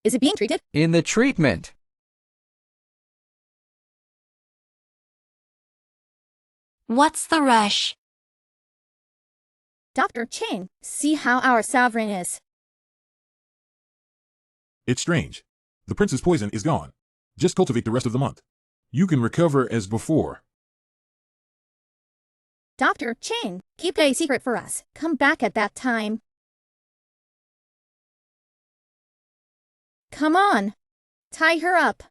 Is it being treated? In the treatment. What's the rush? Dr. Chang, see how our sovereign is. It's strange. The prince's poison is gone. Just cultivate the rest of the month. You can recover as before. Dr. Chang, keep a secret for us. Come back at that time. Come on. Tie her up.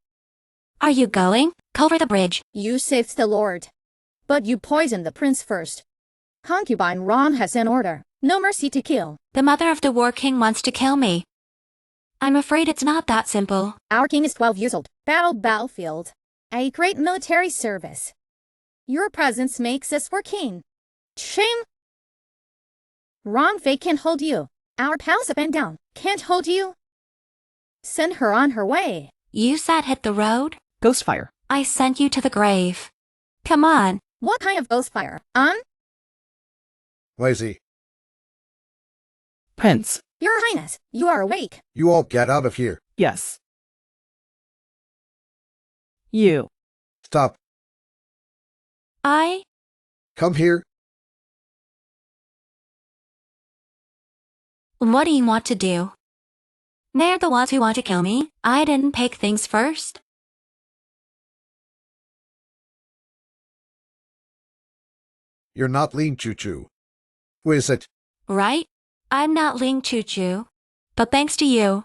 Are you going? Cover the bridge. You saved the Lord. But you poisoned the prince first. Concubine Ron has an order. No mercy to kill. The mother of the war king wants to kill me. I'm afraid it's not that simple. Our king is 12 years old. Battlefield. A great military service. Your presence makes us for king. Shame. Wrong fate can't hold you. Our palace up and down can't hold you. Send her on her way. You said hit the road? Ghostfire. I sent you to the grave. Come on. What kind of ghost fire? On? Lazy. Prince. Your Highness, you are awake. You all get out of here. Yes. You. Stop. Come here. What do you want to do? They're the ones who want to kill me. I didn't pick things first. You're not Ling Choo-Choo. Who is it? Right? I'm not Ling Choo-Choo. But thanks to you,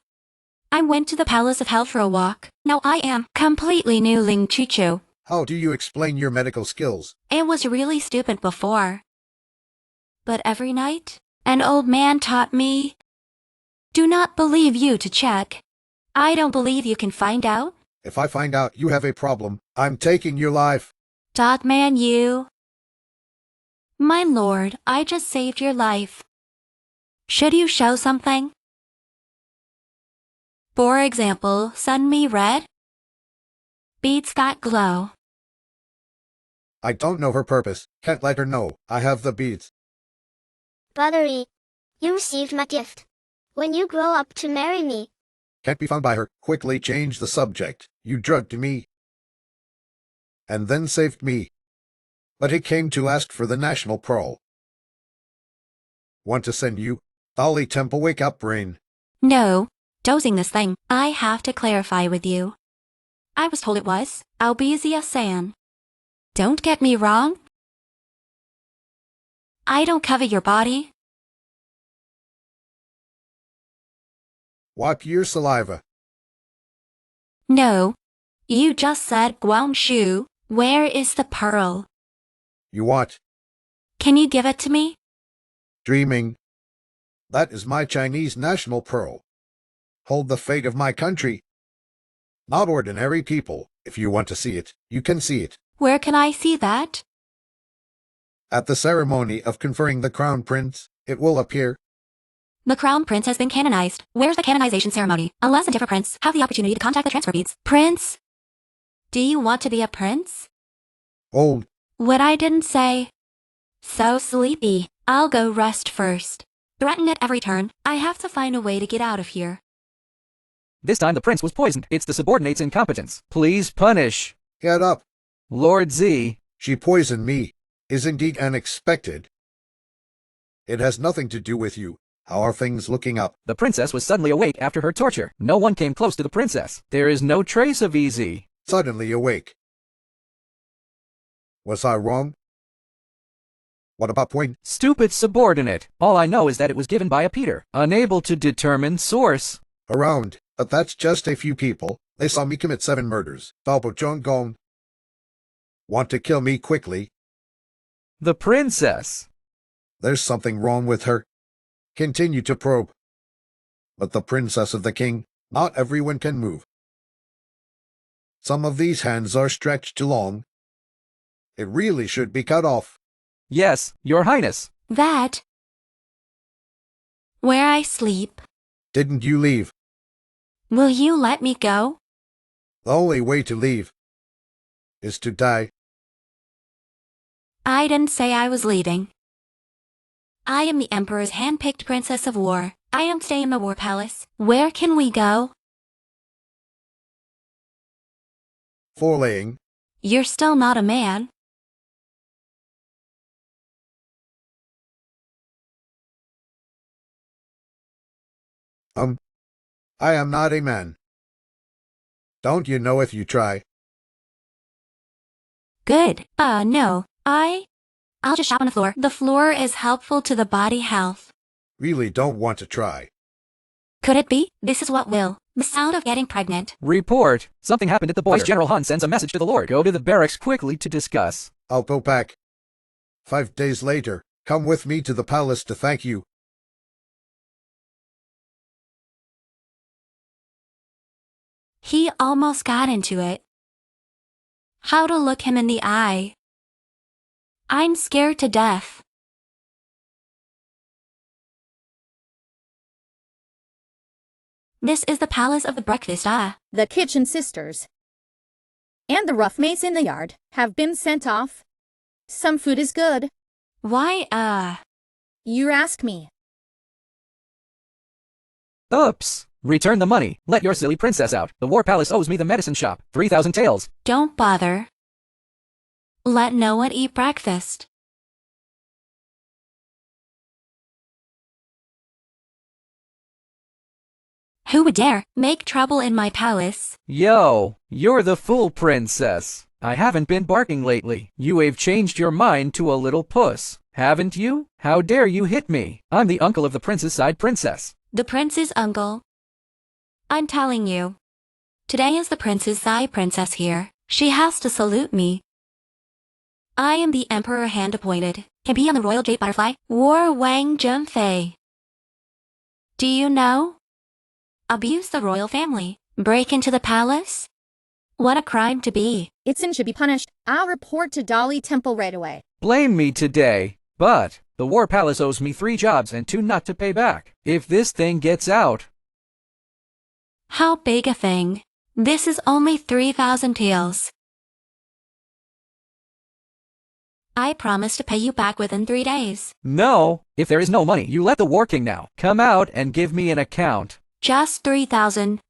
I went to the Palace of Hell for a walk. Now I am completely new Ling Choo-Choo. How do you explain your medical skills? It was really stupid before. But every night, an old man taught me, do not believe you to check. I don't believe you can find out. If I find out you have a problem, I'm taking your life. Dog man, you. My lord, I just saved your life. Should you show something? For example, send me red beads that glow. I don't know her purpose. Can't let her know. I have the beads. Buttery, you received my gift. When you grow up to marry me. Can't be found by her. Quickly change the subject. You drugged me. And then saved me. But he came to ask for the national pearl. Want to send you? Dolly Temple, wake up, brain. No, dozing this thing. I have to clarify with you. I was told it was EDSA. Don't get me wrong. I don't covet your body. Wipe your saliva. No, you just said Guangzhou. Where is the pearl? You what? Can you give it to me? Dreaming. That is my Chinese national pearl. Hold the fate of my country. Not ordinary people. If you want to see it, you can see it. Where can I see that? At the ceremony of conferring the crown prince, it will appear. The crown prince has been canonized. Where's the canonization ceremony? Unless a different prince have the opportunity to contact the transfer beads. Prince? Do you want to be a prince? Old. What I didn't say. So sleepy. I'll go rest first. Threaten at every turn. I have to find a way to get out of here. This time the prince was poisoned. It's the subordinate's incompetence. Please punish. Get up. Lord Z. She poisoned me. Is indeed unexpected. It has nothing to do with you. How are things looking up? The princess was suddenly awake after her torture. No one came close to the princess. There is no trace of EZ. Suddenly awake. Was I wrong? What about point? Stupid subordinate. All I know is that it was given by a Peter. Unable to determine source. Around. But that's just a few people. They saw me commit 7 murders. Gong. Want to kill me quickly? The princess. There's something wrong with her. Continue to probe. But the princess of the king, not everyone can move. Some of these hands are stretched too long. It really should be cut off. Yes, your highness. That. Where I sleep. Didn't you leave? Will you let me go? The only way to leave is to die. I didn't say I was leaving. I am the Emperor's hand-picked princess of war. I am staying in the war palace. Where can we go? Forelaying. You're still not a man. I am not a man. Don't you know if you try? Good. No. I'll just shop on the floor. The floor is helpful to the body health. Really don't want to try. Could it be? This is what will. The sound of getting pregnant. Report. Something happened at the boiler. General Han sends a message to the Lord. Go to the barracks quickly to discuss. I'll go back. 5 days later, come with me to the palace to thank you. He almost got into it. How to look him in the eye. I'm scared to death. This is the palace of the breakfast, The kitchen sisters and the rough maids in the yard have been sent off. Some food is good. Why, You ask me. Oops. Return the money. Let your silly princess out. The war palace owes me the medicine shop. 3,000 taels. Don't bother. Let no one eat breakfast. Who would dare make trouble in my palace? Yo, you're the fool princess. I haven't been barking lately. You have changed your mind to a little puss, haven't you? How dare you hit me? I'm the uncle of the prince's side princess. The prince's uncle. I'm telling you. Today is the prince's side princess here. She has to salute me. I am the emperor hand-appointed. Can be on the royal jade butterfly. War Wang Junfei. Do you know? Abuse the royal family. Break into the palace? What a crime to be. Itsun should be punished. I'll report to Dolly Temple right away. Blame me today, but the war palace owes me 3 jobs and 2 not to pay back. If this thing gets out... How big a thing? This is only 3,000 taels. I promise to pay you back within 3 days. No, if there is no money, you let the war king now. Come out and give me an account. Just 3,000.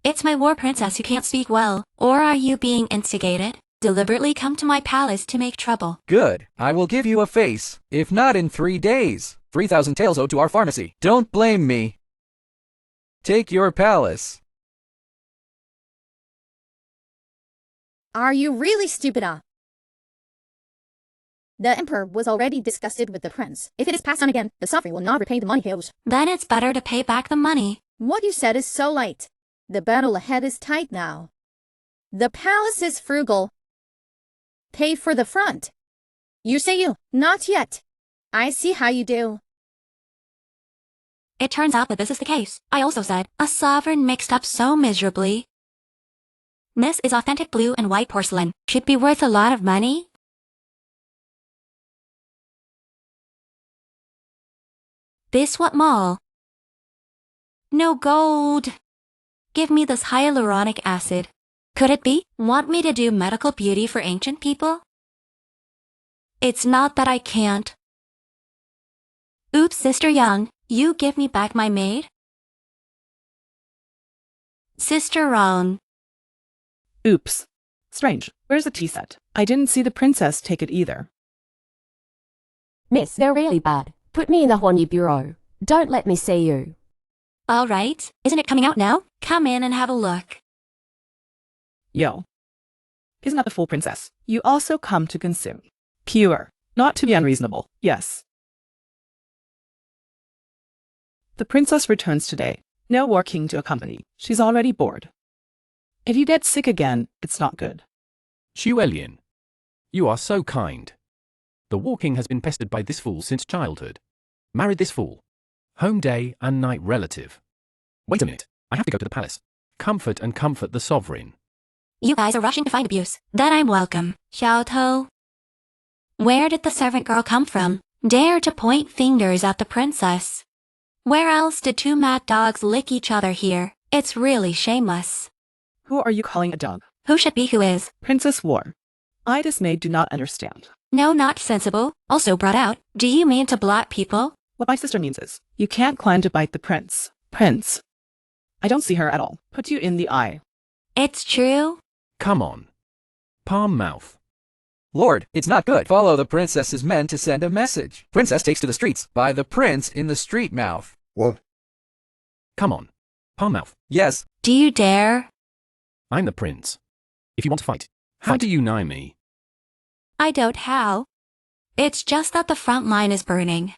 It's my war princess who can't speak well. Or are you being instigated? Deliberately come to my palace to make trouble. Good, I will give you a face. If not in 3 days, 3,000 taels owed to our pharmacy. Don't blame me. Take your palace. Are you really stupid? The emperor was already disgusted with the prince. If it is passed on again, the sovereign will not repay the money he owes. Then it's better to pay back the money. What you said is so light. The battle ahead is tight now. The palace is frugal. Pay for the front. You say you, not yet. I see how you do. It turns out that this is the case. I also said, a sovereign mixed up so miserably. This is authentic blue and white porcelain. Should be worth a lot of money. This what mall? No gold. Give me this hyaluronic acid. Could it be? Want me to do medical beauty for ancient people? It's not that I can't. Oops, Sister Young, you give me back my maid? Sister Wrong. Oops. Strange. Where's the tea set? I didn't see the princess take it either. Miss, they're really bad. Put me in the horny bureau. Don't let me see you. All right, isn't it coming out now? Come in and have a look. Yo. Isn't that the full princess? You also come to consume. Pure. Not to be unreasonable. Yes. The princess returns today. No war king to accompany. She's already bored. If you get sick again, it's not good. Xuelian, you are so kind. The war king has been pestered by this fool since childhood. Married this fool. Home day and night relative. Wait a minute, I have to go to the palace. Comfort and comfort the sovereign. You guys are rushing to find abuse. Then I'm welcome. Xiao Tou. Where did the servant girl come from? Dare to point fingers at the princess. Where else did 2 mad dogs lick each other here? It's really shameless. Who are you calling a dog? Who should be who is? Princess War. I, this maid, do not understand. No, not sensible. Also brought out. Do you mean to blot people? What my sister means is, you can't climb to bite the prince. Prince. I don't see her at all. Put you in the eye. It's true. Come on, Palm mouth. Lord, it's not good. Follow the princess's men to send a message. Princess takes to the streets by the prince in the street mouth. What? Come on. Palm mouth. Yes. Do you dare? I'm the prince. If you want to fight, how Fight. do you know me? I don't how. It's just that the front line is burning.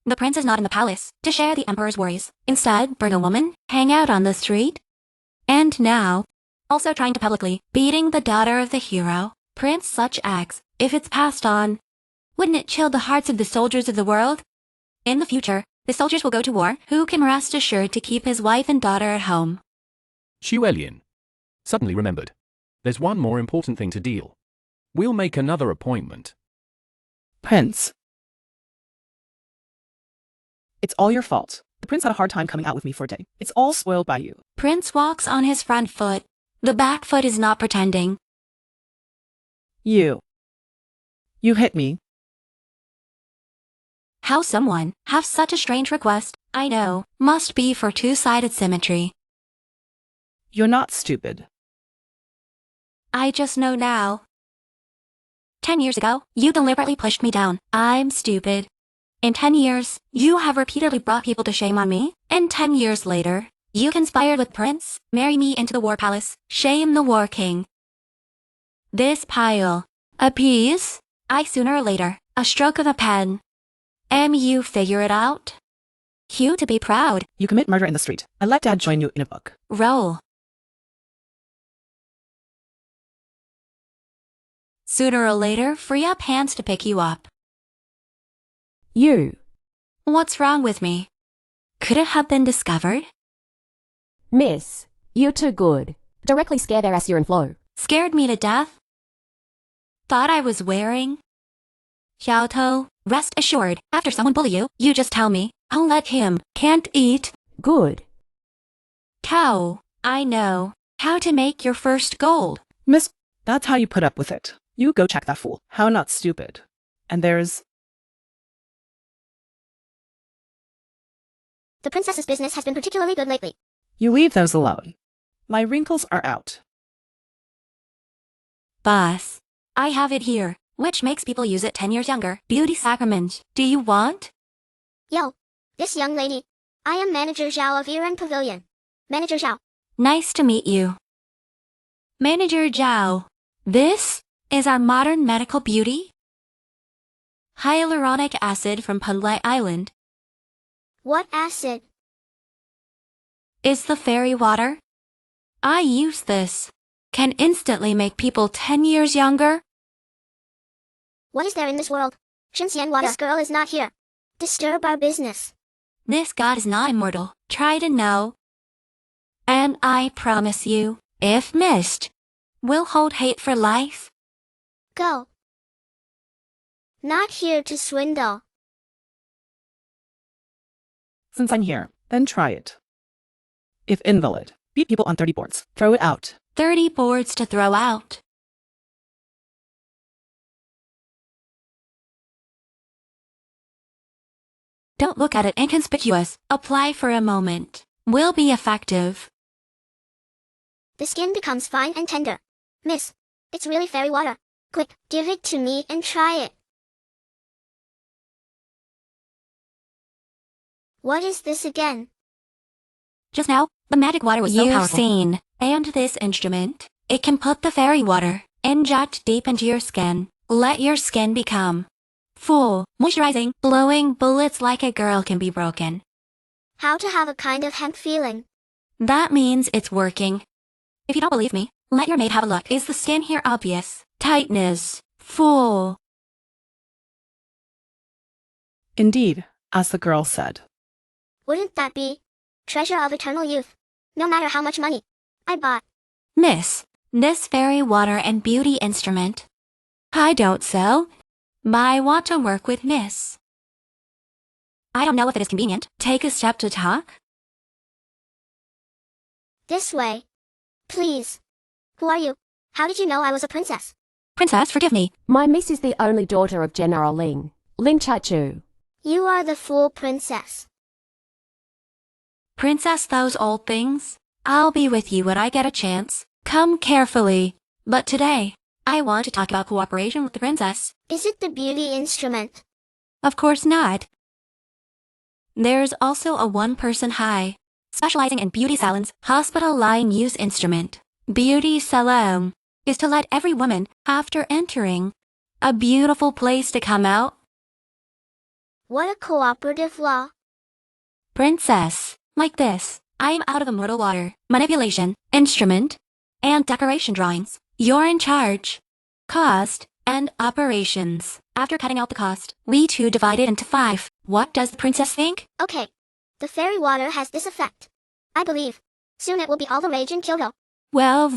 The prince is not in the palace to share the emperor's worries. Instead, burn a woman, hang out on the street. And now, also trying to publicly beating the daughter of the hero. Prince, such acts, if it's passed on, wouldn't it chill the hearts of the soldiers of the world? In the future, the soldiers will go to war. Who can rest assured to keep his wife and daughter at home? Xuelian. Suddenly remembered. There's one more important thing to deal. We'll make another appointment. Prince. It's all your fault. The prince had a hard time coming out with me for a day. It's all spoiled by you. Prince walks on his front foot. The back foot is not pretending. You hit me. How someone have such a strange request, I know, must be for two-sided symmetry. You're not stupid. I just know now. 10 years ago, you deliberately pushed me down. I'm stupid. In 10 years, you have repeatedly brought people to shame on me. And 10 years later, you conspired with Prince, marry me into the war palace, shame the war king. This pile. A piece? I sooner or later, a stroke of a pen. You figure it out? You to be proud. You commit murder in the street. I let Dad join you in a book. Roll. Sooner or later, free up hands to pick you up. You. What's wrong with me? Could it have been discovered? Miss, you're too good. Directly scare their ass you're in flow. Scared me to death? Thought I was wearing? Xiaotou, rest assured, after someone bully you, you just tell me. I'll let him. Can't eat. Good. Cow, I know. How to make your first gold. Miss, that's how you put up with it. You go check that fool. How not stupid. And there's... The princess's business has been particularly good lately. You leave those alone. My wrinkles are out. Boss, I have it here, which makes people use it 10 years younger. Beauty sacrament. Do you want? Yo, this young lady. I am Manager Zhao of Heroine Pavilion. Manager Zhao. Nice to meet you. Manager Zhao. This is our modern medical beauty? Hyaluronic acid from Punlai Island. What acid? Is the fairy water? I use this. Can instantly make people 10 years younger. What is there in this world? Xinxian, this girl is not here. Disturb our business. This god is not immortal. Try to know. And I promise you, if missed, we'll hold hate for life. Go. Not here to swindle. Since I'm here, then try it. If invalid, beat people on 30 boards. Throw it out. 30 boards to throw out. Don't look at it inconspicuous. Apply for a moment. Will be effective. The skin becomes fine and tender. Miss, it's really fairy water. Quick, give it to me and try it. What is this again? Just now, the magic water was so You've powerful. Seen. And this instrument, it can put the fairy water inject deep into your skin. Let your skin become full, moisturizing, blowing bullets like a girl can be broken. How to have a kind of hemp feeling. That means it's working. If you don't believe me, let your maid have a look. Is the skin here obvious? Tightness. Full. Indeed, as the girl said. Wouldn't that be treasure of eternal youth? No matter how much money I bought. Miss, this fairy water and beauty instrument. I don't sell, but I want to work with Miss. I don't know if it is convenient. Take a step to talk. This way. Please. Who are you? How did you know I was a princess? Princess, forgive me. My miss is the only daughter of General Ling Chaichu. You are the fool princess. Princess, those old things. I'll be with you when I get a chance. Come carefully. But today, I want to talk about cooperation with the princess. Is it the beauty instrument? Of course not. There's also a one-person high, specializing in beauty salons, hospital line use instrument. Beauty salon is to let every woman, after entering, a beautiful place to come out. What a cooperative law. Princess, like this. I am out of immortal water, manipulation, instrument, and decoration drawings. You're in charge. Cost and operations. After cutting out the cost, we two divided into 5. What does the princess think? Okay. The fairy water has this effect. I believe. Soon it will be all the rage in Kyoto. Well,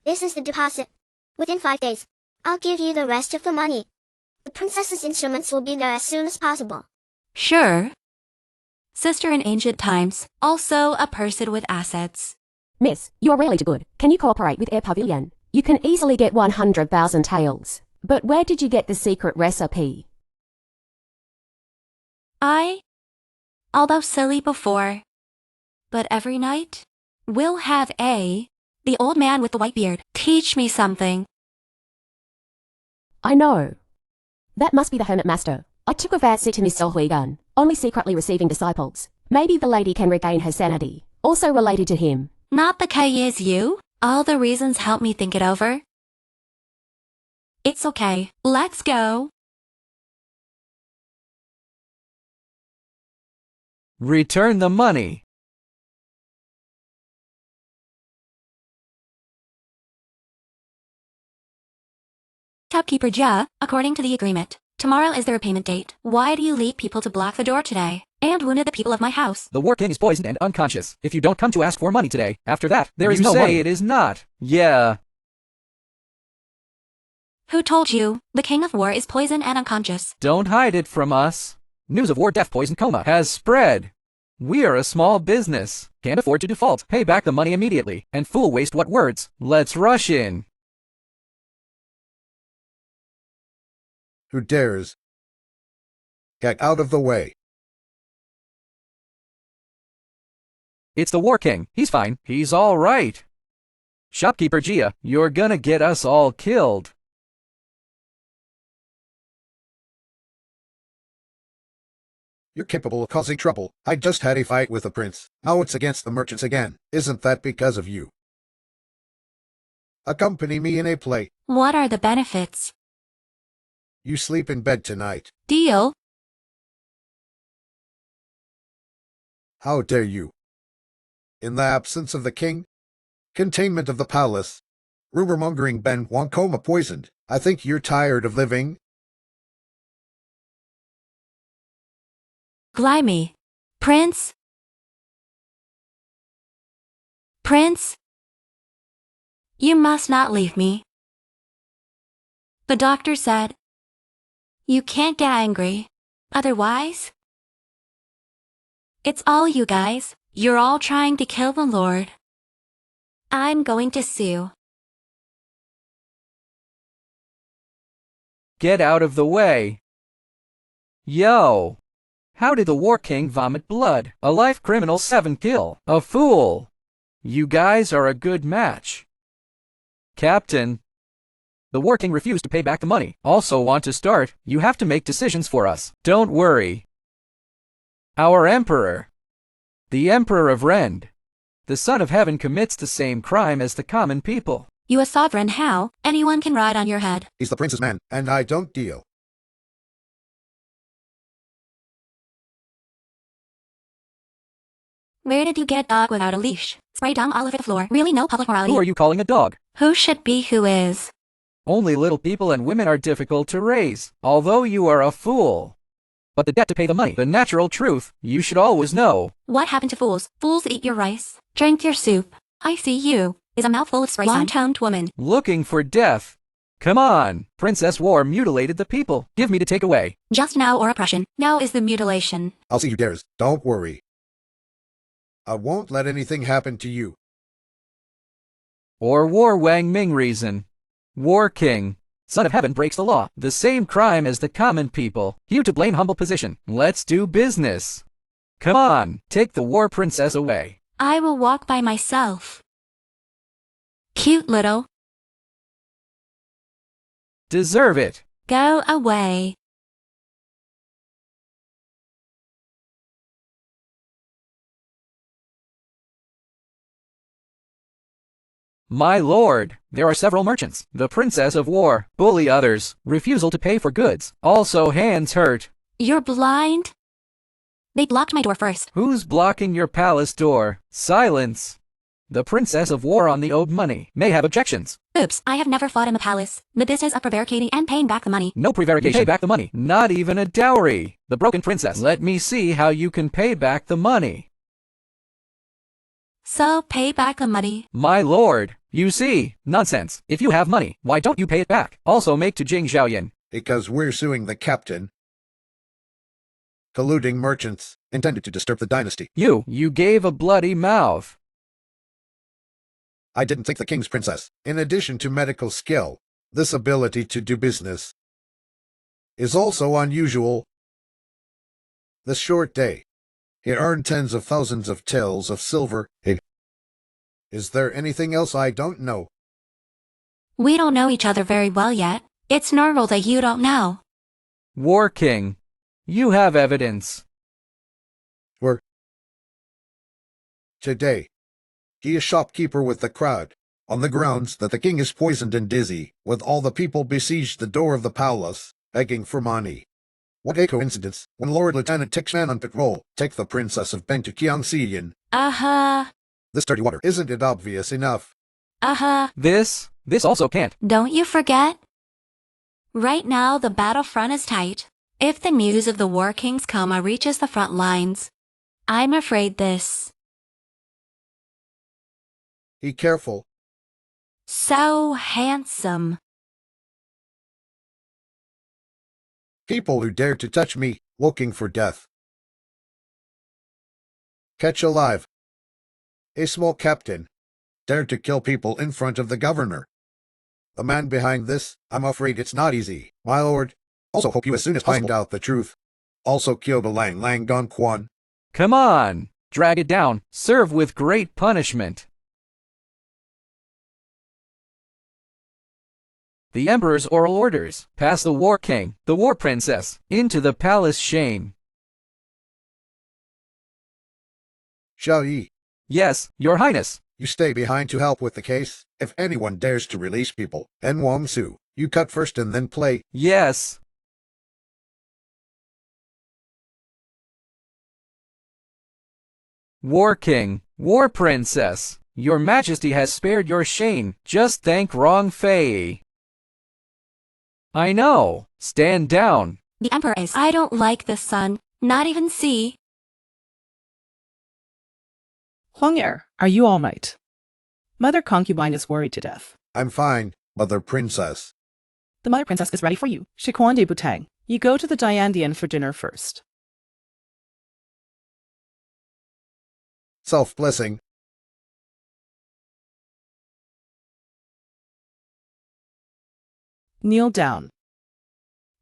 This is the deposit. Within 5 days, I'll give you the rest of the money. The princess's instruments will be there as soon as possible. Sure. Sister in ancient times, also a person with assets. Miss, you're really too good. Can you cooperate with Air Pavilion? You can easily get 100,000 taels. But where did you get the secret recipe? Although silly before, but every night, we'll have the old man with the white beard, teach me something. I know. That must be the hermit master. I took a fancy to Miss Solhuigan, only secretly receiving disciples. Maybe the lady can regain her sanity. Also related to him. Not the case you. All the reasons help me think it over. It's okay. Let's go. Return the money. Shopkeeper Jia, according to the agreement, tomorrow is the repayment date. Why do you lead people to block the door today? And wounded the people of my house? The War King is poisoned and unconscious. If you don't come to ask for money today, after that, there is You no say money. It is not. Yeah. Who told you? The King of War is poisoned and unconscious. Don't hide it from us. News of war, death, poison, coma has spread. We are a small business. Can't afford to default. Pay back the money immediately. And fool waste what words. Let's rush in. Who dares? Get out of the way. It's the War King. He's fine. He's all right. Shopkeeper Jia, you're gonna get us all killed. You're capable of causing trouble. I just had a fight with the prince. Now it's against the merchants again. Isn't that because of you? Accompany me in a play. What are the benefits? You sleep in bed tonight. Deal. How dare you? In the absence of the king, containment of the palace, rumor-mongering Ben Wankoma poisoned. I think you're tired of living. Glimey. Prince? Prince? You must not leave me. The doctor said, you can't get angry. Otherwise, it's all you guys. You're all trying to kill the Lord. I'm going to sue. Get out of the way. Yo. How did the War King vomit blood? A life criminal 7 kill. A fool. You guys are a good match. Captain. The War King refused to pay back the money. Also want to start, you have to make decisions for us. Don't worry. Our Emperor. The Emperor of Rend. The Son of Heaven commits the same crime as the common people. You a sovereign how? Anyone can ride on your head. He's the prince's man, and I don't deal. Where did you get a dog without a leash? Spray dung all over the floor. Really no public morality. Who are you calling a dog? Who should be who is? Only little people and women are difficult to raise, although you are a fool. But the debt to pay the money, the natural truth, you should always know. What happened to fools? Fools eat your rice, drink your soup. I see you, is a mouthful of spray. Long-toned woman. Looking for death. Come on, Princess War mutilated the people. Give me to take away. Just now or oppression, now is the mutilation. I'll see who dares. Don't worry. I won't let anything happen to you. Or War Wang Ming reason. War King. Son of Heaven breaks the law. The same crime as the common people. You to blame humble position. Let's do business. Come on, take the War Princess away. I will walk by myself. Cute little. deserve it. Go away. My lord, there are several merchants. The Princess of War, bully others, refusal to pay for goods, also hands hurt. You're blind? They blocked my door first. Who's blocking your palace door? Silence. The Princess of War on the owed money may have objections. Oops, I have never fought in the palace. The business of prevaricating and paying back the money. No prevarication. Pay back the money. Not even a dowry. The broken princess. Let me see how you can pay back the money. So, pay back the money. My lord, you see, nonsense. If you have money, why don't you pay it back? Also make to Jing Xiaoyan. Because we're suing the captain. Colluding merchants intended to disturb the dynasty. You gave a bloody mouth. I didn't think the king's princess, in addition to medical skill, this ability to do business is also unusual. This short day, he earned tens of thousands of taels of silver. Is there anything else I don't know? We don't know each other very well yet. It's normal that you don't know. War King, you have evidence. Today, he is shopkeeper with the crowd, on the grounds that the king is poisoned and dizzy, with all the people besieged the door of the palace, begging for money. What a coincidence, when Lord Lieutenant Tixman on patrol, take the Princess of Ben to Kiangxian. This dirty water, isn't it obvious enough? This also can't. Don't you forget? Right now, the battlefront is tight. If the news of the War King's coma reaches the front lines, I'm afraid this. Be careful. So handsome. People who dare to touch me, looking for death. Catch alive. A small captain dared to kill people in front of the governor. The man behind this, I'm afraid it's not easy, my lord. Also hope you as soon as possible find out the truth. Also kill the Lang Gong Quan. Come on, drag it down. Serve with great punishment. The Emperor's oral orders. Pass the War King, the War Princess, into the palace shame. Xiao Yi. Yes, Your Highness. You stay behind to help with the case. If anyone dares to release people, and Wang Su, you cut first and then play. Yes. War King, War Princess, Your Majesty has spared your shame. Just thank Rong Fei. I know. Stand down. The Emperor is. I don't like the sun. Not even see. Huang'er, are you all right? Mother Concubine is worried to death. I'm fine, Mother Princess. The Mother Princess is ready for you. Shikuan de Butang. You go to the Diandian for dinner first. Self-blessing. Kneel down.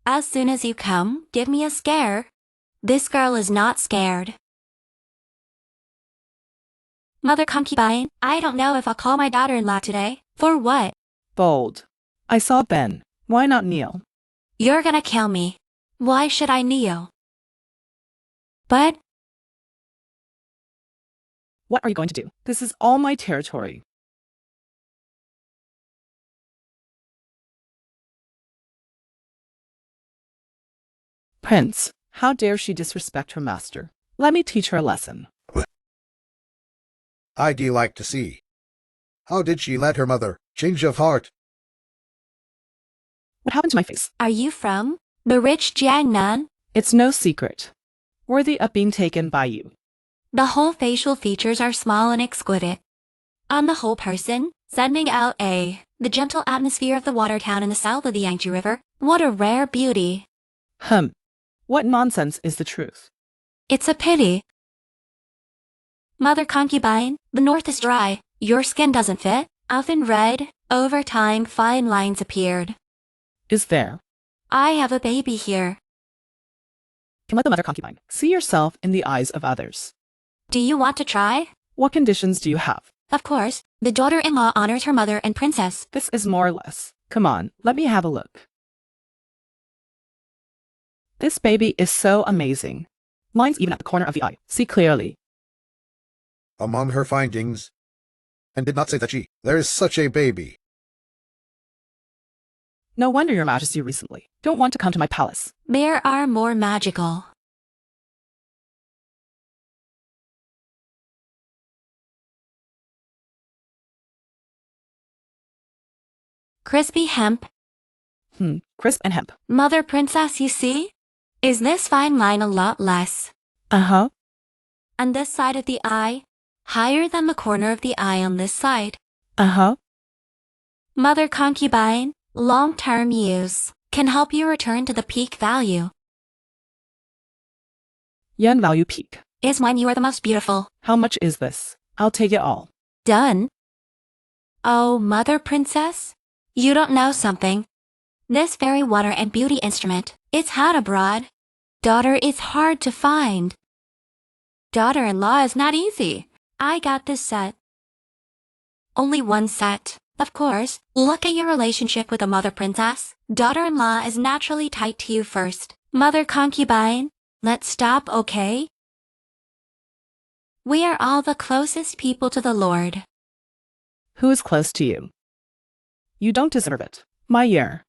As soon as you come, give me a scare. This girl is not scared. Mother Concubine, I don't know if I'll call my daughter-in-law today. For what? Bold. I saw Ben. Why not kneel? You're gonna kill me. Why should I kneel? But... What are you going to do? This is all my territory. Prince, how dare she disrespect her master? Let me teach her a lesson. I'd like to see. How did she let her mother change of heart? What happened to my face? Are you from the rich Jiangnan? It's no secret. Worthy of being taken by you. The whole facial features are small and exquisite. On the whole person, sending out the gentle atmosphere of the water town in the south of the Yangtze River. What a rare beauty. What nonsense is the truth? It's a pity. Mother Concubine, the north is dry. Your skin doesn't fit. Often red. Over time, fine lines appeared. Is there? I have a baby here. Can let the Mother Concubine see yourself in the eyes of others. Do you want to try? What conditions do you have? Of course. The daughter-in-law honors her mother and princess. This is more or less. Come on, let me have a look. This baby is so amazing. Lines even at the corner of the eye. See clearly. Among her findings, and did not say that there is such a baby. No wonder your majesty recently don't want to come to my palace. There are more magical. Crispy hemp. Crisp and hemp. Mother Princess, you see? Is this fine line a lot less? Uh-huh. And this side of the eye, higher than the corner of the eye on this side. Uh-huh. Mother Concubine, long-term use, can help you return to the peak value. Yen value peak. Is when you are the most beautiful. How much is this? I'll take it all. Done. Oh, Mother Princess, you don't know something. This fairy water and beauty instrument, it's had abroad. Daughter is hard to find. Daughter-in-law is not easy. I got this set. Only one set. Of course, look at your relationship with the Mother Princess. Daughter-in-law is naturally tight to you first. Mother Concubine, let's stop, okay? We are all the closest people to the Lord. Who is close to you? You don't deserve it. My year.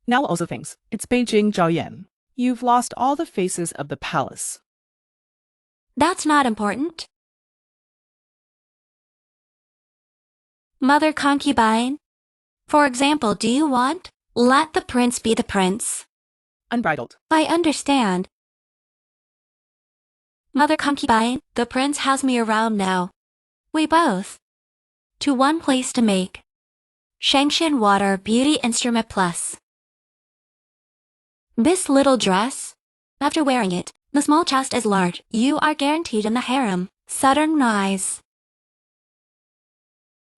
Now also thinks it's Beijing Zhaoyan. You've lost all the faces of the palace. That's not important. Mother Concubine, for example, do you want? Let the prince be the prince. Unbridled. I understand. Mother Concubine, the prince has me around now. We both. To one place to make. Shangshan Water Beauty Instrument Plus. This little dress, after wearing it, the small chest is large. You are guaranteed in the harem. Southern eyes.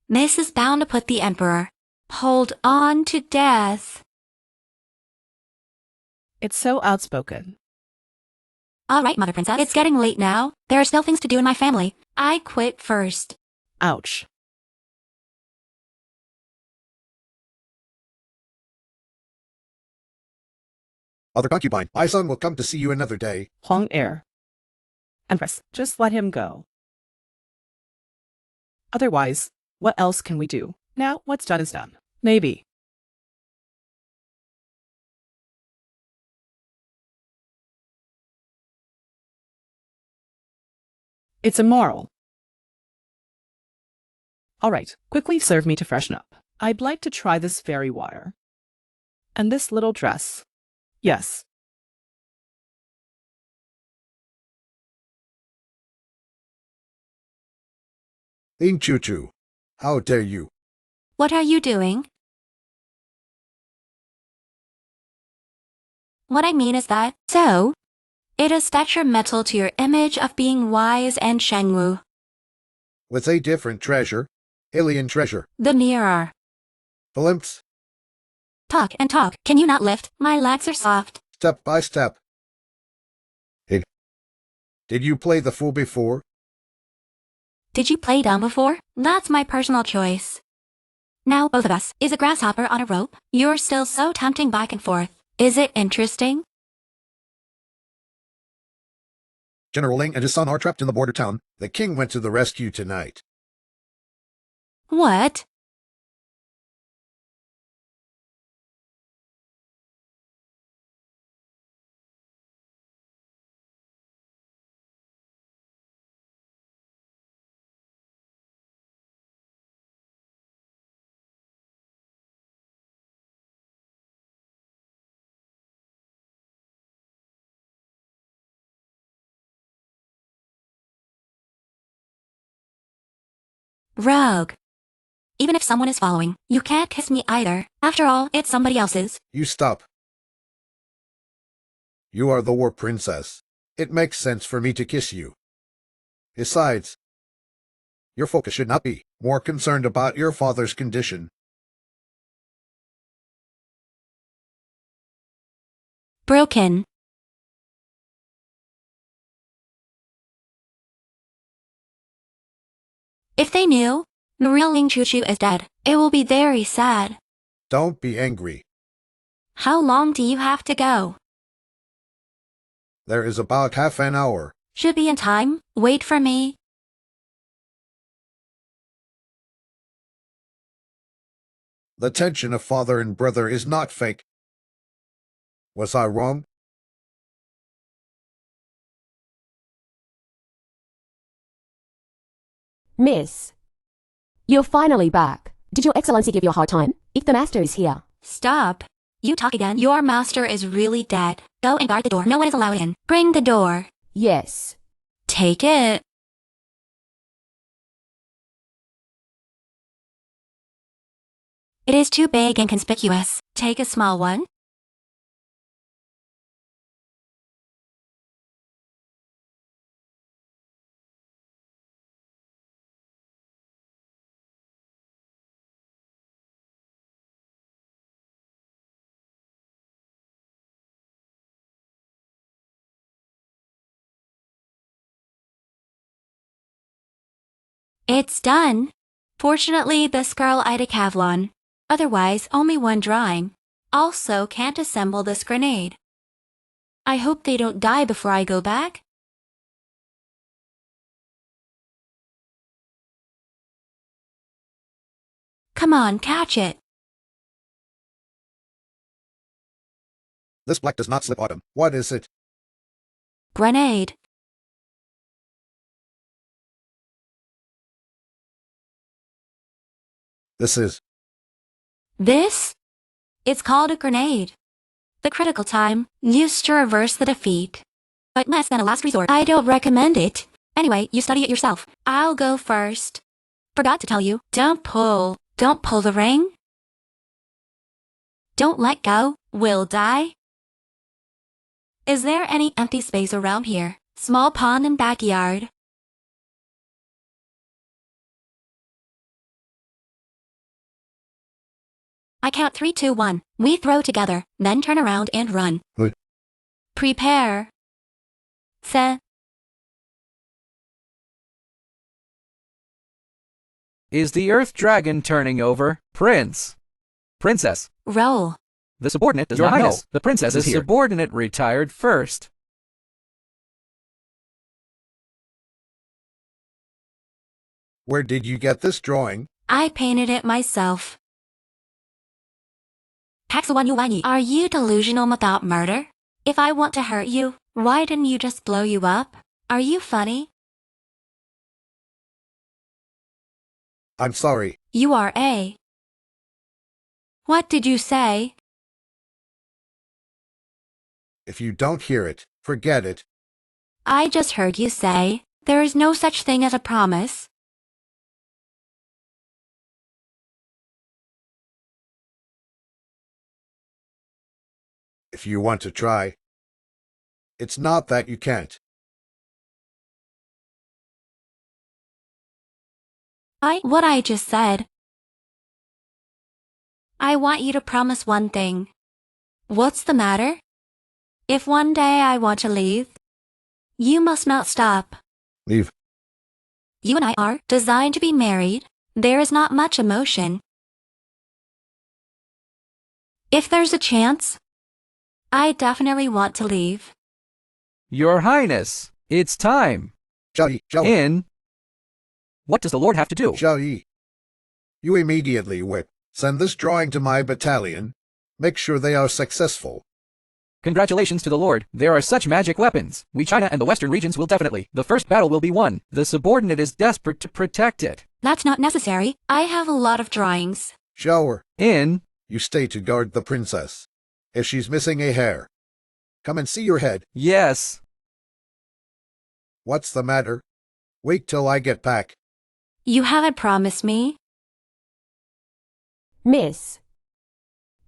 This is bound to put the emperor. Hold on to death. It's so outspoken. All right, Mother Princess. It's getting late now. There are still things to do in my family. I quit first. Ouch. Mother Concubine, my son will come to see you another day. Huang heir. Empress, just let him go. Otherwise, what else can we do? Now, what's done is done. Maybe. It's immoral. All right, quickly serve me to freshen up. I'd like to try this fairy water. And this little dress. Yes. Ling Chu-Chu, how dare you? What are you doing? What I mean is that, so, it is detrimental to your image of being wise and Shengwu. With a different treasure, alien treasure. The nearer. Glimpse, Talk and talk. Can you not lift? My legs are soft. step by step. Did you play the fool before? Did you play dumb before? That's my personal choice. Now both of us. Is a grasshopper on a rope? You're still so tempting back and forth. Is it interesting? General Ling and his son are trapped in the border town. The king went to the rescue tonight. What? Rogue. Even if someone is following, you can't kiss me either. After all, it's somebody else's. You stop. You are the war princess. It makes sense for me to kiss you. Besides, your focus should not be more concerned about your father's condition. Broken. If they knew, the real Ling Chu-Chu is dead, it will be very sad. Don't be angry. How long do you have to go? There is about half an hour. Should be in time. Wait for me. The tension of father and brother is not fake. Was I wrong? Miss, you're finally back. Did your excellency give you a hard time? If the master is here. Stop. You talk again. Your master is really dead. Go and guard the door. No one is allowed in. Bring the door. Yes. Take it. It is too big and conspicuous. Take a small one. It's done. Fortunately, this girl eyed a Kevlar. Otherwise, only one drawing. Also, can't assemble this grenade. I hope they don't die before I go back. Come on, catch it. This black does not slip autumn. What is it? Grenade. This? It's called a grenade. The critical time, used to reverse the defeat. But less than a last resort. I don't recommend it. Anyway, you study it yourself. I'll go first. Forgot to tell you, don't pull. Don't pull the ring. Don't let go. We'll die. Is there any empty space around here? Small pond and backyard. I count 3, 2, 1. We throw together, then turn around and run. What? Prepare. Set. Is the Earth Dragon turning over? Prince. Princess. Roll. The subordinate does not know. The princess is here. The subordinate retired first. Where did you get this drawing? I painted it myself. Are you delusional about murder? If I want to hurt you, why didn't you just blow you up? Are you funny? I'm sorry. You are a. What did you say? If you don't hear it, forget it. I just heard you say, there is no such thing as a promise. If you want to try. It's not that you can't. What I just said. I want you to promise one thing. What's the matter? If one day I want to leave, you must not stop. Leave. You and I are designed to be married. There is not much emotion. If there's a chance, I definitely want to leave. Your Highness, it's time. In. What does the Lord have to do? You immediately whip. Send this drawing to my battalion. Make sure they are successful. Congratulations to the Lord. There are such magic weapons. We China and the Western regions will definitely. The first battle will be won. The subordinate is desperate to protect it. That's not necessary. I have a lot of drawings. Shower. In. You stay to guard the princess. If she's missing a hair, come and see your head. Yes. What's the matter? Wait till I get back. You haven't promised me. Miss.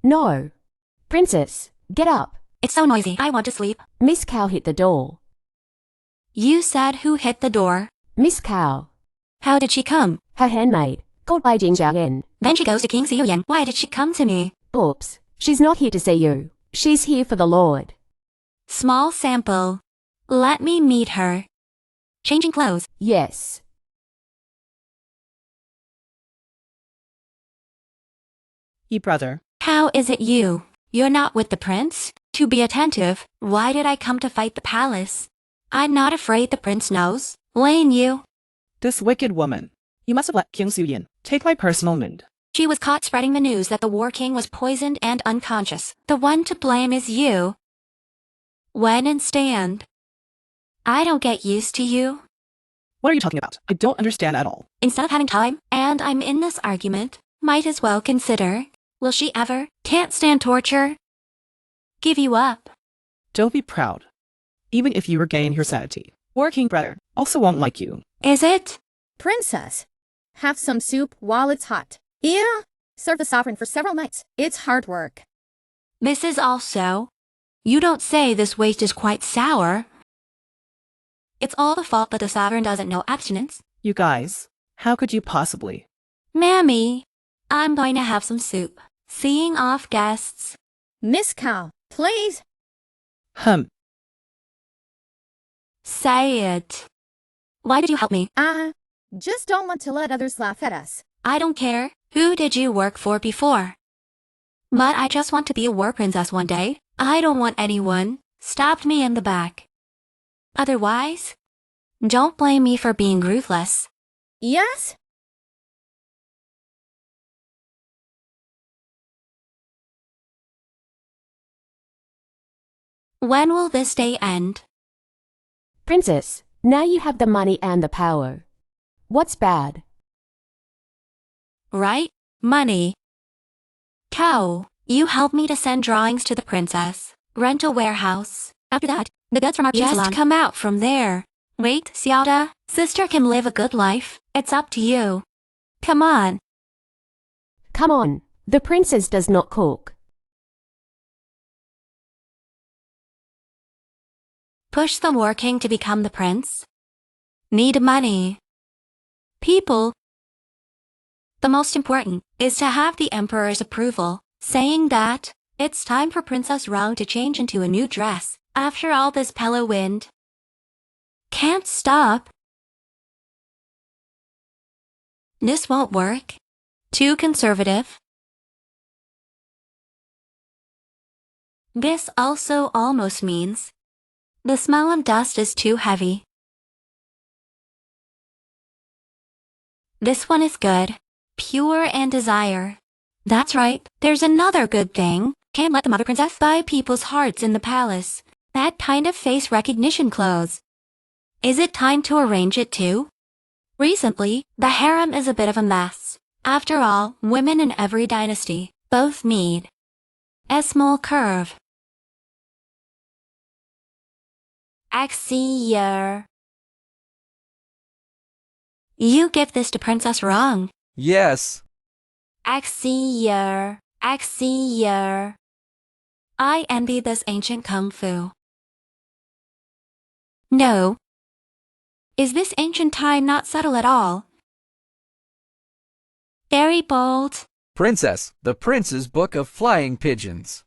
No. Princess, get up. It's so noisy. I want to sleep. Miss Cow hit the door. You said who hit the door? Miss Cow. How did she come? Her handmaid, called by Jing Jiaoyan. Then she goes to King Xiuyan. Why did she come to me? Oops. She's not here to see you. She's here for the Lord. Small sample. Let me meet her. Changing clothes. Yes. Ye brother. How is it you? You're not with the prince? to be attentive. Why did I come to fight the palace? I'm not afraid the prince knows. Blame you. This wicked woman. You must have let King Suyin take my personal mood. She was caught spreading the news that the War King was poisoned and unconscious. The one to blame is you. When and stand. I don't get used to you. What are you talking about? I don't understand at all. Instead of having time, and I'm in this argument, might as well consider, will she ever, can't stand torture, give you up? Don't be proud. Even if you regain your sanity, War King brother also won't like you. Is it? Princess, have some soup while it's hot. Yeah, serve the sovereign for several nights. It's hard work. This is also. You don't say this waste is quite sour. It's all the fault that the sovereign doesn't know abstinence. You guys, how could you possibly? Mammy, I'm going to have some soup. Seeing off guests. Miss Cow, please. Say it. Why did you help me? Just don't want to let others laugh at us. I don't care. Who did you work for before? But I just want to be a war princess one day. I don't want anyone stabbed me in the back. Otherwise, don't blame me for being ruthless. Yes? When will this day end? Princess, now you have the money and the power. What's bad? Right? Money. Cow, you helped me to send drawings to the princess. Rent a warehouse. After that, the goods from our beauty salon come out from there. Wait, Xiaoda, sister can live a good life. It's up to you. Come on. Come on, the princess does not cook. Push the War King to become the prince. Need money. People. The most important is to have the emperor's approval, saying that it's time for Princess Rong to change into a new dress. After all this pillow wind. Can't stop. This won't work. Too conservative. This also almost means the smell of dust is too heavy. This one is good. Pure and desire. That's right. There's another good thing. Can't let the mother princess buy people's hearts in the palace. That kind of face recognition clothes. Is it time to arrange it too? Recently, the harem is a bit of a mess. After all, women in every dynasty both need a small curve. Axier. You give this to Princess Rong. Yes. Axier. Axier. I envy this ancient kung fu. No. Is this ancient time not subtle at all? Very bold. Princess, the prince's book of flying pigeons.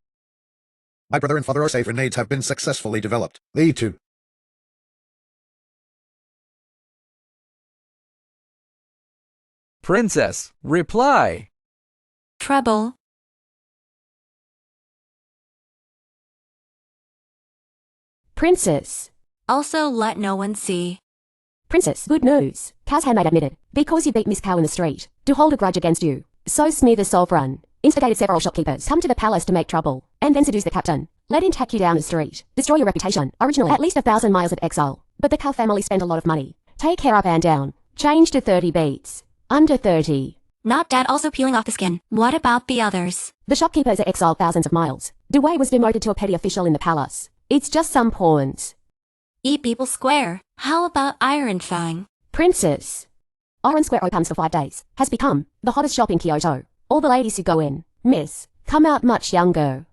My brother and father are safe, grenades have been successfully developed. They too. Princess, reply. Trouble. Princess. Also let no one see. Princess, good news. Cow's handmaid admitted, because you beat Miss Cow in the street, to hold a grudge against you. So smear the sovereign. Instigated several shopkeepers come to the palace to make trouble, and then seduce the captain. Let him tack you down the street. Destroy your reputation. Originally at least 1,000 miles of exile. But the Cow family spent a lot of money. Take care up and down. Change to 30 beats. Under 30. Not dead, also peeling off the skin. What about the others? The shopkeepers are exiled thousands of miles. Dewey was demoted to a petty official in the palace. It's just some pawns. Eat people square. How about Iron Fang? Princess. Iron Square opens for 5 days. Has become the hottest shop in Kyoto. All the ladies who go in, miss, come out much younger.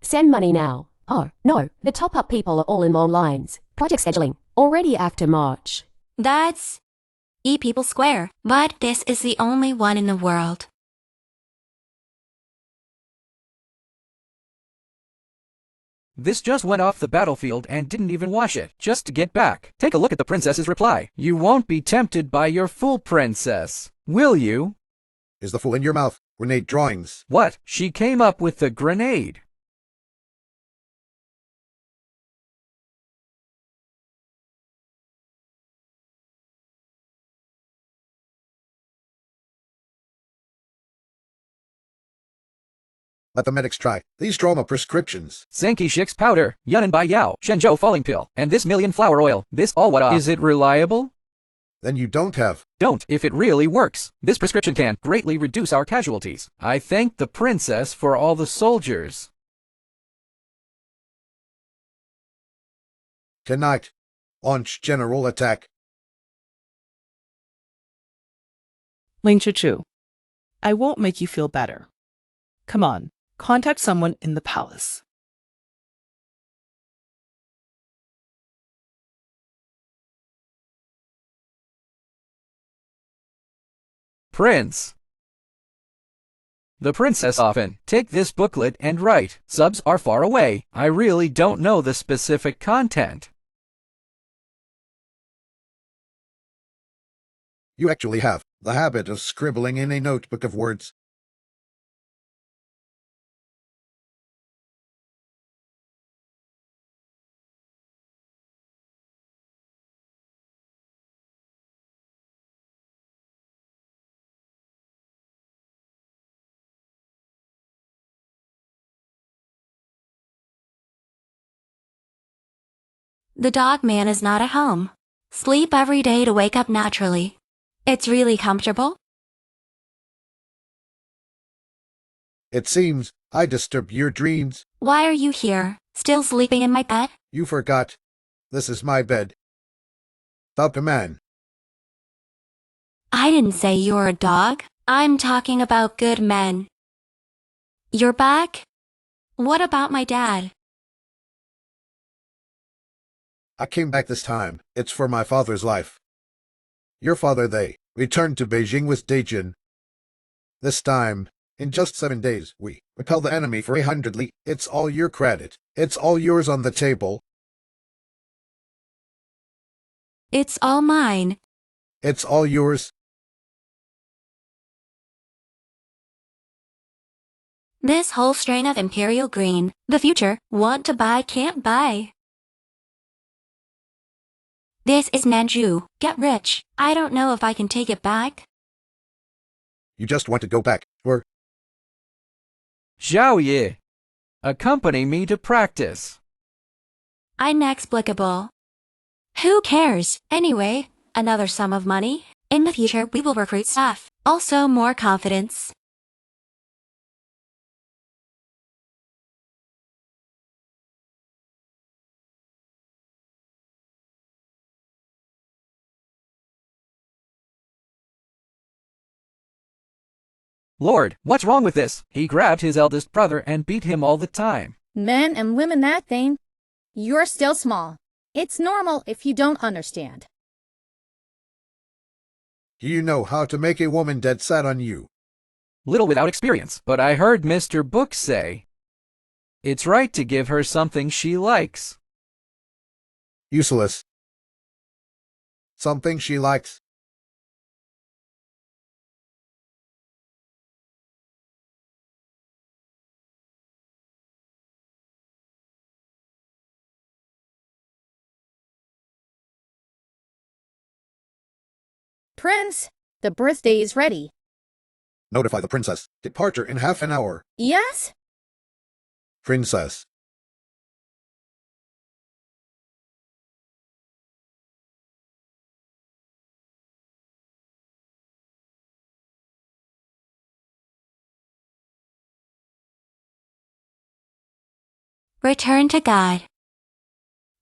Send money now. Oh, no, the top-up people are all in long lines. Project scheduling, already after March. That's Eat People Square, but this is the only one in the world. This just went off the battlefield and didn't even wash it, just to get back. Take a look at the princess's reply. You won't be tempted by your fool princess, will you? Is the fool in your mouth? Grenade drawings. What? She came up with the grenade. Let the medics try these drama prescriptions. Sankey Shik's powder, Yunan Bai Yao, Shenzhou falling pill, and this million flower oil. This all what Is it reliable? Then you don't have. Don't, if it really works. This prescription can greatly reduce our casualties. I thank the princess for all the soldiers. Tonight, launch general attack. Ling Chu, I won't make you feel better. Come on, contact someone in the palace. Prince. The princess often take this booklet and write. Subs are far away. I really don't know the specific content. You actually have the habit of scribbling in a notebook of words. The dog man is not at home. Sleep every day to wake up naturally. It's really comfortable. It seems I disturbed your dreams. Why are you here, still sleeping in my bed? You forgot. This is my bed. Stop the man. I didn't say you're a dog. I'm talking about good men. You're back? What about my dad? I came back this time. It's for my father's life. Your father, they returned to Beijing with Dejin. This time, in just 7 days, we repel the enemy for 100 li. It's all your credit. It's all yours on the table. It's all mine. It's all yours. This whole strain of imperial green, the future, want to buy can't buy. This is Manju. Get rich. I don't know if I can take it back. You just want to go back, or? Zhao Ye. Accompany me to practice. Inexplicable. Who cares? Anyway, another sum of money. In the future, we will recruit staff. Also more confidence. Lord, what's wrong with this? He grabbed his eldest brother and beat him all the time. Men and women that thing. You're still small. It's normal if you don't understand. Do you know how to make a woman dead set on you? Little without experience, but I heard Mr. Book say it's right to give her something she likes. Useless. Something she likes. Prince, the birthday is ready. Notify the princess. Departure in half an hour. Yes? Princess. Return to God.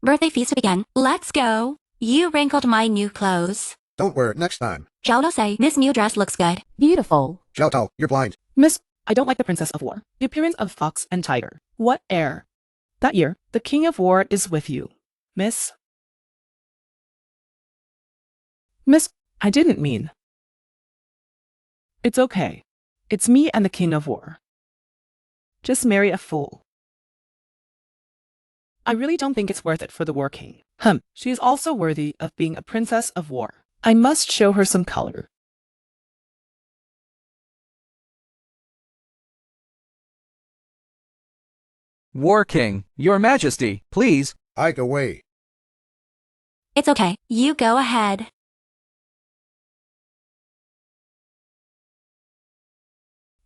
Birthday feast again. Let's go. You wrinkled my new clothes. Don't wear it next time. Zhao say this new dress looks good. Beautiful. Zhao Tao, you're blind. Miss, I don't like the Princess of War. The appearance of fox and tiger. What air? That year, the King of War is with you. Miss? Miss, I didn't mean. It's okay. It's me and the King of War. Just marry a fool. I really don't think it's worth it for the War King. She is also worthy of being a Princess of War. I must show her some color. War King, Your Majesty, please. Ike away. It's okay. You go ahead.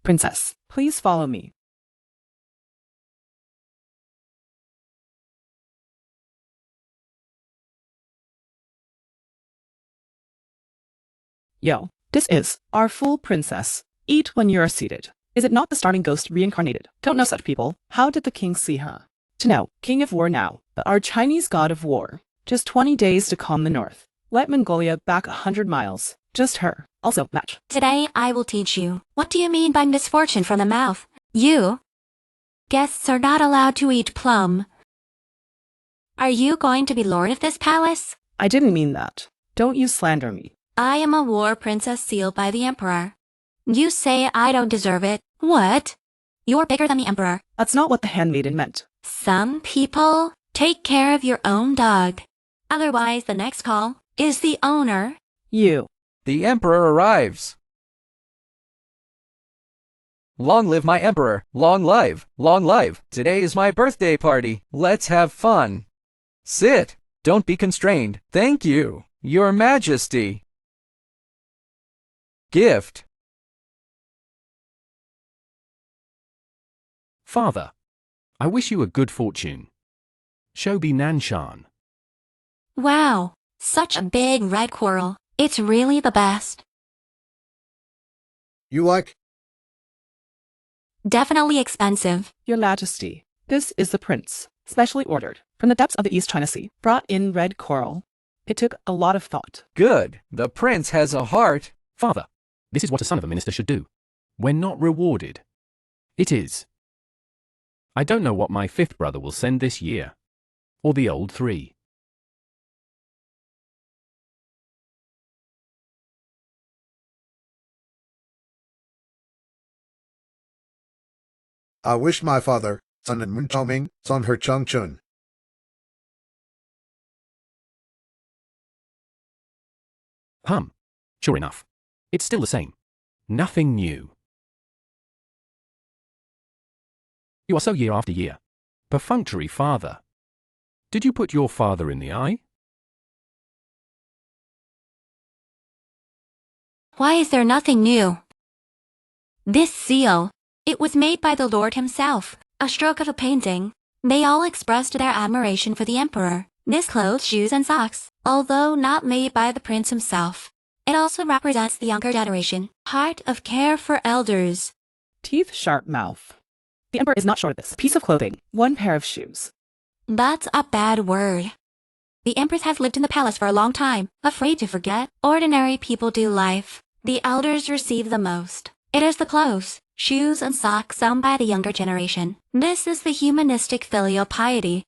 Princess, please follow me. Yo, this is our full princess. Eat when you are seated. Is it not the starving ghost reincarnated? Don't know such people. How did the king see her? To know, king of war now, but our Chinese god of war. Just 20 days to calm the north. Let Mongolia back 100 miles. Just her. Also, match. Today I will teach you. What do you mean by misfortune from the mouth? You. Guests are not allowed to eat plum. Are you going to be lord of this palace? I didn't mean that. Don't you slander me. I am a war princess sealed by the emperor. You say I don't deserve it. What? You're bigger than the emperor. That's not what the handmaiden meant. Some people take care of your own dog. Otherwise, the next call is the owner. You. The emperor arrives. Long live my emperor. Long live. Long live. Today is my birthday party. Let's have fun. Sit. Don't be constrained. Thank you, Your Majesty. Gift. Father, I wish you a good fortune. Shobi Nanshan. Wow, such a big red coral. It's really the best. You like? Definitely expensive. Your Majesty, this is the prince, specially ordered, from the depths of the East China Sea, brought in red coral. It took a lot of thought. Good. The prince has a heart. Father, this is what a son of a minister should do. When not rewarded. It is. I don't know what my fifth brother will send this year. Or the old three. I wish my father, son and Mun Chaoming, son her Chang Chun. Sure enough. It's still the same. Nothing new. You are so year after year. Perfunctory father. Did you put your father in the eye? Why is there nothing new? This seal, it was made by the Lord himself, a stroke of a painting. They all expressed their admiration for the emperor. This clothes, shoes, and socks, although not made by the prince himself. It also represents the younger generation, heart of care for elders. Teeth, sharp mouth. The emperor is not short of this. Piece of clothing, one pair of shoes. That's a bad word. The empress has lived in the palace for a long time, afraid to forget. Ordinary people do life. The elders receive the most. It is the clothes, shoes, and socks owned by the younger generation. This is the humanistic filial piety.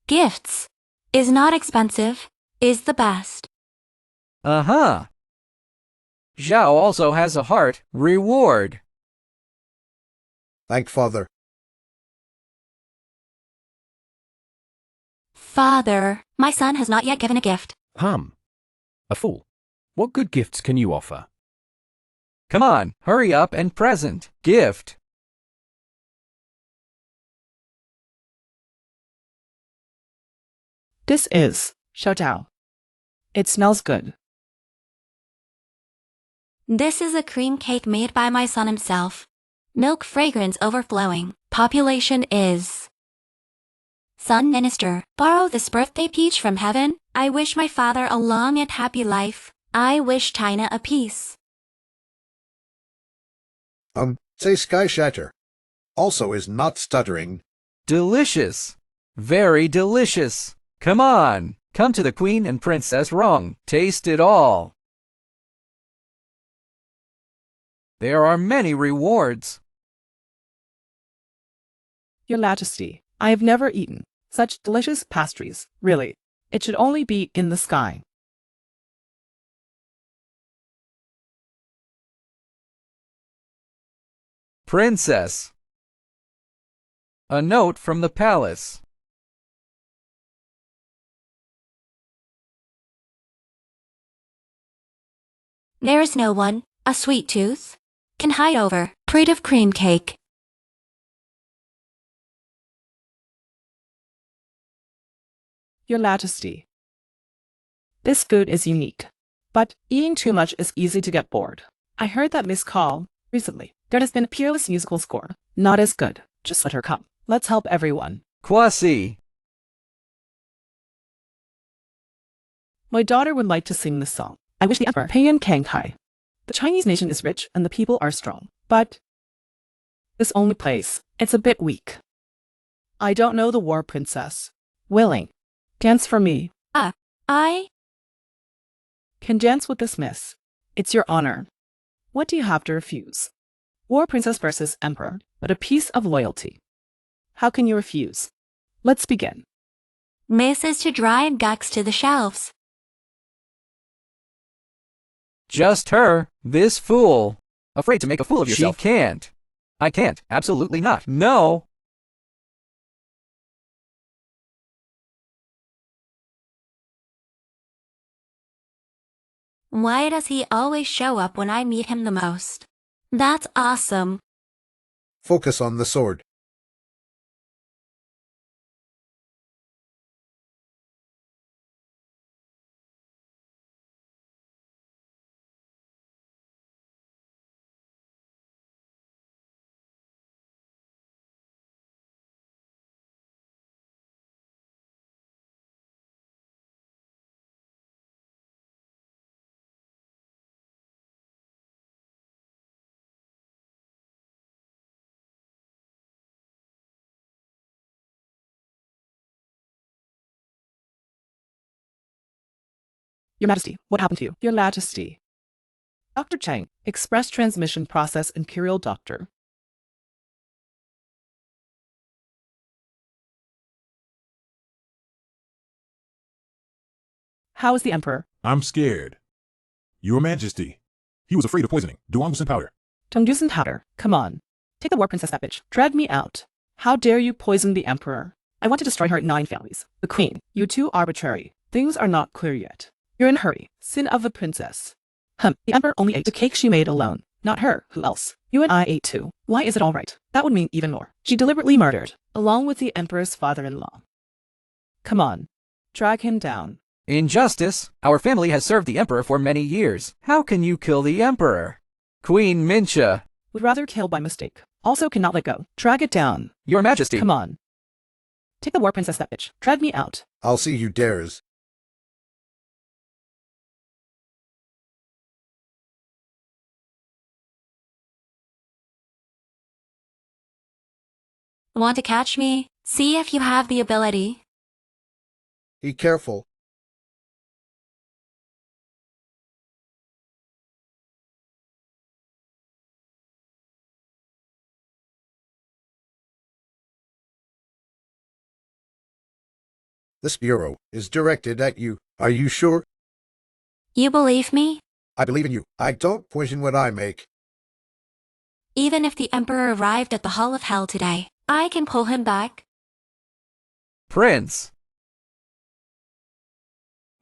Gifts is not expensive, is the best. Uh-huh. Zhao also has a heart. Reward. Thank father. Father, my son has not yet given a gift. A fool. What good gifts can you offer? Come on, hurry up and present. Gift. This is Xiaojiao. It smells good. This is a cream cake made by my son himself. Milk fragrance overflowing. Population is. Son minister, borrow this birthday peach from heaven. I wish my father a long and happy life. I wish China a peace. Say Sky Shatter. Also is not stuttering. Delicious. Very delicious. Come on, come to the queen and princess wrong. Taste it all. There are many rewards. Your Majesty, I have never eaten such delicious pastries. Really, it should only be in the sky. Princess. A note from the palace. There is no one, a sweet tooth, can hide over plate of cream cake. Your Majesty, this food is unique, but eating too much is easy to get bored. I heard that Miss Call recently. There has been a peerless musical score. Not as good. Just let her come. Let's help everyone. Kwasi. My daughter would like to sing this song. I wish the Emperor Peiyan Kang Hai. The Chinese nation is rich and the people are strong. But this only place, it's a bit weak. I don't know the war princess. Willing. Dance for me. I Can dance with this miss. It's your honor. What do you have to refuse? War princess versus emperor, but a piece of loyalty. How can you refuse? Let's begin. misses to drive gucks to the shelves. Just her, this fool. Afraid to make a fool of yourself. She can't. I can't. Absolutely not. No. Why does he always show up when I meet him the most? That's awesome. Focus on the sword. Your Majesty, what happened to you? Your Majesty. Dr. Chang, Express Transmission Process Imperial Doctor. How is the Emperor? I'm scared. Your Majesty. He was afraid of poisoning. Duang powder. Tungdusen powder. Come on. Take the war princess, that bitch. Drag me out. How dare you poison the Emperor? I want to destroy her 9 families. The Queen. You too arbitrary. Things are not clear yet. You're in a hurry. Sin of a princess. The Emperor only ate the cake she made alone. Not her. Who else? You and I ate too. Why is it all right? That would mean even more. She deliberately murdered, along with the Emperor's father-in-law. Come on. Drag him down. Injustice. Our family has served the Emperor for many years. How can you kill the Emperor? Queen Mincha. Would rather kill by mistake. Also cannot let go. Drag it down. Your Majesty. Come on. Take the war princess, that bitch. Drag me out. I'll see you dares. Want to catch me? See if you have the ability. Be careful. This bureau is directed at you. Are you sure? You believe me? I believe in you. I don't poison what I make. Even if the Emperor arrived at the Hall of Hell today, I can pull him back. Prince.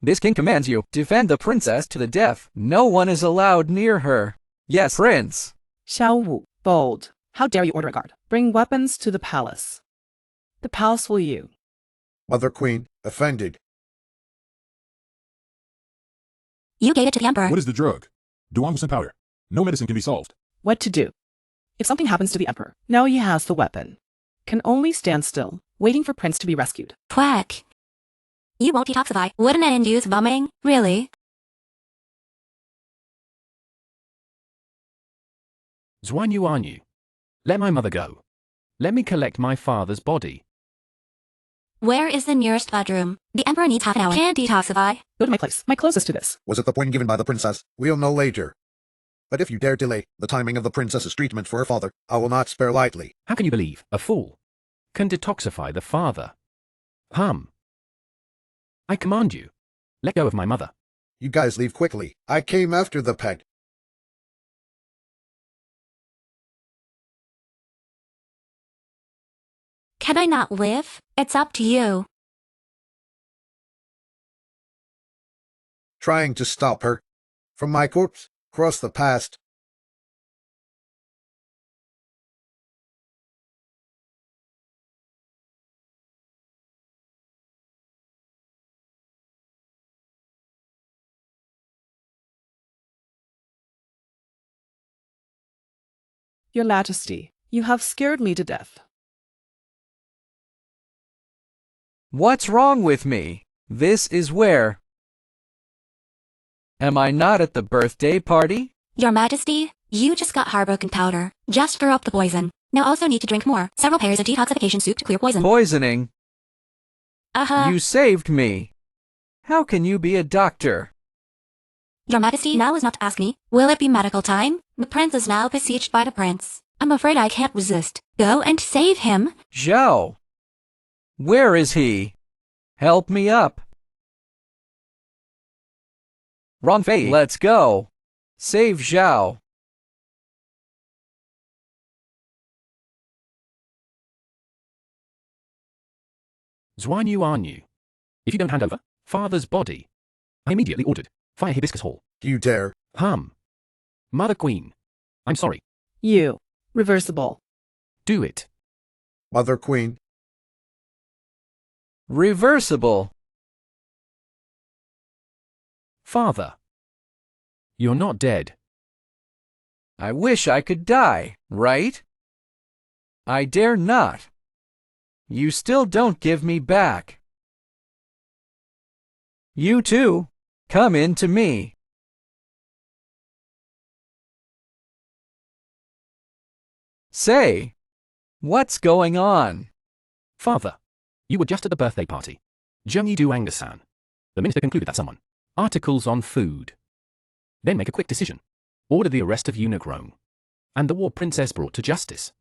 This king commands you, defend the princess to the death. No one is allowed near her. Yes, Prince. Xiao Wu, bold. How dare you order a guard? Bring weapons to the palace. The palace will you. Mother Queen, offended. You gave it to the Emperor. What is the drug? Duang powder. No medicine can be solved. What to do? If something happens to the Emperor, now he has the weapon. Can only stand still, waiting for Prince to be rescued. Quack. You won't detoxify. Wouldn't it induce vomiting? Really? Zhuan Yuanyu. Let my mother go. Let me collect my father's body. Where is the nearest bedroom? The Emperor needs half an hour. Can't detoxify. Go to my place, my closest to this. Was it the point given by the princess? We'll know later. But if you dare delay the timing of the princess's treatment for her father, I will not spare lightly. How can you believe a fool can detoxify the father? I command you, let go of my mother. You guys leave quickly. I came after the pet. Can I not live? It's up to you. Trying to stop her. From my corpse, cross the past. Your Majesty, you have scared me to death. What's wrong with me? This is where? Am I not at the birthday party? Your Majesty, you just got heartbroken powder. Just stir up the poison. Now also need to drink more. Several pairs of detoxification soup to clear poison. Poisoning? Uh-huh. You saved me. How can you be a doctor? Your Majesty, now is not to ask me. Will it be medical time? The prince is now besieged by the prince. I'm afraid I can't resist. Go and save him. Zhao. Where is he? Help me up. Wrong fate. Let's go. Save Zhao. Zhuan Yu are you? If you don't hand over father's body, I immediately ordered fire Hibiscus Hall. You dare. Mother Queen, I'm sorry. You. Reversible. Do it. Mother Queen. Reversible. Father, you're not dead. I wish I could die, right? I dare not. You still don't give me back. You too, come in to me. Say, what's going on? Father, you were just at the birthday party. Zheng Yidu Angersan. The minister concluded that someone. Articles on food. Then make a quick decision. Order the arrest of eunuch Rome. And the war princess brought to justice.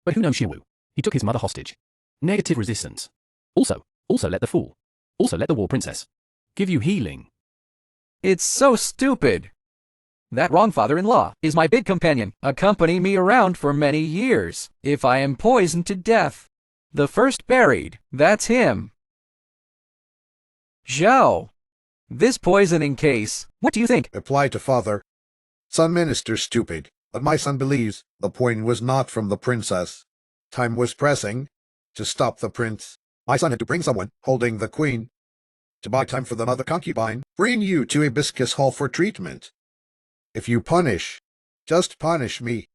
But who knows Xiwu? He took his mother hostage. Negative resistance. Also let the fool. Also let the war princess. Give you healing. It's so stupid. That wrong father-in-law is my big companion, accompany me around for many years. If I am poisoned to death, the first buried, that's him. Zhao, this poisoning case, what do you think? Reply to father. Son minister's stupid, but my son believes the point was not from the princess. Time was pressing to stop the prince. My son had to bring someone holding the queen. To buy time for the mother concubine, bring you to Hibiscus Hall for treatment. If you punish, just punish me.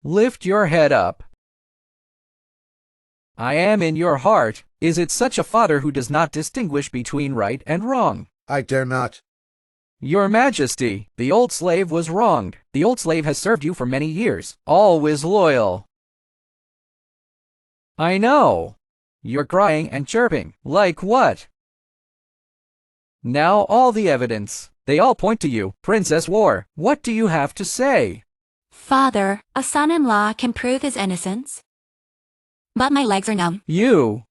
Lift your head up. I am in your heart. Is it such a father who does not distinguish between right and wrong? I dare not. Your Majesty, the old slave was wronged. The old slave has served you for many years, always loyal. I know. You're crying and chirping. Like what? Now all the evidence, they all point to you, Princess War. What do you have to say? Father, a son-in-law can prove his innocence. But my legs are numb. You.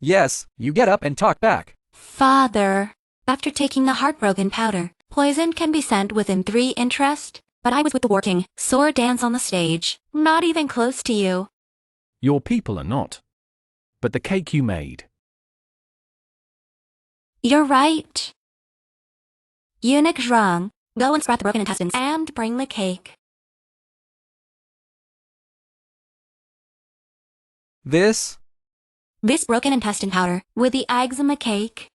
Yes, you get up and talk back. Father, after taking the heartbroken powder, poison can be sent within 3 interest. But I was with the war king, sword dance on the stage, not even close to you. Your people are not. But the cake you made. You're right. Eunuch Zhang, go and spread the broken intestines and bring the cake. This broken intestine powder with the eczema cake.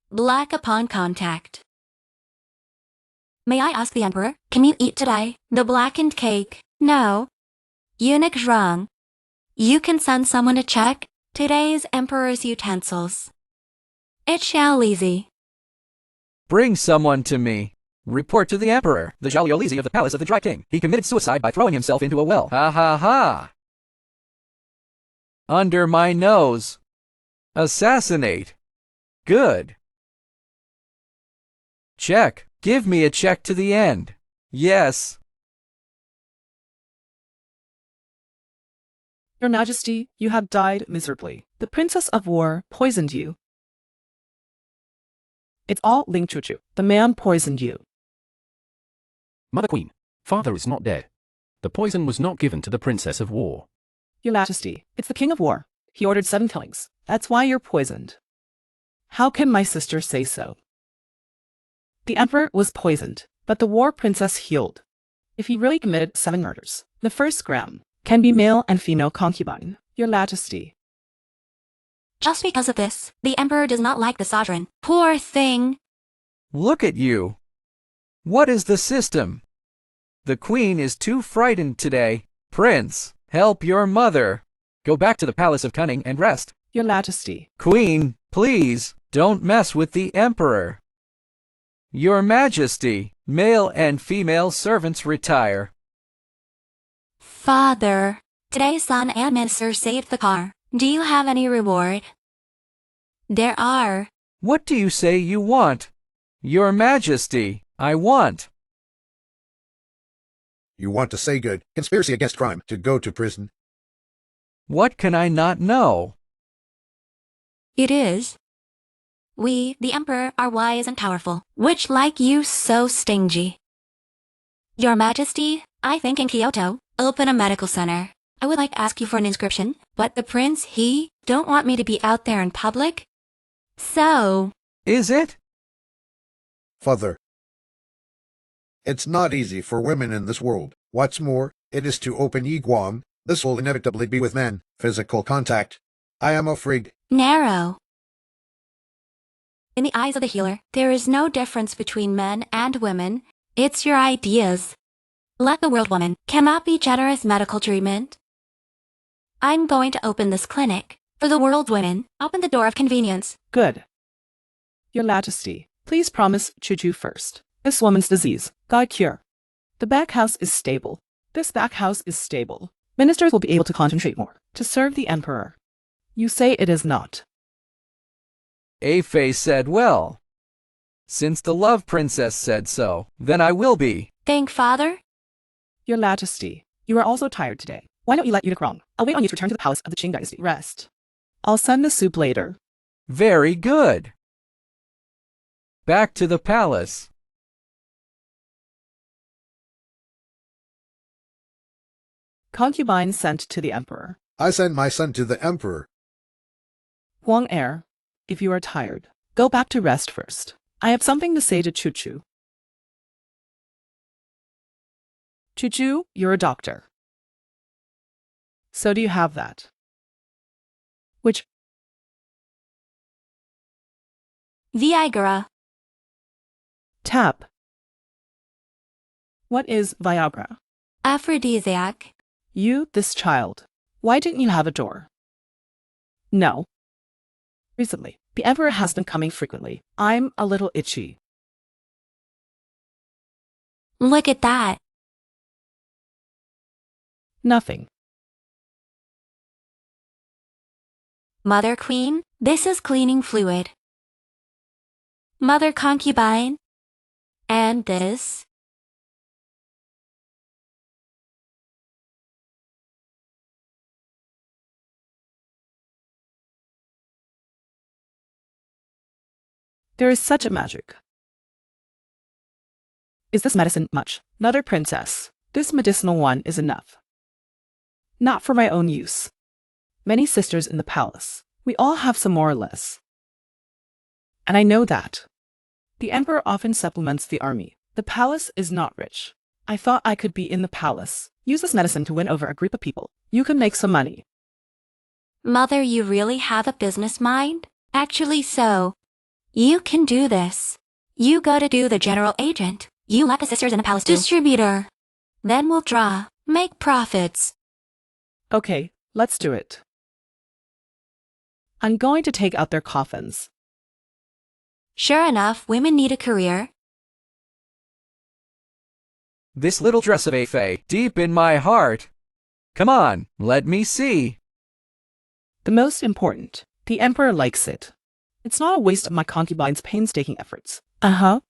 Black upon contact. May I ask the emperor, can you eat today the blackened cake? No. Eunuch Zhang, you can send someone to check today's emperor's utensils. It shall easy. Bring someone to me. Report to the Emperor, the Xiaoliolisi of the Palace of the Dry King. He committed suicide by throwing himself into a well. Ha ha ha. Under my nose. Assassinate. Good. Check. Give me a check to the end. Yes. Your Majesty, you have died miserably. The Princess of War poisoned you. It's all linked to you. The man poisoned you. Mother Queen, father is not dead. The poison was not given to the Princess of War. Your Majesty, it's the King of War. He ordered 7 killings. That's why you're poisoned. How can my sister say so? The Emperor was poisoned, but the War Princess healed. If he really committed 7 murders, the first gram can be male and female concubine. Your Majesty. Just because of this, the emperor does not like the sovereign. Poor thing. Look at you. What is the system? The queen is too frightened today. Prince, help your mother. Go back to the Palace of Cunning and rest. Your Majesty. Queen, please, Don't mess with the Emperor. Your Majesty, male and female servants retire. Father, today son and minister saved the car. Do you have any reward? There are. What do you say you want? Your Majesty, I want. You want to say good, conspiracy against crime, to go to prison. What can I not know? It is. We, the Emperor, are wise and powerful, which like you so stingy. Your Majesty, I think in Kyoto, open a medical center. I would like to ask you for an inscription, but the prince, he, don't want me to be out there in public. So... Is it? Father, it's not easy for women in this world. What's more, it is to open Guam. This will inevitably be with men. Physical contact. I am afraid. Narrow. In the eyes of the healer, there is no difference between men and women. It's your ideas. Let the world woman cannot be generous medical treatment. I'm going to open this clinic. For the world women, open the door of convenience. Good. Your Majesty, please promise Chuchu first. This woman's disease, God cure. The back house is stable. This back house is stable. Ministers will be able to concentrate more to serve the Emperor. You say it is not. Afei said well. Since the love princess said so, then I will be. Thank Father. Your Majesty, you are also tired today. Why don't you let Unicron? I'll wait on you to return to the palace of the Qing dynasty. Rest. I'll send the soup later. Very good. Back to the palace. Concubine sent to the Emperor. I send my son to the Emperor. Huang Heir, if you are tired, go back to rest first. I have something to say to Chuchu. Chuchu, you're a doctor. So do you have that? Which? Viagra. Tap. What is Viagra? Aphrodisiac. You, this child. Why didn't you have a door? No. Recently, the Emperor has been coming frequently. I'm a little itchy. Look at that. Nothing. Mother Queen, this is cleaning fluid. Mother Concubine. And this. There is such a magic. Is this medicine much? Another princess. This medicinal one is enough. Not for my own use. Many sisters in the palace. We all have some more or less. And I know that. The Emperor often supplements the army. The palace is not rich. I thought I could be in the palace. Use this medicine to win over a group of people. You can make some money. Mother, you really have a business mind? Actually so. You can do this. You go to do the general agent. You let the sisters in the palace do distributor. Then we'll draw, make profits. Okay, let's do it. I'm going to take out their coffins. Sure enough, women need a career. This little dress of Afei, deep in my heart. Come on, let me see. The most important, the Emperor likes it. It's not a waste of my concubine's painstaking efforts. Uh-huh.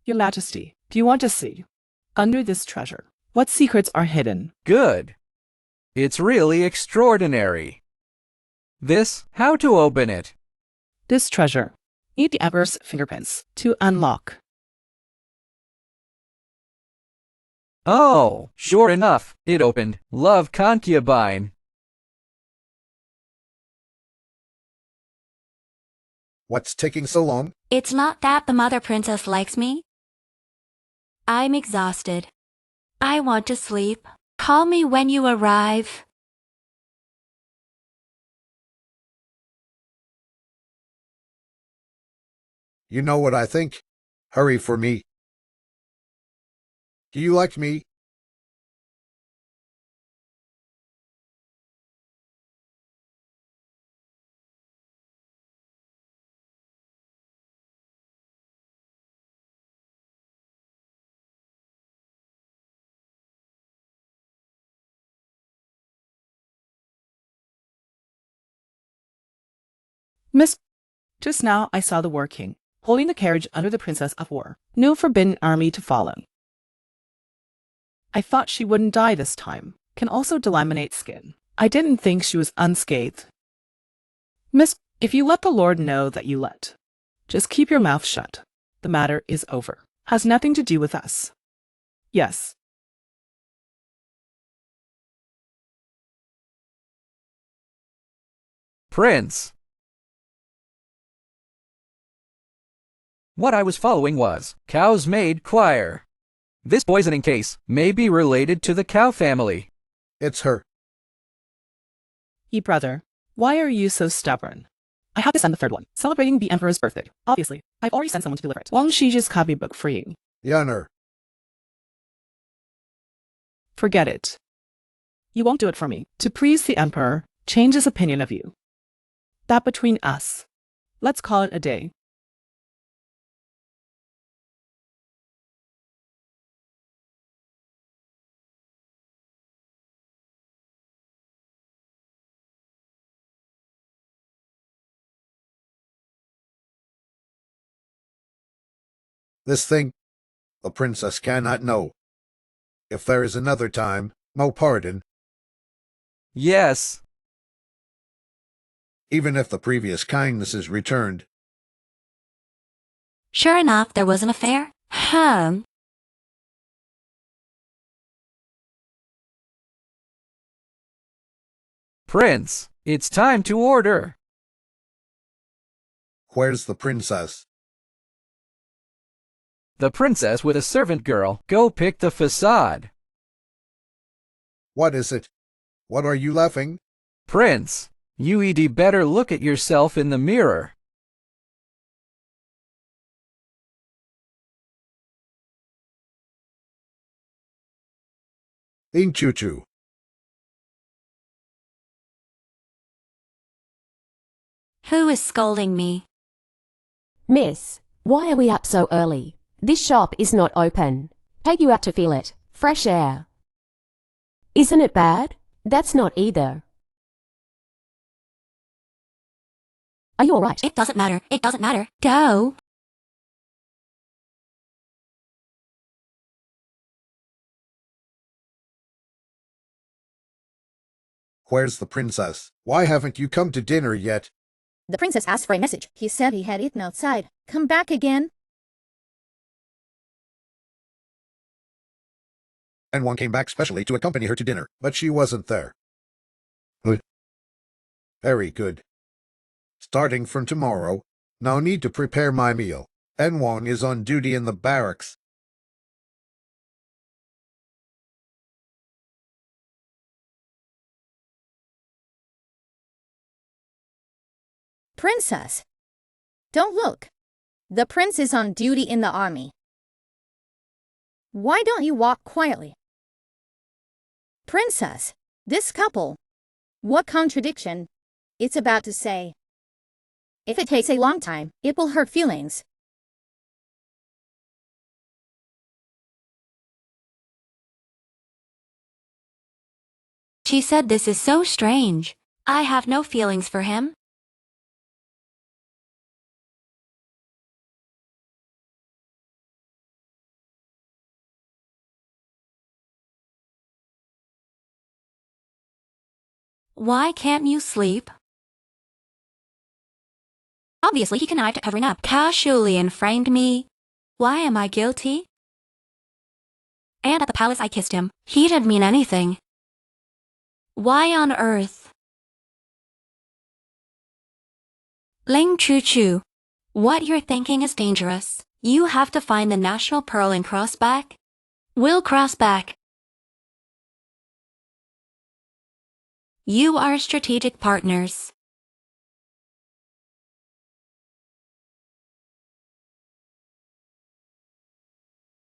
Your Majesty, do you want to see? Under this treasure, what secrets are hidden? Good. It's really extraordinary. This, how to open it? This treasure. Need the Emperor's fingerprints to unlock. Oh, sure enough, it opened. Love concubine. What's taking so long? It's not that the mother princess likes me. I'm exhausted. I want to sleep. Call me when you arrive. You know what I think? Hurry for me. Do you like me? Miss, just now I saw the War King holding the carriage under the Princess of War. No forbidden army to follow. I thought she wouldn't die this time. Can also delaminate skin. I didn't think she was unscathed. Miss, if you let the Lord know that you let, just keep your mouth shut. The matter is over. Has nothing to do with us. Yes. Prince. What I was following was Cow's Maid Choir. This poisoning case may be related to the Cow family. It's her. Ye brother, why are you so stubborn? I have to send the third one, celebrating the Emperor's birthday. Obviously, I've already sent someone to deliver it. Wang Shiji's copybook for you. Yunner. Forget it. You won't do it for me. To please the Emperor, change his opinion of you. That between us. Let's call it a day. This thing, the princess cannot know. If there is another time, no pardon. Yes. Even if the previous kindness is returned. Sure enough, there was an affair? Prince, it's time to order. Where's the princess? The princess with a servant girl. Go pick the facade. What is it? What are you laughing? Prince, you'd better look at yourself in the mirror. Inchuchu. Who is scolding me? Miss, why are we up so early? This shop is not open. Take you out to feel it. Fresh air. Isn't it bad? That's not either. Are you alright? It doesn't matter. It doesn't matter. Go. Where's the princess? Why haven't you come to dinner yet? The princess asked for a message. He said he had eaten outside. Come back again. And one came back specially to accompany her to dinner, but she wasn't there. Good. Very good. Starting from tomorrow, no need to prepare my meal. En Wang is on duty in the barracks. Princess, don't look. The prince is on duty in the army. Why don't you walk quietly? Princess, this couple. What contradiction? It's about to say. If it takes a long time, it will hurt feelings. She said this is so strange. I have no feelings for him. Why can't you sleep? Obviously, he connived at covering up casually and framed me. Why am I guilty? And at the palace I kissed him. He didn't mean anything. Why on earth? Ling Chu, what you're thinking is dangerous. You have to find the national pearl and cross back. We'll cross back. You are strategic partners.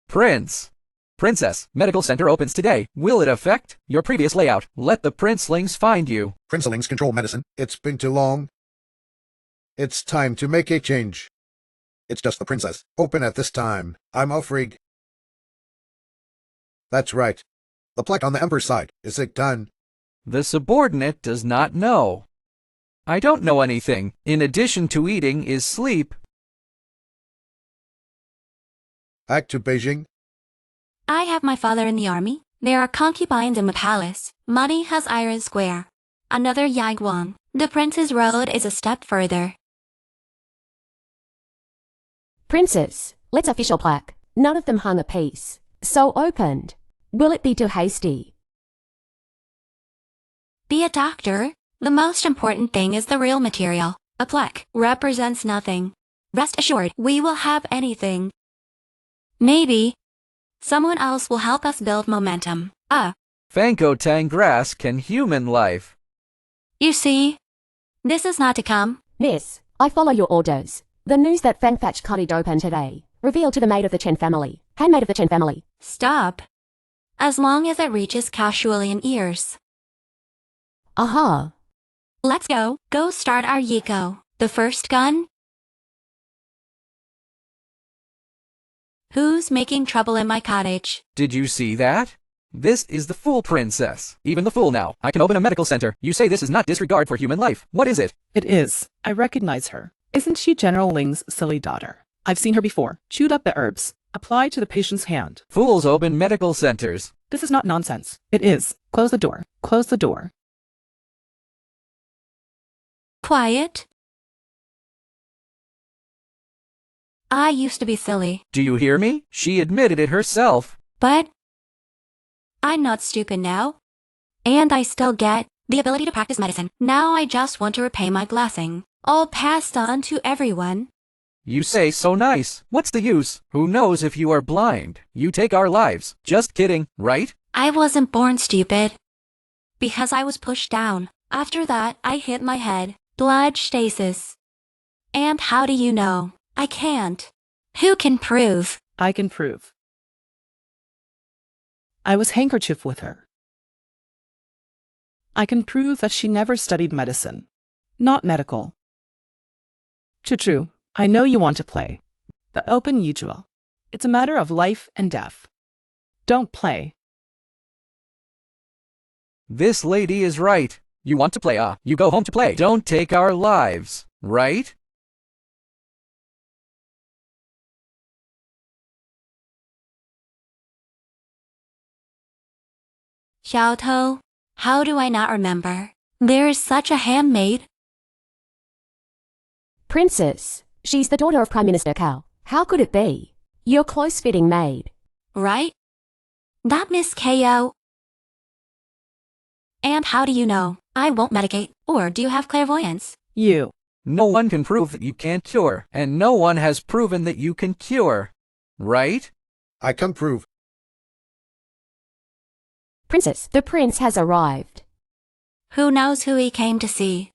Prince. Princess, medical center opens today. Will it affect your previous layout? Let the princelings find you. Princelings control medicine. It's been too long. It's time to make a change. It's just the princess. Open at this time. I'm afraid. That's right. The plaque on the Emperor's side. Is it done? The subordinate does not know. I don't know anything. In addition to eating is sleep. Back to Beijing. I have my father in the army. There are concubines in my palace. Money has Iron Square. Another Yagwang. The Prince's Road is a step further. Princess, let's official plaque. None of them hung a piece. So opened. Will it be too hasty? Be a doctor. The most important thing is the real material. A plaque represents nothing. Rest assured, we will have anything. Maybe someone else will help us build momentum. Fanko Tang grass can human life. You see, this is not to come. Miss, I follow your orders. The news that Fang Thatch cut it open today. Revealed to the maid of the Chen family. Handmaid of the Chen family. Stop. As long as it reaches Kashulian ears. Aha. Let's go. Go start our Yiko. The first gun? Who's making trouble in my cottage? Did you see that? This is the Fool Princess. Even the fool now. I can open a medical center. You say this is not disregard for human life. What is it? It is. I recognize her. Isn't she General Ling's silly daughter? I've seen her before. Chewed up the herbs. Applied to the patient's hand. Fools open medical centers. This is not nonsense. It is. Close the door. Close the door. Quiet. I used to be silly. Do you hear me? She admitted it herself. But I'm not stupid now. And I still get the ability to practice medicine. Now I just want to repay my blessing. All passed on to everyone. You say so nice. What's the use? Who knows if you are blind? You take our lives. Just kidding, right? I wasn't born stupid. Because I was pushed down. After that, I hit my head. Blood stasis. And how do you know? I can't. Who can prove? I can prove. I was handkerchief with her. I can prove that she never studied medicine. Not medical. True. I know you want to play. The open usual. It's a matter of life and death. Don't play. This lady is right. You want to play, you go home to play. Don't take our lives, right? Xiaotou, how do I not remember? There is such a handmaid. Princess, she's the daughter of Prime Minister Cao. How could it be? Your close-fitting maid. Right? That Miss Ko. And how do you know? I won't medicate. Or do you have clairvoyance? You. No one can prove that you can't cure, and no one has proven that you can cure, right? I can prove. Princess, the prince has arrived. Who knows who he came to see?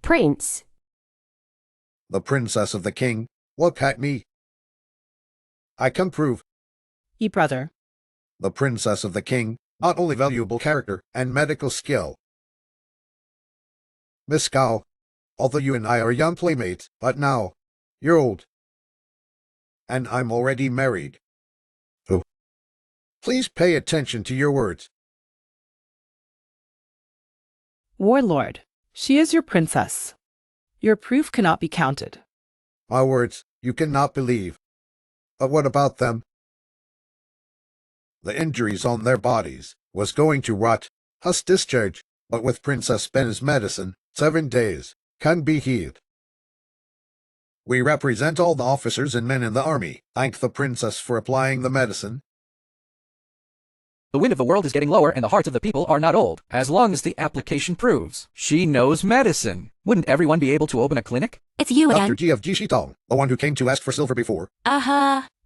Prince. The princess of the king. Look at me. I can prove. Ye brother. The princess of the king. Not only valuable character and medical skill. Miss Cao, although you and I are young playmates, but now, you're old. And I'm already married. Oh. Please pay attention to your words. Warlord, she is your princess. Your proof cannot be counted. My words, you cannot believe. But what about them? The injuries on their bodies was going to rot, thus discharge, but with Princess Ben's medicine, 7 days, can be healed. We represent all the officers and men in the army. Thank the princess for applying the medicine. The wind of the world is getting lower and the hearts of the people are not old, as long as the application proves she knows medicine. Wouldn't everyone be able to open a clinic? It's you Dr. again. G of Jishitong, the one who came to ask for silver before.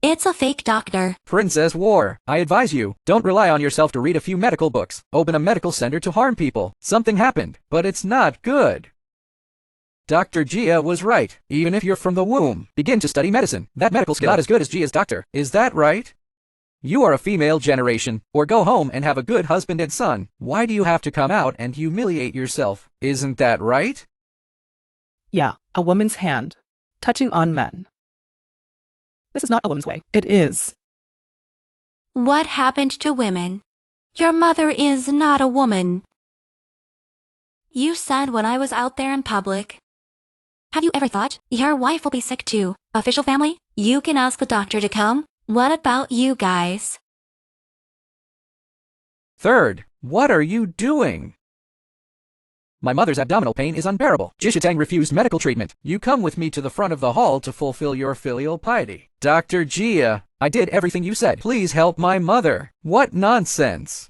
It's a fake doctor. Princess War, I advise you, don't rely on yourself to read a few medical books. Open a medical center to harm people. Something happened, but it's not good. Dr. Jia was right. Even if you're from the womb, begin to study medicine. That medical skill not as good as Jia's doctor. Is that right? You are a female generation, or go home and have a good husband and son. Why do you have to come out and humiliate yourself? Isn't that right? Yeah, a woman's hand, touching on men. This is not a woman's way. It is. What happened to women? Your mother is not a woman. You said when I was out there in public. Have you ever thought your wife will be sick too? Official family? You can ask the doctor to come. What about you guys? Third, what are you doing? My mother's abdominal pain is unbearable. Jishitang refused medical treatment. You come with me to the front of the hall to fulfill your filial piety. Dr. Jia, I did everything you said. Please help my mother. What nonsense.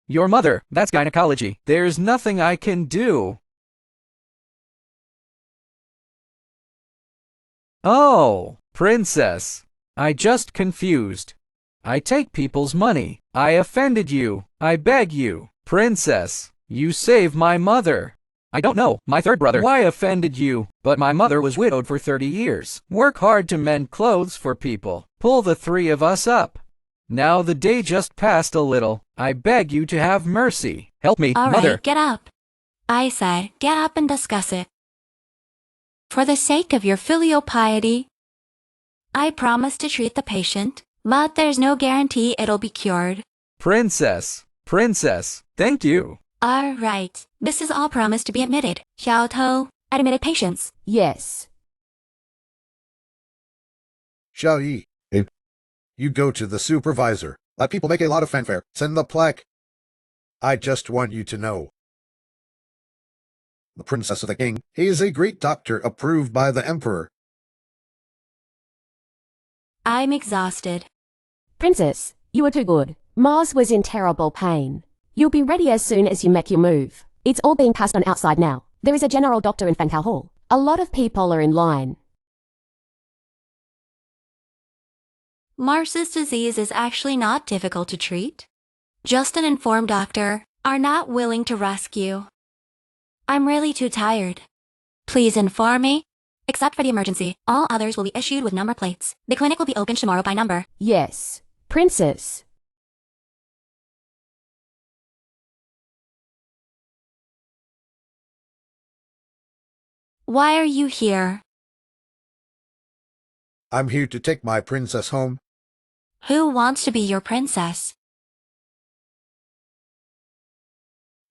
Your mother, that's gynecology. There's nothing I can do. Oh, princess. I just confused. I take people's money. I offended you. I beg you. Princess, you save my mother. I don't know, my third brother. Why offended you? But my mother was widowed for 30 years. Work hard to mend clothes for people. Pull the three of us up. Now the day just passed a little. I beg you to have mercy. Help me, All mother. right, get up. I said, get up and discuss it. For the sake of your filial piety, I promise to treat the patient, but there's no guarantee it'll be cured. Princess, thank you. All right, this is all promised to be admitted. Xiao Tou, admitted patients. Yes. Xiao Yi, you go to the supervisor. Let people make a lot of fanfare. Send the plaque. I just want you to know. The princess of the king, he is a great doctor approved by the emperor. I'm exhausted. Princess, you are too good. Mars was in terrible pain. You'll be ready as soon as you make your move. It's all being passed on outside now. There is a general doctor in Fangkao Hall. A lot of people are in line. Mars's disease is actually not difficult to treat. Just an informed doctor are not willing to rescue. I'm really too tired. Please inform me. Except for the emergency, all others will be issued with number plates. The clinic will be open tomorrow by number. Yes. Princess. Why are you here? I'm here to take my princess home. Who wants to be your princess?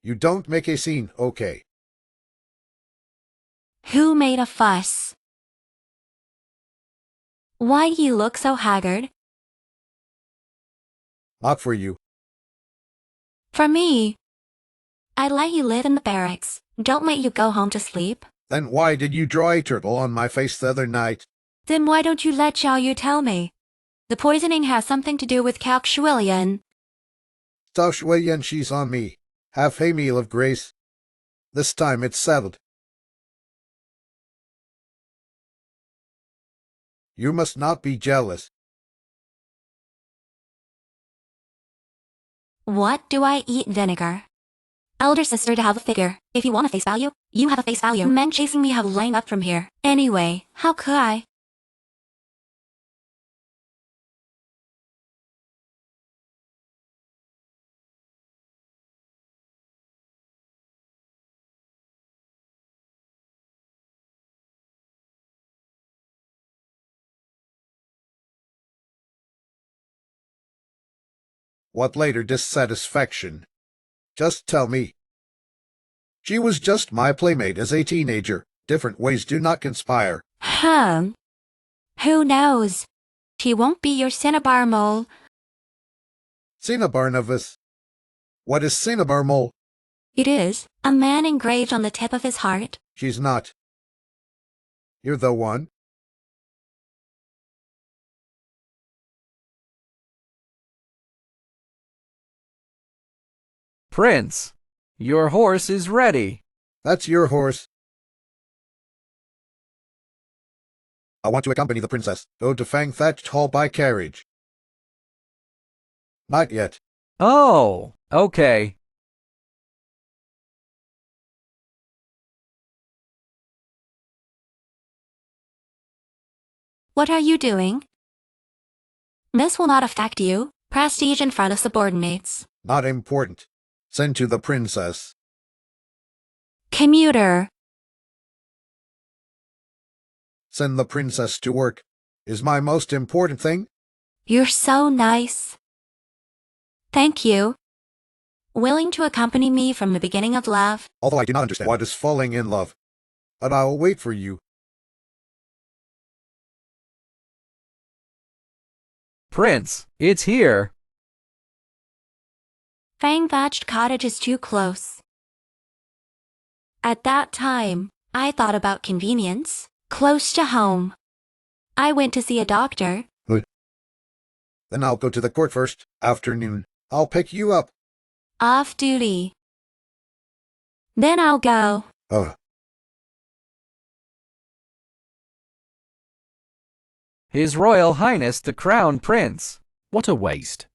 You don't make a scene, okay? Who made a fuss? Why do you look so haggard? Not for you. For me. I'd let you live in the barracks. Don't let you go home to sleep. Then why did you draw a turtle on my face the other night? Then why don't you let Xiao Yu tell me? The poisoning has something to do with Cao Shuilian. Stop Shuiyan, she's on me. Have a meal of grace. This time it's settled. You must not be jealous. What do I eat vinegar? Elder sister to have a figure. If you want a face value, you have a face value. Men chasing me have lined up from here. Anyway, how could I? What later dissatisfaction? Just tell me. She was just my playmate as a teenager. Different ways do not conspire. Who knows? She won't be your cinnabar mole. Cinnabar novice. What is cinnabar mole? It is a man engraved on the tip of his heart. She's not. You're the one. Prince, your horse is ready. That's your horse. I want to accompany the princess. Go to Fang Thatched Hall by carriage. Not yet. Oh, okay. What are you doing? This will not affect you. Prestige in front of subordinates. Not important. Send to the princess. Commuter. Send the princess to work. Is my most important thing. You're so nice. Thank you. Willing to accompany me from the beginning of love? Although I do not understand what is falling in love. But I'll wait for you. Prince, it's here. Fang-thatched cottage is too close. At that time, I thought about convenience, close to home. I went to see a doctor. Good. Then I'll go to the court first. Afternoon. I'll pick you up. Off duty. Then I'll go. His Royal Highness the Crown Prince. What a waste.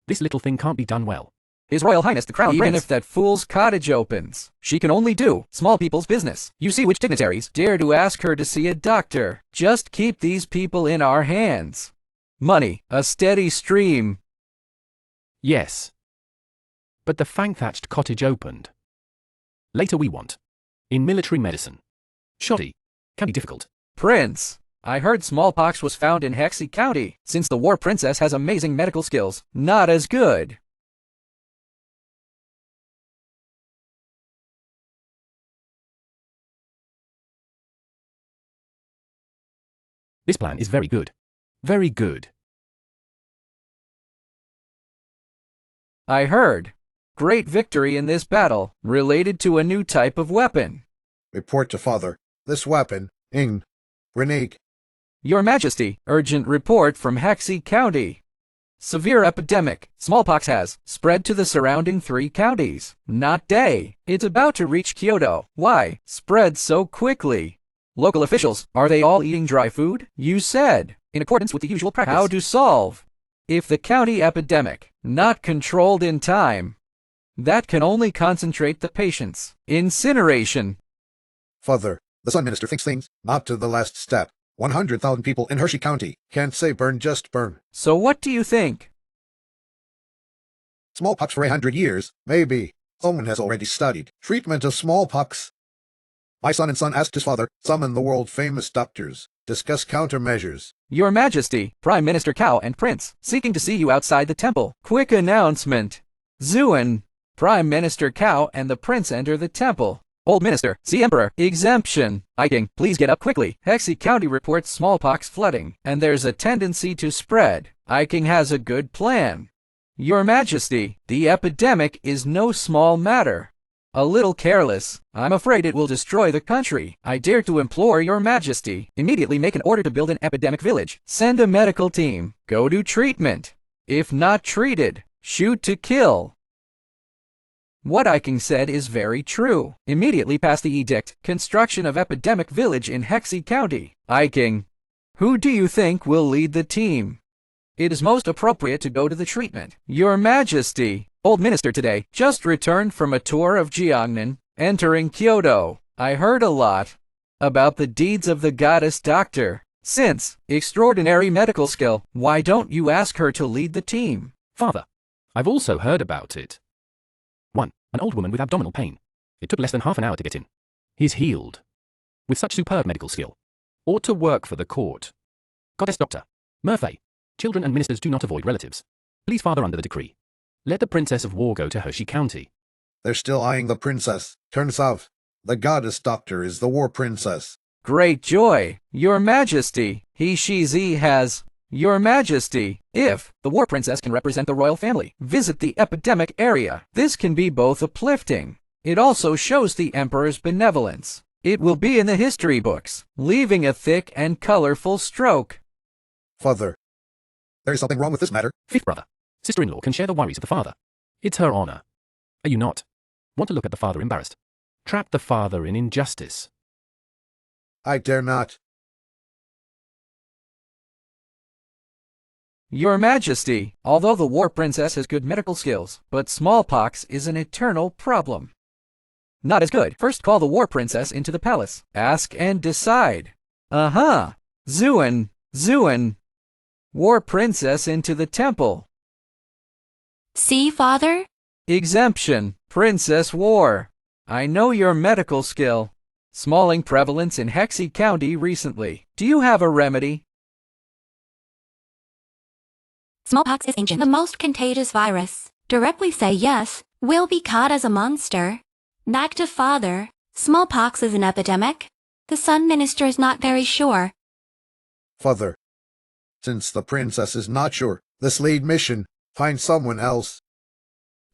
This little thing can't be done well. His Royal Highness the Crown Prince. Even if that fool's cottage opens, she can only do small people's business. You see which dignitaries dare to ask her to see a doctor. Just keep these people in our hands. Money, a steady stream. Yes. But the fang-thatched cottage opened. Later we want. In military medicine. Shoddy. Can be difficult. Prince, I heard smallpox was found in Hexie County. Since the War Princess has amazing medical skills, not as good. This plan is very good. Very good. I heard. Great victory in this battle, related to a new type of weapon. Report to father. This weapon, grenade. Your Majesty, urgent report from Hexie County. Severe epidemic, smallpox has spread to the surrounding 3 counties. Not day. It's about to reach Kyoto. Why spread so quickly? Local officials, are they all eating dry food? You said, in accordance with the usual practice. How to solve? If the county epidemic, not controlled in time, that can only concentrate the patients. Incineration. Father, the Sun Minister thinks things, not to the last step. 100,000 people in Hershey County. Can't say burn, just burn. So what do you think? Smallpox for 100 years, maybe. Someone has already studied treatment of smallpox. My son and son asked his father, summon the world-famous doctors, discuss countermeasures. Your Majesty, Prime Minister Cao and Prince, seeking to see you outside the temple. Quick announcement. Zuan, Prime Minister Cao and the Prince enter the temple. Old Minister, see Emperor, exemption. King, please get up quickly. Hexie County reports smallpox flooding, and there's a tendency to spread. King has a good plan. Your Majesty, the epidemic is no small matter. A little careless. I'm afraid it will destroy the country. I dare to implore your Majesty, immediately make an order to build an epidemic village. Send a medical team. Go to treatment. If not treated, shoot to kill. What King said is very true. Immediately pass the edict. Construction of epidemic village in Hexie County. King, who do you think will lead the team? It is most appropriate to go to the treatment. Your Majesty, Old Minister today just returned from a tour of Jiangnan, entering Kyoto. I heard a lot about the deeds of the goddess doctor. Since extraordinary medical skill, why don't you ask her to lead the team? Father, I've also heard about it. 1. An old woman with abdominal pain. It took less than half an hour to get in. He's healed. With such superb medical skill. Ought to work for the court. Goddess Doctor. Murphy. Children and ministers do not avoid relatives. Please, Father, under the decree. Let the Princess of War go to Hershey County. They're still eyeing the princess. Turns out, the goddess doctor is the war princess. Great joy, Your Majesty. She has. Your Majesty, if the war princess can represent the royal family, visit the epidemic area. This can be both uplifting. It also shows the emperor's benevolence. It will be in the history books, leaving a thick and colorful stroke. Father, there is something wrong with this matter. 5th brother. Sister-in-law can share the worries of the father. It's her honor. Are you not? Want to look at the father embarrassed? Trap the father in injustice. I dare not. Your Majesty, although the war princess has good medical skills, but smallpox is an eternal problem. Not as good. First call the war princess into the palace. Ask and decide. Zuan. War princess into the temple. See, Father? Exemption. Princess War. I know your medical skill. Smalling prevalence in Hexie County recently. Do you have a remedy? Smallpox is ancient. The most contagious virus. Directly say yes, will be caught as a monster. Back to father. Smallpox is an epidemic. The Sun Minister is not very sure. Father, since the princess is not sure, this lead mission, find someone else.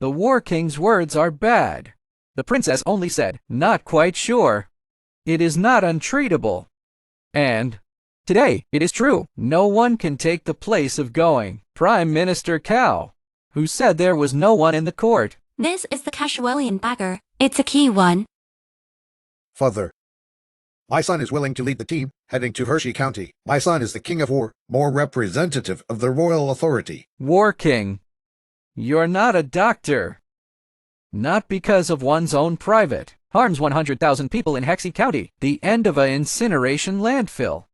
The War King's words are bad. The princess only said, not quite sure. It is not untreatable. And today, it is true, no one can take the place of going Prime Minister Cao, who said there was no one in the court. This is the Casualian bagger. It's a key one. Father, my son is willing to lead the team heading to Hershey County. My son is the King of War, more representative of the royal authority. War King, you're not a doctor. Not because of one's own private. Harms 100,000 people in Hexie County. The end of a incineration landfill.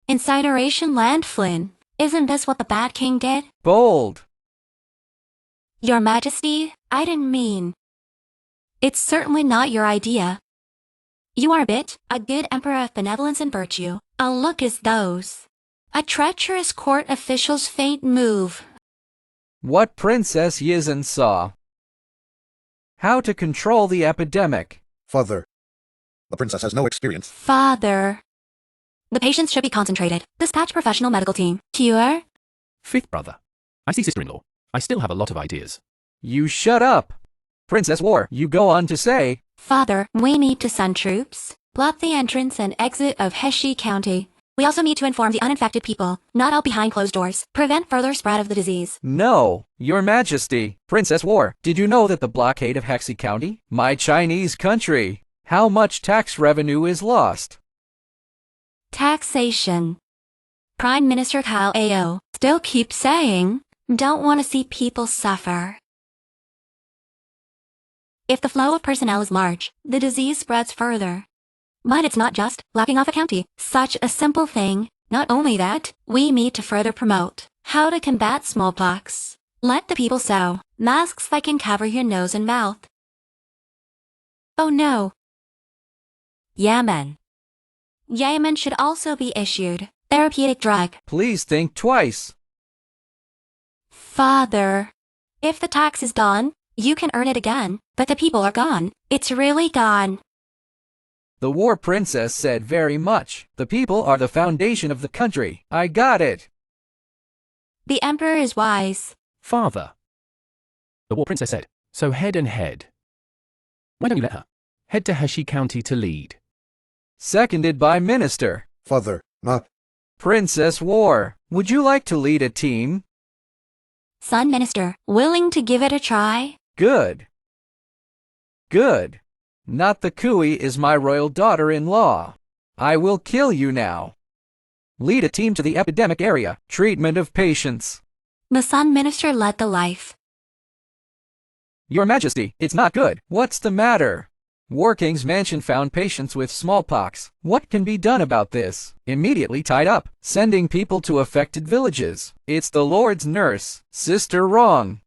Incineration landfill. Isn't this what the Bad King did? Bold. Your Majesty, I didn't mean. It's certainly not your idea. You are a good emperor of benevolence and virtue. A look as those. A treacherous court official's faint move. What Princess Yizhen saw. How to control the epidemic. Father, the princess has no experience. Father. The patients should be concentrated. Dispatch professional medical team. Cure? Fifth brother. I see sister-in-law. I still have a lot of ideas. You shut up. Princess War, you go on to say. Father, we need to send troops. Block the entrance and exit of Hershey County. We also need to inform the uninfected people, not out behind closed doors. Prevent further spread of the disease. No, Your Majesty. Princess War, did you know that the blockade of Hexie County, my Chinese country, how much tax revenue is lost? Taxation. Prime Minister Cao Ao still keeps saying, don't want to see people suffer. If the flow of personnel is large, the disease spreads further. But it's not just blocking off a county. Such a simple thing. Not only that, we need to further promote how to combat smallpox. Let the people sew masks that can cover your nose and mouth. Oh no. Yemen. Yemen should also be issued therapeutic drug. Please think twice. Father, if the tax is gone, you can earn it again, but the people are gone. It's really gone. The War Princess said very much. The people are the foundation of the country. I got it. The Emperor is wise. Father. The War Princess said, so head and head. Why don't you let her? Head to Hershey County to lead. Seconded by Minister. Father, not. Princess War, would you like to lead a team? Sun Minister, willing to give it a try? Good. Good. Not the Kui is my royal daughter-in-law. I will kill you now. Lead a team to the epidemic area. Treatment of patients. The Sun Minister led the life. Your Majesty, it's not good. What's the matter? War King's mansion found patients with smallpox. What can be done about this? Immediately tied up. Sending people to affected villages. It's the Lord's nurse, Sister Wrong.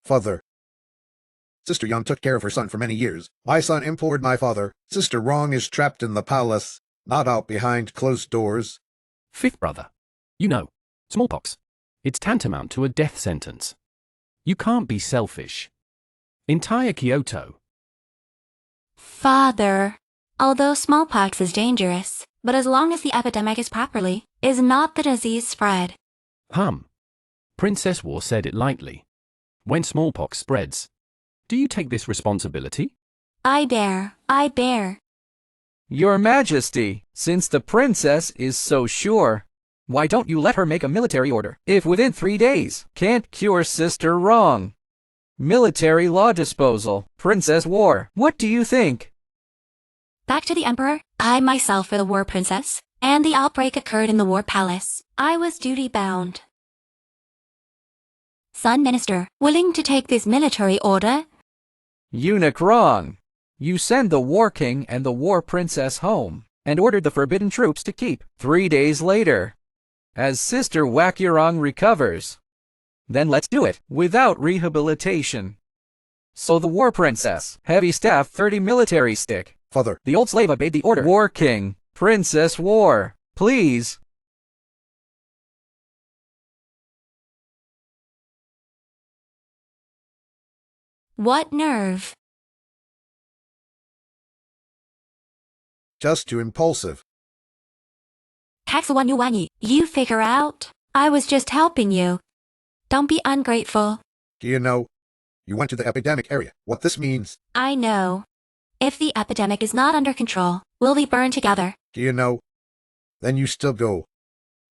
Father, Sister Young took care of her son for many years. My son implored my father. Sister Wrong is trapped in the palace, not out behind closed doors. Fifth brother. You know, smallpox. It's tantamount to a death sentence. You can't be selfish. Entire Kyoto. Father, although smallpox is dangerous, but as long as the epidemic is not the disease spread. Princess War said it lightly. When smallpox spreads, do you take this responsibility? I bear. Your Majesty, since the princess is so sure, why don't you let her make a military order? If within 3 days can't cure Sister Wrong. Military law disposal. Princess War, what do you think? Back to the Emperor. I myself were the War Princess, and the outbreak occurred in the War Palace. I was duty-bound. Sun Minister, willing to take this military order? Eunuch Wrong. You send the War King and the War Princess home, and ordered the forbidden troops to keep. 3 days later, as Sister Wakyurong recovers, then let's do it, without rehabilitation. So the War Princess, heavy staff 30 military stick. Father. The old slave obeyed the order. War King, Princess War, please. What nerve? Just too impulsive. You figure out. I was just helping you. Don't be ungrateful. Do you know? You went to the epidemic area. What this means? I know. If the epidemic is not under control, we'll be burned together. Do you know? Then you still go.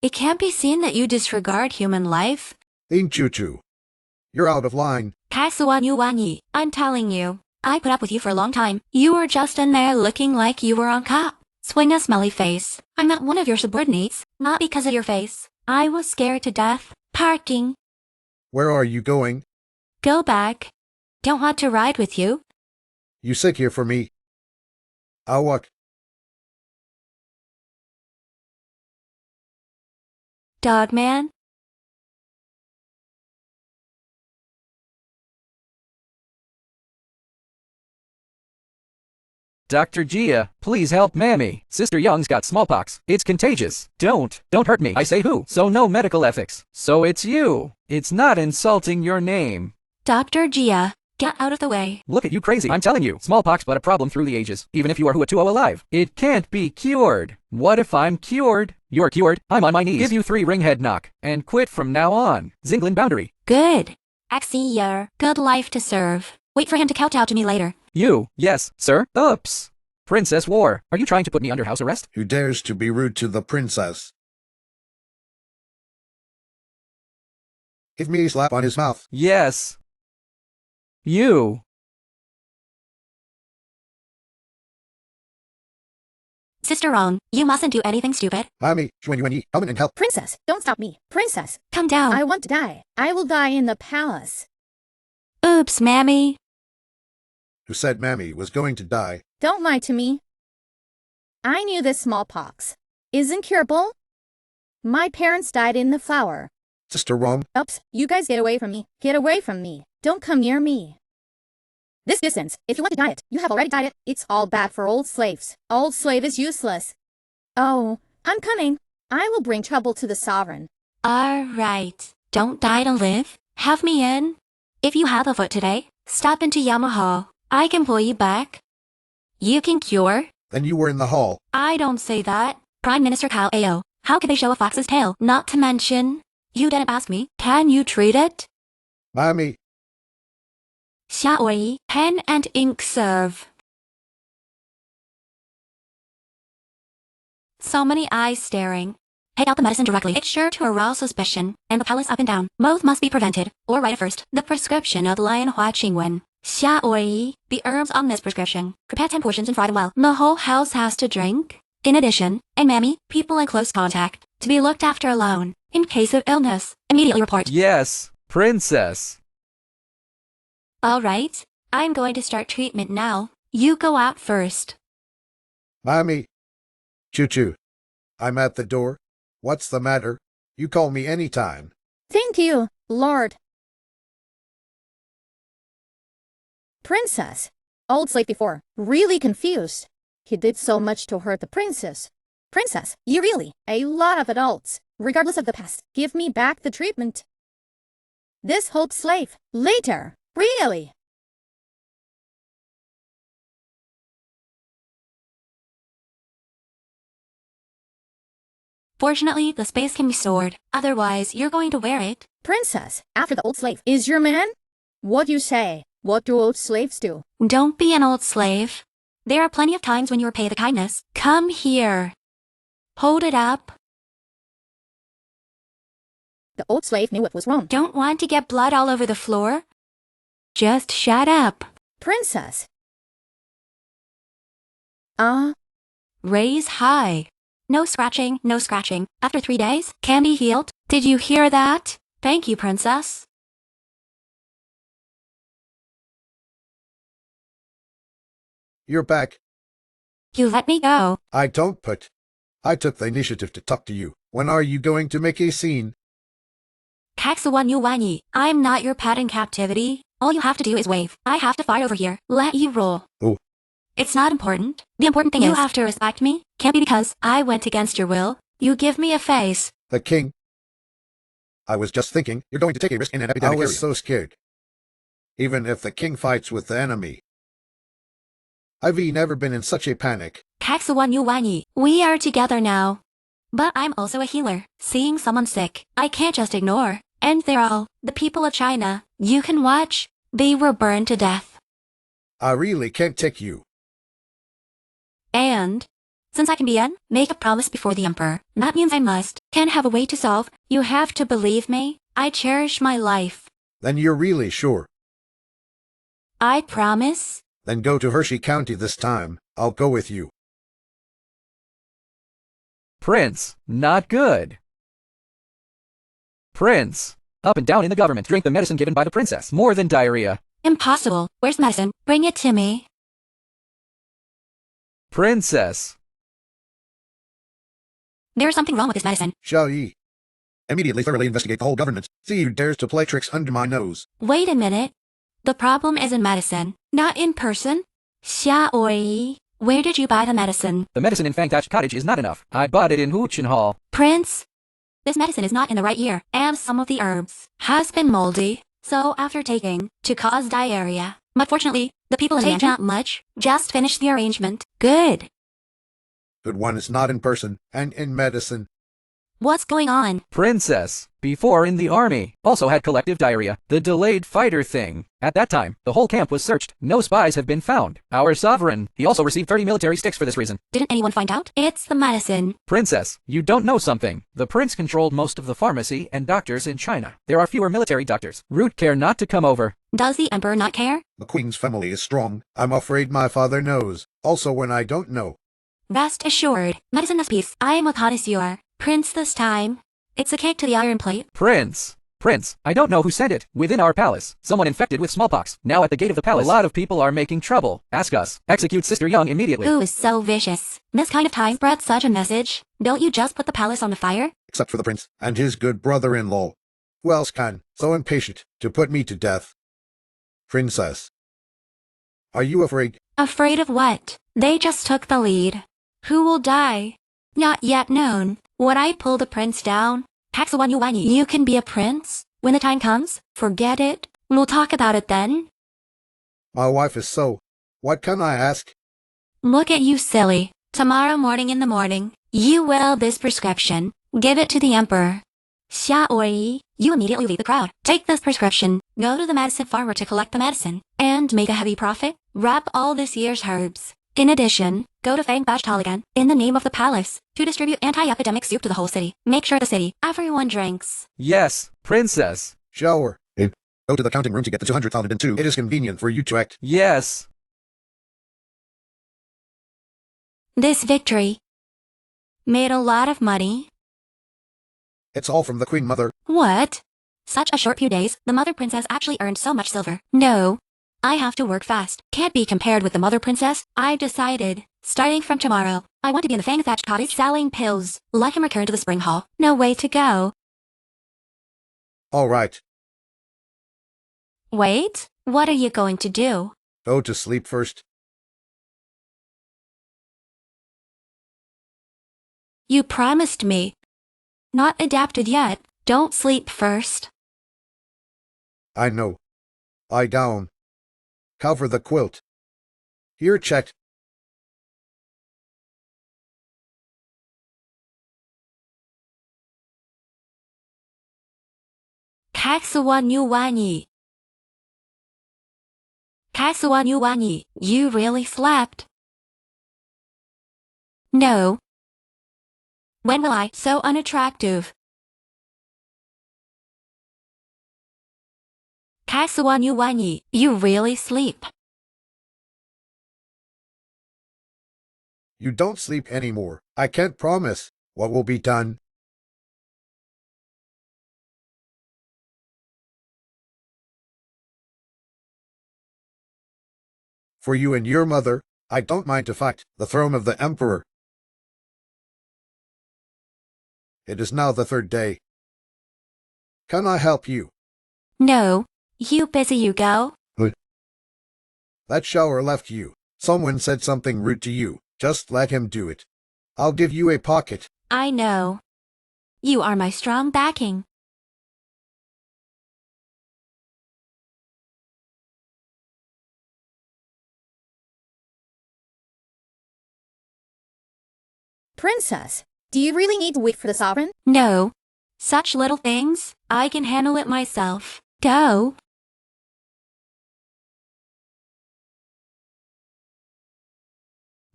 It can't be seen that you disregard human life. Ling Choo-Choo. You're out of line. I'm telling you. I put up with you for a long time. You were just in there looking like you were on cop. Swing a smelly face. I'm not one of your subordinates. Not because of your face. I was scared to death. Parking. Where are you going? Go back. Don't want to ride with you. You sit here for me. I'll walk. Dogman. Dr. Gia, please help Mammy. Sister Young's got smallpox. It's contagious. Don't hurt me. I say who? So no medical ethics. So it's you. It's not insulting your name. Dr. Gia, get out of the way. Look at you crazy. I'm telling you, smallpox but a problem through the ages. Even if you are Huatuo alive. It can't be cured. What if I'm cured? You're cured. I'm on my knees. Give you 3 ringhead knock. And quit from now on. Zinglin boundary. Good. Axier. Good life to serve. Wait for him to kowtow to me later. You, yes, sir. Oops. Princess War, are you trying to put me under house arrest? Who dares to be rude to the princess? Give me a slap on his mouth. Yes. You. Sister Wrong, you mustn't do anything stupid. Mommy, come in and help. Princess, don't stop me. Princess, Come down. I want to die. I will die in the palace. Oops, Mammy. Who said Mammy was going to die? Don't lie to me. I knew this smallpox isn't curable. My parents died in the flower. Sister Wrong. Oops, you guys get away from me. Get away from me. Don't come near me. This distance, if you want to diet, you have already died. It's all bad for old slaves. Old slave is useless. Oh, I'm coming. I will bring trouble to the sovereign. Alright. Don't die to live. Have me in. If you have a foot today, stop into Yamaha. I can pull you back. You can cure. Then you were in the hall. I don't say that. Prime Minister Cao Ao. How could they show a fox's tail? Not to mention, you didn't ask me. Can you treat it? Mommy. Xiaoyi, pen and ink serve. So many eyes staring. Take out the medicine directly. It's sure to arouse suspicion, and the palace up and down. Both must be prevented, or write it first. The prescription of Lion Hua Qingwen. Xiaoyi, the herbs on this prescription. Prepare 10 portions and fry them well. The whole house has to drink. In addition, and Mammy, people in close contact, to be looked after alone. In case of illness, immediately report. Yes, princess. Alright, I'm going to start treatment now. You go out first. Mommy. Choo-Choo. I'm at the door. What's the matter? You call me anytime. Thank you, Lord. Princess. Old slave before. Really confused. He did so much to hurt the princess. Princess, you really, a lot of adults, regardless of the past, give me back the treatment. This old slave, later, really. Fortunately, the space can be stored. Otherwise, you're going to wear it. Princess, after the old slave, is your man? What do you say? What do old slaves do? Don't be an old slave. There are plenty of times when you repay the kindness. Come here. Hold it up. The old slave knew it was wrong. Don't want to get blood all over the floor? Just shut up. Princess. Raise high. No scratching, no scratching. After 3 days, can be healed. Did you hear that? Thank you, princess. You're back. You let me go. I don't put. I took the initiative to talk to you. When are you going to make a scene? I'm not your pet in captivity. All you have to do is wave. I have to fight over here. Let you roll. Oh. It's not important. The important thing is you have to respect me. Can't be because I went against your will. You give me a face. The king. I was just thinking, you're going to take a risk in an epidemic area. I was so scared. even if the king fights with the enemy. I've never been in such a panic. We are together now. But I'm also a healer. Seeing someone sick, I can't just ignore. And they're all the people of China. You can watch. They were burned to death. I really can't take you. And since I can be make a promise before the emperor. That means I must. Can't have a way to solve. You have to believe me. I cherish my life. Then you're really sure. I promise. Then go to Hershey County this time. I'll go with you. Prince, not good. Prince, up and down in the government. Drink the medicine given by the princess. More than diarrhea. Impossible. Where's medicine? Bring it to me. Princess. There's something wrong with this medicine. Xiao Yi. Immediately thoroughly investigate the whole government. See who dares to play tricks under my nose. Wait a minute. The problem is in medicine, not in person. Xiao, where did you buy the medicine? The medicine in Fang Thatched Cottage is not enough. I bought it in Huchin Hall. Prince, this medicine is not in the right year, and some of the herbs has been moldy, so after taking, to cause diarrhea. But fortunately, the people in the mansion not much, just finished the arrangement. Good. Good one is not in person, and in medicine. What's going on? Princess, before in the army, also had collective diarrhea. The delayed fighter thing. At that time, the whole camp was searched. No spies have been found. Our sovereign, he also received 30 military sticks for this reason. Didn't anyone find out? It's the medicine. Princess, you don't know something. The prince controlled most of the pharmacy and doctors in China. There are fewer military doctors. Root care not to come over. Does the emperor not care? The queen's family is strong. I'm afraid my father knows. Also when I don't know. Rest assured. Medicine is peace. I am a connoisseur. Prince this time. It's a cake to the iron plate. Prince, I don't know who sent it. Within our palace, someone infected with smallpox. Now at the gate of the palace, a lot of people are making trouble. Ask us. Execute Sister Young immediately. Who is so vicious? This kind of time spread such a message. Don't you just put the palace on the fire? Except for the prince and his good brother-in-law. Who else can? So impatient to put me to death. Princess. Are you afraid? Afraid of what? They just took the lead. Who will die? Not yet known. Would I pull the prince down? You can be a prince. When the time comes, forget it. We'll talk about it then. My wife is so. What can I ask? Look at you, silly. Tomorrow morning in the morning, you will this prescription. Give it to the emperor. Xiaoyi, you immediately leave the crowd. Take this prescription. Go to the medicine farmer to collect the medicine. And make a heavy profit. Wrap all this year's herbs. In addition, go to Fang Thatched Hall again, in the name of the palace, to distribute anti-epidemic soup to the whole city. Make sure the city, everyone drinks. Yes, princess. Shower. Go to the counting room to get the 202. It is convenient for you to act. Yes. This victory made a lot of money. It's all from the Queen Mother. What? Such a short few days, the Mother Princess actually earned so much silver. No. I have to work fast. Can't be compared with the Mother Princess. I've decided. Starting from tomorrow, I want to be in the Fang Thatched Cottage selling pills. Let him return to the Spring Hall. No way to go. All right. Wait, what are you going to do? Go to sleep first. You promised me. Not adapted yet. Don't sleep first. I know. Lie down. Cover the quilt. Here, checked. Katsuwanyuwani, you really slept? No. When will I? So unattractive. Katsuwanyuwani, you really sleep? You don't sleep anymore. I can't promise what will be done. For you and your mother, I don't mind to fight the throne of the emperor. It is now the 3rd day. Can I help you? No. You busy, you go. That shower left you. Someone said something rude to you. Just let him do it. I'll give you a pocket. I know. You are my strong backing. Princess, do you really need to wait for the sovereign? No. Such little things, I can handle it myself. Go.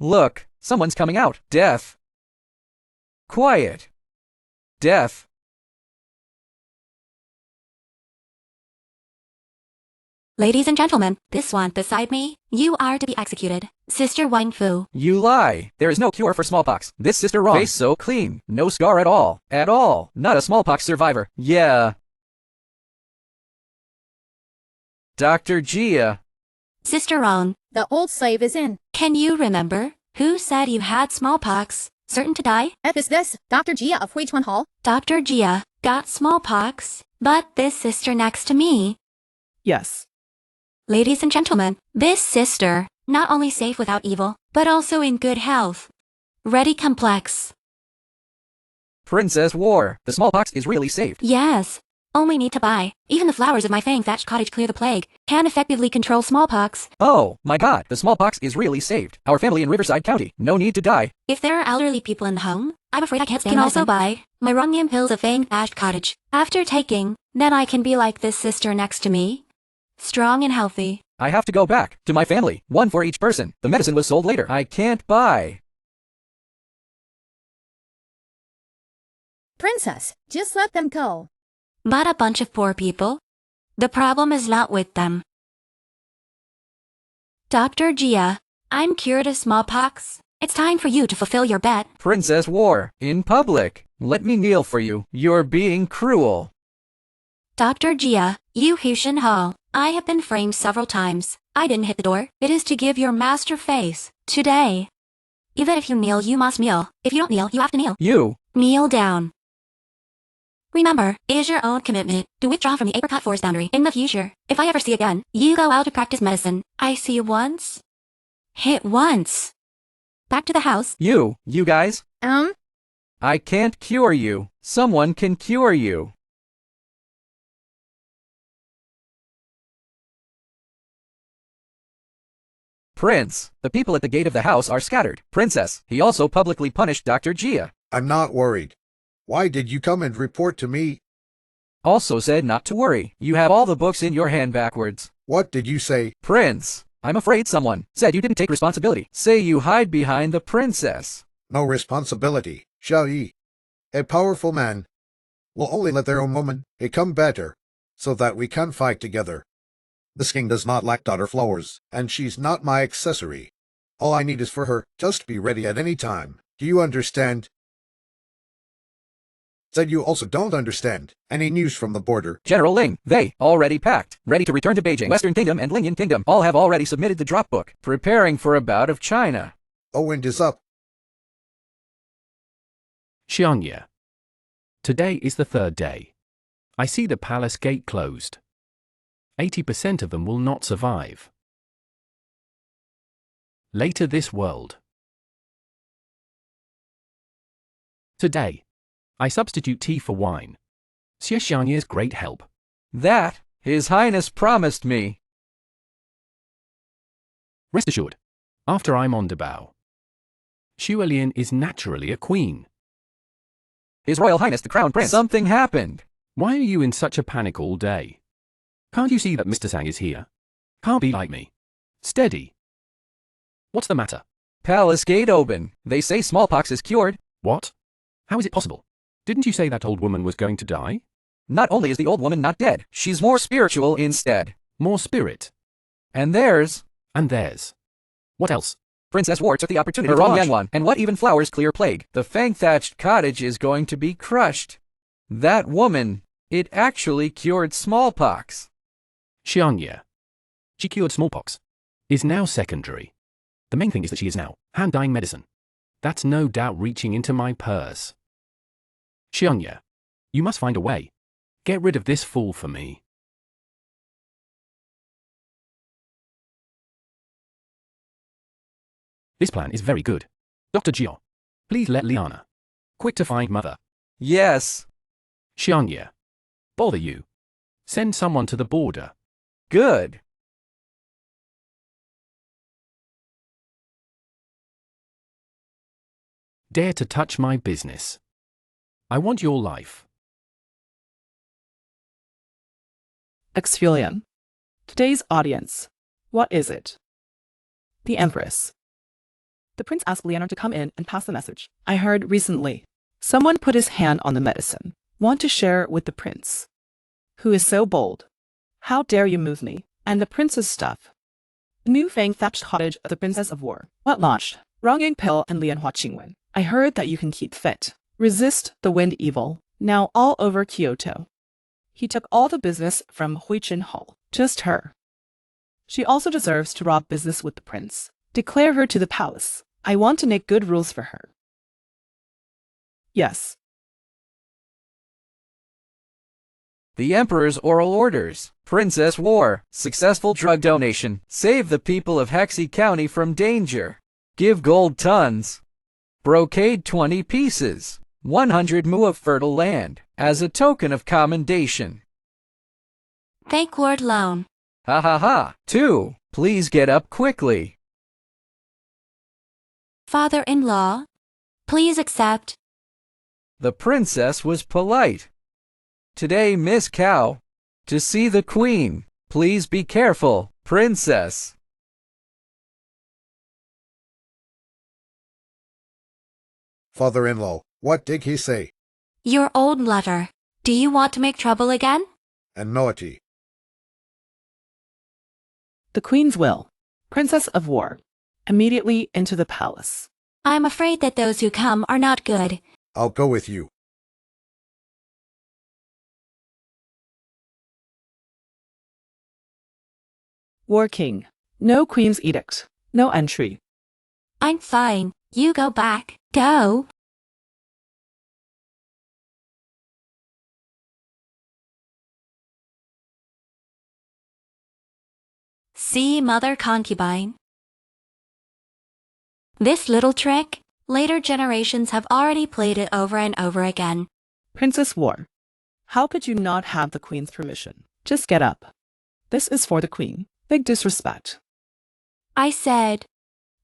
Look, someone's coming out. Death. Quiet. Death. Ladies and gentlemen, this one beside me, you are to be executed. Sister Wang Fu. You lie. There is no cure for smallpox. This sister wrong. Face so clean. No scar at all. At all. Not a smallpox survivor. Yeah. Dr. Gia. Sister Wrong. The old slave is in. Can you remember who said you had smallpox? Certain to die? Is this Dr. Gia of Huichuan Hall? Dr. Gia got smallpox, but this sister next to me. Yes. Ladies and gentlemen, this sister, not only safe without evil, but also in good health. Ready complex. Princess War. The smallpox is really saved. Yes. Only need to buy. Even the flowers of my fang-thatched cottage clear the plague. Can effectively control smallpox. Oh, my God. The smallpox is really saved. Our family in Riverside County. No need to die. If there are elderly people in the home, I'm afraid I can't stand medicine. Can also buy my Rungium pills of fang-thatched cottage. After taking, then I can be like this sister next to me. Strong and healthy. I have to go back to my family. One for each person. The medicine was sold later. I can't buy. Princess, just let them go. But a bunch of poor people. The problem is not with them. Dr. Gia, I'm cured of smallpox. It's time for you to fulfill your bet. Princess War. In public. Let me kneel for you. You're being cruel. Dr. Gia, you Hushin Hall. I have been framed several times. I didn't hit the door. It is to give your master face. Today. Even if you kneel, you must kneel. If you don't kneel, you have to kneel. You. Kneel down. Remember, it is your own commitment to withdraw from the apricot forest boundary in the future. If I ever see again, you go out to practice medicine. I see you once. Hit once. Back to the house. You guys. I can't cure you. Someone can cure you. Prince, the people at the gate of the house are scattered. Princess, he also publicly punished Dr. Gia. I'm not worried. Why did you come and report to me? Also said not to worry. You have all the books in your hand backwards. What did you say? Prince, I'm afraid someone said you didn't take responsibility. Say you hide behind the princess. No responsibility. Xiao Yi, a powerful man, will only let their own woman become better, so that we can fight together. This king does not lack daughter flowers, and she's not my accessory. All I need is for her just to be ready at any time. Do you understand? Said you also don't understand. Any news from the border? General Ling, they already packed, ready to return to Beijing. Western Kingdom and Lingyan Kingdom all have already submitted the drop book, preparing for a bout of China. Oh, wind is up. Xianya. Today is the third day. I see the palace gate closed. 80% of them will not survive. Later this world. Today, I substitute tea for wine. Xie Xianya's great help. That, His Highness promised me. Rest assured, after I'm on Debao. Xu Elian is naturally a queen. His Royal Highness the Crown Prince. Something happened. Why are you in such a panic all day? Can't you see that Mr. Sang is here? Can't be like me. Steady. What's the matter? Palace gate open. They say smallpox is cured. What? How is it possible? Didn't you say that old woman was going to die? Not only is the old woman not dead, she's more spiritual instead. More spirit. And theirs. And theirs. What else? Princess War took the opportunity to launch one. And what even flowers clear plague? The fang-thatched cottage is going to be crushed. That woman, it actually cured smallpox. Xianya. She cured smallpox. Is now secondary. The main thing is that she is now hand-dyeing medicine. That's no doubt reaching into my purse. Xianya. You must find a way. Get rid of this fool for me. This plan is very good. Dr. Jiao, please let Liana. Quick to find mother. Yes. Xianya. Bother you. Send someone to the border. Good. dare to touch my business. I want your life. Exfolium. Today's audience. What is it? The Empress. The prince asked Leonard to come in and pass the message. I heard recently someone put his hand on the medicine. Want to share with the prince, who is so bold. How dare you move me and the prince's stuff? The new fang thatched cottage of the Princess of War. What launched? Rong Pill and Lian Hua Qingwen. I heard that you can keep fit. Resist the wind evil. Now all over Kyoto. He took all the business from Huichin Hall. Just her. She also deserves to rob business with the prince. Declare her to the palace. I want to make good rules for her. Yes. The Emperor's oral orders. Princess War. Successful drug donation. Save the people of Hexi County from danger. Give gold tons. Brocade 20 pieces. 100 mu of fertile land. As a token of commendation. Thank Lord Lone. Ha ha ha. 2. Please get up quickly. Father-in-law, please accept. The princess was polite. Today, Miss Cow. To see the queen. Please be careful, princess. Father-in-law, what did he say? Your old lover. Do you want to make trouble again? And naughty. The Queen's will. Princess of War. Immediately into the palace. I'm afraid that those who come are not good. I'll go with you. War King. No Queen's edict. No entry. I'm fine. You go back. Go. See, Mother Concubine. This little trick, later generations have already played it over and over again. Princess War. How could you not have the Queen's permission? Just get up. This is for the Queen. Big disrespect. I said,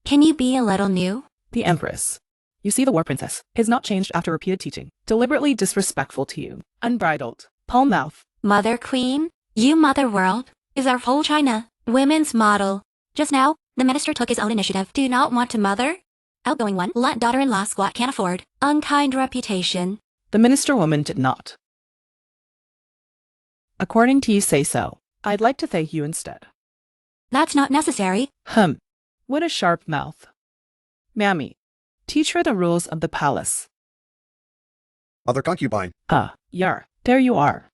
can you be a little new? The Empress. You see, the War Princess is not changed after repeated teaching. Deliberately disrespectful to you. Unbridled. Palm mouth. Mother Queen, you Mother World, is our whole China women's model. Just now, the minister took his own initiative. Do not want to mother? Outgoing one, let daughter-in-law squat can't afford. Unkind reputation. The minister woman did not. According to you say so. I'd like to thank you instead. That's not necessary. What a sharp mouth. Mammy, teach her the rules of the palace. Mother Concubine. Yar, there you are.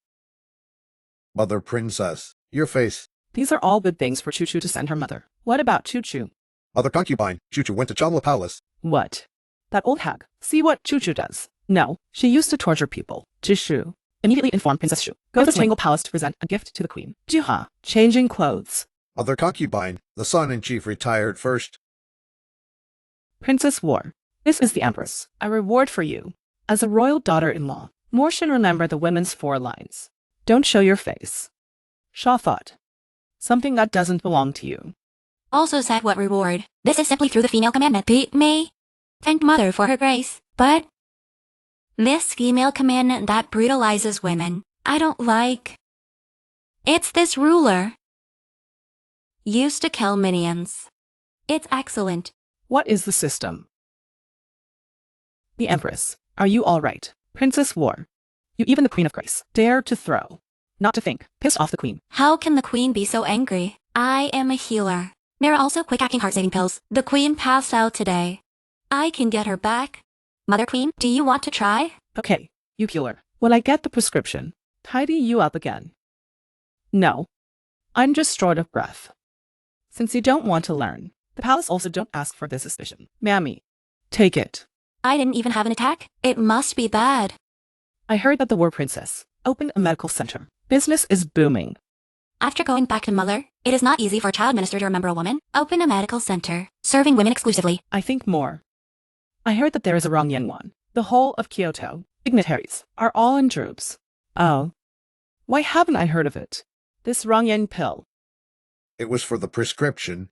Mother Princess. Your face. These are all good things for Choo-Choo to send her mother. What about Choo-Choo? Mother Concubine. Choo-Choo went to Chamla Palace. What? That old hag. See what Choo-Choo does. No, she used to torture people. Jishu. Immediately inform Princess Shu. Go to the Tangle Palace to present a gift to the Queen. Juha. Changing clothes. Mother Concubine. The son-in-chief retired first. Princess War. This is the Empress. A reward for you. As a royal daughter-in-law, more should remember the women's 4 lines. Don't show your face. Shaw thought. Something that doesn't belong to you. Also said what reward. This is simply through the female commandment. Beat me. Thank Mother for her grace. But this female commandment that brutalizes women, I don't like. It's this ruler. Used to kill minions. It's excellent. What is the system? The Empress. Are you all right? Princess War. You, even the Queen of Grace, dare to throw. Not to think. Pissed off the Queen. How can the Queen be so angry? I am a healer. There are also quick-acting heart-saving pills. The Queen passed out today. I can get her back. Mother Queen, do you want to try? Okay, you healer. Will I get the prescription? Tidy you up again. No. I'm just short of breath. Since you don't want to learn, the palace also don't ask for this suspicion. Mammy, take it. I didn't even have an attack. It must be bad. I heard that the War Princess opened a medical center. Business is booming. After going back to Mother, it is not easy for a child minister to remember a woman. Open a medical center, serving women exclusively. I think more. I heard that there is a Rongyen one. The whole of Kyoto, dignitaries, are all in troops. Oh. Why haven't I heard of it? This Rongyen pill. It was for the prescription.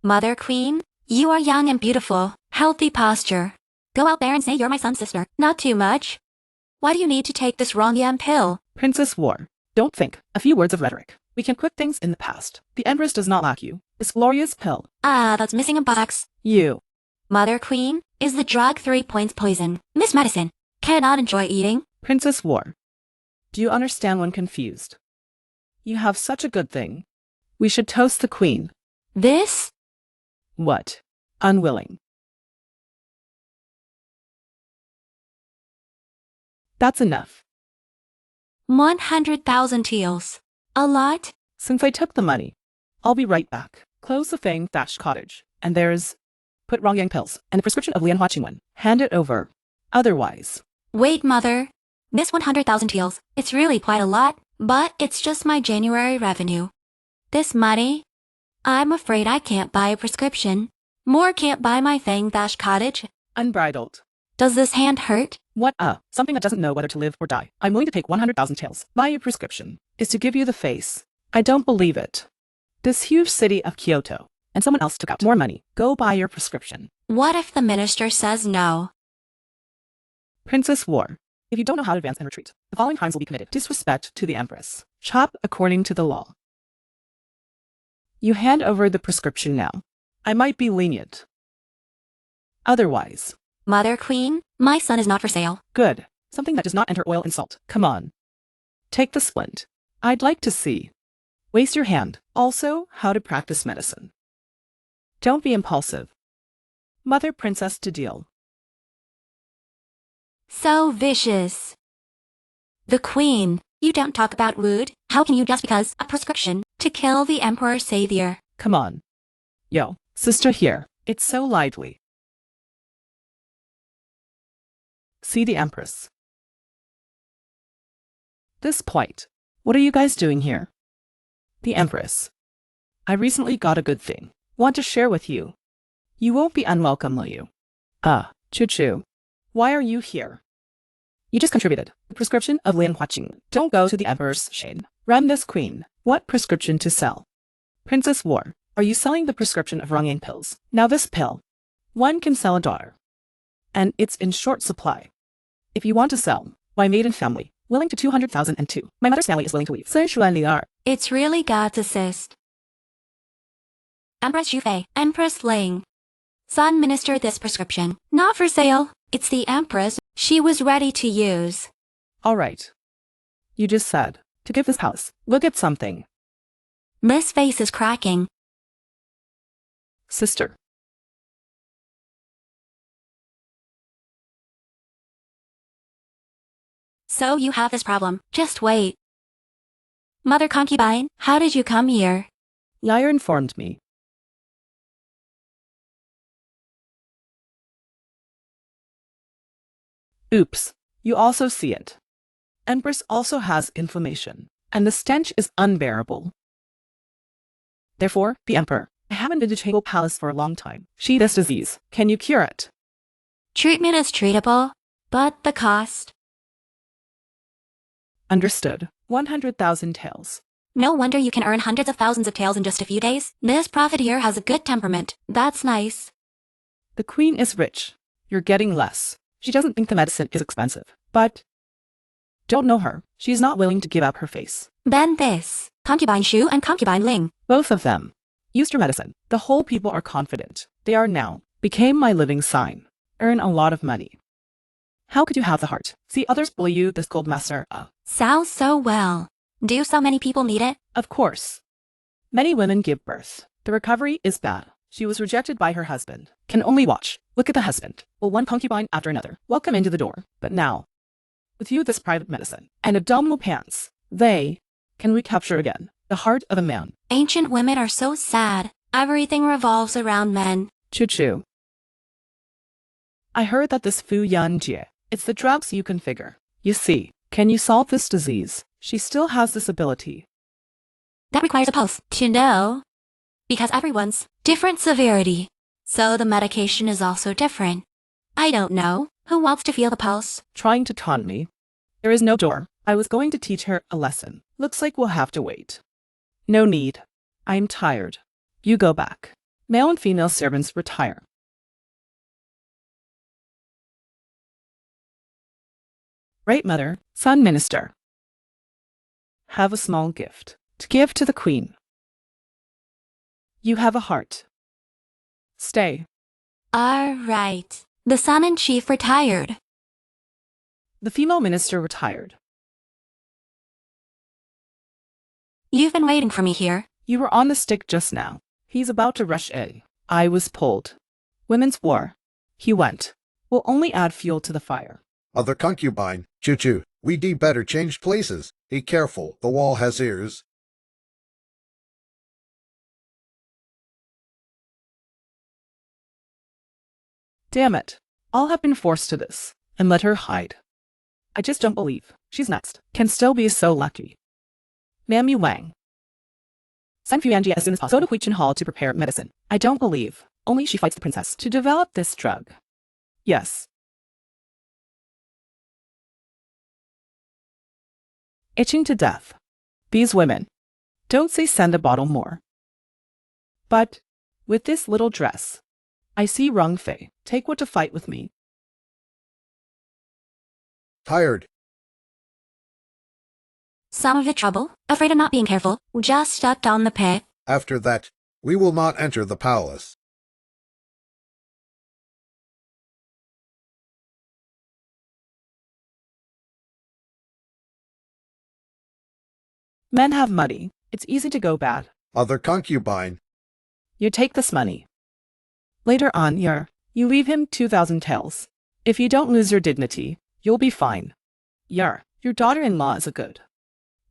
Mother Queen, you are young and beautiful. Healthy posture. Go out there and say you're my son's sister. Not too much. Why do you need to take this wrong yam pill? Princess War. Don't think. A few words of rhetoric. We can put things in the past. The Empress does not lack you. This glorious pill. Ah, that's missing a box. You. Mother Queen, is the drug 3 points poison? Miss Medicine, cannot enjoy eating. Princess War. Do you understand when confused? You have such a good thing. We should toast the Queen. This? What? Unwilling. That's enough. 100,000 teals. A lot? Since I took the money, I'll be right back. Close the Fang Thatched Cottage. And there's... Put wrong yang pills and a prescription of Lianhua. Hand it over. Otherwise... Wait, Mother. This 100,000 teals, it's really quite a lot, but it's just my January revenue. This money? I'm afraid I can't buy a prescription. More can't buy my Fang Thatched Cottage. Unbridled. Does this hand hurt? What? Something that doesn't know whether to live or die. I'm willing to take 100,000 taels. Buy a prescription. Is to give you the face. I don't believe it. This huge city of Kyoto. And someone else took out more money. Go buy your prescription. What if the minister says no? Princess War. If you don't know how to advance and retreat, the following crimes will be committed. Disrespect to the Empress. Chop according to the law. You hand over the prescription now. I might be lenient. Otherwise... Mother Queen, my son is not for sale. Good. Something that does not enter oil and salt. Come on. Take the splint. I'd like to see. Waste your hand. Also, how to practice medicine. Don't be impulsive. Mother Princess to deal. So vicious. The Queen, you don't talk about rude. How can you just because a prescription to kill the Emperor Savior? Come on. Yo, sister here. It's so lively. See the Empress. This plight. What are you guys doing here? The Empress. I recently got a good thing. Want to share with you. You won't be unwelcome, will you? Choo-choo. Why are you here? You just contributed. The prescription of Lianhua. Don't go to the Emperor's shade. Run this Queen. What prescription to sell? Princess War. Are you selling the prescription of Rongyang pills? Now this pill. One can sell a daughter. And it's in short supply. If you want to sell, my maiden family, willing to 200,002. My mother's family is willing to leave. It's really God's assist. Empress Yufei, Empress Ling. Son minister this prescription. Not for sale. It's the Empress. She was ready to use. All right. You just said to give this house. Look at something. Miss face is cracking. Sister. So you have this problem. Just wait. Mother Concubine, how did you come here? Yair informed me. Oops. You also see it. Empress also has inflammation, and the stench is unbearable. Therefore, the Emperor, I haven't been to Changle Palace for a long time. She this disease. Can you cure it? Treatment is treatable, but the cost. Understood. 100,000 taels. No wonder you can earn hundreds of thousands of taels in just a few days. This prophet here has a good temperament. That's nice. The Queen is rich. You're getting less. She doesn't think the medicine is expensive. But... don't know her. She's not willing to give up her face. Then this. Concubine Shu and Concubine Ling. Both of them. Used your medicine. The whole people are confident. They are now. Became my living sign. Earn a lot of money. How could you have the heart? See others bully you, this gold master. Sounds so well. Do so many people need it? Of course. Many women give birth. The recovery is bad. She was rejected by her husband. Can only watch. Look at the husband. Well, one concubine after another. Welcome into the door. But now, with you this private medicine and abdominal pants, they can recapture again the heart of a man. Ancient women are so sad. Everything revolves around men. Choo-choo. I heard that this Fu Yan Jie, it's the drugs you configure. You see, can you solve this disease? She still has this ability. That requires a pulse to know. Because everyone's different severity. So the medication is also different. I don't know. Who wants to feel the pulse? Trying to taunt me. There is no door. I was going to teach her a lesson. Looks like we'll have to wait. No need. I'm tired. You go back. Male and female servants retire. Right, mother, son minister. Have a small gift to give to the queen. You have a heart. Stay. All right. The son-in-chief retired. The female minister retired. You've been waiting for me here. You were on the stick just now. He's about to rush A. I was pulled. Women's war. He went. Will only add fuel to the fire. Other concubine, Choo-choo, we'd better change places. Be careful, the wall has ears. Damn it. I'll have been forced to this, and let her hide. I just don't believe she's next. Can still be so lucky. Mammy Wang. Send Fuyanji as soon as possible. Go to Huichin Hall to prepare medicine. I don't believe. Only she fights the princess to develop this drug. Yes. Itching to death. These women. Don't say send a bottle more. But, with this little dress, I see Rong Fei. Take what to fight with me. Tired. Some of the trouble, afraid of not being careful, just stepped on the pit. After that, we will not enter the palace. Men have money. It's easy to go bad. Other concubine, You take this money. Later on, you leave him 2,000 taels. If you don't lose your dignity, you'll be fine. Your daughter-in-law is a good.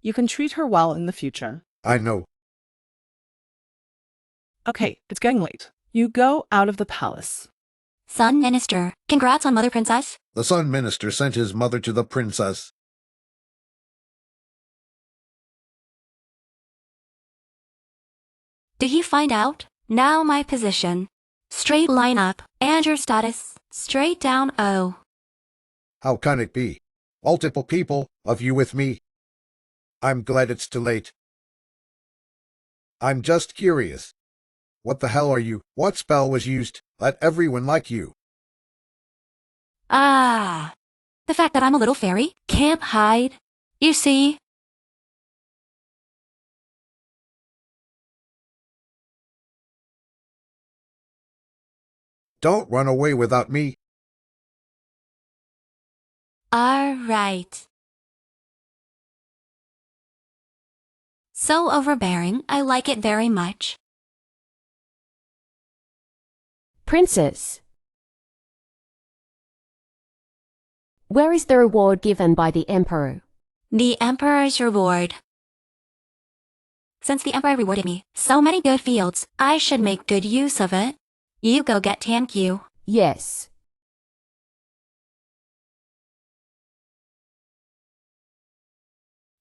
You can treat her well in the future. I know. Okay, it's getting late. You go out of the palace. Son minister, congrats on Mother Princess. The son minister sent his mother to the princess. Did he find out? Now my position. Straight line up, and your status. Straight down O. How can it be? Multiple people, of you with me. I'm glad it's too late. I'm just curious. What the hell are you? What spell was used? Let everyone like you. Ah. The fact that I'm a little fairy can't hide. You see? Don't run away without me. All right. So overbearing, I like it very much. Princess. Where is the reward given by the emperor? The Emperor's reward. Since the Emperor rewarded me so many good fields, I should make good use of it. You go get thank you. Yes.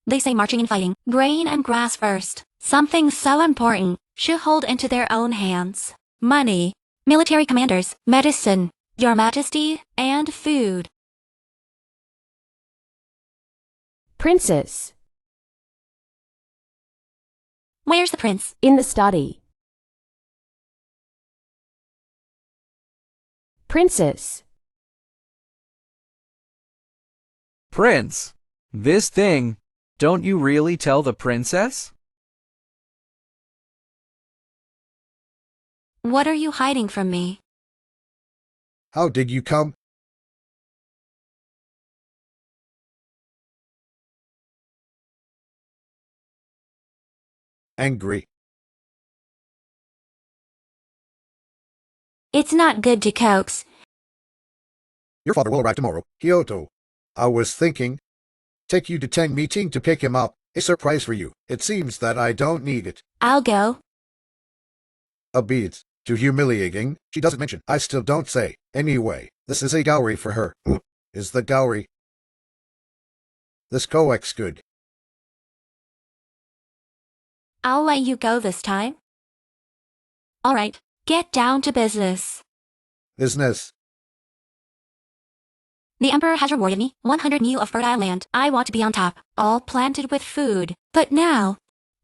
They say marching and fighting, grain and grass first. Something so important should hold into their own hands. Money, military commanders, medicine, your majesty, and food. Princess. Where's the prince? In the study. Princess. Prince, this thing, don't you really tell the princess? What are you hiding from me? How did you come? Angry. It's not good to coax. Your father will arrive tomorrow. Kyoto. I was thinking, take you to Tang meeting to pick him up. A surprise for you. It seems that I don't need it. I'll go. A beads. Too humiliating. She doesn't mention. I still don't say. Anyway, this is a dowry for her. Is the dowry. This coax good? I'll let you go this time. All right, get down to business. Business. The Emperor has rewarded me 100 new of fertile land. I want to be on top, all planted with food. But now,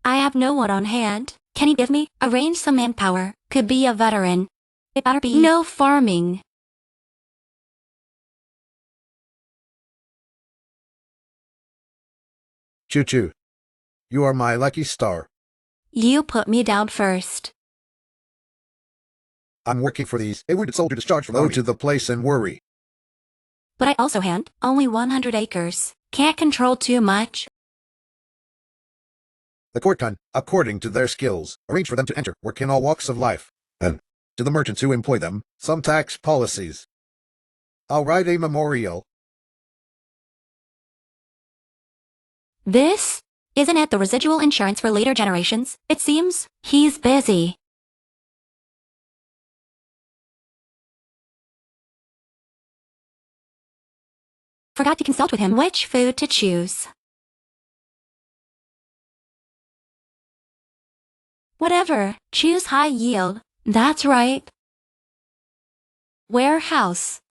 I have no one on hand. Can he give me? Arrange some manpower. Could be a veteran. It better be no farming. Choo-choo. You are my lucky star. You put me down first. I'm working for these. A wounded soldier discharged from the army. Go to the place and worry. But I also hand only 100 acres. Can't control too much. The court can, according to their skills, arrange for them to enter work in all walks of life, and, to the merchants who employ them, some tax policies. I'll write a memorial. This? Isn't it the residual insurance for later generations? It seems he's busy. Forgot to consult with him which food to choose. Whatever, choose high yield. That's right. Warehouse.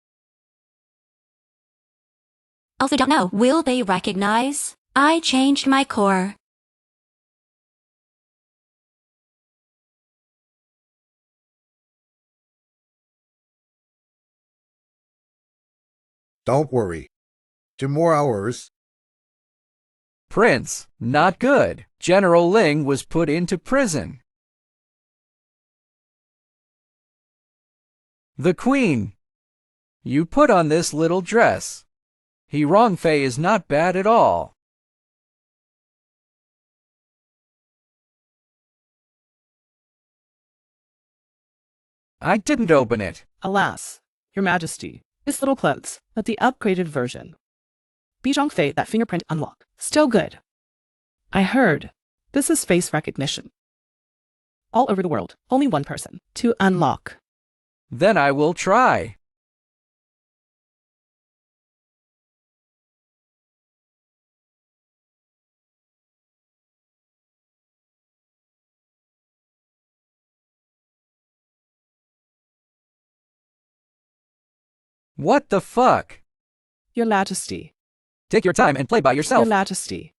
Also don't know, will they recognize? I changed my core. Don't worry. 2 more hours. Prince, not good. General Ling was put into prison. The Queen. You put on this little dress. Heroine&Defies is not bad at all. I didn't open it. Alas, Your Majesty, this little clothes, but the upgraded version. Heroine&Defies, that fingerprint unlock. Still good. I heard. This is face recognition. All over the world, only one person to unlock. Then I will try. What the fuck? Your Majesty. Take your time and play by yourself. Your Majesty.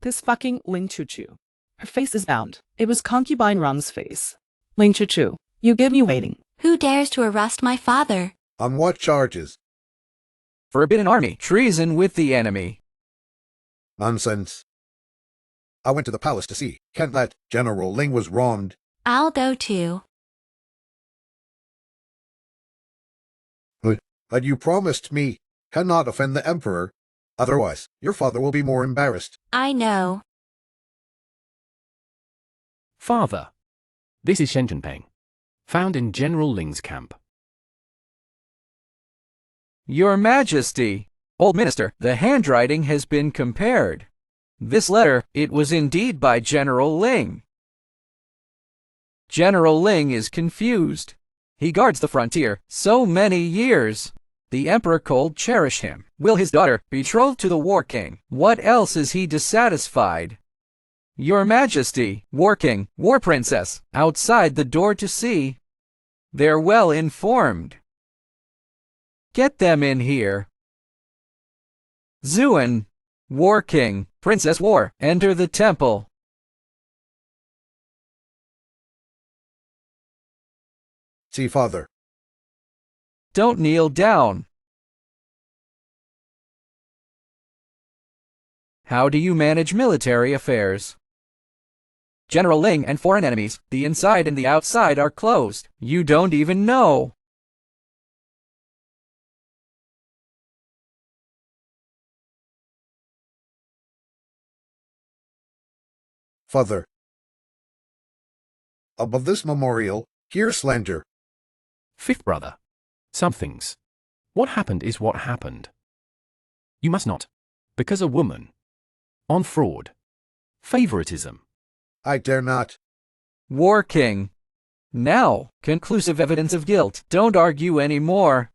This fucking Ling Choo-choo. Her face is bound. It was concubine Rang's face. Ling Choo-choo, you give me waiting. Who dares to arrest my father? On what charges? Forbidden army. Treason with the enemy. Nonsense. I went to the palace to see. Can't let General Ling was wronged. I'll go too. But you promised me. Cannot offend the Emperor. Otherwise, your father will be more embarrassed. I know. Father. This is Shen Zhenpeng, found in General Ling's camp. Your Majesty. Old Minister, the handwriting has been compared. This letter, it was indeed by General Ling. General Ling is confused. He guards the frontier so many years. The Emperor cold cherish him. Will his daughter, betrothed to the War King? What else is he dissatisfied? Your Majesty, War King, War Princess, outside the door to see. They're well informed. Get them in here. Zuan, War King, Princess War, enter the temple. See, father. Don't kneel down. How do you manage military affairs? General Ling and foreign enemies, the inside and the outside are closed. You don't even know. Father. Above this memorial, hear slander. Fifth brother. Some things. What happened is what happened. You must not. Because a woman. On fraud. Favoritism. I dare not. War King. Now, conclusive evidence of guilt. Don't argue anymore.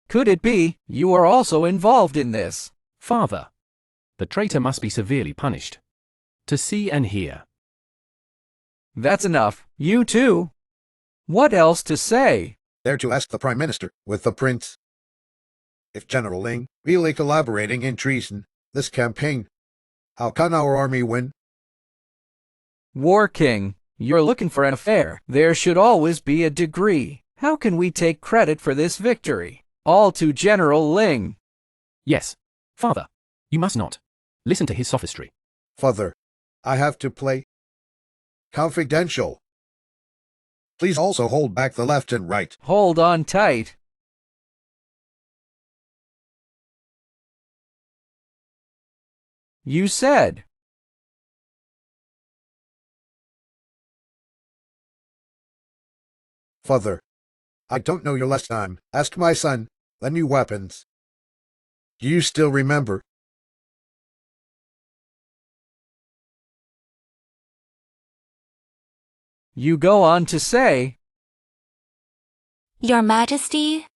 Could it be you are also involved in this? Father. The traitor must be severely punished. To see and hear. That's enough. You too. What else to say? Dare to ask the Prime Minister, with the Prince. If General Ling really collaborating in treason, this campaign, how can our army win? War King, you're looking for an affair. There should always be a degree. How can we take credit for this victory? All to General Ling. Yes. Father. You must not. Listen to his sophistry. Father, I have to play confidential. Please also hold back the left and right. Hold on tight. You said. Father, I don't know your last time. Ask my son, the new weapons. Do you still remember? You go on to say. Your Majesty,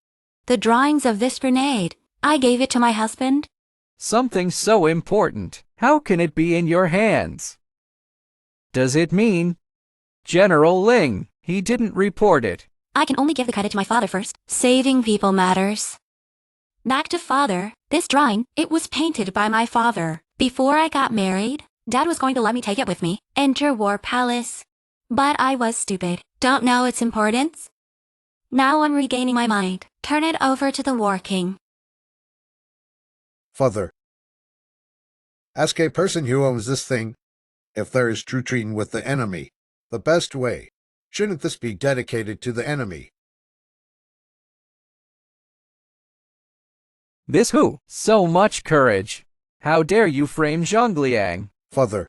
the drawings of this grenade, I gave it to my husband. Something so important. How can it be in your hands? Does it mean? General Ling, he didn't report it. I can only give the credit to my father first. Saving people matters. Back to father. This drawing, it was painted by my father. Before I got married, Dad was going to let me take it with me. Enter War Palace. But I was stupid. Don't know its importance. Now I'm regaining my mind. Turn it over to the War King. Father, ask a person who owns this thing if there is true treating with the enemy. The best way. Shouldn't this be dedicated to the enemy? This who? So much courage. How dare you frame Zhongliang? Father,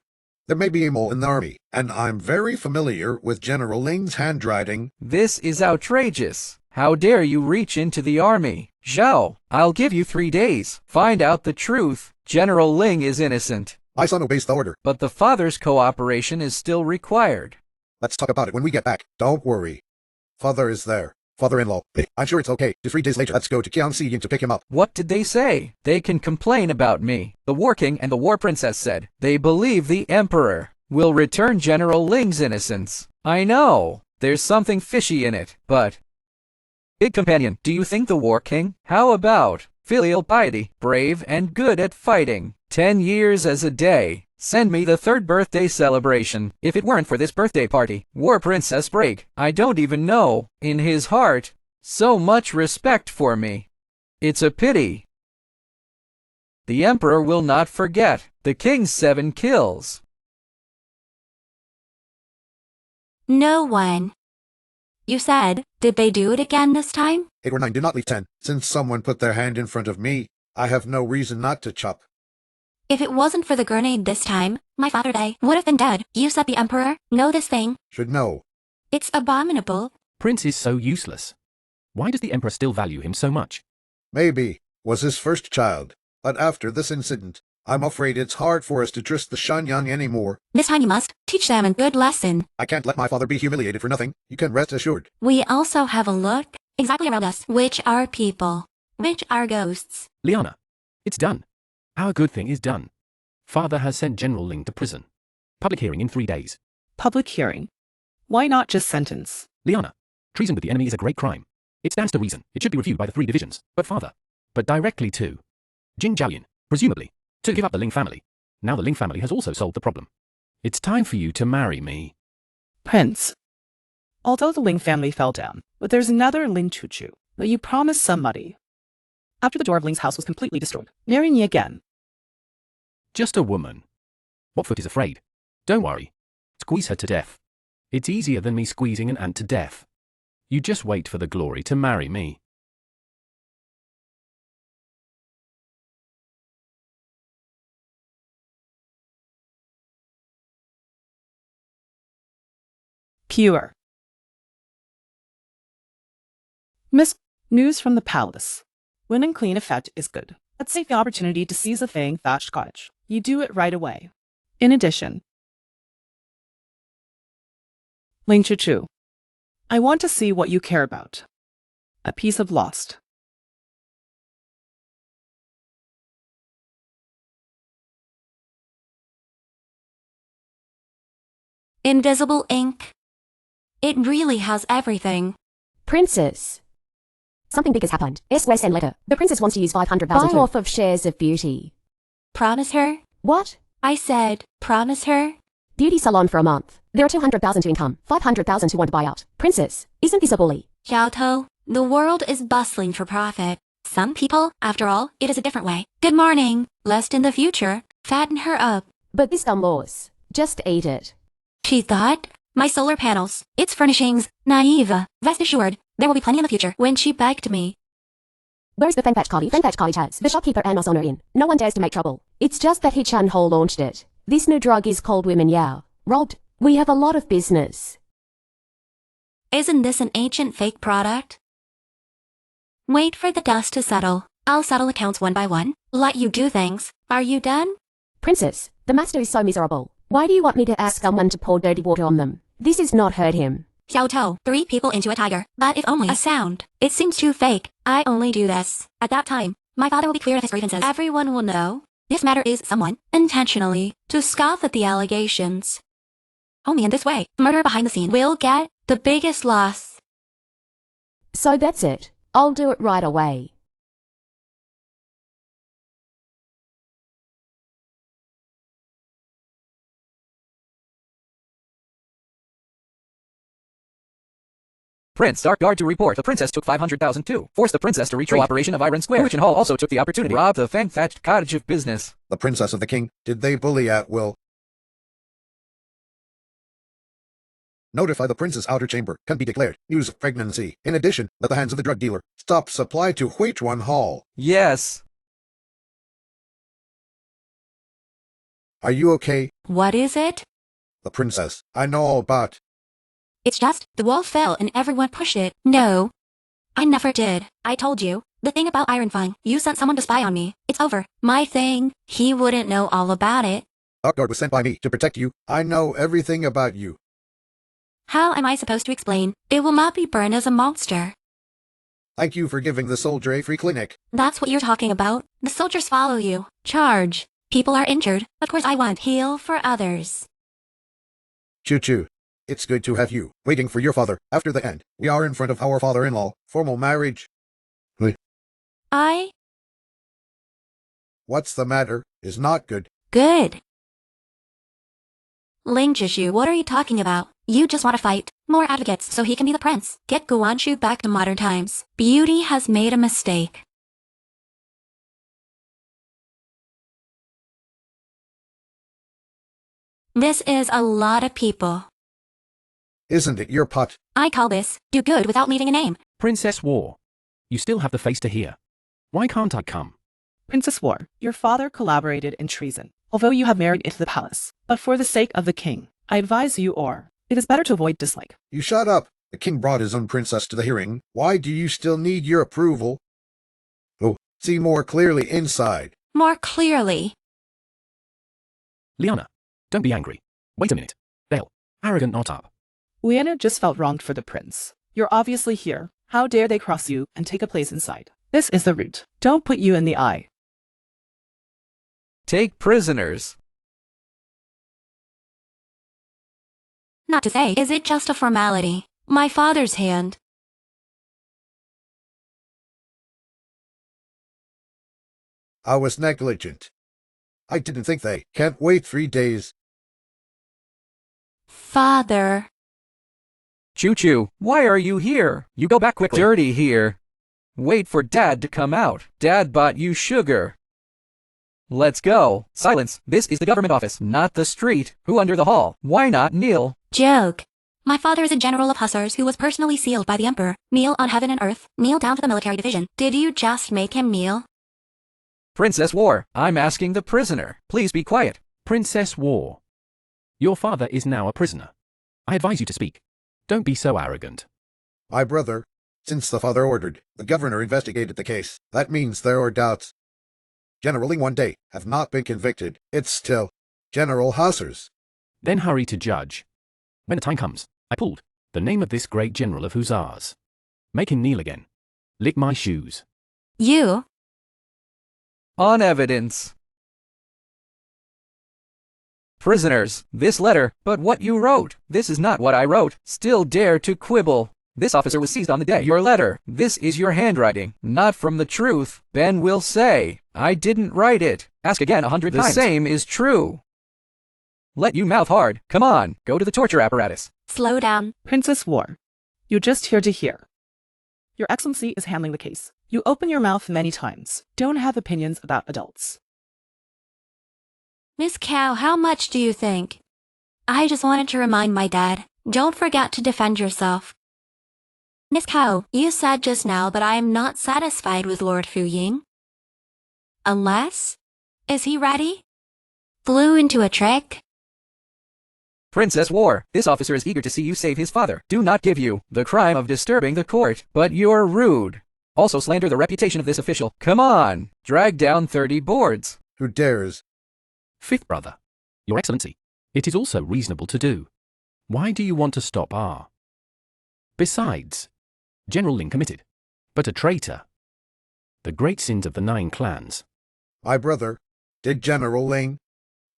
there may be a mole in the army, and I'm very familiar with General Ling's handwriting. This is outrageous. How dare you reach into the army? Zhao, I'll give you 3 days. Find out the truth. General Ling is innocent. My son obeys the order. But the father's cooperation is still required. Let's talk about it when we get back. Don't worry. Father is there. Father-in-law. I'm sure it's okay. 3 days later, let's go to Qianxi to pick him up. What did they say? They can complain about me. The War King and the War Princess said they believe the Emperor will return General Ling's innocence. I know. There's something fishy in it, but... Big Companion, do you think the War King? How about filial piety, brave and good at fighting? 10 years as a day. Send me the 3rd birthday celebration. If it weren't for this birthday party, War Princess break. I don't even know. In his heart, so much respect for me. It's a pity. The Emperor will not forget the King's 7 kills. No one. You said, did they do it again this time? 8 or 9 did not leave 10. Since someone put their hand in front of me, I have no reason not to chop. If it wasn't for the grenade this time, my father day would have been dead. You said the Emperor know this thing. Should know. It's abominable. Prince is so useless. Why does the Emperor still value him so much? Maybe. Was his first child. But after this incident, I'm afraid it's hard for us to trust the Shanyang anymore. This time you must teach them a good lesson. I can't let my father be humiliated for nothing. You can rest assured. We also have a look exactly around us. Which are people? Which are ghosts? Liana, it's done. Our good thing is done. Father has sent General Ling to prison. Public hearing in 3 days. Public hearing. Why not just sentence? Liana, treason with the enemy is a great crime. It stands to reason. It should be reviewed by the 3 divisions. But father. But directly to Jin Zhaoyan, presumably, to give up the Ling family. Now the Ling family has also solved the problem. It's time for you to marry me. Prince. Although the Ling family fell down, but there's another Ling Chuchu that you promised somebody. After the door of Ling's house was completely destroyed, marry me again. Just a woman. What foot is afraid? Don't worry. Squeeze her to death. It's easier than me squeezing an ant to death. You just wait for the glory to marry me. Pure. Miss, news from the palace. Win and clean effect is good. Let's take the opportunity to seize a thing thatched cottage. You do it right away. In addition, Ling Chuchu, I want to see what you care about. A piece of lost. Invisible ink. It really has everything. Princess. Something big has happened. SOS and letter. The princess wants to use 500,000 off of shares of beauty. Promise her? What? I said, promise her? Beauty salon for a month. There are 200,000 to income, 500,000 to want to buy out. Princess, isn't this a bully? Xiao Tou, the world is bustling for profit. Some people, after all, it is a different way. Good morning. Lest in the future, Fatten her up. But this dumb loss. Just eat it. She thought, my solar panels, its furnishings, naive. Rest assured, there will be plenty in the future when she begged me. Where's the Fengfetch College? Fengfetch College has the shopkeeper and us owner in. No one dares to make trouble. It's just that He-Chan Ho launched it. This new drug is called Women Yao. Robbed. We have a lot of business. Isn't this an ancient fake product? Wait for the dust to settle. I'll settle accounts one by one. Let you do things. Are you done? Princess, the master is so miserable. Why do you want me to ask someone to pour dirty water on them? This is not hurt him. Xiao Tou, 3 people into a tiger. But if only a sound. It seems too fake. I only do this. At that time, my father will be clear of his grievances. Everyone will know. This matter is someone, intentionally, to scoff at the allegations. Only in this way, the murderer behind the scene will get the biggest loss. So that's it. I'll do it right away. Prince Dark Guard to report. The princess took 500,000 too. Forced the princess to retreat. Operation of Iron Square. Hearth Hall also took the opportunity. Rob the fang-thatched cottage of business. The princess of the king, did they bully at will? Notify the prince's outer chamber. Can be declared. News of pregnancy. In addition, let the hands of the drug dealer stop supply to Hearth Hall. Yes. Are you okay? What is it? The princess. I know all about. It's just, the wall fell and everyone pushed it. No. I never did. I told you. The thing about Iron Fang, you sent someone to spy on me. It's over. My thing. He wouldn't know all about it. Dark Guard was sent by me to protect you. I know everything about you. How am I supposed to explain? It will not be burned as a monster. Thank you for giving the soldier a free clinic. That's what you're talking about. The soldiers follow you. Charge. People are injured. Of course I want heal for others. Choo-choo. It's good to have you, waiting for your father. After the end, we are in front of our father-in-law. Formal marriage. What's the matter? Is not good. Good. Ling Jishu, what are you talking about? You just want to fight. More advocates so he can be the prince. Get Guanshu back to modern times. Beauty has made a mistake. This is a lot of people. Isn't it your pot? I call this, do good without leaving a name. Princess War. You still have the face to hear. Why can't I come? Princess War, your father collaborated in treason, although you have married into the palace. But for the sake of the king, I advise you or it is better to avoid dislike. You shut up. The king brought his own princess to the hearing. Why do you still need your approval? Oh, see more clearly inside. More clearly. Liana, don't be angry. Wait a minute. They'll. Arrogant not up. Liana just felt wronged for the prince. You're obviously here. How dare they cross you and take a place inside? This is the route. Don't put you in the eye. Take prisoners. Not to say, is it just a formality? My father's hand. I was negligent. I didn't think they can't wait 3 days. Father. Choo-choo, why are you here? You go back quickly. Dirty here. Wait for Dad to come out. Dad bought you sugar. Let's go. Silence. This is the government office, not the street. Who under the hall? Why not kneel? Joke. My father is a general of hussars who was personally sealed by the emperor. Kneel on heaven and earth. Kneel down to the military division. Did you just make him kneel? Princess War, I'm asking the prisoner. Please be quiet. Princess War. Your father is now a prisoner. I advise you to speak. Don't be so arrogant. My brother, since the father ordered, the governor investigated the case. That means there are doubts. Generally one day have not been convicted. It's still General Hussars. Then hurry to judge. When the time comes, I pulled the name of this great general of hussars. Make him kneel again. Lick my shoes. You? On evidence. Prisoners, this letter, but what you wrote. This is not what I wrote. Still dare to quibble. This officer was seized on the day. Your letter. This is your handwriting. Not from the truth. Ben will say, I didn't write it. Ask again 100 times. The same is true. Let you mouth hard. Come on, go to the torture apparatus. Slow down. Princess War, you're just here to hear. Your Excellency is handling the case. You open your mouth many times. Don't have opinions about adults. Miss Cow, how much do you think? I just wanted to remind my dad, don't forget to defend yourself. Miss Cow, you said just now that I am not satisfied with Lord Fu Ying. Unless? Is he ready? Flew into a trick? Princess War, this officer is eager to see you save his father. Do not give you the crime of disturbing the court, but you're rude. Also slander the reputation of this official. Come on, drag down 30 boards. Who dares? Fifth brother, Your Excellency, it is also reasonable to do. Why do you want to stop R? Besides, General Ling committed, but a traitor. The great sins of the 9 clans. My brother, did General Ling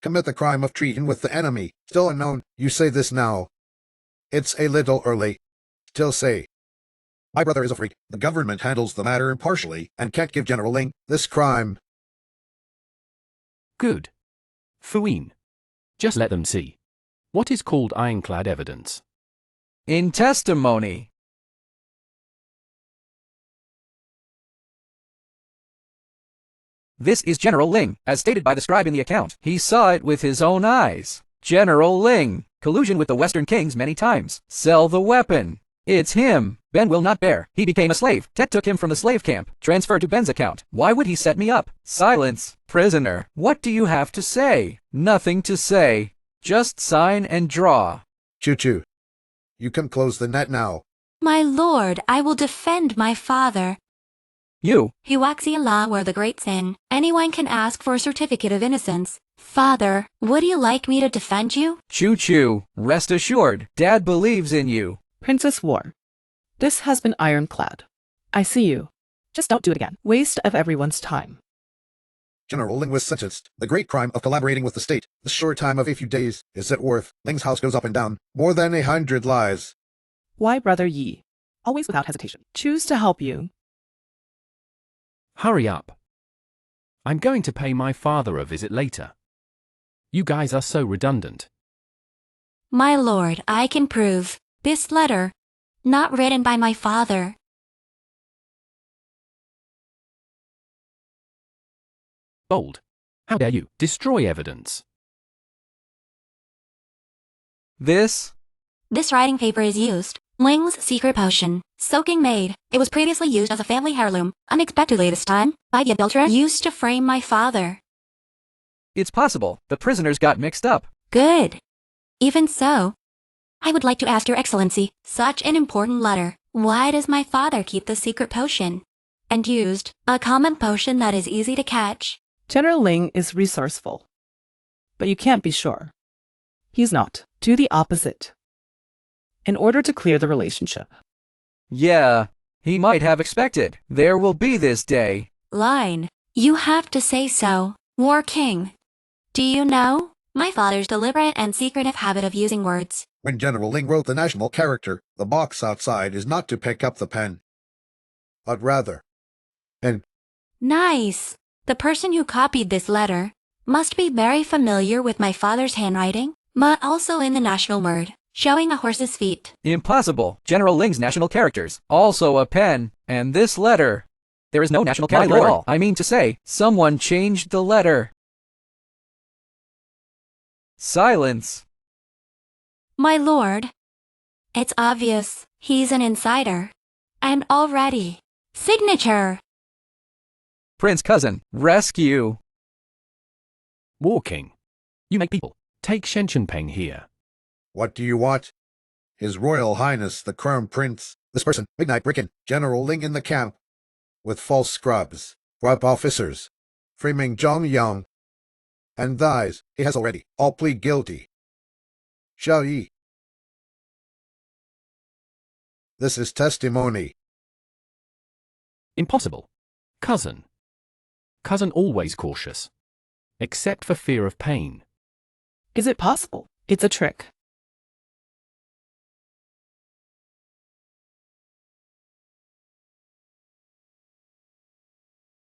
commit the crime of treating with the enemy? Still unknown, you say this now. It's a little early. Still say. My brother is a freak. The government handles the matter impartially and can't give General Ling this crime. Good. Fuyin. Just let them see. What is called ironclad evidence? In testimony. This is General Ling, as stated by the scribe in the account. He saw it with his own eyes. General Ling. Collusion with the Western kings many times. Sell the weapon. It's him. Ben will not bear. He became a slave. Tet took him from the slave camp. Transferred to Ben's account. Why would he set me up? Silence. Prisoner. What do you have to say? Nothing to say. Just sign and draw. Choo-choo. You can close the net now. My lord, I will defend my father. You. Huaxia were the great sin. Anyone can ask for a certificate of innocence. Father, would you like me to defend you? Choo-choo. Rest assured. Dad believes in you. Princess War, this has been ironclad. I see you. Just don't do it again. Waste of everyone's time. General Ling was sentenced. The great crime of collaborating with the state. The short time of a few days. Is it worth? Ling's house goes up and down. More than 100 lies. Why, Brother Yi? Always without hesitation. Choose to help you. Hurry up. I'm going to pay my father a visit later. You guys are so redundant. My lord, I can prove. This letter, not written by my father. Bold. How dare you destroy evidence? This writing paper is used. Ling's secret potion, soaking Maid. It was previously used as a family heirloom, unexpectedly this time, by the adulterer used to frame my father. It's possible. The prisoners got mixed up. Good. Even so, I would like to ask Your Excellency, such an important letter. Why does my father keep the secret potion? And used a common potion that is easy to catch. General Ling is resourceful. But you can't be sure. He's not. Do the opposite. In order to clear the relationship. Yeah, he might have expected. There will be this day. Line. You have to say so. War King. Do you know? My father's deliberate and secretive habit of using words. When General Ling wrote the national character, the box outside is not to pick up the pen, but rather, and Nice. The person who copied this letter must be very familiar with my father's handwriting, but also in the national word, showing a horse's feet. Impossible. General Ling's national characters. Also a pen. And this letter. There is no national character at all. I mean to say, someone changed the letter. Silence. My lord, it's obvious he's an insider. And already. Signature. Prince Cousin, rescue. War King. You make people. Take Shen Chunpeng here. what do you want? His Royal Highness the Crown Prince. This person, Midnight Bricken, General Ling in the camp, with false scrubs, scrub officers, framing Zhang Yang, and thighs, he has already all plead guilty. Xiao Yi. This is testimony. Impossible. Cousin. Cousin always cautious. Except for fear of pain. Is it possible? It's a trick.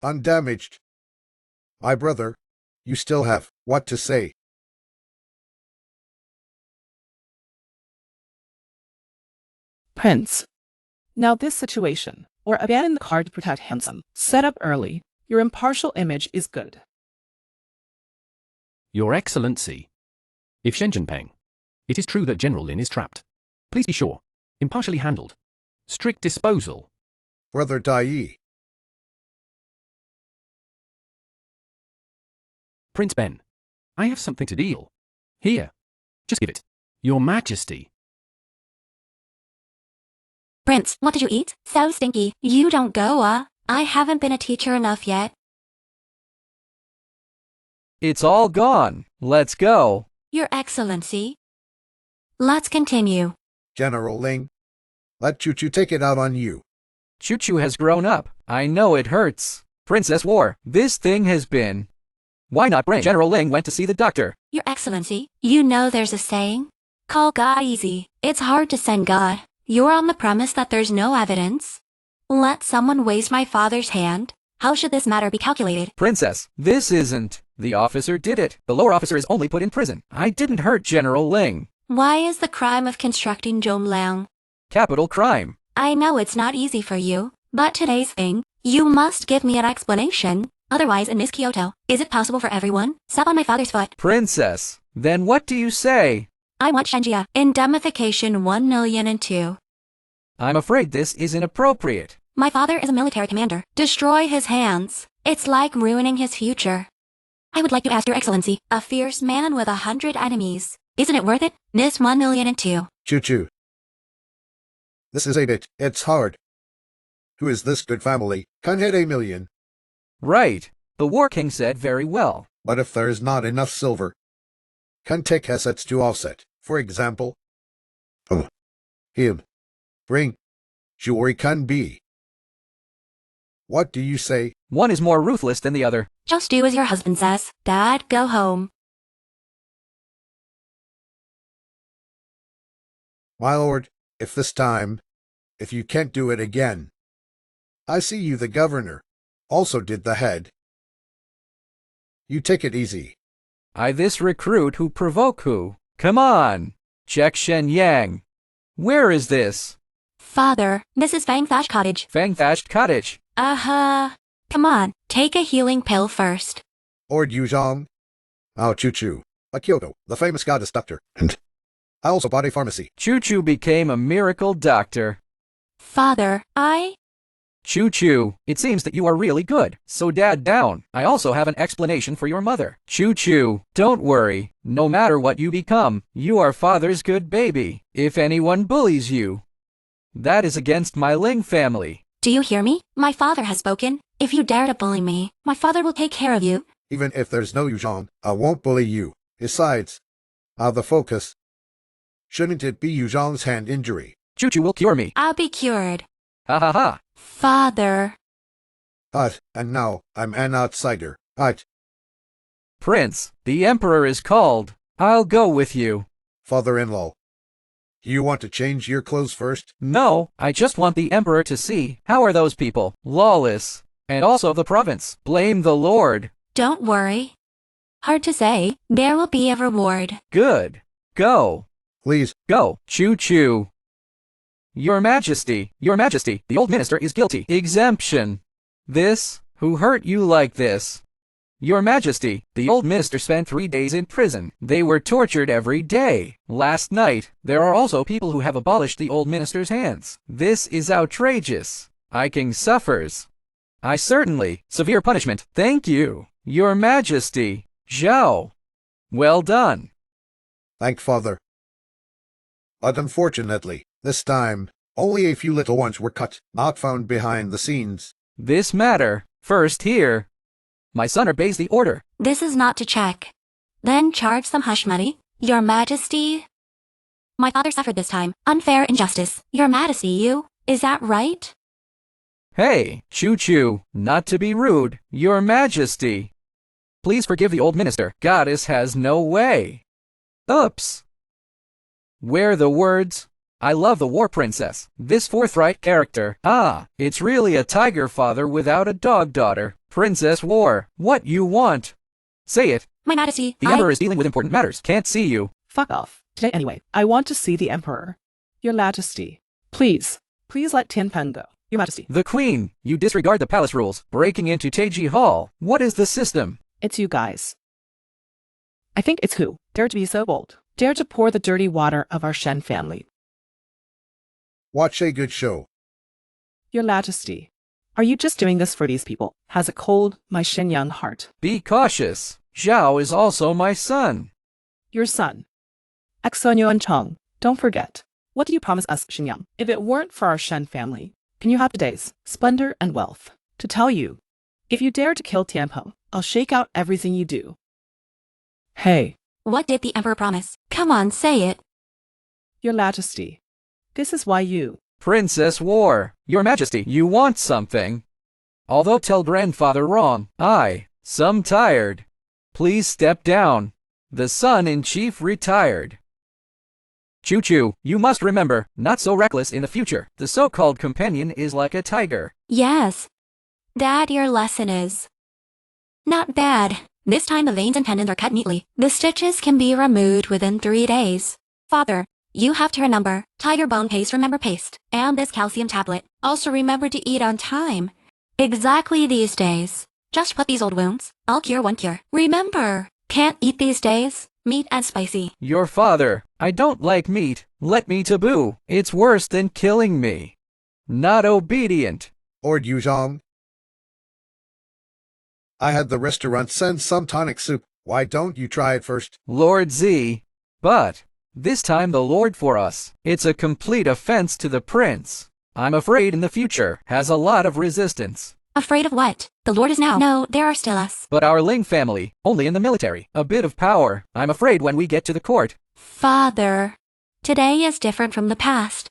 Undamaged. My brother, you still have what to say. Prince. Now this situation, or abandon the card to protect handsome, set up early, your impartial image is good. Your Excellency. If Shen Jinpeng, it is true that General Lin is trapped. Please be sure. Impartially handled. Strict disposal. Brother Dai. Prince Ben, I have something to deal. Here. Just give it. Your Majesty. Prince, what did you eat? So stinky. You don't go, I haven't been a teacher enough yet. It's all gone. Let's go. Your Excellency. Let's continue. General Ling, let Choo-Choo take it out on you. Choo-Choo has grown up. I know it hurts. Princess War, this thing has been... Why not bring General Ling went to see the doctor? Your Excellency, you know there's a saying. Call God easy. It's hard to send God. You're on the premise that there's no evidence. Let someone waste my father's hand. How should this matter be calculated? Princess, this isn't. The officer did it. The lower officer is only put in prison. I didn't hurt General Ling. Why is the crime of constructing Zhonglang? Capital crime. I know it's not easy for you, but today's thing, you must give me an explanation. Otherwise, in Miss Kyoto, is it possible for everyone? Step on my father's foot. Princess, then what do you say? I want Shenjia. Indemnification 1,000,002. I'm afraid this is inappropriate. My father is a military commander. Destroy his hands. It's like ruining his future. I would like to ask Your Excellency, a fierce man with 100 enemies. Isn't it worth it? Miss 1,000,002. Choo-Choo. This is it's hard. Who is this good family? Can hit 1,000,000. Right. The War King said very well. But if there is not enough silver, can take assets to offset. For example, him. Bring. Jewelry can be. What do you say? One is more ruthless than the other. Just do as your husband says. Dad, go home. My lord, if this time, if you can't do it again, I see you the governor, also did the head. You take it easy. I this recruit who provoke who? Come on. Check Shen Yang. Where is this? Father, this is Fang Thatch Cottage. Fang Thatched Cottage. Come on, take a healing pill first. Lord Yuzhong. Oh, Choo-Choo. A Kyoto, the famous goddess doctor. And I also bought a pharmacy. Choo-Choo became a miracle doctor. Father, Choo-Choo, it seems that you are really good. So Dad down. I also have an explanation for your mother. Choo-Choo, don't worry. No matter what you become, you are Father's good baby. If anyone bullies you, that is against my Ling family. Do you hear me? My father has spoken. If you dare to bully me, my father will take care of you. Even if there's no Yuzhong, I won't bully you. Besides, the focus. Shouldn't it be Yuzhong's hand injury? Choo-Choo will cure me. I'll be cured. Ha ha ha. Father. And now, I'm an outsider. Prince, the Emperor is called. I'll go with you. Father-in-law. You want to change your clothes first? No, I just want the Emperor to see. How are those people? Lawless. And also the province. Blame the Lord. Don't worry. Hard to say. There will be a reward. Good. Go. Please. Go. Choo-Choo. Your Majesty, the old minister is guilty. Exemption. This, who hurt you like this? Your Majesty, the old minister spent 3 days in prison. They were tortured every day. Last night, there are also people who have abolished the old minister's hands. This is outrageous. I King suffers. I certainly, severe punishment. Thank you, Your Majesty. Zhao. Well done. Thank Father. But unfortunately, this time, only a few little ones were cut, not found behind the scenes. This matter, first here. My son obeys the order. This is not to check. Then charge some hush money. Your Majesty. My father suffered this time. Unfair injustice. Your Majesty, is that right? Hey, Choo-Choo, not to be rude, Your Majesty. Please forgive the old minister. Goddess has no way. Oops. Where the words? I love the war princess. This forthright character. It's really a tiger father without a dog daughter. Princess War, what you want? Say it. My Majesty, The Emperor is dealing with important matters. Can't see you. Fuck off. Today anyway. I want to see the Emperor. Your Majesty. Please let Tianpan go. Your Majesty. The Queen, you disregard the palace rules. Breaking into Taiji Hall. What is the system? It's you guys. I think it's who dared to be so bold, dare to pour the dirty water of our Shen family. Watch a good show. Your Majesty, are you just doing this for these people? Has it cold my Shen young heart? Be cautious. Zhao is also my son. Your son. Exonyo and Cheng, don't forget. What do you promise us, Xinyang? If it weren't for our Shen family, can you have today's splendor and wealth? To tell you, if you dare to kill Tianpeng, I'll shake out everything you do. Hey, What did the Emperor promise? Come on, say it. Your Majesty, this is why you. Princess War, Your Majesty, you want something? Although tell grandfather wrong, some tired. Please step down. The son-in-chief retired. Choo-choo, you must remember, not so reckless in the future. The so-called companion is like a tiger. Yes. Dad, your lesson is not bad. This time the veins and tendons are cut neatly. The stitches can be removed within 3 days. Father, you have to remember, tiger bone paste, remember paste, and this calcium tablet. Also remember to eat on time. Exactly these days. Just put these old wounds. I'll cure one cure. Remember, can't eat these days. Meat and spicy. Your father, I don't like meat. Let me taboo. It's worse than killing me. Not obedient. Lord Yuzhong, I had the restaurant send some tonic soup. Why don't you try it first? Lord Z. But this time the Lord for us. It's a complete offense to the prince. I'm afraid in the future has a lot of resistance. Afraid of what? The Lord is now. No, there are still us. But our Ling family, only in the military. A bit of power. I'm afraid when we get to the court. Father, today is different from the past.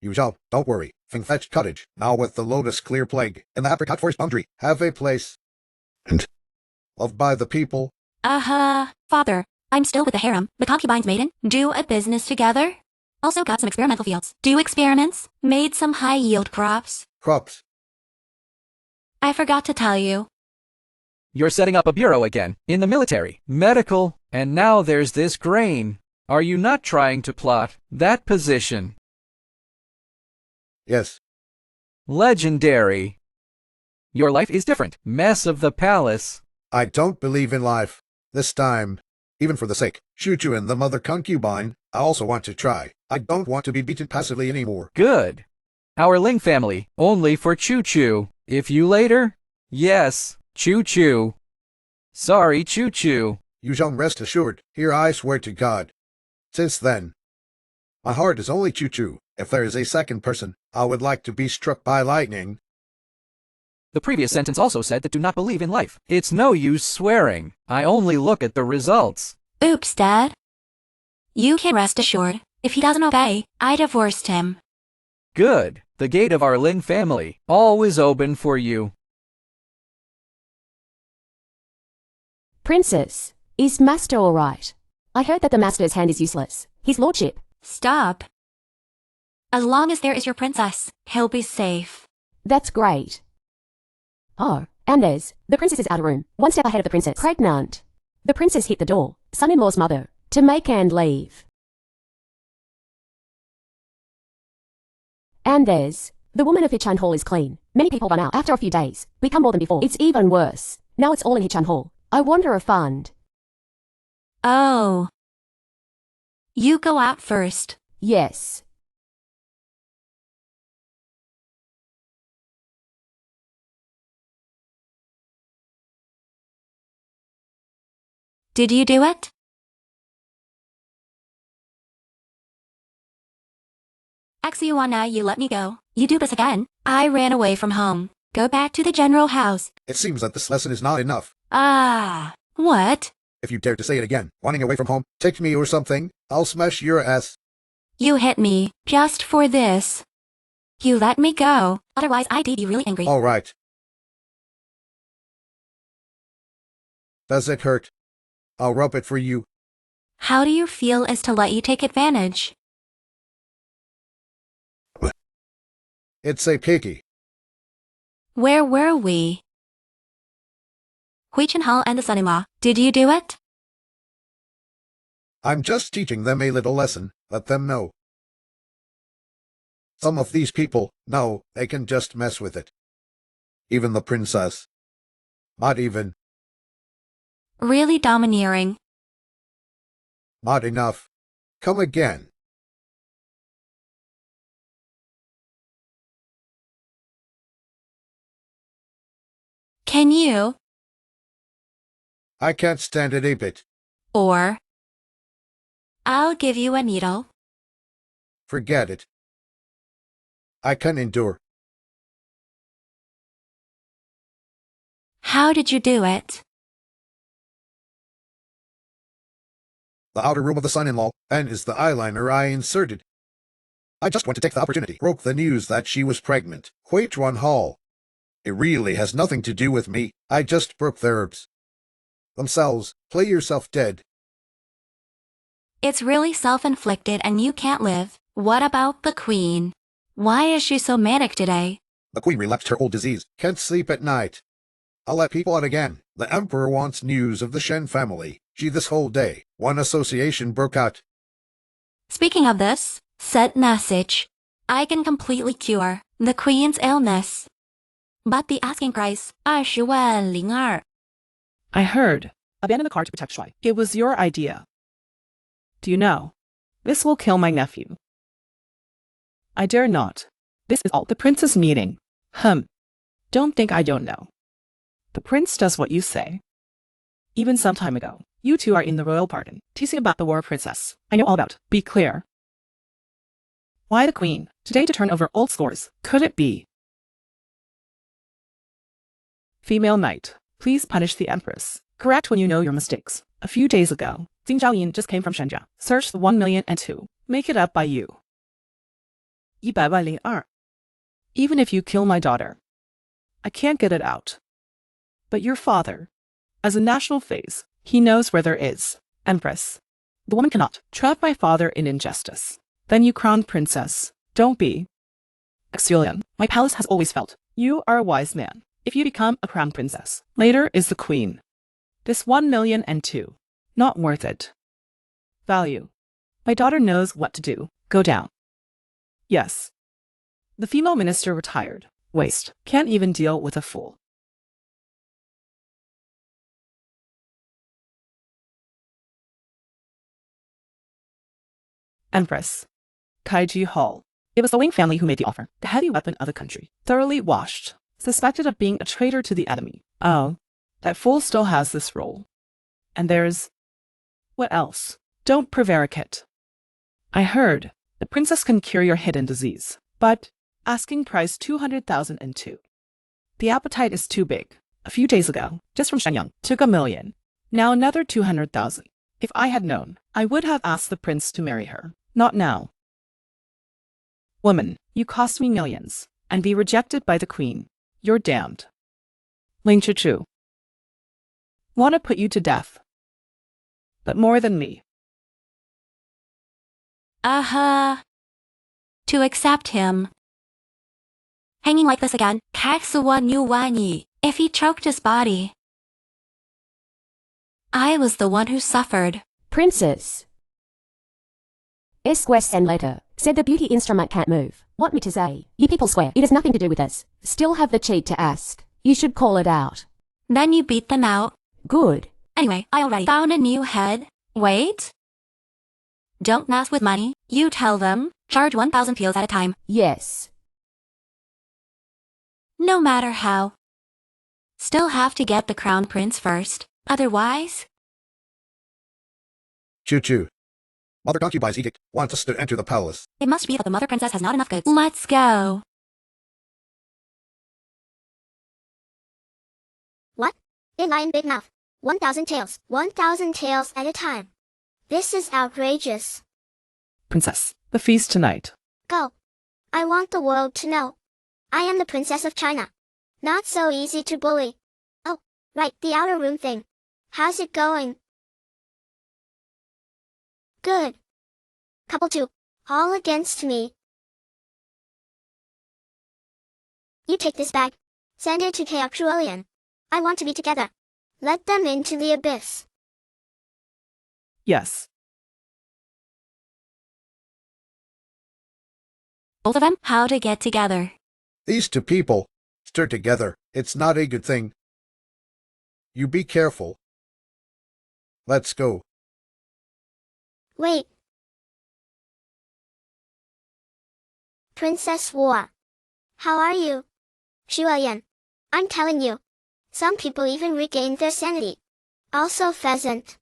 Yuzhong, don't worry. Fingfetch Cottage, now with the Lotus Clear Plague, in the Apricot Forest boundary, have a place. And loved by the people. Father, I'm still with the harem, the concubines maiden. Do a business together. Also got some experimental fields. Do experiments. Made some high-yield crops. Crops. I forgot to tell you. You're setting up a bureau again, in the military, medical, and now there's this grain. Are you not trying to plot that position? Yes. Legendary. Your life is different. Mess of the palace. I don't believe in life. This time, even for the sake, Choo-choo and the mother concubine, I also want to try. I don't want to be beaten passively anymore. Good. Our Ling family, only for Choo-choo. If you later? Yes, Choo-choo. Sorry, Choo-choo. Yuzhong, rest assured, here I swear to God. Since then, my heart is only Choo-choo. If there is a second person, I would like to be struck by lightning. The previous sentence also said that do not believe in life. It's no use swearing. I only look at the results. Oops, Dad. You can rest assured, if he doesn't obey, I divorced him. Good. The gate of our Ling family, always open for you. Princess, is Master all right? I heard that the Master's hand is useless. His lordship. Stop. As long as there is your princess, he'll be safe. That's great. Oh, and there's the princess is out of room, one step ahead of the princess. Pregnant. The princess hit the door, son-in-law's mother, to make and leave. And there's the woman of Hichan Hall is clean. Many people run out after a few days, become more than before. It's even worse. Now it's all in Hichan Hall. I wonder a fund. Oh. You go out first. Yes. Did you do it? Axiuana, you let me go. You do this again. I ran away from home. Go back to the general house. It seems that this lesson is not enough. What? If you dare to say it again, running away from home, take me or something, I'll smash your ass. You hit me, just for this. You let me go, otherwise I'd be really angry. All right. Does it hurt? I'll rub it for you. How do you feel as to let you take advantage? It's a piggy. Where were we? Huichin Hall and the son-in-law. Did you do it? I'm just teaching them a little lesson. Let them know. Some of these people, no, they can just mess with it. Even the princess. Not even. Really domineering. Not enough. Come again. Can you? I can't stand it a bit. Or I'll give you a needle. Forget it. I can endure. How did you do it? The outer room of the son-in-law, and is the eyeliner I inserted. I just want to take the opportunity. Broke the news that she was pregnant. Quaitron Hall. It really has nothing to do with me. I just broke their herbs. Themselves. Play yourself dead. It's really self-inflicted and you can't live. What about the queen? Why is she so manic today? The queen relapsed her old disease. Can't sleep at night. I'll let people out again. The emperor wants news of the Shen family. She this whole day. One association broke out. Speaking of this, sent message. I can completely cure the queen's illness. But the asking price, 20,002. I heard. Abandon the car to protect Shui. It was your idea. Do you know? This will kill my nephew. I dare not. This is all the prince's meeting. Don't think I don't know. The prince does what you say. Even some time ago, you two are in the royal pardon, teasing about the war princess. I know all about. Be clear. Why the queen? Today to turn over old scores. Could it be? Female knight, please punish the empress. Correct when you know your mistakes. A few days ago, Jing Zhaoyin just came from Shenzhen. Search the 1,002,002. Make it up by you. 102,002. Even if you kill my daughter, I can't get it out. But your father, as a national phase, he knows where there is. Empress. The woman cannot trap my father in injustice. Then you crown princess. Don't be. Exulian, my palace has always felt you are a wise man. If you become a crown princess, later is the queen. This 1,002,002, not worth it. Value. My daughter knows what to do. Go down. Yes. The female minister retired. Waste. Can't even deal with a fool. Empress. Kaiji Hall. It was the Wing family who made the offer. The heavy weapon of the country. Thoroughly washed. Suspected of being a traitor to the enemy. Oh, that fool still has this role. And there's... what else? Don't prevaricate. I heard the princess can cure your hidden disease, but asking price 200,002. The appetite is too big. A few days ago, just from Shenyang, took 1 million. Now another 200,000. If I had known, I would have asked the prince to marry her. Not now. Woman, you cost me millions, and be rejected by the queen. You're damned. Ling Chu. Want to put you to death. But more than me. To accept him. Hanging like this again. If he choked his body. I was the one who suffered. Princess. Esquest and later, said the beauty instrument can't move. Want me to say? You people swear it has nothing to do with us. Still have the cheek to ask. You should call it out. Then you beat them out. Good. Anyway, I already found a new head. Wait. Don't mess with money. You tell them. Charge 1,000 peels at a time. Yes. No matter how. Still have to get the crown prince first. Otherwise... Choo-choo. Mother Concubine's edict wants us to enter the palace. It must be that the mother princess has not enough goods. Let's go. What? In lion big mouth. 1,000 tails. 1,000 tails at a time. This is outrageous. Princess, the feast tonight. Go. I want the world to know. I am the princess of China. Not so easy to bully. Oh, right, the outer room thing. How's it going? Good. Couple 2. All against me. You take this bag. Send it to Heroine. I want to be together. Let them into the abyss. Yes. Both of them? How to get together. These two people stir together. It's not a good thing. You be careful. Let's go. Wait. Princess War. How are you? Shuayan. I'm telling you. Some people even regained their sanity. Also pheasant.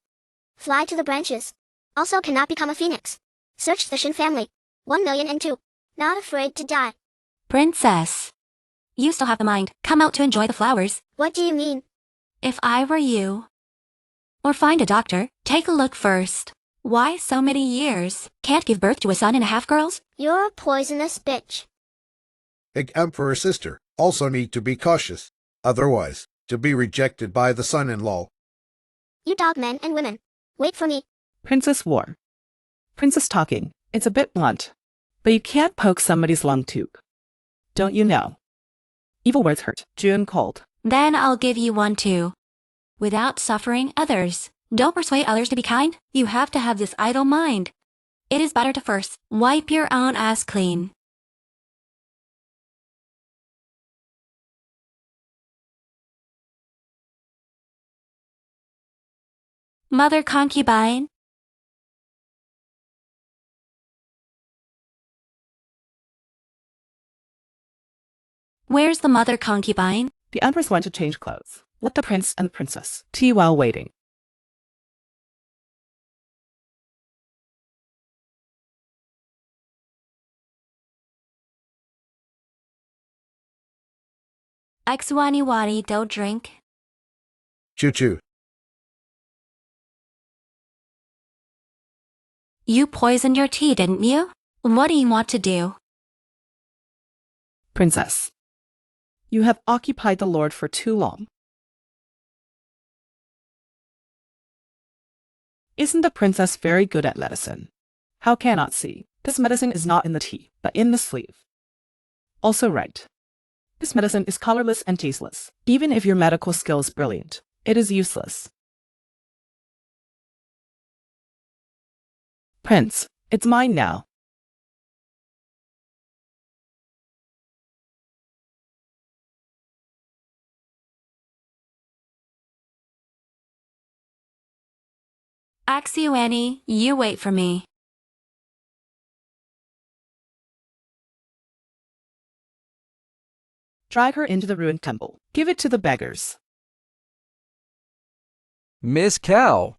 Fly to the branches. Also cannot become a phoenix. Search the Shin family. 1,000,002. Not afraid to die. Princess. You still have the mind. Come out to enjoy the flowers. What do you mean? If I were you. Or find a doctor, take a look first. Why so many years? Can't give birth to a son and a half, girls? You're a poisonous bitch. The Emperor's sister also need to be cautious, otherwise, to be rejected by the son-in-law. You dog men and women. Wait for me. Princess War. Princess talking. It's a bit blunt. But you can't poke somebody's lung tube. Don't you know? Evil words hurt. June cold. Then I'll give you one too. Without suffering others. Don't persuade others to be kind. You have to have this idle mind. It is better to first wipe your own ass clean. Mother concubine. Where's the mother concubine? The Empress went to change clothes. Let the prince and the princess tea while waiting. Xwani don't drink. Choo-choo. You poisoned your tea, didn't you? What do you want to do? Princess. You have occupied the Lord for too long. Isn't the princess very good at medicine? How cannot see? This medicine is not in the tea, but in the sleeve. Also right. This medicine is colorless and tasteless. Even if your medical skill is brilliant, it is useless. Prince, it's mine now. Axuani, you wait for me. Drag her into the ruined temple. Give it to the beggars. Miss Cow,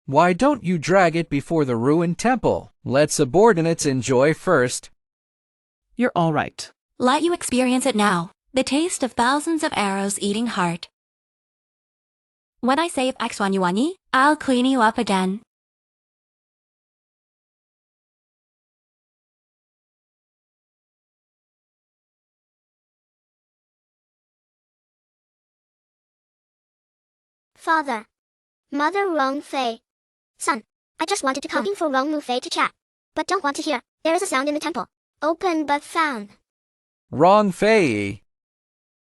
why don't you drag it before the ruined temple? Let subordinates enjoy first. You're all right. Let you experience it now. The taste of thousands of arrows eating heart. When I save Xwani, I'll clean you up again. Father. Mother Rong Fei. Son. I just wanted to come in for Rong Mu Fei to chat. But don't want to hear. There is a sound in the temple. Open but found. Wrong Fei.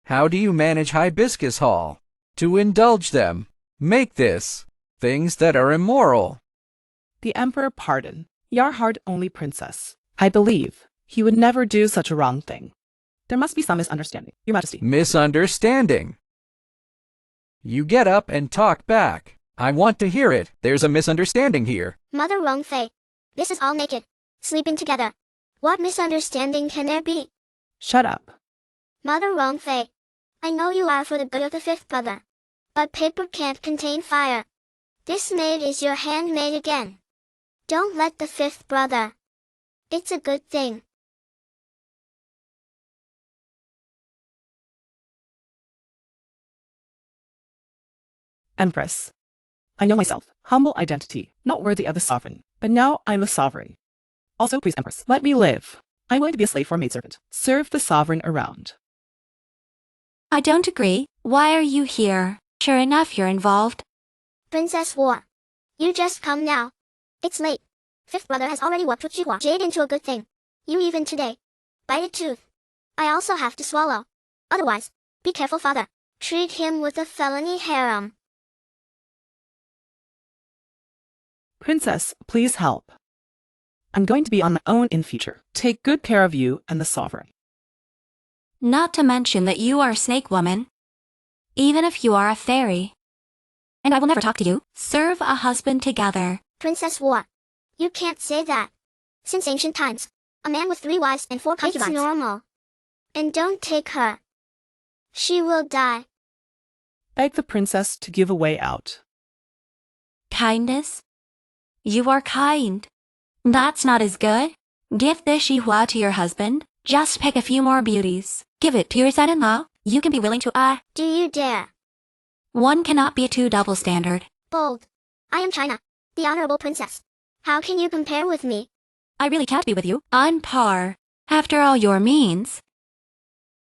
How do you manage Hibiscus Hall? To indulge them. Make this. Things that are immoral. The Emperor pardon. Your heart only princess. I believe he would never do such a wrong thing. There must be some misunderstanding, Your Majesty. Misunderstanding. You get up and talk back. I want to hear it. There's a misunderstanding here. Mother Rong Fei. This is all naked. Sleeping together. What misunderstanding can there be? Shut up. Mother Rong Fei. I know you are for the good of the fifth brother. But paper can't contain fire. This maid is your handmaid again. Don't let the fifth brother. It's a good thing. Empress. I know myself. Humble identity, not worthy of the sovereign. But now I'm a sovereign. Also, please, Empress, let me live. I'm willing to be a slave for a maidservant. Serve the sovereign around. I don't agree. Why are you here? Sure enough, you're involved. Princess War. You just come now. It's late. Fifth brother has already worked with Juhua Jade into a good thing. You even today. Bite a tooth. I also have to swallow. Otherwise, be careful, father. Treat him with a felony harem. Princess, please help. I'm going to be on my own in future. Take good care of you and the sovereign. Not to mention that you are a snake woman. Even if you are a fairy. And I will never talk to you. Serve a husband together. Princess War. You can't say that. Since ancient times, a man with 3 wives and 4 concubines. It's normal. And don't take her. She will die. Beg the princess to give a way out. Kindness? You are kind. That's not as good. Give this xihua to your husband. Just pick a few more beauties. Give it to your son-in-law. You can be willing to Do you dare? One cannot be too double standard. Bold. I am China, the honorable princess. How can you compare with me? I really can't be with you. On par. After all your means.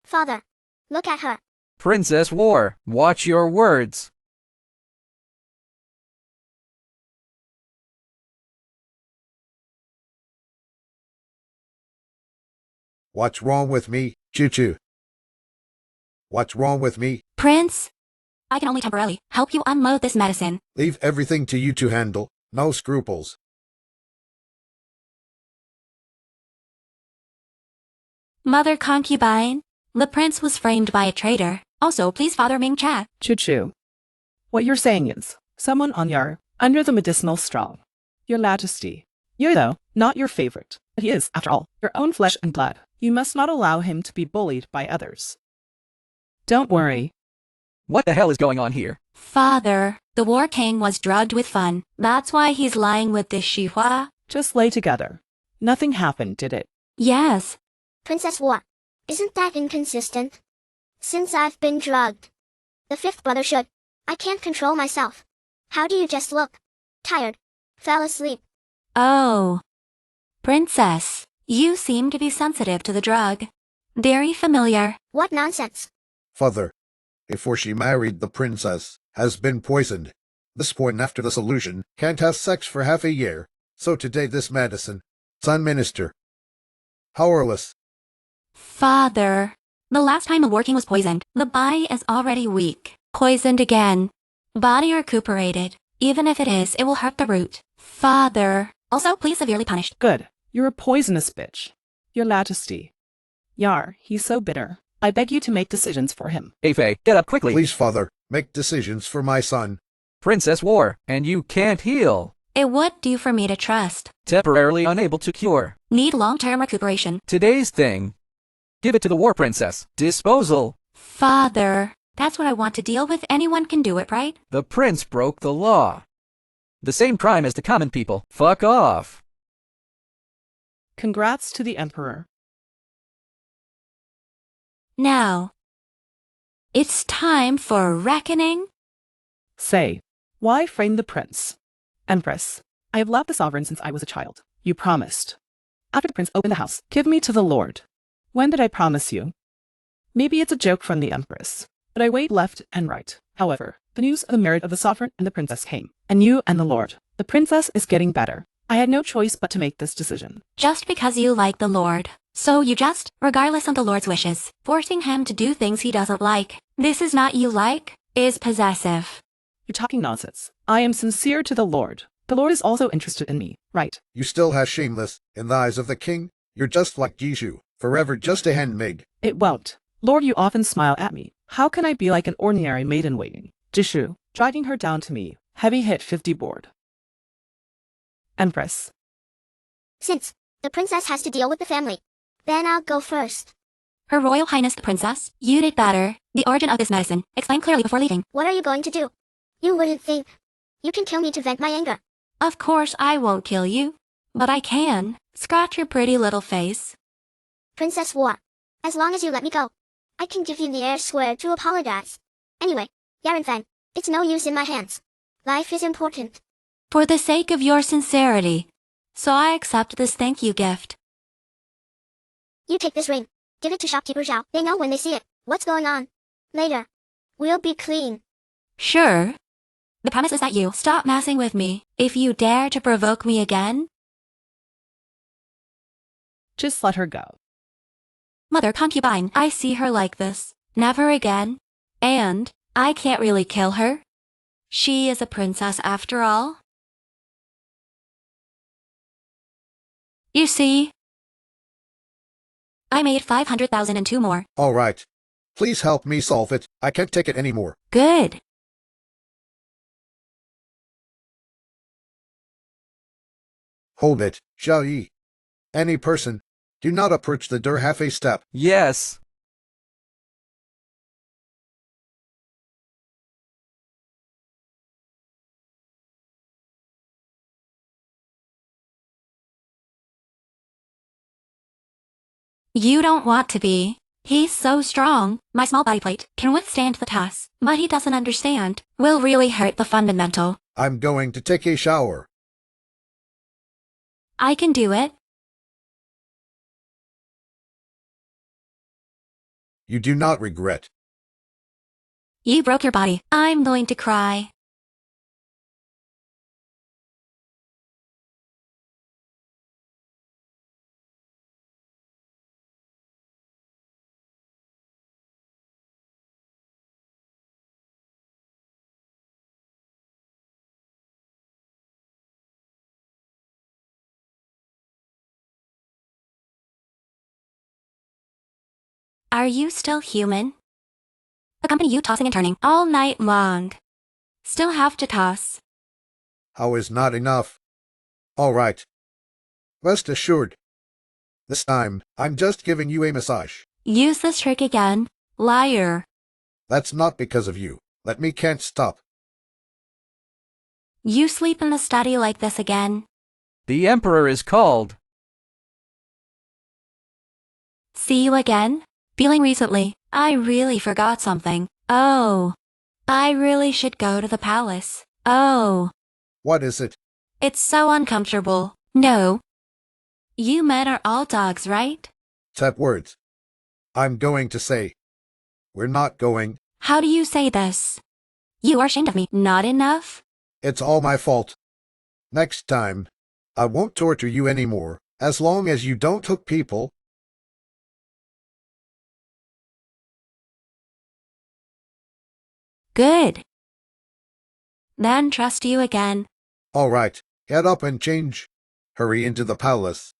Father, look at her. Princess War, watch your words. What's wrong with me, Choo-Choo? What's wrong with me? Prince, I can only temporarily help you unload this medicine. Leave everything to you to handle. No scruples. Mother concubine, the prince was framed by a traitor. Also, please Father Ming Cha. Choo-Choo. What you're saying is, someone on your under the medicinal straw. Your Majesty. You're, though, not your favorite. But he is, after all, your own flesh and blood. You must not allow him to be bullied by others. Don't worry. What the hell is going on here? Father, the war king was drugged with fun. That's why he's lying with this xihua. Just lay together. Nothing happened, did it? Yes. Princess War, isn't that inconsistent? Since I've been drugged. The 5th brother should. I can't control myself. How do you just look? Tired. Fell asleep. Oh. Princess, you seem to be sensitive to the drug. Very familiar. What nonsense. Father, before she married the princess, has been poisoned. This point after the solution, can't have sex for half a year. So today this medicine. Son Minister. Powerless. Father, the last time a war king was poisoned, the body is already weak. Poisoned again. Body recuperated. Even if it is, it will hurt the root. Father, also please severely punished. Good. You're a poisonous bitch. Your Majesty. Yar, he's so bitter. I beg you to make decisions for him. Afei, get up quickly. Please, Father, make decisions for my son. Princess War, and you can't heal. It would do for me to trust. Temporarily unable to cure. Need long-term recuperation. Today's thing. Give it to the war princess. Disposal. Father, that's what I want to deal with. Anyone can do it, right? The prince broke the law. The same crime as the common people. Fuck off. Congrats to the Emperor. Now, it's time for reckoning. Say, why frame the prince? Empress, I have loved the sovereign since I was a child. You promised. After the prince opened the house, give me to the Lord. When did I promise you? Maybe it's a joke from the Empress, but I weighed left and right. However, the news of the marriage of the sovereign and the princess came, and you and the Lord. The princess is getting better. I had no choice but to make this decision. Just because you like the Lord. So you just, regardless of the Lord's wishes, forcing him to do things he doesn't like. This is not you like, is possessive. You're talking nonsense. I am sincere to the Lord. The Lord is also interested in me, right? You still have shameless, in the eyes of the king. You're just like Jishu, forever just a handmaid. It won't. Lord, you often smile at me. How can I be like an ordinary maid-in-waiting? Jishu, driving her down to me. Heavy hit 50 board. Empress. Since the princess has to deal with the family, then I'll go first. Her Royal Highness the Princess, you did better. The origin of this medicine, explain clearly before leaving. What are you going to do? You wouldn't think. You can kill me to vent my anger. Of course I won't kill you. But I can. Scratch your pretty little face. Princess War, as long as you let me go, I can give you the air square to apologize. Anyway, Yaren Fang, it's no use in my hands. Life is important. For the sake of your sincerity. So I accept this thank you gift. You take this ring. Give it to shopkeeper Zhao. They know when they see it. What's going on? Later. We'll be clean. Sure. The promise is that you stop messing with me. If you dare to provoke me again. Just let her go. Mother concubine, I see her like this. Never again. And I can't really kill her. She is a princess after all. You see, I made 500,000 and 2 more. All right. Please help me solve it. I can't take it anymore. Good. Hold it, Xiao Yi. Any person, do not approach the door half a step. Yes. You don't want to be. He's so strong. My small body plate can withstand the toss, but he doesn't understand. Will really hurt the fundamental. I'm going to take a shower. I can do it. You do not regret. You broke your body. I'm going to cry. Are you still human? Accompany you tossing and turning all night long. Still have to toss. How is not enough? All right. Rest assured. This time, I'm just giving you a massage. Use this trick again. Liar. That's not because of you. Let me can't stop. You sleep in the study like this again. The Emperor is called. See you again? Feeling recently, I really forgot something. Oh. I really should go to the palace. Oh. What is it? It's so uncomfortable. No. You men are all dogs, right? Tap words. I'm going to say. We're not going. How do you say this? You are ashamed of me. Not enough? It's all my fault. Next time, I won't torture you anymore, as long as you don't hook people. Good. Then trust you again. All right, get up and change. Hurry into the palace.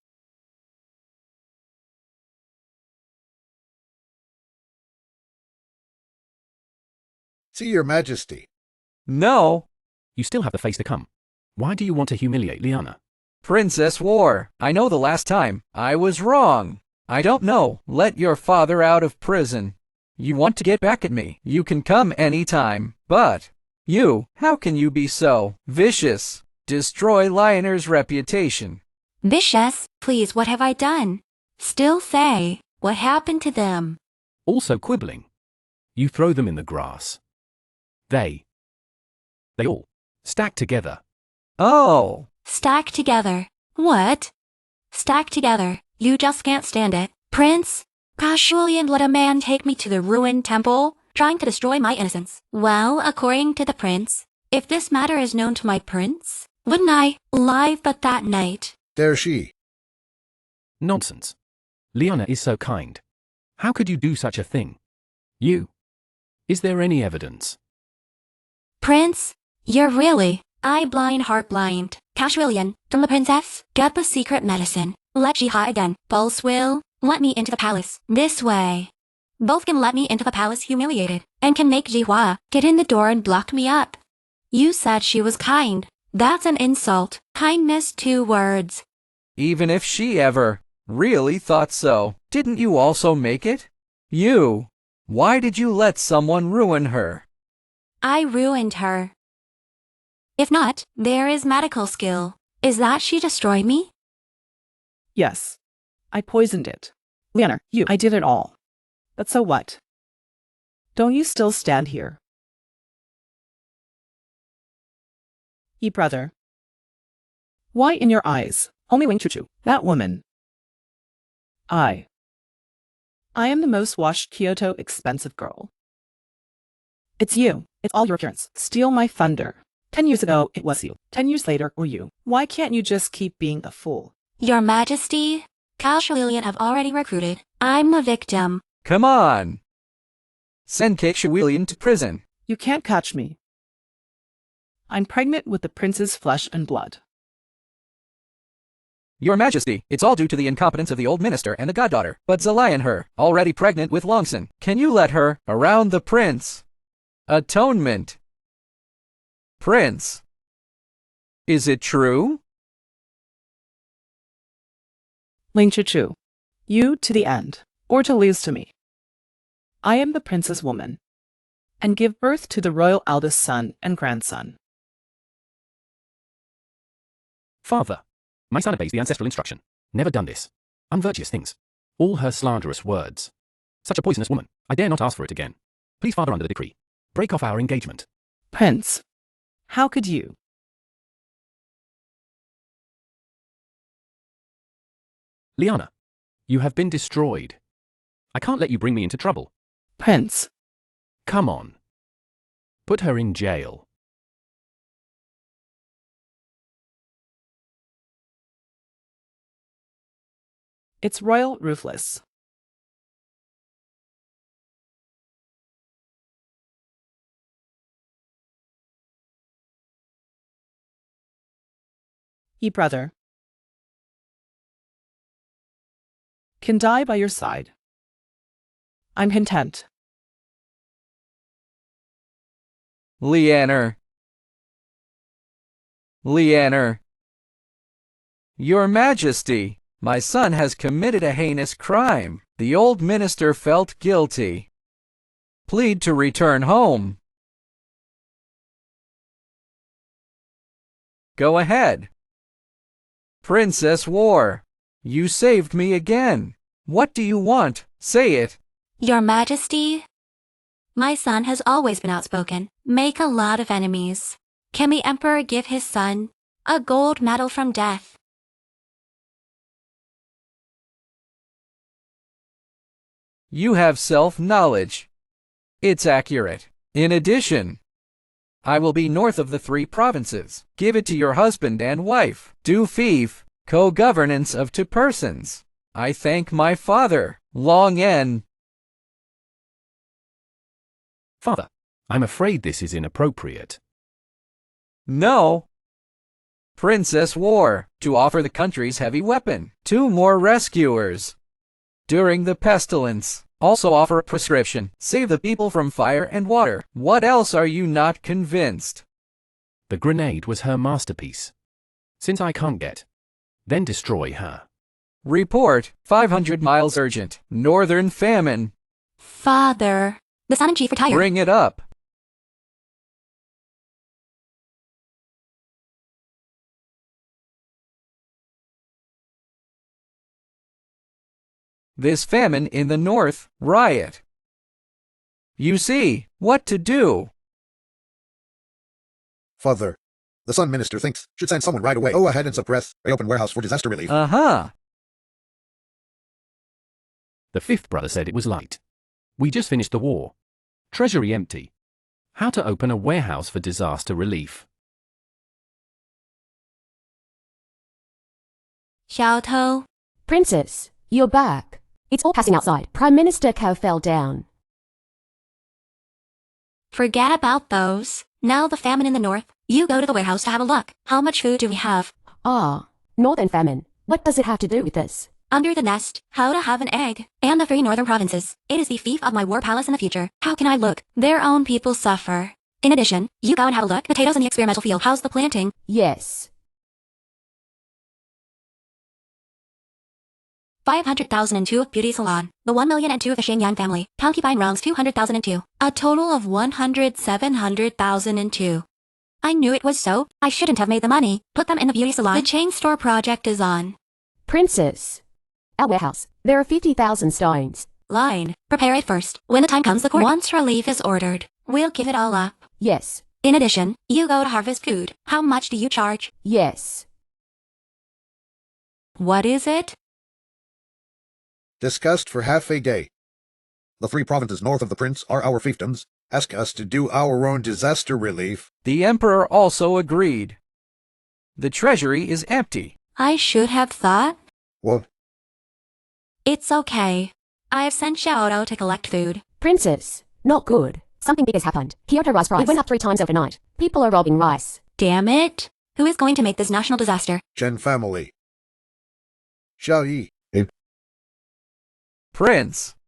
See your majesty. No. You still have the face to come. Why do you want to humiliate Liana? Princess War. I know the last time. I was wrong. I don't know. Let your father out of prison. You want to get back at me. You can come anytime. But you, how can you be so vicious? Destroy Lioner's reputation. Vicious? Please, what have I done? Still say, what happened to them? Also quibbling. You throw them in the grass. They all stack together. Oh. Stack together. What? Stack together. You just can't stand it. Prince? Casually and let a man take me to the ruined temple, trying to destroy my innocence. Well, according to the prince, if this matter is known to my prince, wouldn't I live but that night? There she. Nonsense. Liana is so kind. How could you do such a thing? You. Is there any evidence? Prince, you're really heart blind. Casualian, from the princess, get the secret medicine. Let Jiha again. Pulse will let me into the palace. This way. Both can let me into the palace humiliated, and can make Jihua get in the door and block me up. You said she was kind. That's an insult. Kindness, 2 words. Even if she ever really thought so, didn't you also make it? You. Why did you let someone ruin her? I ruined her. If not, there is medical skill. Is that she destroyed me? Yes. I poisoned it. Liana, I did it all. But so what? Don't you still stand here? Ye brother. Why in your eyes, only Wing Chuchu, that woman? I am the most washed Kyoto expensive girl. It's you. It's all your appearance. Steal my thunder. 10 years ago, it was you. 10 years later, or you. Why can't you just keep being a fool? Your Majesty, Casualian have already recruited. I'm a victim. Come on. Send Casualian to prison. You can't catch me. I'm pregnant with the prince's flesh and blood. Your Majesty, it's all due to the incompetence of the old minister and the goddaughter. But Zalian her, already pregnant with Longson. Can you let her around the prince? Atonement. Prince. Is it true? Ling Chu, you to the end, or to lose to me. I am the princess woman, and give birth to the royal eldest son and grandson. Father, my son obeys the ancestral instruction. Never done this. Unvirtuous things. All her slanderous words. Such a poisonous woman. I dare not ask for it again. Please, Father, under the decree, break off our engagement. Prince, how could you? Liana, you have been destroyed. I can't let you bring me into trouble. Prince, Come on. Put her in jail. it's royal ruthless. Ye brother, can die by your side. I'm content. Leander. Your Majesty, my son has committed a heinous crime. The old minister felt guilty. Plead to return home. Go ahead. Princess War, you saved me again. What do you want? Say it. Your Majesty, my son has always been outspoken. Make a lot of enemies. Can the Emperor give his son a gold medal from death? You have self-knowledge. It's accurate. In addition, I will be north of the 3 provinces. Give it to your husband and wife. Do fief, co-governance of 2 persons. I thank my father, Long N. Father, I'm afraid this is inappropriate. No. Princess War, to offer the country's heavy weapon. 2 more rescuers. During the pestilence, also offer a prescription. Save the people from fire and water. What else are you not convinced? The grenade was her masterpiece. Since I can't get, then destroy her. Report, 500 miles urgent. Northern famine. Father, the son-in-chief retired. Bring it up. This famine in the north, riot. You see, what to do. Father, the Sun Minister thinks should send someone right away. Go ahead and suppress a open warehouse for disaster relief. Uh-huh. The 5th brother said it was light. We just finished the war. Treasury empty. How to open a warehouse for disaster relief. Xiaotou, Princess, you're back. It's all passing outside. Prime Minister Cao fell down. forget about those. Now the famine in the north. You go to the warehouse to have a look. How much food do we have? Ah, northern famine. What does it have to do with this? Under the nest, how to have an egg, and the 3 northern provinces. It is the fief of my war palace in the future. How can I look? Their own people suffer. In addition, you go and have a look. Potatoes in the experimental field. How's the planting? Yes. 500,002 of beauty salon. The 1,000,002 of the Shenyang family. Concubine rounds 200,002. A total of 700,002. I knew it was so. I shouldn't have made the money. Put them in the beauty salon. The chain store project is on. Princess. Our warehouse. There are 50,000 stones. Line. Prepare it first. When the time comes, the court. Once relief is ordered, we'll give it all up. Yes. In addition, you go to harvest food. How much do you charge? Yes. What is it? Discussed for half a day. The 3 provinces north of the prince are our fiefdoms. Ask us to do our own disaster relief. The emperor also agreed. The treasury is empty. I should have thought. What? It's okay. I have sent Xiaotou to collect food. Princess, not good. Something big has happened. Kyoto rice price. It went up 3 times overnight. People are robbing rice. Damn it. Who is going to make this national disaster? Chen family. Xiao Yi.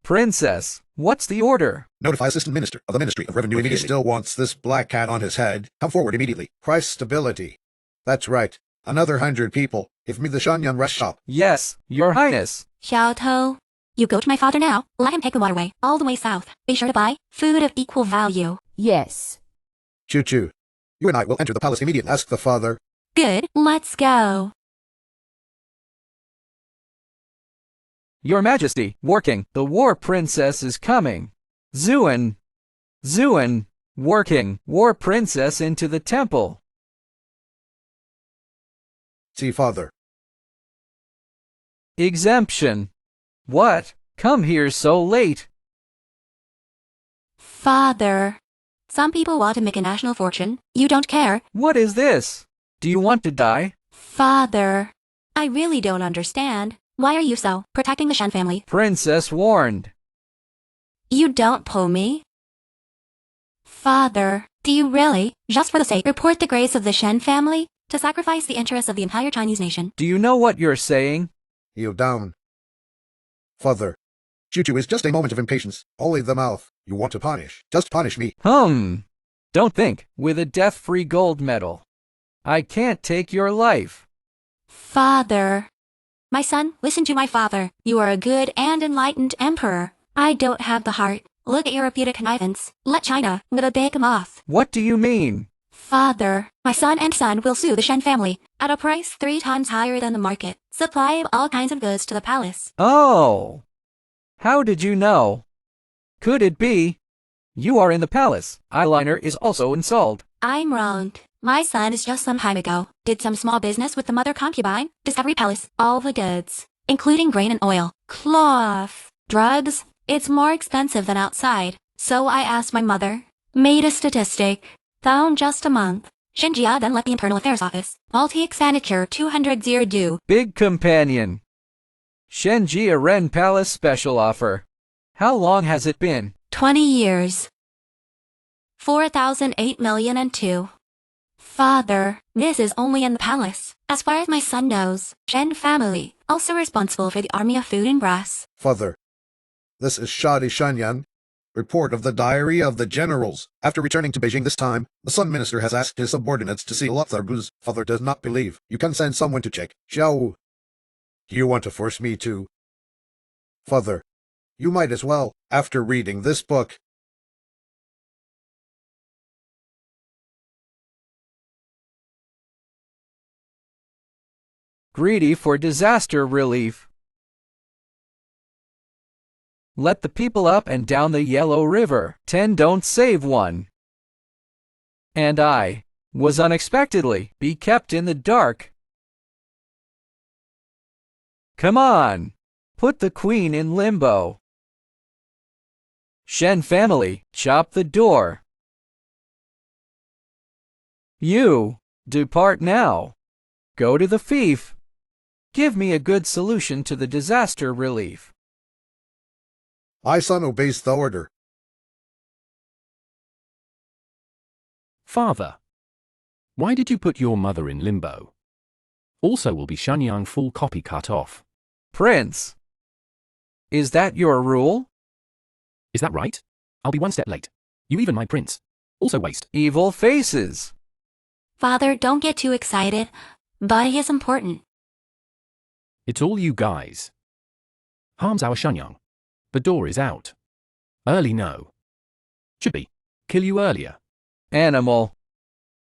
Princess, what's the order? Notify Assistant Minister of the Ministry of Revenue immediately. He still wants this black cat on his head. Come forward immediately. Price stability. That's right. Another 100 people. Give me the Shanyang rest shop. Yes, Your Highness. Xiaotou, you go to my father now. Let him take the waterway all the way south. Be sure to buy food of equal value. Yes. Choo-choo. You and I will enter the palace immediately. Ask the father. Good, let's go. Your Majesty, working. The war princess is coming. Zuan. Working. War princess into the temple. See father. Exemption. What? Come here so late. Father. Some people want to make a national fortune. You don't care. What is this? Do you want to die? Father. I really don't understand. Why are you so protecting the Shen family? Princess warned. You don't pull me. Father, do you really, just for the sake, report the grace of the Shen family? To sacrifice the interests of the entire Chinese nation? Do you know what you're saying? Heel down. Father. Choo-choo is just a moment of impatience. Only the mouth. You want to punish. Just punish me. Don't think. With a death-free gold medal. I can't take your life. Father. My son, listen to my father. You are a good and enlightened emperor. I don't have the heart. Look at your reputed connivance. Let China, with a big mouth. What do you mean? Father, my son and son will sue the Shen family at a price 3 times higher than the market. Supply of all kinds of goods to the palace. Oh. How did you know? Could it be? You are in the palace. Eyeliner is also installed. I'm wrong. My son is just some time ago. Did some small business with the mother concubine. Discovery Palace. All the goods. Including grain and oil. Cloth. Drugs. It's more expensive than outside. So I asked my mother. Made a statistic. Found just a month. Xinjia then left the Internal Affairs Office. Multi-expenditure 200 due. Big companion. Shenjia Ren Palace special offer. How long has it been? 20 years. 4,008,002. Father, this is only in the palace. As far as my son knows, Shen family, also responsible for the army of food and grass. Father. This is Shadi Shanyang. Report of the diary of the generals. After returning to Beijing this time, the Sun Minister has asked his subordinates to seal up their goods. Father does not believe. You can send someone to check. Xiao. Do you want to force me to? Father. You might as well, after reading this book. Greedy for disaster relief. Let the people up and down the Yellow River. 10 don't save one. And I was unexpectedly be kept in the dark. Come on. Put the queen in limbo. Shen family, chop the door. You, depart now. Go to the fief. Give me a good solution to the disaster relief. My son obeys the order. Father, why did you put your mother in limbo? Also will be Shanyang full copy cut off. Prince, is that your rule? Is that right? I'll be one step late. You even my prince. Also waste. Evil faces. Father, don't get too excited. But he is important. It's all you guys. Harms our Shanyang. The door is out. Early no. Should be. Kill you earlier. Animal.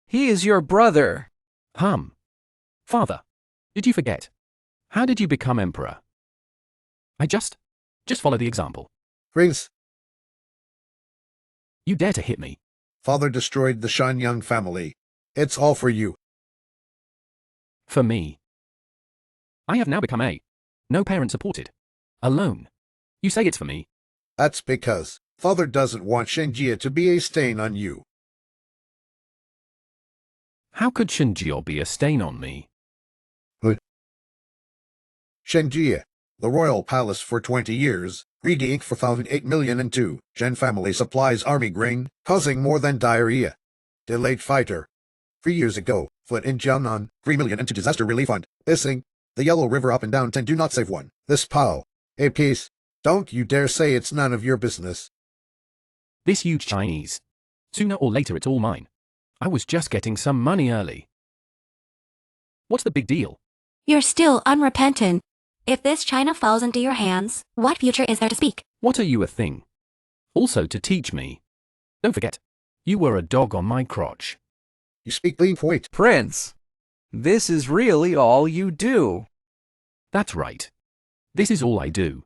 He is your brother. Father, did you forget? How did you become emperor? I just follow the example. Prince. You dare to hit me. Father destroyed the Shanyang family. It's all for you. For me. I have now become no parent supported. Alone. You say it's for me. That's because Father doesn't want Shenjia to be a stain on you. How could Shenjia be a stain on me? Shenjia, the royal palace for 20 years, greedy for 1,008,002. Shen family supplies army grain, causing more than diarrhea. Delayed fighter. 3 years ago, fled in Jiangnan, 3 million into disaster relief fund. Missing. The Yellow River up and down 10 do not save one. This pal. A piece. Don't you dare say it's none of your business. This huge Chinese. Sooner or later it's all mine. I was just getting some money early. What's the big deal? You're still unrepentant. If this China falls into your hands, what future is there to speak? What are you a thing? Also to teach me. Don't forget, you were a dog on my crotch. You speak clean point. Prince, this is really all you do. That's right. This is all I do.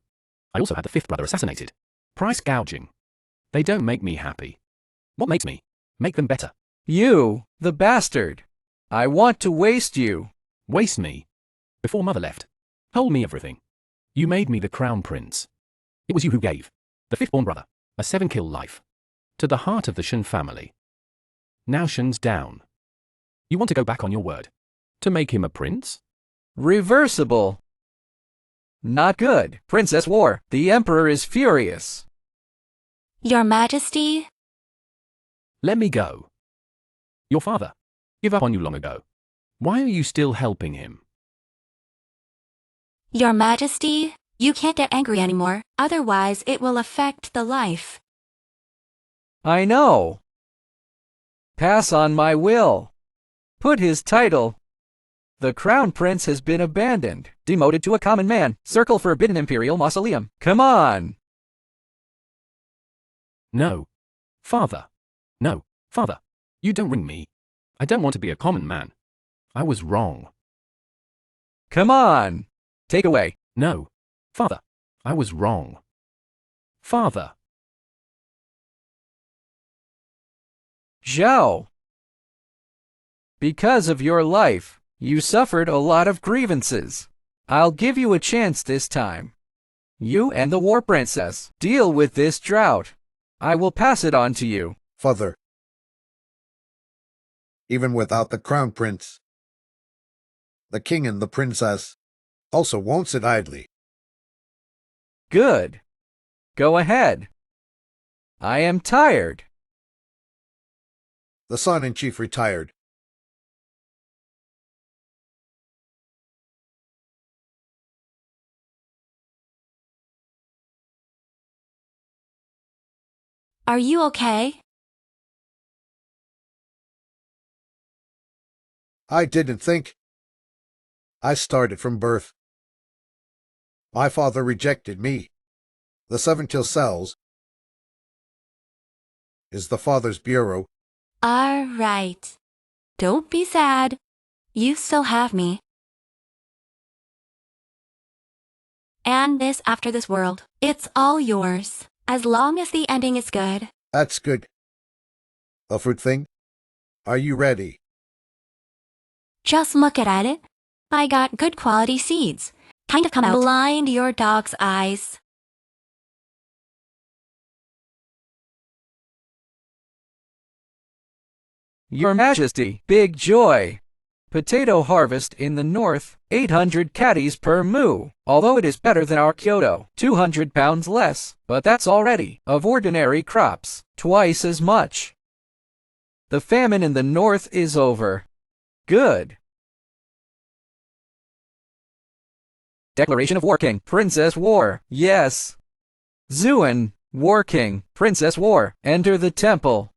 I also had the fifth brother assassinated. Price gouging. They don't make me happy. What makes me? Make them better. You, the bastard. I want to waste you. Waste me. Before mother left. Told me everything. You made me the crown prince. It was you who gave the fifth-born brother a 7-kill life to the heart of the Shen family. Now Shen's down. You want to go back on your word? To make him a prince? Reversible. Not good. Princess War. The Emperor is furious. Your Majesty? Let me go. Your father gave up on you long ago. Why are you still helping him? Your Majesty? You can't get angry anymore, otherwise it will affect the life. I know. Pass on my will. Put his title. The crown prince has been abandoned, demoted to a common man. Circle forbidden imperial mausoleum. Come on. No. Father. No, father. You don't ring me. I don't want to be a common man. I was wrong. Come on. Take away. No. Father. I was wrong. Father. Zhao. Because of your life, you suffered a lot of grievances. I'll give you a chance this time. You and the war princess deal with this drought. I will pass it on to you. Father, even without the crown prince, the king and the princess also won't sit idly. Good. Go ahead. I am tired. The son-in-chief retired. Are you okay? I didn't think. I started from birth. My father rejected me. The 7-kill cells is the father's bureau. All right. Don't be sad. You still have me. And this after this world. It's all yours, as long as the ending is good. That's good. The fruit thing? Are you ready? Just look at it. I got good quality seeds. Kind of come out. Blind your dog's eyes. Your Majesty, big joy. Potato harvest in the north, 800 caddies per moo. Although it is better than our Kyoto, 200 pounds less, but that's already, of ordinary crops, twice as much. The famine in the north is over. Good. Declaration of War King, Princess War, yes. Zuan, War King, Princess War, enter the temple.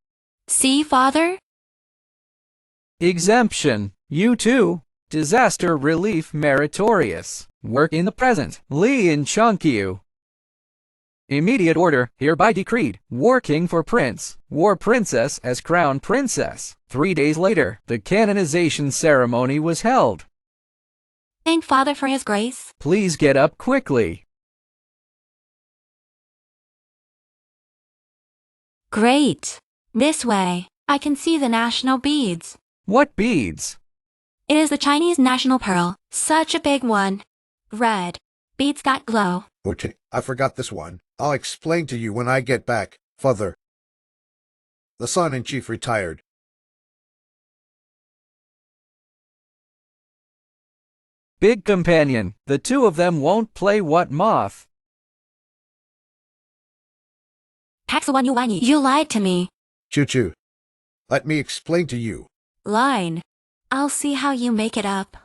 See, father? Exemption, you too. Disaster relief meritorious. Work in the present, Li in Chongqiu. Immediate order, hereby decreed. War King for Prince, War Princess as Crown Princess. 3 days later, the canonization ceremony was held. Thank Father for his grace. Please get up quickly. Great. This way, I can see the national beads. What beads? It is the Chinese national pearl. Such a big one. Red. Beads got glow. Okay, I forgot this one. I'll explain to you when I get back. Father, the son-in-chief retired. Big companion, the two of them won't play what moth. You lied to me. Choo-choo. Let me explain to you. Line. I'll see how you make it up.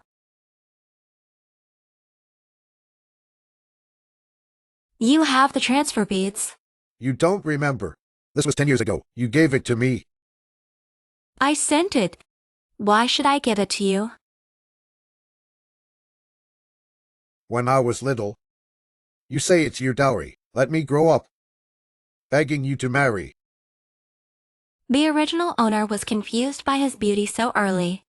You have the transfer beads. You don't remember. This was 10 years ago. You gave it to me. I sent it. Why should I give it to you? when I was little. You say it's your dowry. Let me grow up. Begging you to marry. The original owner was confused by his beauty so early.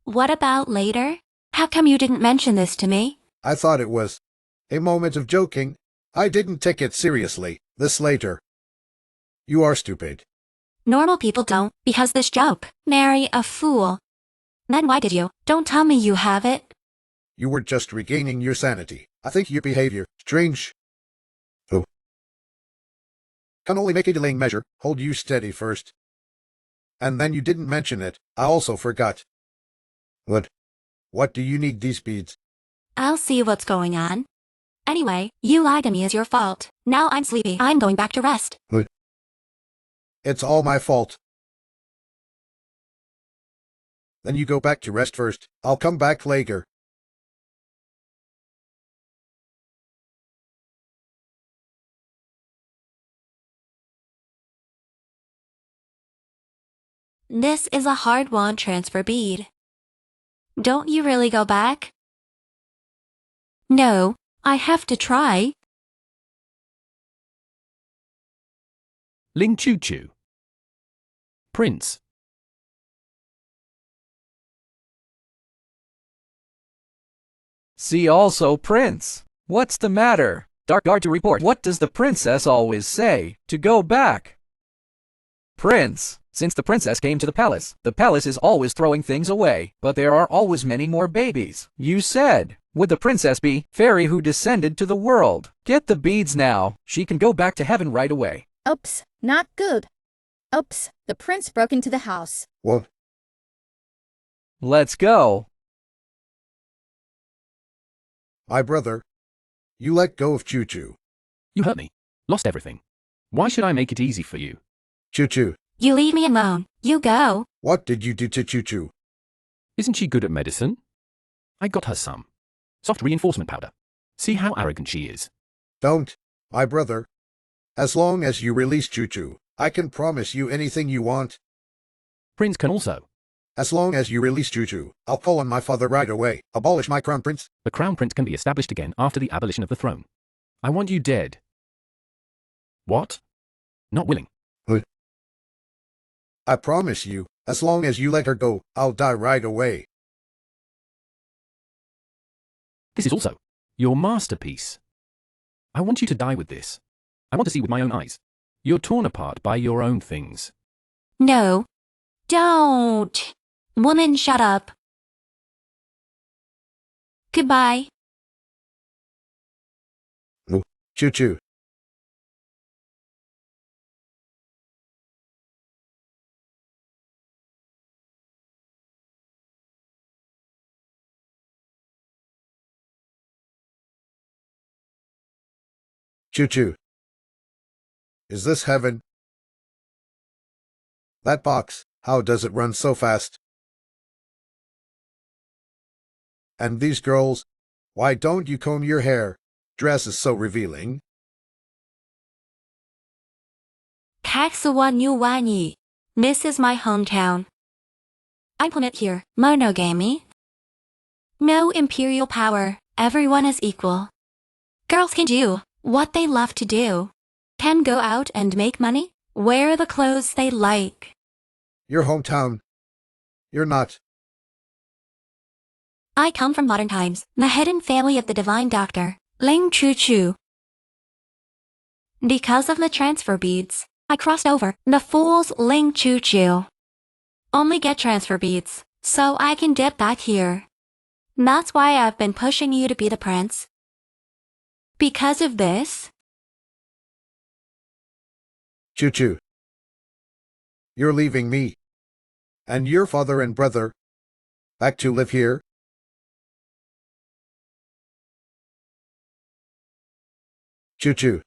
What about later? How come you didn't mention this to me? I thought it was a moment of joking. I didn't take it seriously. This later. You are stupid. Normal people don't, because this joke. Marry a fool. Then why did you? Don't tell me you have it. You were just regaining your sanity. I think your behavior strange. Oh. Can only make a delaying measure. Hold you steady first. And then you didn't mention it. I also forgot. What do you need these beads? I'll see what's going on. Anyway, you lied to me is your fault. Now I'm sleepy. I'm going back to rest. It's all my fault. Then you go back to rest first. I'll come back later. This is a hard-won transfer bead. Don't you really go back? No, I have to try. Ling Choo Choo. Prince. See also Prince. What's the matter? Dark Guard to report. What does the princess always say? To go back. Prince. Since the princess came to the palace is always throwing things away, but there are always many more babies. You said, would the princess be fairy who descended to the world? Get the beads now. She can go back to heaven right away. Oops, not good. Oops, the prince broke into the house. What? Let's go. My brother. You let go of Choo Choo. You hurt me. Lost everything. Why should I make it easy for you? Choo Choo. You leave me alone. You go. What did you do to Choo Choo? Isn't she good at medicine? I got her some. Soft reinforcement powder. See how arrogant she is. Don't, my brother. As long as you release Choo Choo, I can promise you anything you want. Prince can also. As long as you release Choo Choo, I'll call on my father right away. Abolish my crown prince. The crown prince can be established again after the abolition of the throne. I want you dead. What? Not willing. I promise you, as long as you let her go, I'll die right away. This is also your masterpiece. I want you to die with this. I want to see with my own eyes. You're torn apart by your own things. No. Don't. Woman, shut up. Goodbye. Choo Choo. Choo Choo. Is this heaven? That box, how does it run so fast? And these girls, why don't you comb your hair? Dress is so revealing. Kaksuwanyuwanyi. This is my hometown. Implement here. Monogamy. No imperial power. Everyone is equal. Girls can do what they love to do. Can go out and make money. Wear the clothes they like. Your hometown. You're not. I come from modern times, the hidden family of the divine doctor, Ling Choo Choo. Because of the transfer beads, I crossed over the fool's Ling Choo Choo. Only get transfer beads, so I can dip back here. That's why I've been pushing you to be the prince. Because of this? Choo Choo. You're leaving me. And your father and brother. Back to live here. Choo Choo.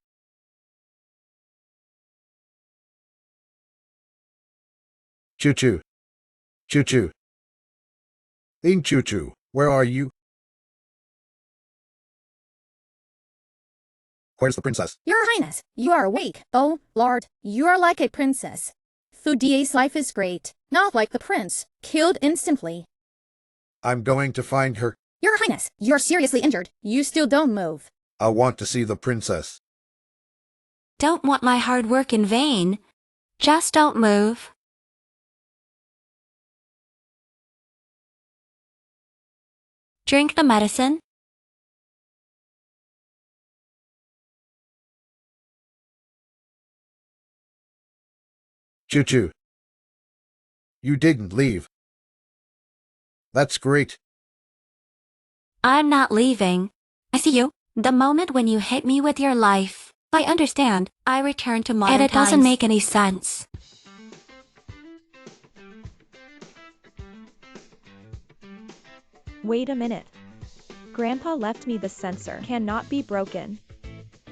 Choo Choo. Choo Choo. Ling Choo Choo, where are you? Where's the princess? Your Highness, you are awake. Oh, Lord, you are like a princess. Fudia's life is great, not like the prince, killed instantly. I'm going to find her. Your Highness, you're seriously injured. You still don't move. I want to see the princess. Don't want my hard work in vain. Just don't move. Drink the medicine. Choo-choo. You didn't leave. That's great. I'm not leaving. I see you. The moment when you hit me with your life. I understand. I return to modern times. And it doesn't make any sense. Wait a minute. Grandpa left me the sensor. Cannot be broken.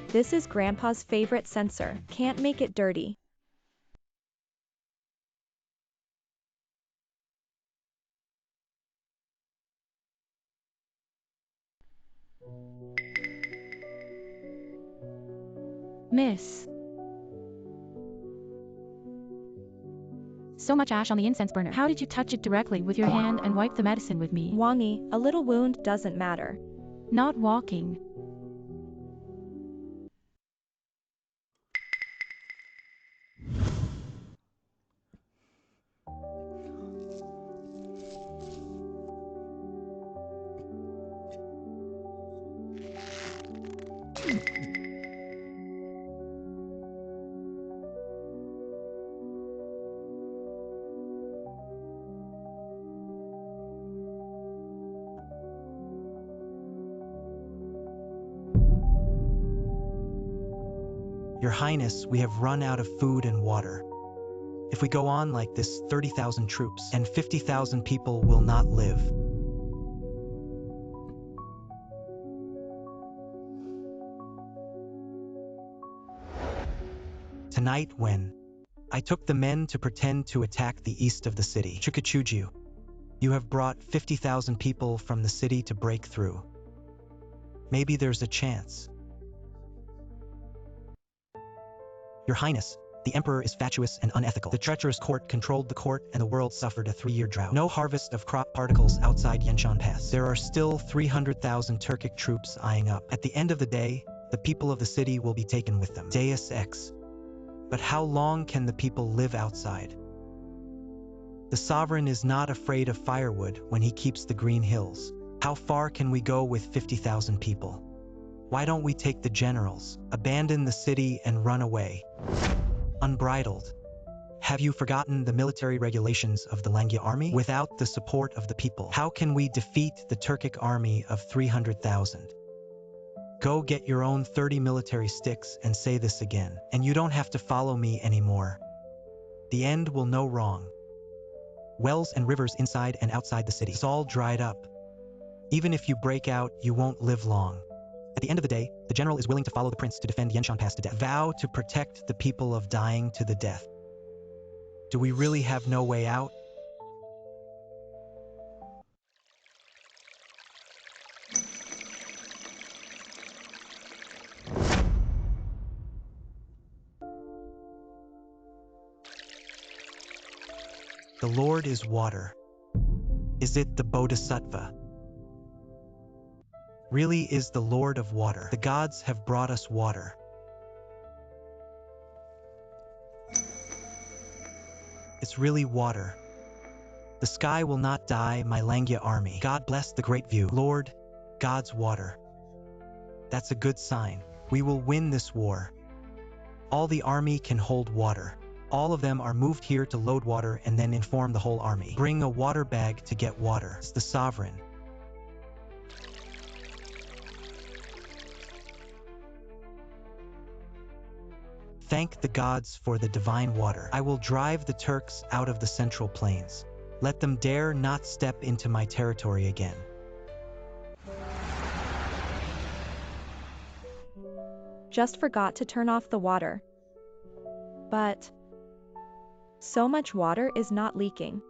This is Grandpa's favorite sensor. Can't make it dirty. Miss. So much ash on the incense burner. How did you touch it directly with your hand and wipe the medicine with me? Wangi, a little wound doesn't matter. Not walking. Your Highness, we have run out of food and water. If we go on like this, 30,000 troops and 50,000 people will not live. Tonight when I took the men to pretend to attack the east of the city, Chukachuju, you have brought 50,000 people from the city to break through. Maybe there's a chance. Your Highness, the Emperor is fatuous and unethical. The treacherous court controlled the court and the world suffered a 3-year drought. No harvest of crop particles outside Yanshan Pass. There are still 300,000 Turkic troops eyeing up. At the end of the day, the people of the city will be taken with them. Deus Ex. But how long can the people live outside? The sovereign is not afraid of firewood when he keeps the green hills. How far can we go with 50,000 people? Why don't we take the generals, abandon the city and run away? Unbridled. Have you forgotten the military regulations of the Langya army? Without the support of the people, how can we defeat the Turkic army of 300,000? Go get your own 30 military sticks and say this again, and you don't have to follow me anymore. The end will know wrong. Wells and rivers inside and outside the city, it's all dried up. Even if you break out, you won't live long. At the end of the day, the general is willing to follow the prince to defend Yanshan Pass to death. Vow to protect the people of dying to the death. Do we really have no way out? The Lord is water. Is it the Bodhisattva? Really is the Lord of water. The gods have brought us water. It's really water. The sky will not die, my Langya army. God bless the great view. Lord, God's water. That's a good sign. We will win this war. All the army can hold water. All of them are moved here to load water and then inform the whole army. Bring a water bag to get water. It's the sovereign. Thank the gods for the divine water. I will drive the Turks out of the central plains. Let them dare not step into my territory again. Just forgot to turn off the water. But so much water is not leaking.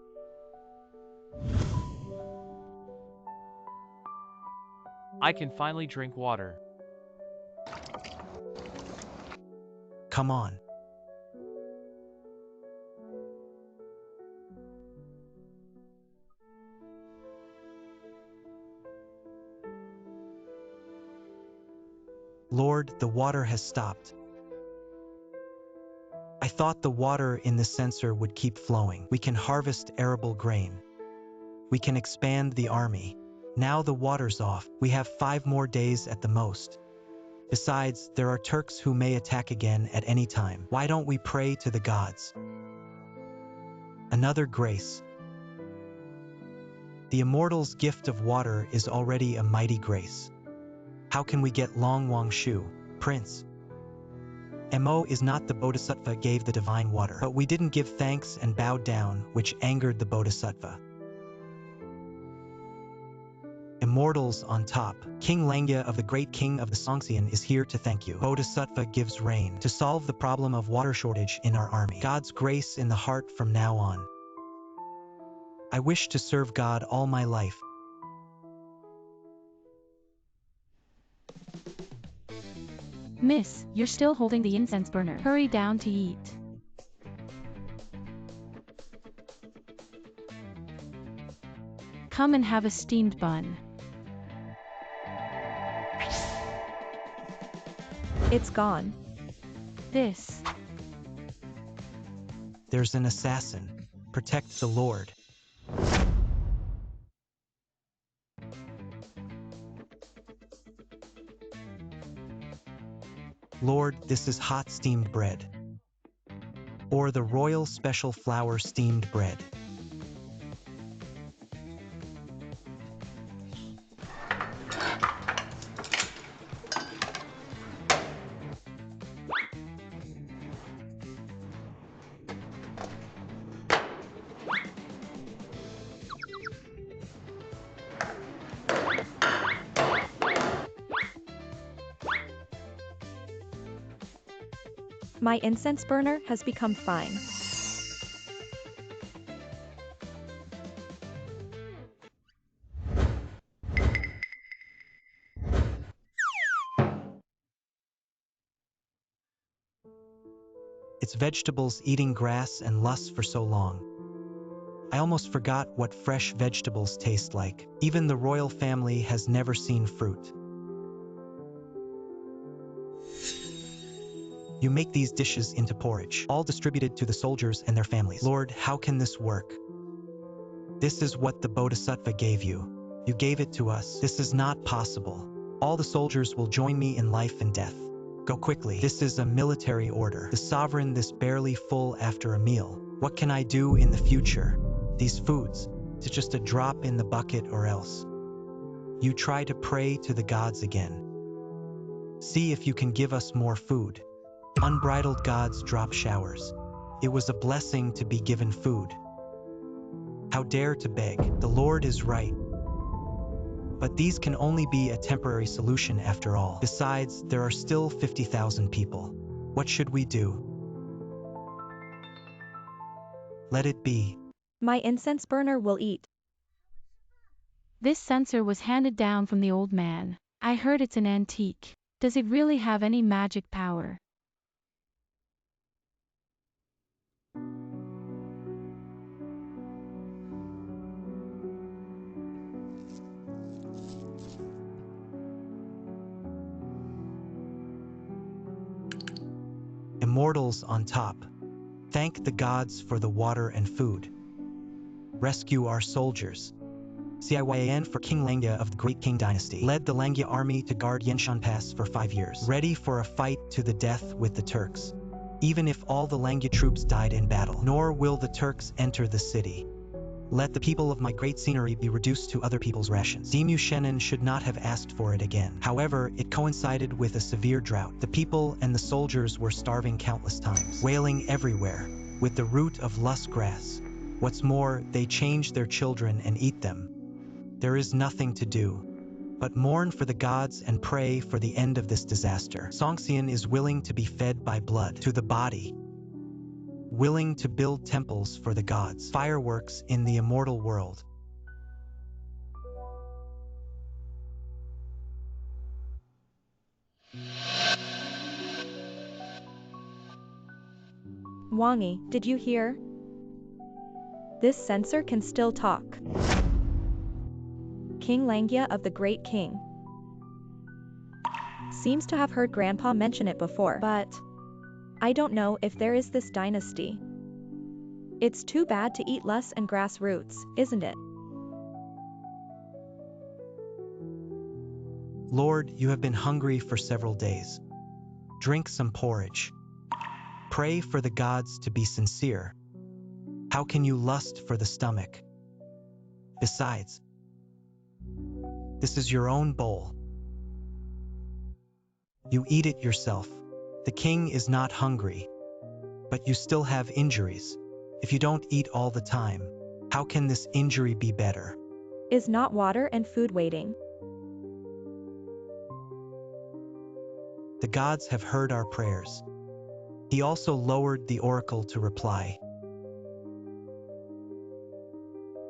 I can finally drink water. Come on. Lord, the water has stopped. I thought the water in the censer would keep flowing. We can harvest arable grain. We can expand the army. Now the water's off. We have 5 more days at the most. Besides, there are Turks who may attack again at any time. Why don't we pray to the gods? Another grace. The immortal's gift of water is already a mighty grace. How can we get Long Wang Shu, Prince? Mo is not the Bodhisattva gave the divine water, but we didn't give thanks and bowed down, which angered the Bodhisattva. Immortals on top. King Langya of the great king of the Songxian is here to thank you. Bodhisattva gives rain to solve the problem of water shortage in our army. God's grace in the heart from now on. I wish to serve God all my life. Miss, you're still holding the incense burner. Hurry down to eat. Come and have a steamed bun. It's gone. This. There's an assassin. Protect the Lord. Lord, this is hot steamed bread. Or the royal special flour steamed bread. My incense burner has become fine. It's vegetables eating grass and lust for so long. I almost forgot what fresh vegetables taste like. Even the royal family has never seen fruit. You make these dishes into porridge, all distributed to the soldiers and their families. Lord, how can this work? This is what the Bodhisattva gave you. You gave it to us. This is not possible. All the soldiers will join me in life and death. Go quickly. This is a military order. The sovereign this barely full after a meal. What can I do in the future? These foods, it's just a drop in the bucket or else. You try to pray to the gods again. See if you can give us more food. Unbridled gods drop showers. It was a blessing to be given food. How dare to beg? The Lord is right. But these can only be a temporary solution after all. Besides, there are still 50,000 people. What should we do? Let it be. My incense burner will eat. This censer was handed down from the old man. I heard it's an antique. Does it really have any magic power? Immortals on top. Thank the gods for the water and food. Rescue our soldiers. CIYAN for King Langya of the Great King Dynasty. Led the Langya army to guard Yanshan Pass for 5 years. Ready for a fight to the death with the Turks. Even if all the Langya troops died in battle. Nor will the Turks enter the city. Let the people of my great scenery be reduced to other people's rations. Dimu Shenin should not have asked for it again. However, it coincided with a severe drought. The people and the soldiers were starving countless times, wailing everywhere, with the root of lust grass. What's more, they change their children and eat them. There is nothing to do but mourn for the gods and pray for the end of this disaster. Songxian is willing to be fed by blood to the body. Willing to build temples for the gods, fireworks in the immortal world. Wangi, did you hear? This censer can still talk. King Langya of the Great King. Seems to have heard Grandpa mention it before, but I don't know if there is this dynasty. It's too bad to eat less and grass roots, isn't it? Lord, you have been hungry for several days. Drink some porridge. Pray for the gods to be sincere. How can you lust for the stomach? Besides, this is your own bowl. You eat it yourself. The king is not hungry, but you still have injuries. If you don't eat all the time, how can this injury be better? Is not water and food waiting? The gods have heard our prayers. He also lowered the oracle to reply.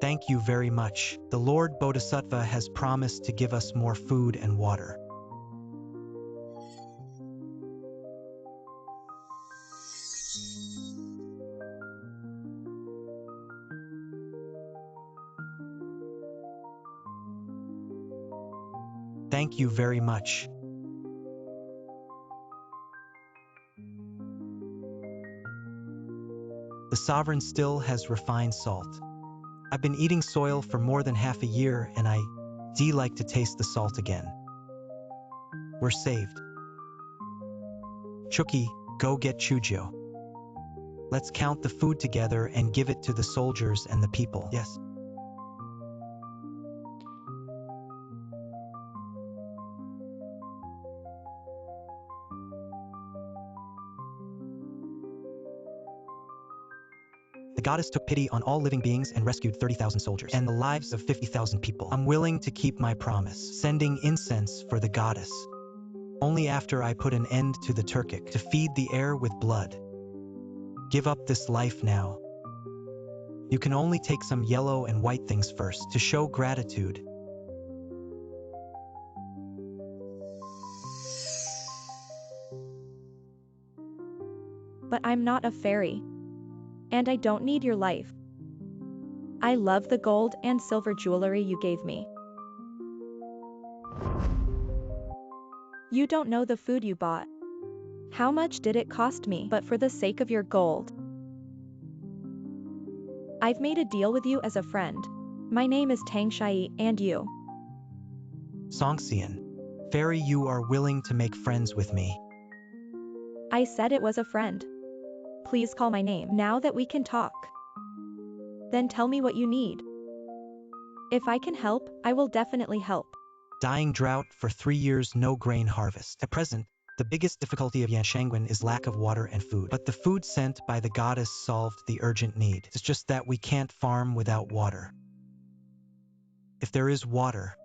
Thank you very much. The Lord Bodhisattva has promised to give us more food and water. Thank you very much. The sovereign still has refined salt. I've been eating soil for more than half a year, and I like to taste the salt again. We're saved. Chucky, go get Chujo. Let's count the food together and give it to the soldiers and the people. Yes. The goddess took pity on all living beings and rescued 30,000 soldiers and the lives of 50,000 people. I'm willing to keep my promise, sending incense for the goddess. Only after I put an end to the Turkic, to feed the air with blood. Give up this life now. You can only take some yellow and white things first to show gratitude. But I'm not a fairy. And I don't need your life. I love the gold and silver jewelry you gave me. You don't know the food you bought. How much did it cost me? But for the sake of your gold, I've made a deal with you as a friend. My name is Tang Shai, and you? Songxian. Fairy, you are willing to make friends with me. I said it was a friend. Please call my name now that we can talk. Then tell me what you need. If I can help, I will definitely help. Dying drought for 3 years, no grain harvest. At present, the biggest difficulty of Yanshangwen is lack of water and food. But the food sent by the goddess solved the urgent need. It's just that we can't farm without water. If there is water,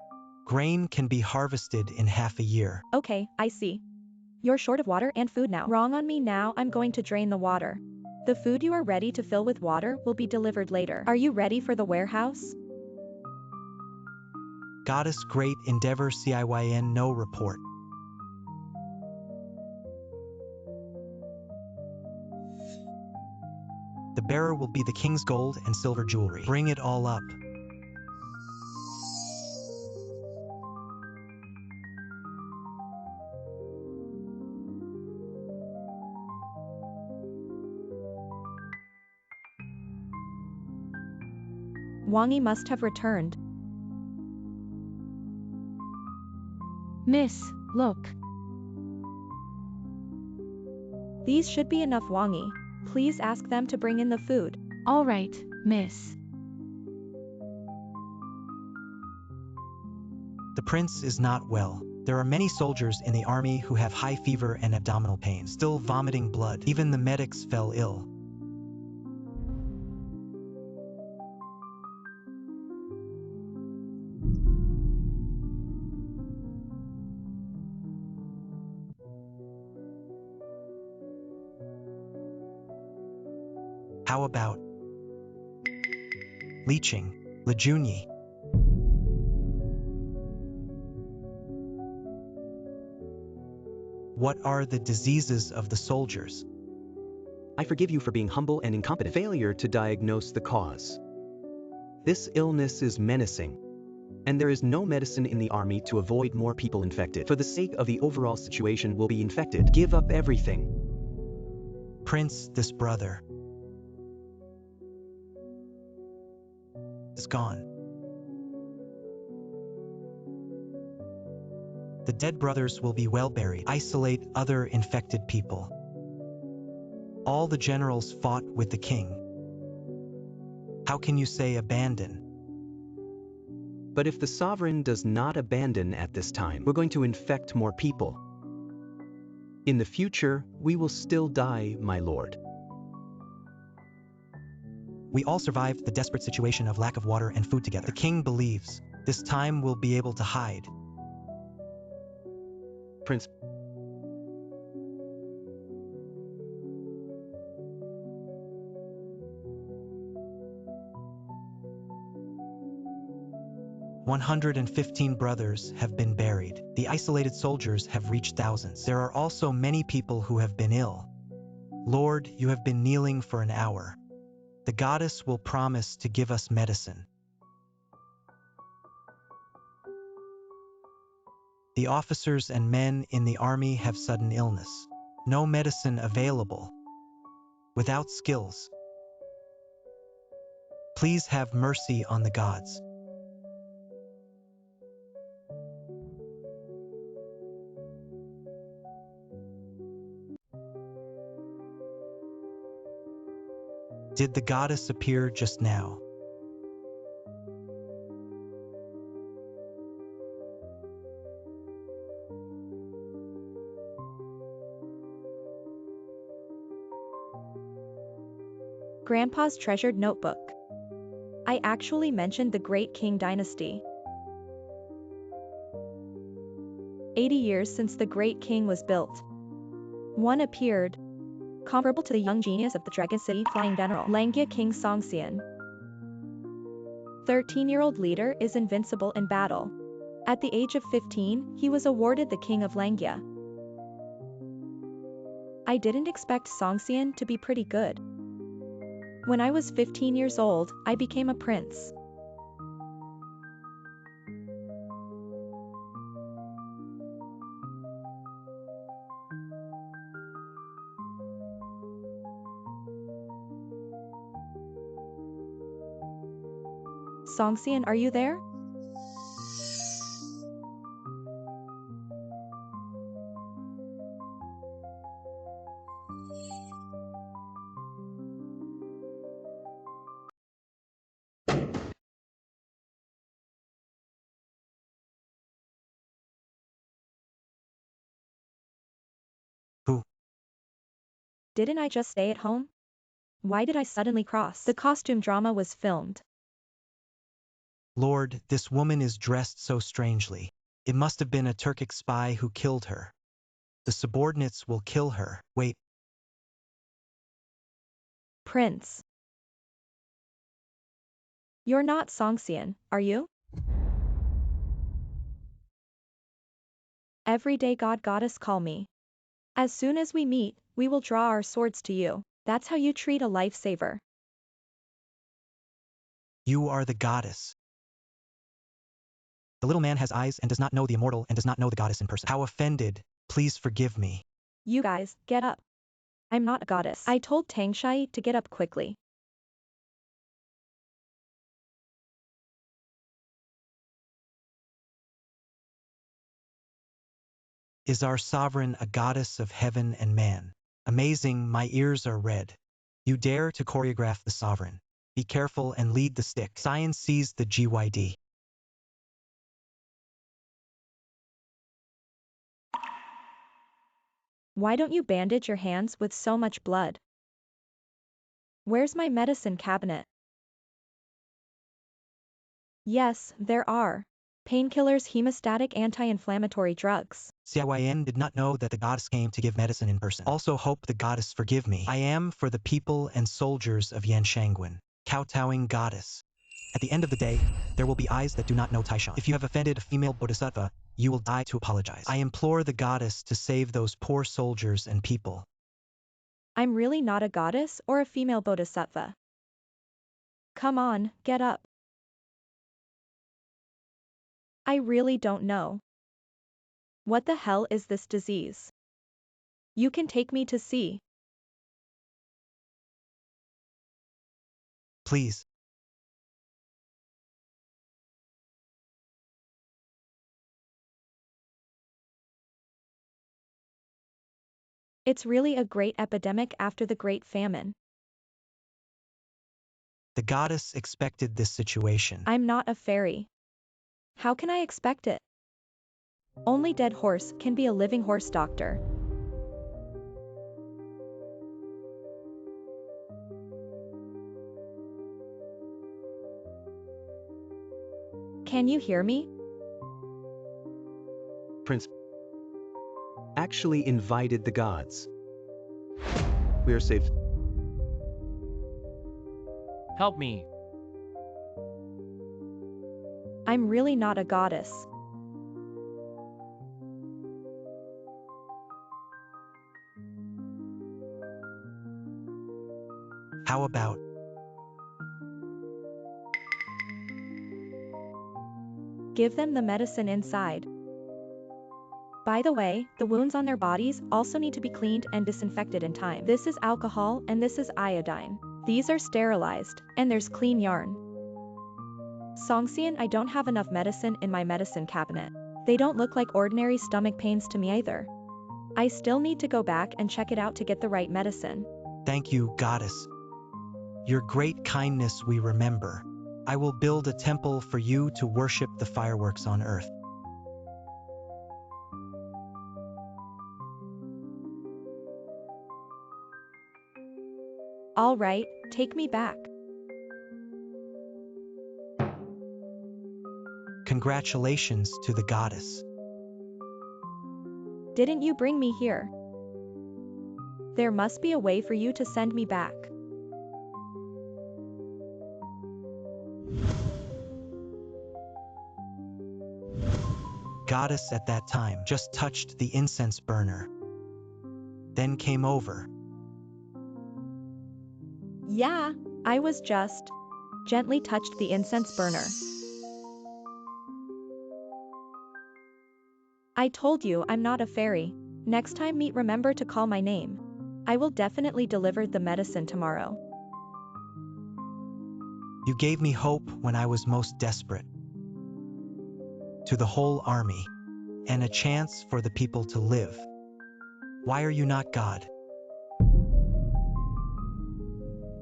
grain can be harvested in half a year. Okay, I see. You're short of water and food now. Wrong on me now. I'm going to drain the water. The food you are ready to fill with water will be delivered later. Are you ready for the warehouse? Goddess great endeavor CIYN no report. The bearer will be the king's gold and silver jewelry. Bring it all up. Wangi must have returned. Miss, look. These should be enough, Wangi. Please ask them to bring in the food. All right, miss. The prince is not well. There are many soldiers in the army who have high fever and abdominal pain, still vomiting blood. Even the medics fell ill. How about leeching, Lejunyi? What are the diseases of the soldiers? I forgive you for being humble and incompetent. Failure to diagnose the cause. This illness is menacing. And there is no medicine in the army to avoid more people infected. For the sake of the overall situation will be infected. Give up everything. Prince, this brother is gone. The dead brothers will be well buried. Isolate other infected people. All the generals fought with the king. How can you say abandon? But if the sovereign does not abandon at this time, we're going to infect more people. In the future, we will still die, my lord. We all survived the desperate situation of lack of water and food together. The king believes this time we'll be able to hide. Prince, 115 brothers have been buried. The isolated soldiers have reached thousands. There are also many people who have been ill. Lord, you have been kneeling for an hour. The goddess will promise to give us medicine. The officers and men in the army have sudden illness. No medicine available. Without skills. Please have mercy on the gods. Did the goddess appear just now? Grandpa's treasured notebook. I actually mentioned the Great Qing dynasty. 80 years since the Great Qing was built. One appeared, comparable to the young genius of the Dragon City flying general, Langya King Songxian. 13-year-old leader is invincible in battle. At the age of 15, he was awarded the King of Langya. I didn't expect Songxian to be pretty good. When I was 15 years old, I became a prince. Songxian, are you there? Who? Didn't I just stay at home? Why did I suddenly cross? The costume drama was filmed. Lord, this woman is dressed so strangely. It must have been a Turkic spy who killed her. The subordinates will kill her. Wait. Prince. You're not Songxian, are you? Every day God goddess call me. As soon as we meet, we will draw our swords to you. That's how you treat a lifesaver. You are the goddess. The little man has eyes and does not know the immortal and does not know the goddess in person. How offended. Please forgive me. You guys, get up. I'm not a goddess. I told Tangshai to get up quickly. Is our sovereign a goddess of heaven and man? Amazing, my ears are red. You dare to choreograph the sovereign. Be careful and lead the stick. Science sees the GYD. Why don't you bandage your hands with so much blood? Where's my medicine cabinet? Yes, there are. Painkillers, hemostatic anti-inflammatory drugs. Xiaoyan did not know that the goddess came to give medicine in person. Also hope the goddess forgive me. I am for the people and soldiers of Yanshangwen. Kowtowing goddess. At the end of the day, there will be eyes that do not know Taishan. If you have offended a female bodhisattva, you will die to apologize. I implore the goddess to save those poor soldiers and people. I'm really not a goddess or a female bodhisattva. Come on, get up. I really don't know. What the hell is this disease? You can take me to see. Please. It's really a great epidemic after the Great Famine. The goddess expected this situation. I'm not a fairy. How can I expect it? Only dead horse can be a living horse doctor. Can you hear me? Prince actually invited the gods. We are safe. Help me. I'm really not a goddess. How about Give them the medicine inside. By the way, the wounds on their bodies also need to be cleaned and disinfected in time. This is alcohol and this is iodine. These are sterilized, and there's clean yarn. Songxian, I don't have enough medicine in my medicine cabinet. They don't look like ordinary stomach pains to me either. I still need to go back and check it out to get the right medicine. Thank you, goddess. Your great kindness we remember. I will build a temple for you to worship the fireworks on earth. All right, take me back. Congratulations to the goddess. Didn't you bring me here? There must be a way for you to send me back. Goddess at that time just touched the incense burner. Then came over. Yeah, I was just gently touched the incense burner. I told you I'm not a fairy. Next time meet remember to call my name. I will definitely deliver the medicine tomorrow. You gave me hope when I was most desperate. To the whole army. And a chance for the people to live. Why are you not God?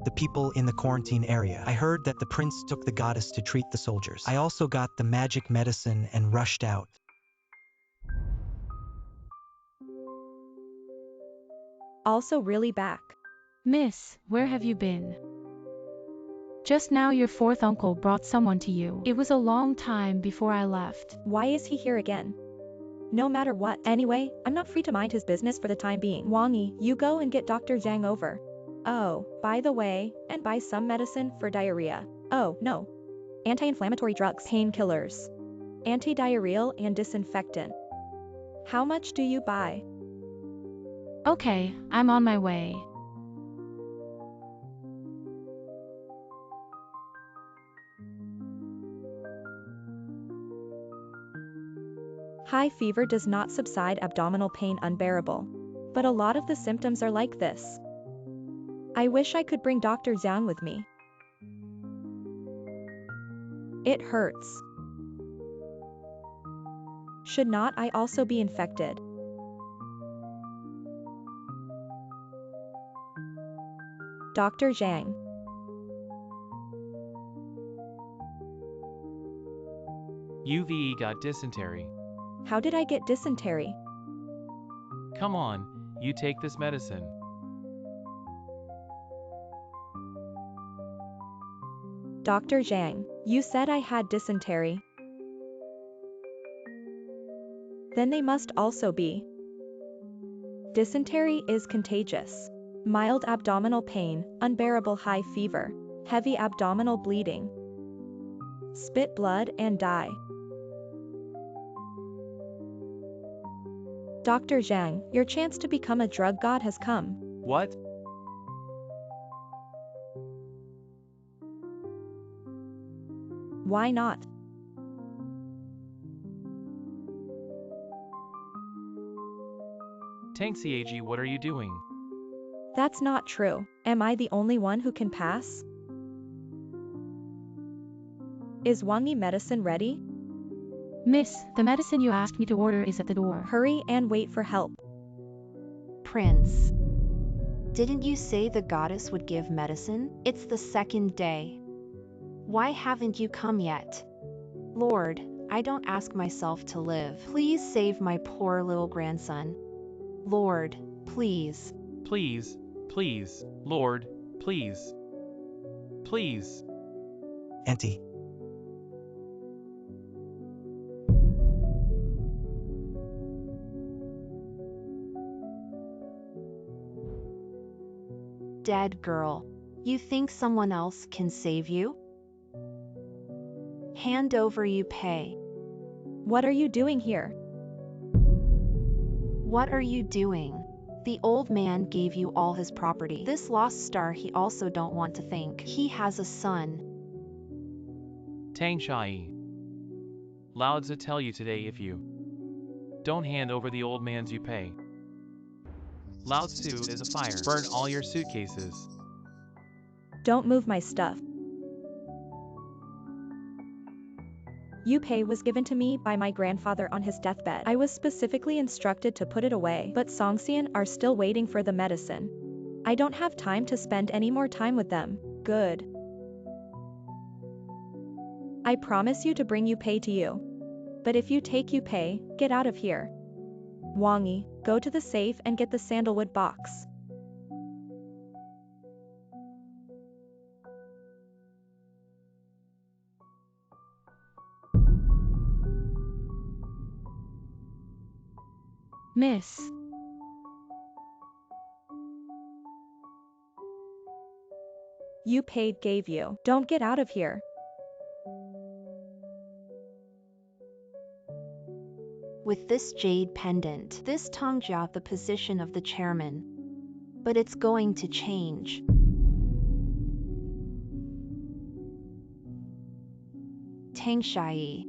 The people in the quarantine area. I heard that the prince took the goddess to treat the soldiers. I also got the magic medicine and rushed out. Also really back. Miss, where have you been? Just now your fourth uncle brought someone to you. It was a long time before I left. Why is he here again? No matter what. Anyway, I'm not free to mind his business for the time being. Wang Yi, you go and get Dr. Zhang over. Oh, by the way, and buy some medicine for diarrhea. Oh, no. Anti-inflammatory drugs, painkillers, anti-diarrheal and disinfectant. How much do you buy? Okay, I'm on my way. High fever does not subside, abdominal pain unbearable. But a lot of the symptoms are like this. I wish I could bring Dr. Zhang with me. It hurts. Should not I also be infected? Dr. Zhang. UVE got dysentery. How did I get dysentery? Come on, you take this medicine. Dr. Zhang, you said I had dysentery. Then they must also be. Dysentery is contagious. Mild abdominal pain, unbearable high fever, heavy abdominal bleeding. Spit blood and die. Dr. Zhang, your chance to become a drug god has come. What? Why not? Tanxiaji, what are you doing? That's not true. Am I the only one who can pass? Is Wangi medicine ready? Miss, the medicine you asked me to order is at the door. Hurry and wait for help. Prince, didn't you say the goddess would give medicine? It's the second day. Why haven't you come yet? Lord, I don't ask myself to live. Please save my poor little grandson. Lord, please. Please, please, Lord, please. Please. Auntie. Dead girl. You think someone else can save you? Hand over, you pay. What are you doing here? What are you doing? The old man gave you all his property. This lost star he also don't want to think. He has a son. Tang Shai. Lao Tzu tell you today, if you don't hand over the old man's you pay. Lao Tzu is a fire. Burn all your suitcases. Don't move my stuff. Yu Pei was given to me by my grandfather on his deathbed. I was specifically instructed to put it away, but Songxian are still waiting for the medicine. I don't have time to spend any more time with them. Good. I promise you to bring Yu Pei to you. But if you take Yu Pei, get out of here. Wangi, go to the safe and get the sandalwood box. Miss. You paid gave you. Don't get out of here. With this jade pendant, this Tongjia the position of the chairman. But it's going to change. Tang Shai.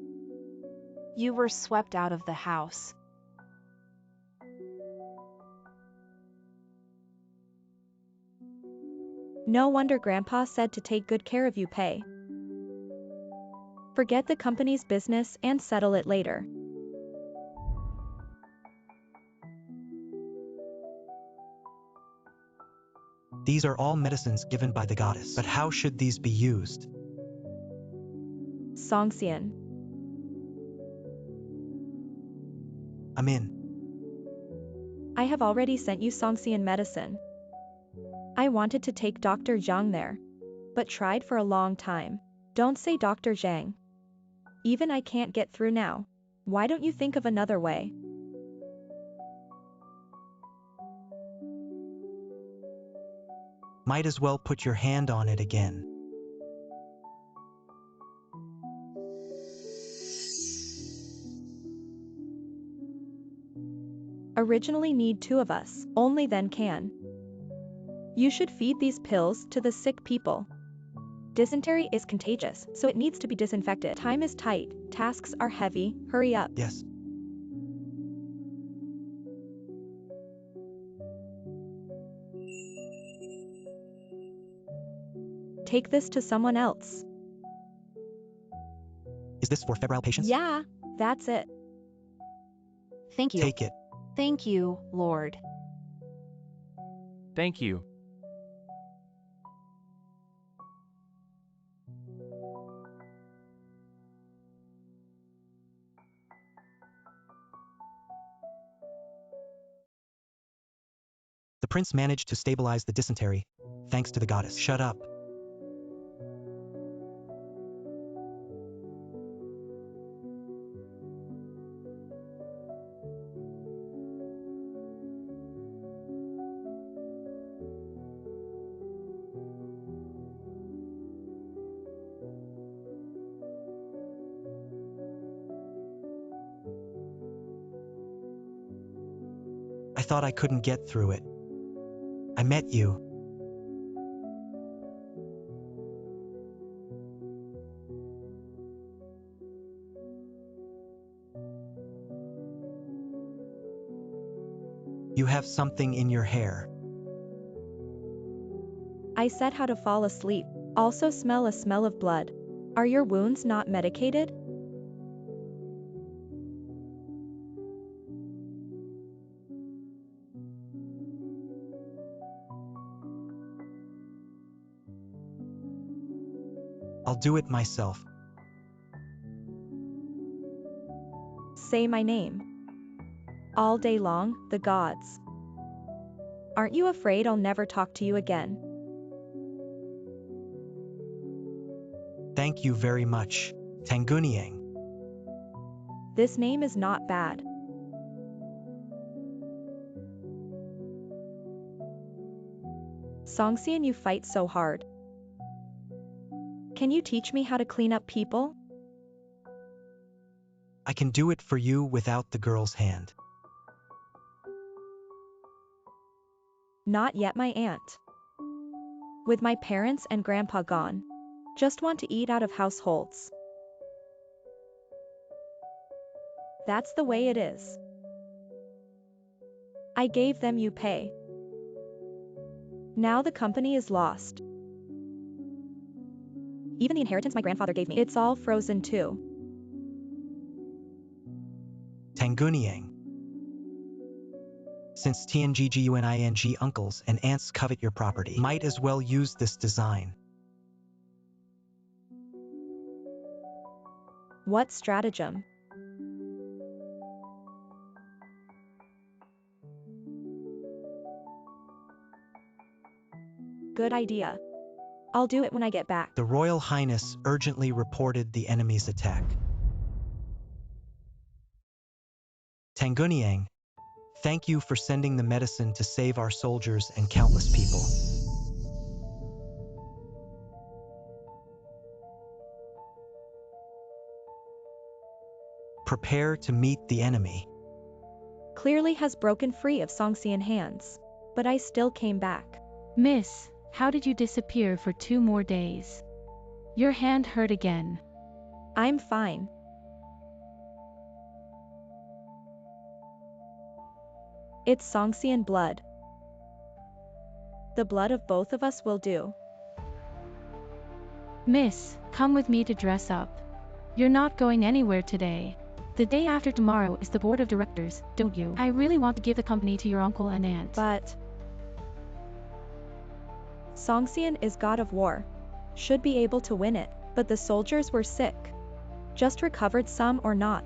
You were swept out of the house. No wonder Grandpa said to take good care of Yu Pei. Forget the company's business and settle it later. These are all medicines given by the goddess. But how should these be used? Songxian. I'm in. I have already sent you Songxian medicine. I wanted to take Dr. Zhang there, but tried for a long time. Don't say Dr. Zhang. Even I can't get through now. Why don't you think of another way? Might as well put your hand on it again. Originally need 2 of us, only then can. You should feed these pills to the sick people. Dysentery is contagious, so it needs to be disinfected. Time is tight, tasks are heavy, hurry up. Yes. Take this to someone else. Is this for febrile patients? Yeah, that's it. Thank you. Take it. Thank you, Lord. Thank you. The prince managed to stabilize the dysentery, thanks to the goddess. Shut up. I thought I couldn't get through it. I met you. You have something in your hair. I said how to fall asleep. Also smell a smell of blood. Are your wounds not medicated? I'll do it myself. Say my name. All day long, the gods. Aren't you afraid I'll never talk to you again? Thank you very much, Tanguniang. This name is not bad. Songxian, you fight so hard. Can you teach me how to clean up people? I can do it for you without the girl's hand. Not yet, my aunt. With my parents and grandpa gone. Just want to eat out of households. That's the way it is. I gave them you pay. Now the company is lost. Even the inheritance my grandfather gave me, it's all frozen too. Tanguniang. Since TNGGUNING uncles and aunts covet your property, might as well use this design. What stratagem? Good idea. I'll do it when I get back. The Royal Highness urgently reported the enemy's attack. Tanguniang, thank you for sending the medicine to save our soldiers and countless people. Prepare to meet the enemy. Clearly has broken free of Songxian hands. But I still came back. Miss, how did you disappear for 2 more days? Your hand hurt again. I'm fine. It's Songxian blood. The blood of both of us will do. Miss, come with me to dress up. You're not going anywhere today. The day after tomorrow is the board of directors, don't you? I really want to give the company to your uncle and aunt. But Songxian is god of war. Should be able to win it. But the soldiers were sick. Just recovered some or not.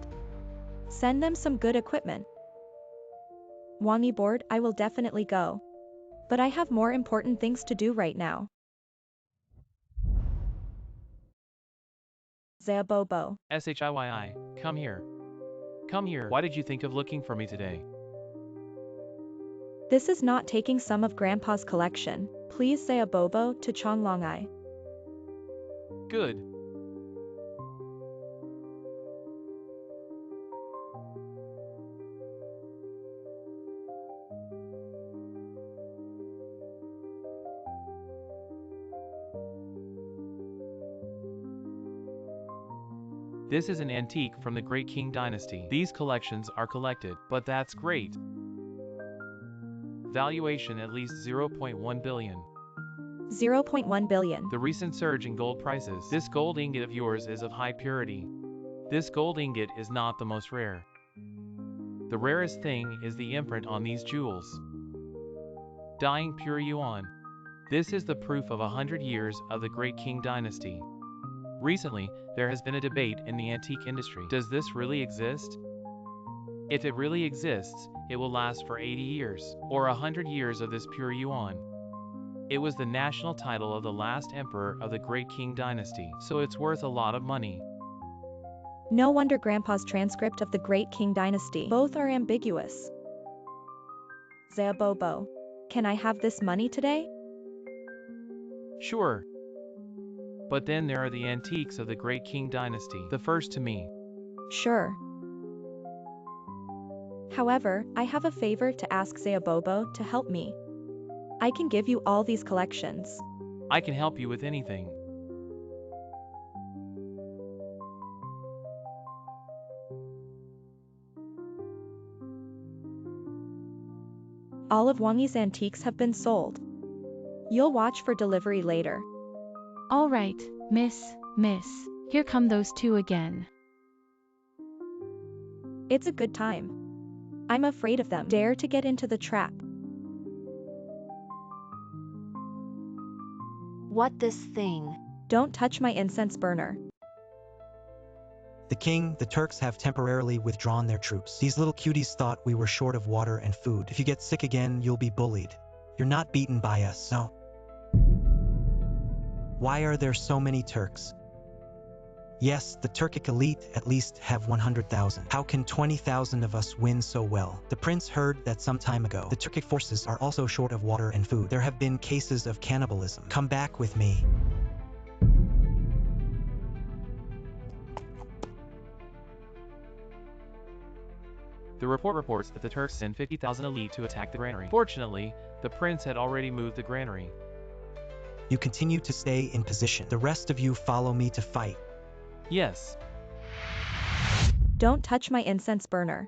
Send them some good equipment. Wangi board, I will definitely go. But I have more important things to do right now. Zabobo. SHIYI, come here. Come here. Why did you think of looking for me today? This is not taking some of Grandpa's collection. Please say a bobo to Chonglongai. Good. This is an antique from the Great Qing Dynasty. These collections are collected, but that's great. Valuation at least 0.1 billion. 0.1 billion. The recent surge in gold prices. This gold ingot of yours is of high purity. This gold ingot is not the most rare. The rarest thing is the imprint on these jewels. Dying pure yuan. This is the proof of 100 years of the Great Qing Dynasty. Recently, there has been a debate in the antique industry. Does this really exist? If it really exists, it will last for 80 years, or 100 years of this pure yuan. It was the national title of the last emperor of the Great Qing Dynasty, so it's worth a lot of money. No wonder Grandpa's transcript of the Great Qing Dynasty. Both are ambiguous. Zabobo. Can I have this money today? Sure. But then there are the antiques of the Great Qing Dynasty, the first to me. Sure. However, I have a favor to ask Zabobo to help me. I can give you all these collections. I can help you with anything. All of Wangi's antiques have been sold. You'll watch for delivery later. All right, miss, here come those two again. It's a good time. I'm afraid of them. Dare to get into the trap. What this thing? Don't touch my incense burner. The king, the Turks have temporarily withdrawn their troops. These little cuties thought we were short of water and food. If you get sick again, you'll be bullied. You're not beaten by us, no. Why are there so many Turks? Yes, the Turkic elite at least have 100,000. How can 20,000 of us win so well? The prince heard that some time ago. The Turkic forces are also short of water and food. There have been cases of cannibalism. Come back with me. The report reports that the Turks sent 50,000 elite to attack the granary. Fortunately, the prince had already moved the granary. You continue to stay in position. The rest of you follow me to fight. Yes. Don't touch my incense burner.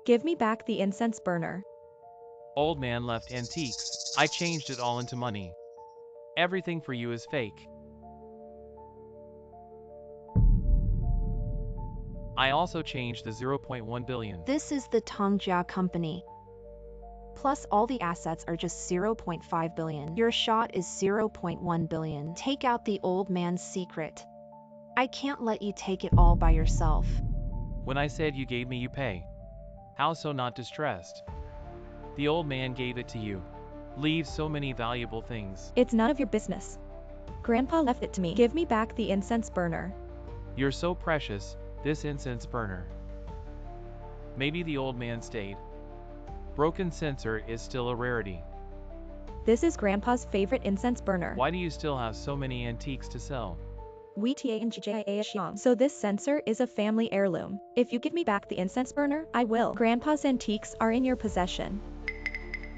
Give me back the incense burner. Old man left antiques. I changed it all into money. Everything for you is fake. I also changed the 0.1 billion. This is the Tongjia company. Plus all the assets are just 0.5 billion. Your shot is 0.1 billion. Take out the old man's secret. I can't let you take it all by yourself. When I said you gave me, you pay. How so not distressed? The old man gave it to you. Leave so many valuable things. It's none of your business. Grandpa left it to me. Give me back the incense burner. You're so precious, this incense burner. Maybe the old man stayed. Broken censer is still a rarity. This is Grandpa's favorite incense burner. Why do you still have so many antiques to sell? So this censer is a family heirloom. If you give me back the incense burner, I will. Grandpa's antiques are in your possession.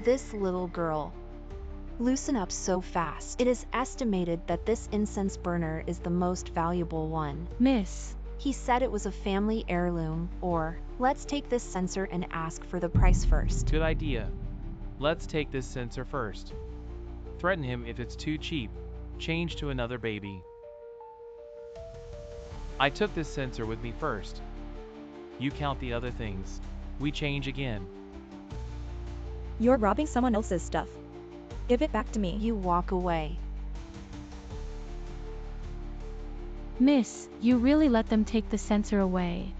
This little girl. Loosen up so fast. It is estimated that this incense burner is the most valuable one. Miss. He said it was a family heirloom, or, let's take this censer and ask for the price first. Good idea. Let's take this censer first. Threaten him if it's too cheap. Change to another baby. I took this censer with me first. You count the other things. We change again. You're robbing someone else's stuff. Give it back to me. You walk away. Miss, you really let them take the censer away.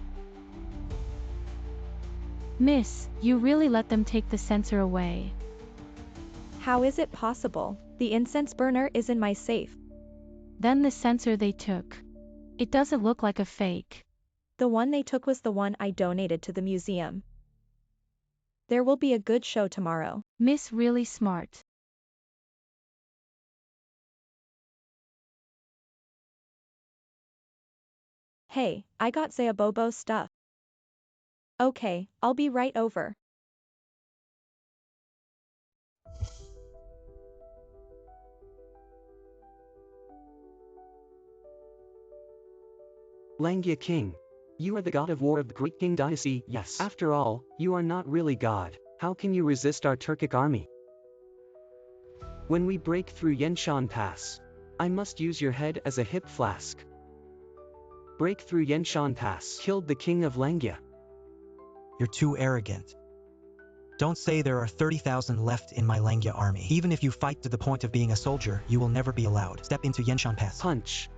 Miss, you really let them take the censer away. How is it possible? The incense burner is in my safe. Then the censer they took. It doesn't look like a fake. The one they took was the one I donated to the museum. There will be a good show tomorrow. Miss really smart. Hey, I got Zayabobo stuff. Okay, I'll be right over. Langia King. You are the god of war of the Greek King dynasty, yes. After all, you are not really god. How can you resist our Turkic army? When we break through Yenshan Pass, I must use your head as a hip flask. Break through Yenshan Pass. Killed the king of Langia. You're too arrogant. Don't say there are 30,000 left in my Langia army. Even if you fight to the point of being a soldier, you will never be allowed. Step into Yenshan Pass. Punch.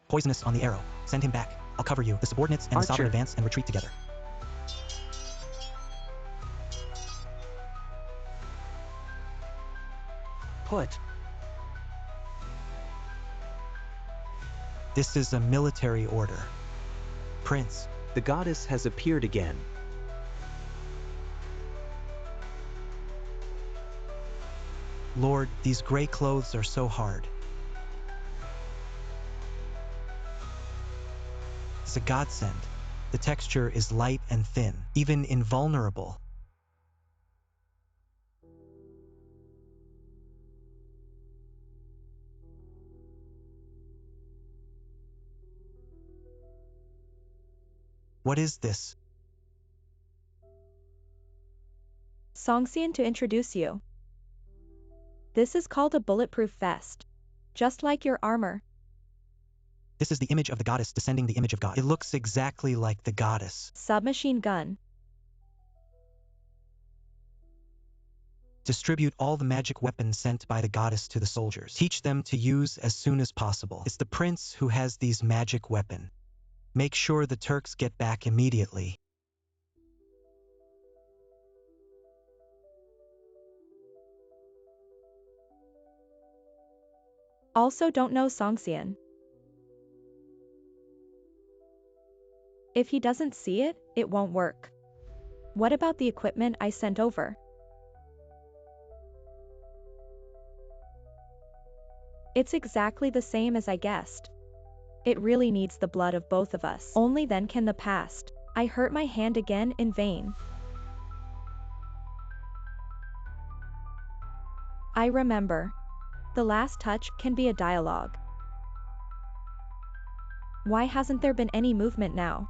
Poisonous on the arrow. Send him back. I'll cover you. The subordinates and the sovereign advance and retreat together. put. This is a military order. Prince, The goddess has appeared again. Lord, these gray clothes are so hard. It's a godsend. The texture is light and thin, even invulnerable. What is this? Songxian to introduce you. This is called a bulletproof vest. Just like your armor. This is the image of the goddess descending the image of God. It looks exactly like the goddess. Submachine gun. Distribute all the magic weapons sent by the goddess to the soldiers. Teach them to use as soon as possible. It's the prince who has these magic weapons. Make sure the Turks get back immediately. Also don't know Songxian. If he doesn't see it, it won't work. What about the equipment I sent over? It's exactly the same as I guessed. It really needs the blood of both of us. Only then can the past. I hurt my hand again in vain. I remember. The last touch can be a dialogue. Why hasn't there been any movement now?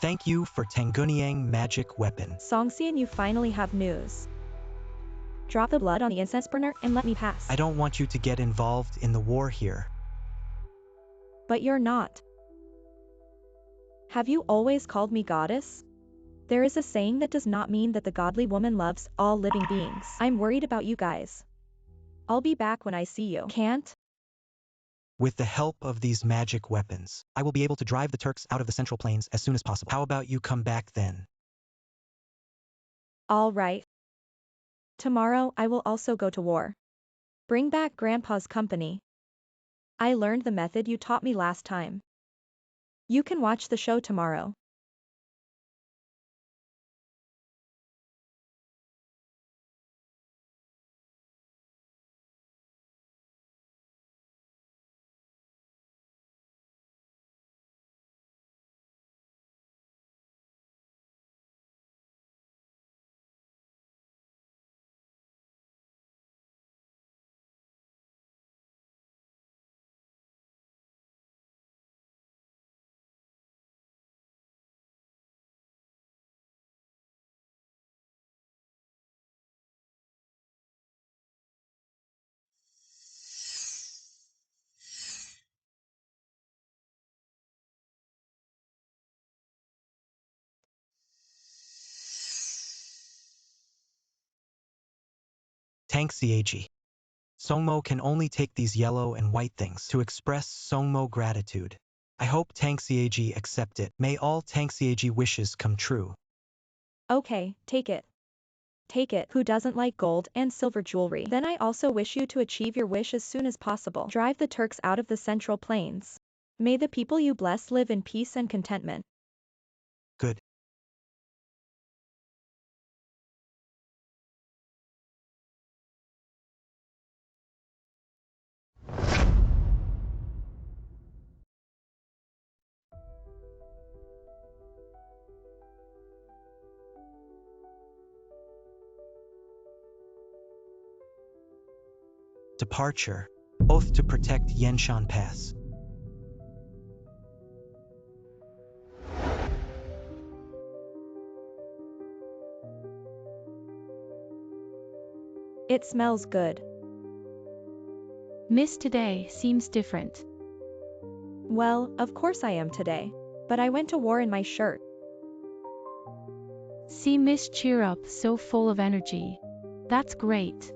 Thank you for Tangunyang magic weapon. Songxian, you finally have news. Drop the blood on the incense burner and let me pass. I don't want you to get involved in the war here. But you're not. Have you always called me goddess? There is a saying that does not mean that the godly woman loves all living beings. I'm worried about you guys. I'll be back when I see you. Can't? With the help of these magic weapons, I will be able to drive the Turks out of the Central Plains as soon as possible. How about you come back then? All right. Tomorrow I will also go to war. Bring back Grandpa's company. I learned the method you taught me last time. You can watch the show tomorrow. Tanxiaji. Songmo can only take these yellow and white things to express Songmo gratitude. I hope Tanxiaji accept it. May all Tanxiaji wishes come true. Okay, take it. Take it. Who doesn't like gold and silver jewelry? Then I also wish you to achieve your wish as soon as possible. Drive the Turks out of the Central Plains. May the people you bless live in peace and contentment. Good. Departure. Oath to protect Yenshan Pass. It smells good. Miss today seems different. Well, of course I am today. But I went to war in my shirt. See Miss cheer up, so full of energy. That's great.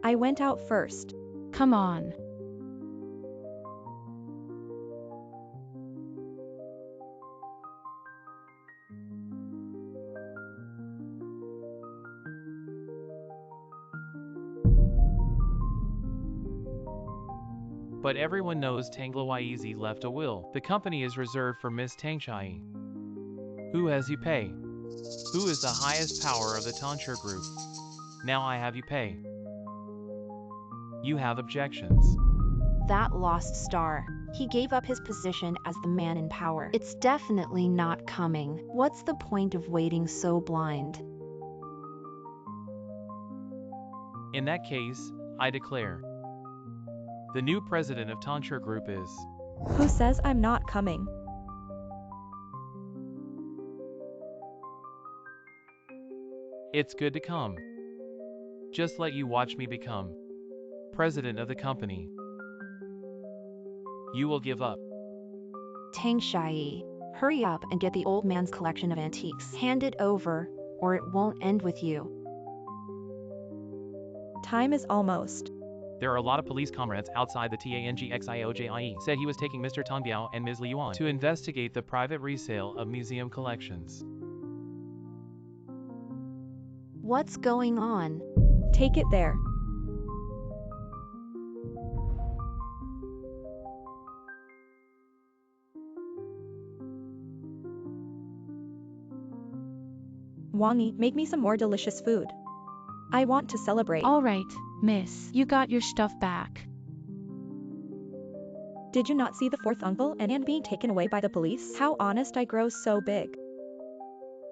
I went out first. Come on. But everyone knows Tanglawaizi left a will. The company is reserved for Miss Tangshai. Who has you pay? Who is the highest power of the Tancher group? Now I have you pay. You have objections. That lost star. He gave up his position as the man in power. It's definitely not coming. What's the point of waiting so blind? In that case, I declare. The new president of Tancher Group is... Who says I'm not coming? It's good to come. Just let you watch me become president of the company. You will give up. Tangshai, hurry up and get the old man's collection of antiques. Hand it over, or it won't end with you. Time is almost. There are a lot of police comrades outside the Tangxiojie. Said he was taking Mr. Tang Biao and Ms. Li Yuan to investigate the private resale of museum collections. What's going on? Take it there. Wangi, make me some more delicious food. I want to celebrate. All right, miss, you got your stuff back. Did you not see the fourth uncle and aunt being taken away by the police? How honest I grow so big.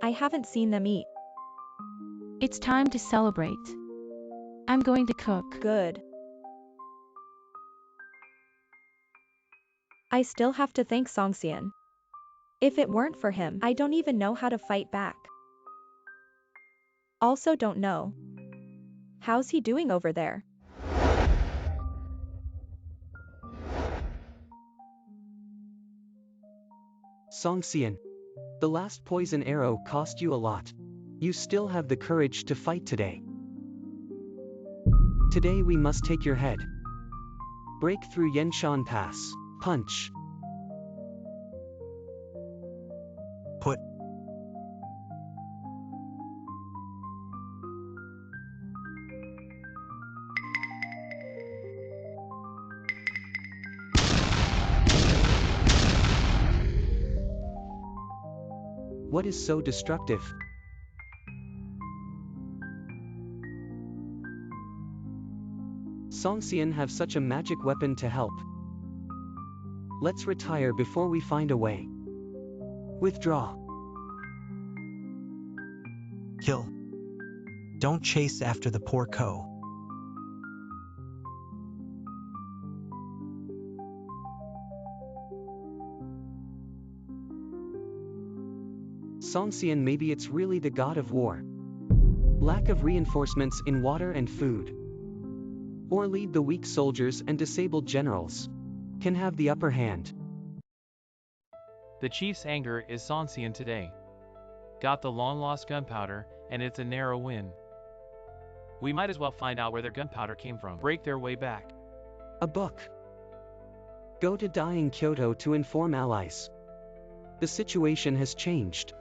I haven't seen them eat. It's time to celebrate. I'm going to cook. Good. I still have to thank Songxian. If it weren't for him, I don't even know how to fight back. Also don't know. How's he doing over there? Songxian. The last poison arrow cost you a lot. You still have the courage to fight today. Today we must take your head. Break through Yenshan Pass. Punch. Put. What is so destructive? Songxian have such a magic weapon to help. Let's retire before we find a way. Withdraw. Kill. Don't chase after the poor Co. Songxian, maybe it's really the god of war. Lack of reinforcements in water and food. Or lead the weak soldiers and disabled generals. Can have the upper hand. The chief's anger is Songxian today. Got the long-lost gunpowder, and it's a narrow win. We might as well find out where their gunpowder came from. Break their way back. A book. Go to dying Kyoto to inform allies. The situation has changed.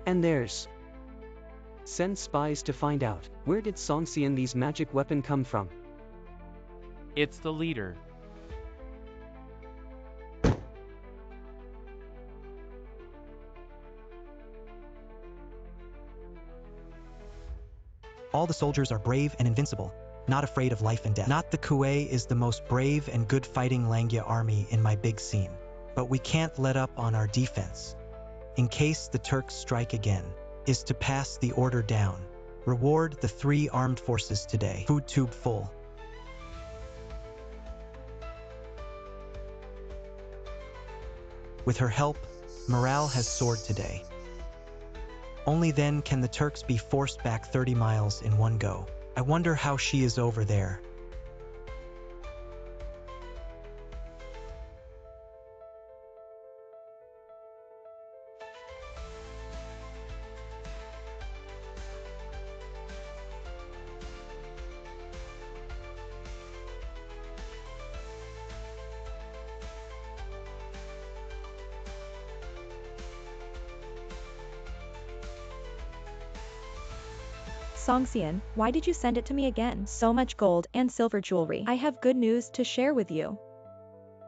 And there's... Send spies to find out, where did Songxian these magic weapon come from? It's the leader. All the soldiers are brave and invincible, not afraid of life and death. Not the Kuei is the most brave and good fighting Langya army in my big scene. But we can't let up on our defense. In case the Turks strike again, is to pass the order down. Reward the 3 armed forces today. Food tube full. With her help, morale has soared today. Only then can the Turks be forced back 30 miles in one go. I wonder how she is over there. Songxian, why did you send it to me again? So much gold and silver jewelry. I have good news to share with you.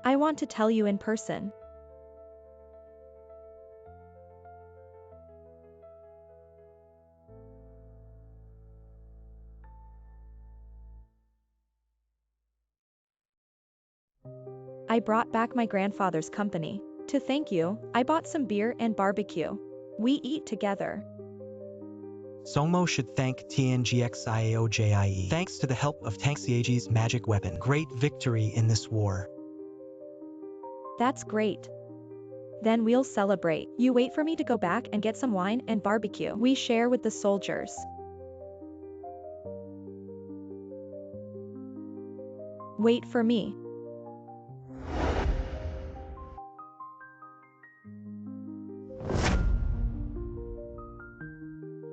I want to tell you in person. I brought back my grandfather's company. To thank you, I bought some beer and barbecue. We eat together. Songmo should thank TNGXIAOJIE. Thanks to the help of Tang Xiaji's magic weapon. Great victory in this war. That's great. Then we'll celebrate. You wait for me to go back and get some wine and barbecue. We share with the soldiers. Wait for me.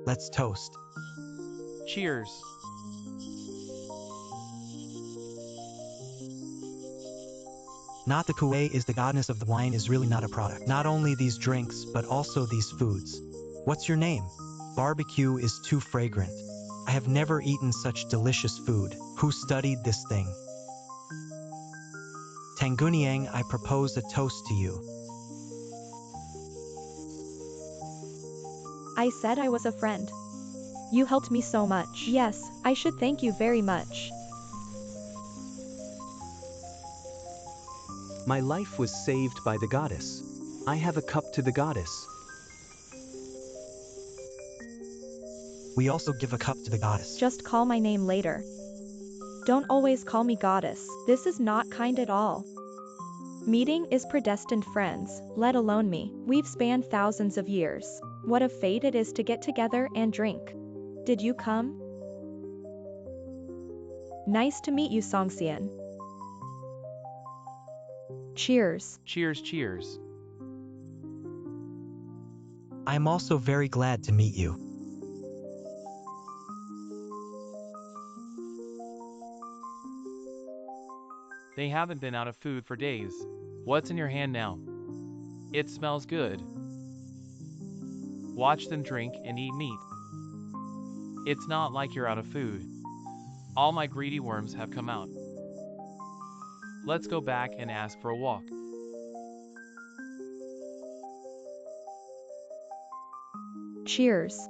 Let's toast. Cheers. Not the Kuei is the goddess of the wine is really not a product. Not only these drinks, but also these foods. What's your name? Barbecue is too fragrant. I have never eaten such delicious food. Who studied this thing? Tanguniang, I propose a toast to you. I said I was a friend. You helped me so much. Yes, I should thank you very much. My life was saved by the goddess. I have a cup to the goddess. We also give a cup to the goddess. Just call my name later. Don't always call me goddess. This is not kind at all. Meeting is predestined friends, let alone me. We've spanned thousands of years. What a fate it is to get together and drink. Did you come? Nice to meet you, Songxian. Cheers. Cheers, cheers. I'm also very glad to meet you. They haven't been out of food for days. What's in your hand now? It smells good. Watch them drink and eat meat. It's not like you're out of food. All my greedy worms have come out. Let's go back and ask for a walk. Cheers.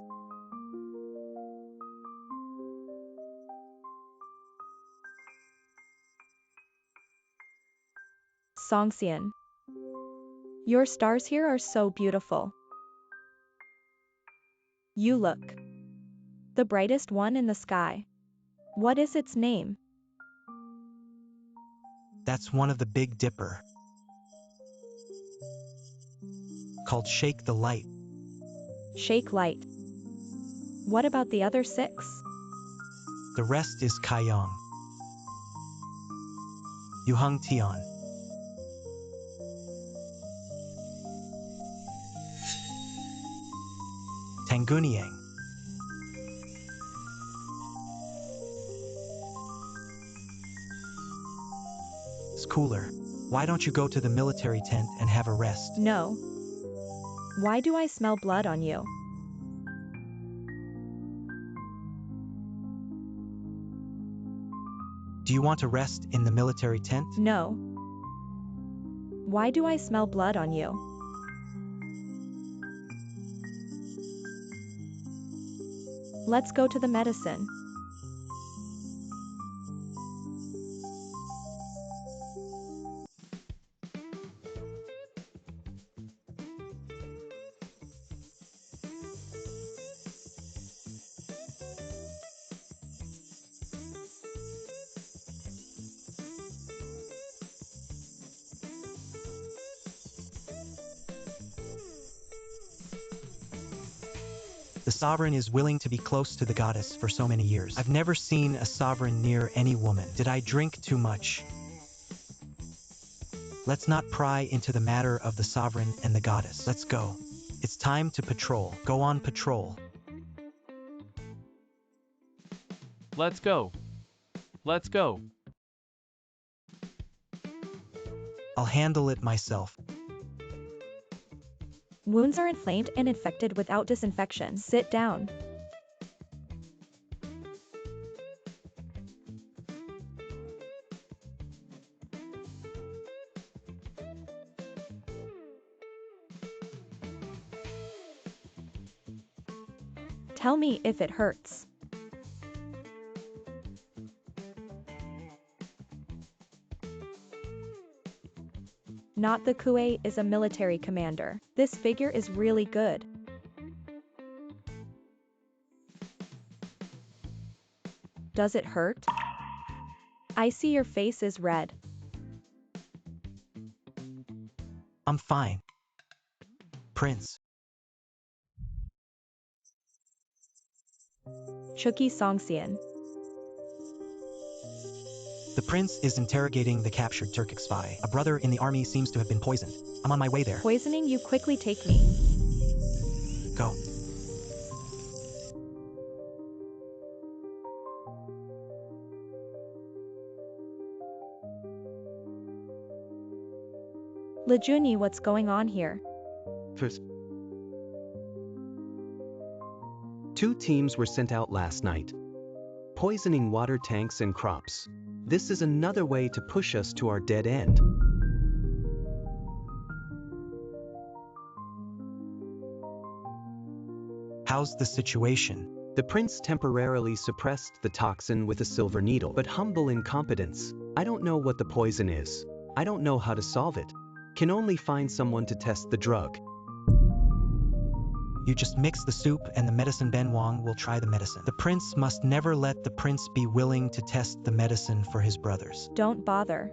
Songxian. Your stars here are so beautiful. You look the brightest one in the sky. What is its name? That's one of the Big Dipper. Called Shake the Light. Shake Light. What about the other 6? The rest is Kaiyang. Yuheng Tian. Tanguniang. It's cooler. Why don't you go to the military tent and have a rest? No. Why do I smell blood on you? Do you want to rest in the military tent? No. Why do I smell blood on you? Let's go to the medicine. The sovereign is willing to be close to the goddess for so many years. I've never seen a sovereign near any woman. Did I drink too much? Let's not pry into the matter of the sovereign and the goddess. Let's go. It's time to patrol. Go on patrol. Let's go. Let's go. I'll handle it myself. Wounds are inflamed and infected without disinfection. Sit down. Tell me if it hurts. Not the Kuei is a military commander. This figure is really good. Does it hurt? I see your face is red. I'm fine. Prince. Chuki Songxian. The prince is interrogating the captured Turkic spy. A brother in the army seems to have been poisoned. I'm on my way there. Poisoning you, quickly take me. Go. Lejuni, what's going on here? First, 2 teams were sent out last night, poisoning water tanks and crops. This is another way to push us to our dead end. How's the situation? The prince temporarily suppressed the toxin with a silver needle, but humble incompetence. I don't know what the poison is. I don't know how to solve it. Can only find someone to test the drug. You just mix the soup and the medicine. Ben Wang will try the medicine. The prince must never let the prince be willing to test the medicine for his brothers. Don't bother.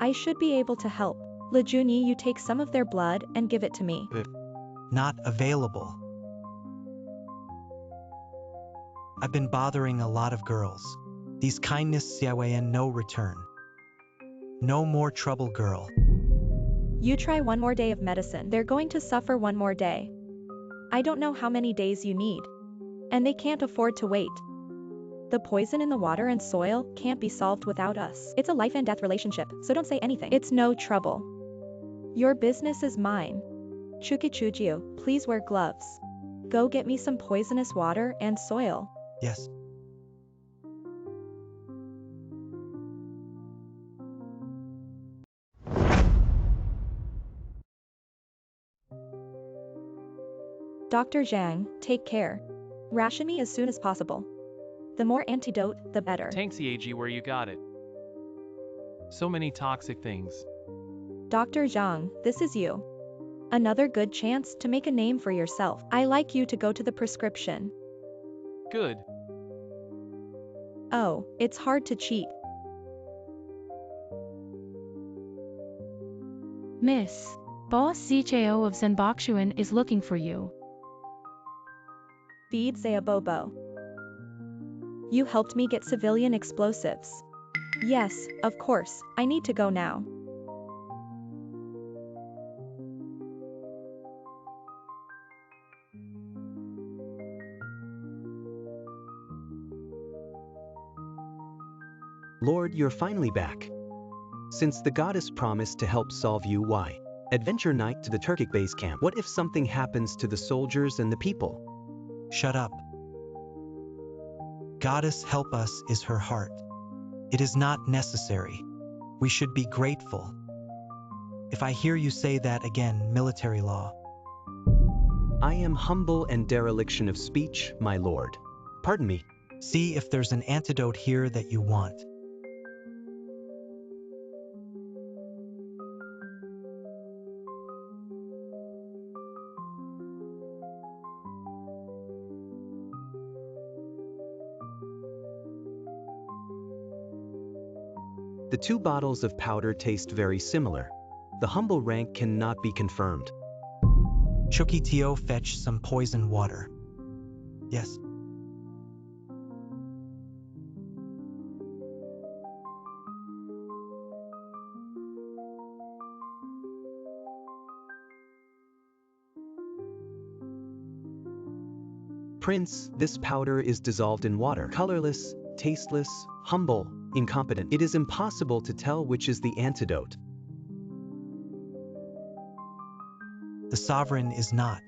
I should be able to help. Lejuni, you take some of their blood and give it to me. Not available. I've been bothering a lot of girls. These kindness Xiaoyan no return. No more trouble, girl. You try one more day of medicine. They're going to suffer one more day. I don't know how many days you need. And they can't afford to wait. The poison in the water and soil can't be solved without us. It's a life and death relationship, so don't say anything. It's no trouble. Your business is mine. Chukichujiu, please wear gloves. Go get me some poisonous water and soil. Yes. Dr. Zhang, take care. Ration me as soon as possible. The more antidote, the better. Thanks, Yeji, where you got it. So many toxic things. Dr. Zhang, this is you. Another good chance to make a name for yourself. I like you to go to the prescription. Good. Oh, it's hard to cheat. Miss, Boss CJO of Zenbokshuan is looking for you. Feed Zayabobo. You helped me get civilian explosives. Yes, of course, I need to go now. Lord, you're finally back. Since the goddess promised to help solve you, why? Adventure night to the Turkic base camp. What if something happens to the soldiers and the people? Shut up. Goddess help us is her heart. It is not necessary. We should be grateful. If I hear you say that again, military law. I am humble and dereliction of speech, my lord. Pardon me. See if there's an antidote here that you want. The 2 bottles of powder taste very similar. The humble rank cannot be confirmed. Chuki Tio, fetch some poison water. Yes. Prince, this powder is dissolved in water. Colorless, tasteless, humble, incompetent. It is impossible to tell which is the antidote. The sovereign is not.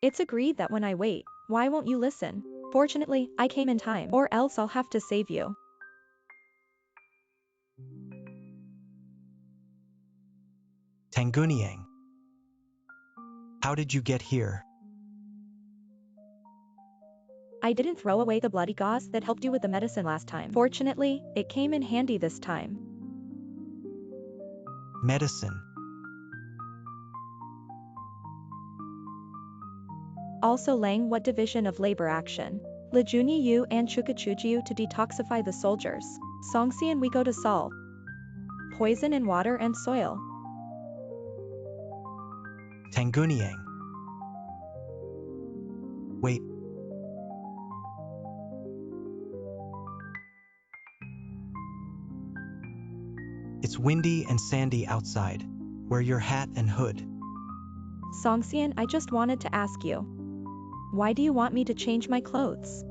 It's agreed that when I wait, why won't you listen? Fortunately, I came in time, or else I'll have to save you. Tanguniang. How did you get here? I didn't throw away the bloody gauze that helped you with the medicine last time. Fortunately, it came in handy this time. Medicine. Also Lang, what division of labor action? Lejuni Yu and Chukachujiu to detoxify the soldiers. Songxian we go to Sol. Poison in water and soil. Tanguniang. Wait. It's windy and sandy outside. Wear your hat and hood. Songxian, I just wanted to ask you. Why do you want me to change my clothes?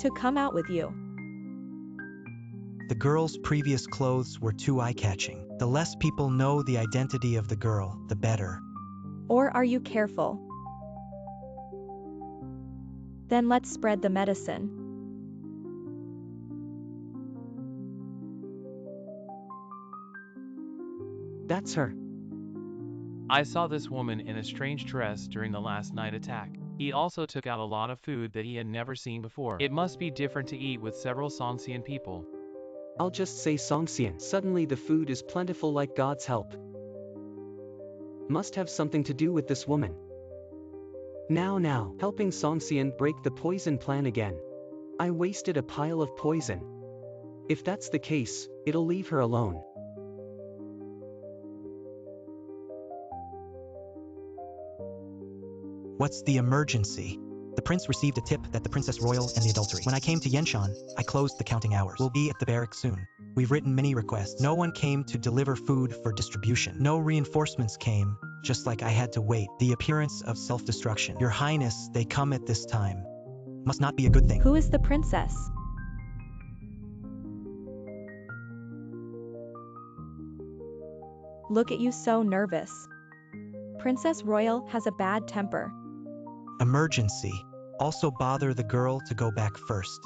To come out with you. The girl's previous clothes were too eye-catching. The less people know the identity of the girl, the better. Or are you careful? Then let's spread the medicine. That's her. I saw this woman in a strange dress during the last night attack. He also took out a lot of food that he had never seen before. It must be different to eat with several Songxian people. I'll just say Songxian. Suddenly the food is plentiful like God's help. Must have something to do with this woman. Now, helping Songxian break the poison plan again. I wasted a pile of poison. If that's the case, it'll leave her alone. What's the emergency? The prince received a tip that the Princess Royal and the adultery. When I came to Yenshan, I closed the counting hours. We'll be at the barracks soon. We've written many requests. No one came to deliver food for distribution. No reinforcements came, just like I had to wait. The appearance of self-destruction. Your Highness, they come at this time. Must not be a good thing. Who is the princess? Look at you so nervous. Princess Royal has a bad temper. Emergency. Also bother the girl to go back first.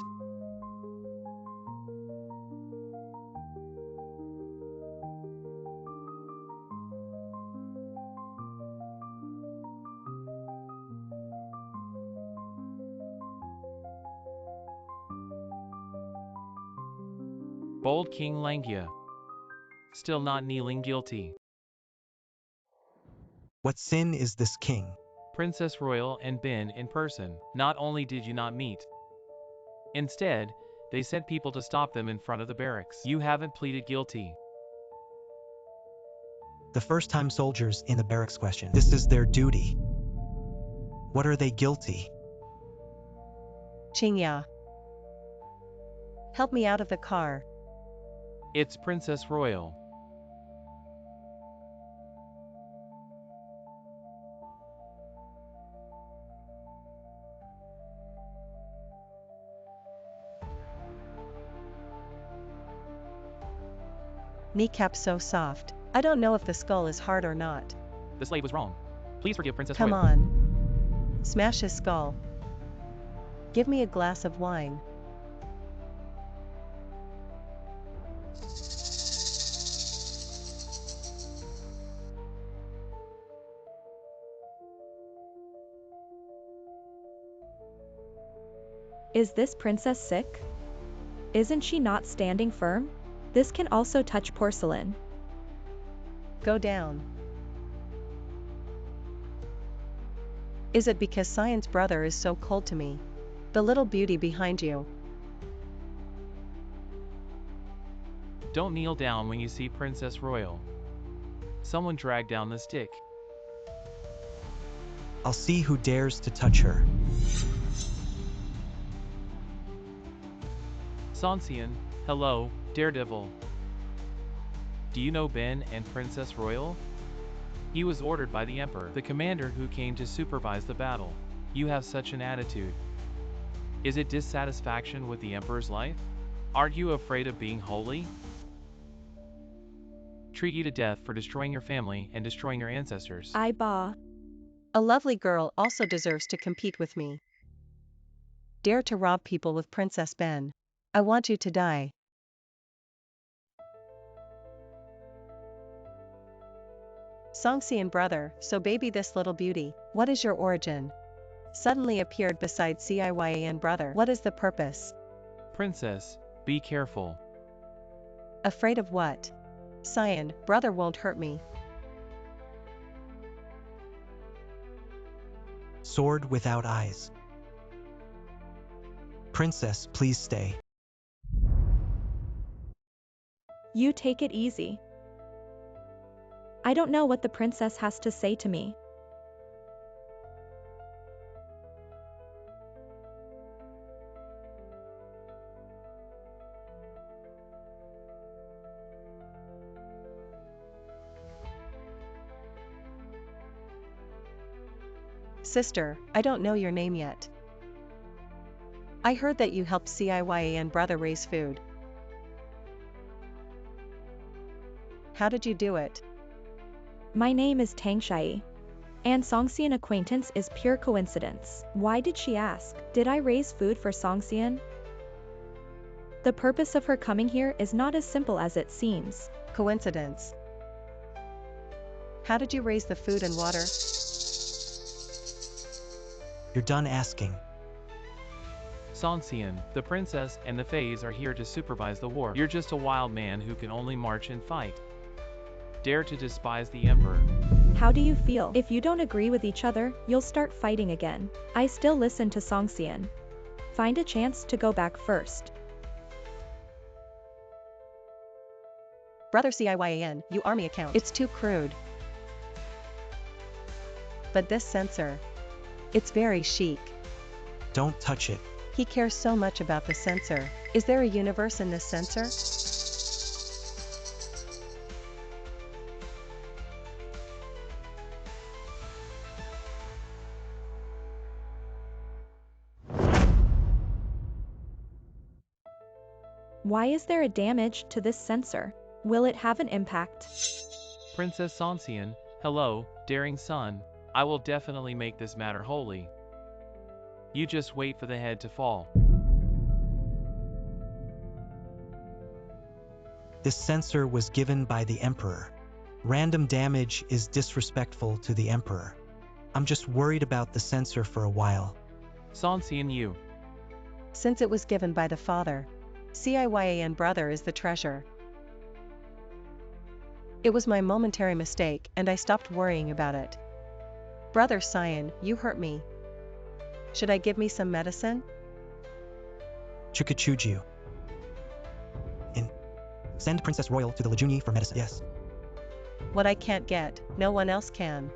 Bold King Langya. Still not kneeling guilty. What sin is this king? Princess Royal and Ben in person. Not only did you not meet. Instead, they sent people to stop them in front of the barracks. You haven't pleaded guilty. The first-time soldiers in the barracks question. This is their duty. What are they guilty? Qingya. Help me out of the car. It's Princess Royal. Kneecap so soft. I don't know if the skull is hard or not. The slave was wrong. Please forgive Princess Come Royal. on. Smash his skull. Give me a glass of wine. Is this princess sick? Isn't she not standing firm? This can also touch porcelain. Go down. Is it because Cyan's brother is so cold to me? The little beauty behind you. Don't kneel down when you see Princess Royal. Someone dragged down the stick. I'll see who dares to touch her. Songxian, hello, Daredevil. Do you know Ben and Princess Royal? He was ordered by the Emperor, the commander who came to supervise the battle. You have such an attitude. Is it dissatisfaction with the Emperor's life? Aren't you afraid of being holy? Treat you to death for destroying your family and destroying your ancestors. I bah. A lovely girl also deserves to compete with me. dare to rob people with Princess Ben. I want you to die. Songxian brother, so baby this little beauty, what is your origin? Suddenly appeared beside Ciyan brother. What is the purpose? Princess, be careful. Afraid of what? Cyan, brother won't hurt me. Sword without eyes. Princess, please stay. You take it easy. I don't know what the princess has to say to me. Sister, I don't know your name yet. I heard that you helped Ciyan brother raise food. How did you do it? My name is Tang Shai. And Songxian acquaintance is pure coincidence. Why did she ask? Did I raise food for Songxian? The purpose of her coming here is not as simple as it seems. Coincidence. How did you raise the food and water? You're done asking. Songxian, the princess and the Fays are here to supervise the war. You're just a wild man who can only march and fight. Dare to despise the emperor. How do you feel? If you don't agree with each other, you'll start fighting again. I still listen to Songxian. Find a chance to go back first. Brother Ciyan, you army account. It's too crude. But this censor. It's very chic. Don't touch it. He cares so much about the censor. Is there a universe in this censor? Why is there a damage to this sensor? Will it have an impact? Princess Songxian, hello, daring son. I will definitely make this matter holy. You just wait for the head to fall. This censor was given by the Emperor. Random damage is disrespectful to the Emperor. I'm just worried about the censor for a while. Songxian you. Since it was given by the father, Ciyan brother is the treasure. It was my momentary mistake and I stopped worrying about it. Brother Cyan, you hurt me. Should I give me some medicine? Chukachuju. Send Princess Royal to the Lajuni for medicine. Yes. What I can't get, no one else can.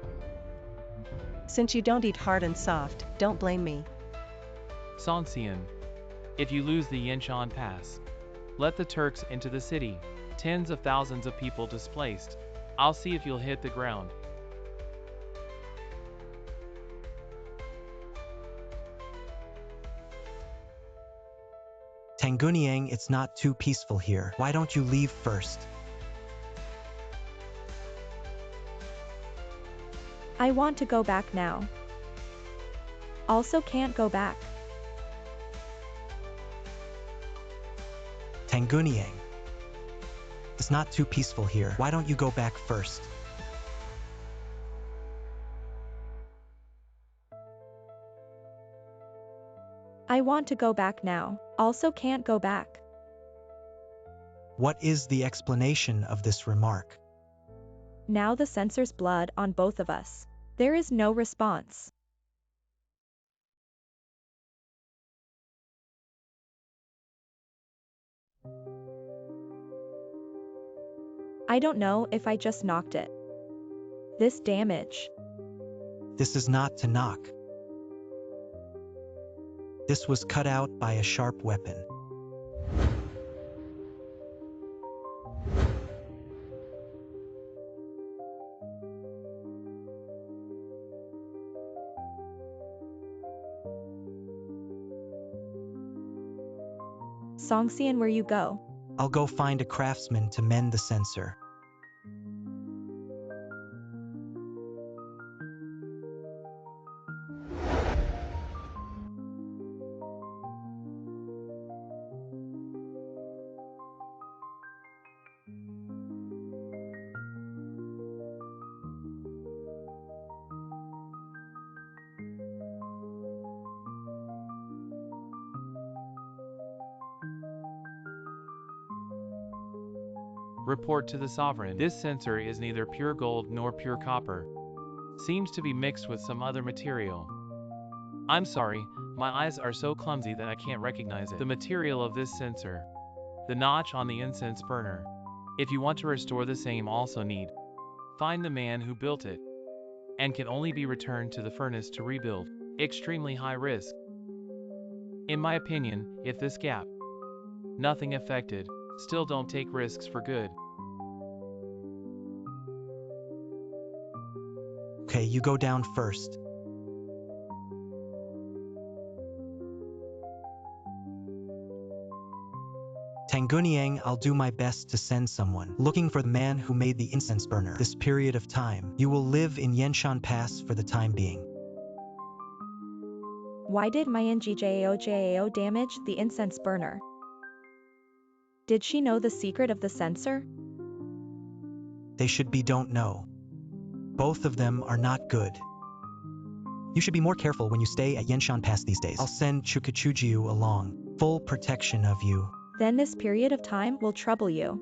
Since you don't eat hard and soft, don't blame me. Songxian. If you lose the Yanshan Pass, let the Turks into the city. Tens of thousands of people displaced. I'll see if you'll hit the ground. Tanguniang, it's not too peaceful here. Why don't you leave first? I want to go back now. Also can't go back. Tanguniang. It's not too peaceful here. Why don't you go back first? I want to go back now. Also can't go back. What is the explanation of this remark? Now the censor's blood on both of us. There is no response. I don't know if I just knocked it. This damage. This is not to knock. This was cut out by a sharp weapon. Songxian, where you go? I'll go find a craftsman to mend the censor. Report to the sovereign. This censer is neither pure gold nor pure copper. Seems to be mixed with some other material. I'm sorry, my eyes are so clumsy that I can't recognize it. The material of this censer. The notch on the incense burner. If you want to restore the same also need. Find the man who built it. And can only be returned to the furnace to rebuild. Extremely high risk. In my opinion, if this gap. Nothing affected. Still don't take risks for good. Okay, you go down first. Tanguniang, I'll do my best to send someone looking for the man who made the incense burner. This period of time, you will live in Yenshan Pass for the time being. Why did Myngao damage the incense burner? Did she know the secret of the censer? They should be don't know. Both of them are not good. You should be more careful when you stay at Yenshan Pass these days. I'll send Chukachujiu along. Full protection of you. Then this period of time will trouble you.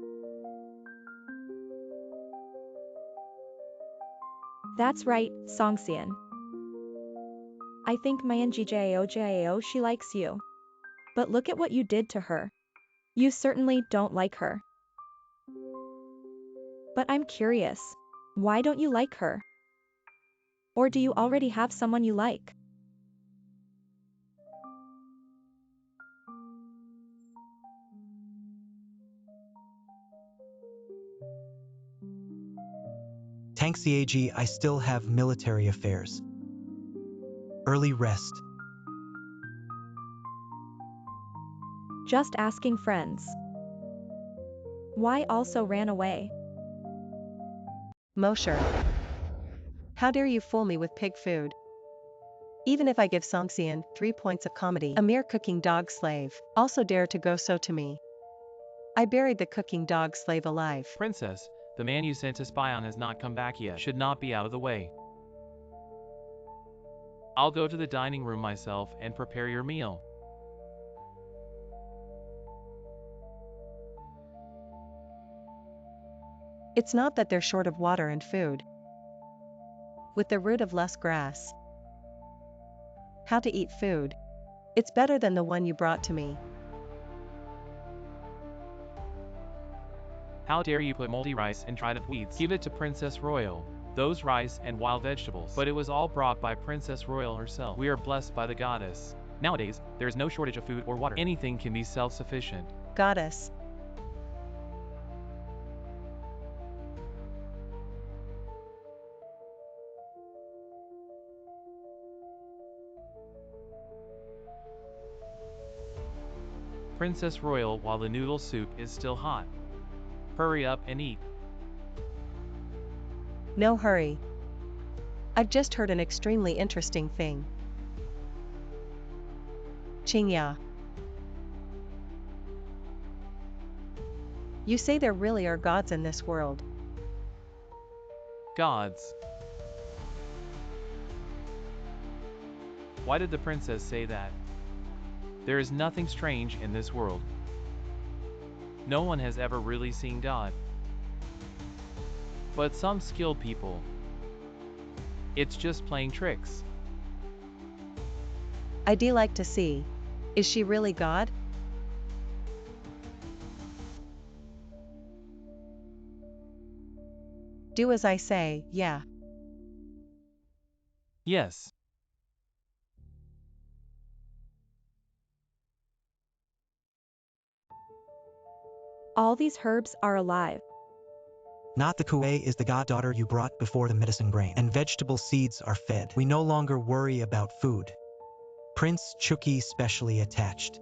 That's right, Songxian. I think Myngao she likes you. But look at what you did to her. You certainly don't like her. But I'm curious. Why don't you like her? Or do you already have someone you like? Tangxiaji, I still have military affairs. Early rest. Just asking friends. Why also ran away? Mosher. How dare you fool me with pig food? Even if I give Songxian 3 points of comedy, a mere cooking dog slave also dare to go so to me. I buried the cooking dog slave alive. Princess, the man you sent to spy on has not come back yet. Should not be out of the way. I'll go to the dining room myself and prepare your meal. It's not that they're short of water and food. With the root of less grass. How to eat food. It's better than the one you brought to me. How dare you put moldy rice and dried up weeds? Give it to Princess Royal. Those rice and wild vegetables. But it was all brought by Princess Royal herself. We are blessed by the goddess. Nowadays, there is no shortage of food or water. Anything can be self-sufficient. Goddess. Princess Royal, while the noodle soup is still hot. Hurry up and eat. No hurry. I've just heard an extremely interesting thing. Qingya. You say there really are gods in this world. Gods. Why did the princess say that? There is nothing strange in this world. No one has ever really seen God. But some skilled people. It's just playing tricks. I'd like to see. Is she really God? Do as I say, yeah. Yes. All these herbs are alive. Not the Kuei is the goddaughter you brought before the medicine grain, and vegetable seeds are fed. We no longer worry about food. Prince Chuki specially attached.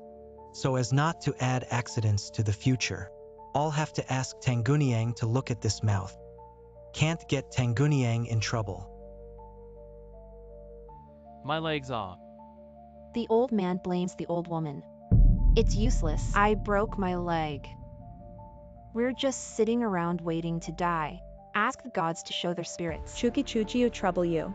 So as not to add accidents to the future. I'll have to ask Tanguniang to look at this mouth. Can't get Tanguniang in trouble. My legs off. The old man blames the old woman. It's useless. I broke my leg. We're just sitting around waiting to die. Ask the gods to show their spirits. Chukichujiu trouble you.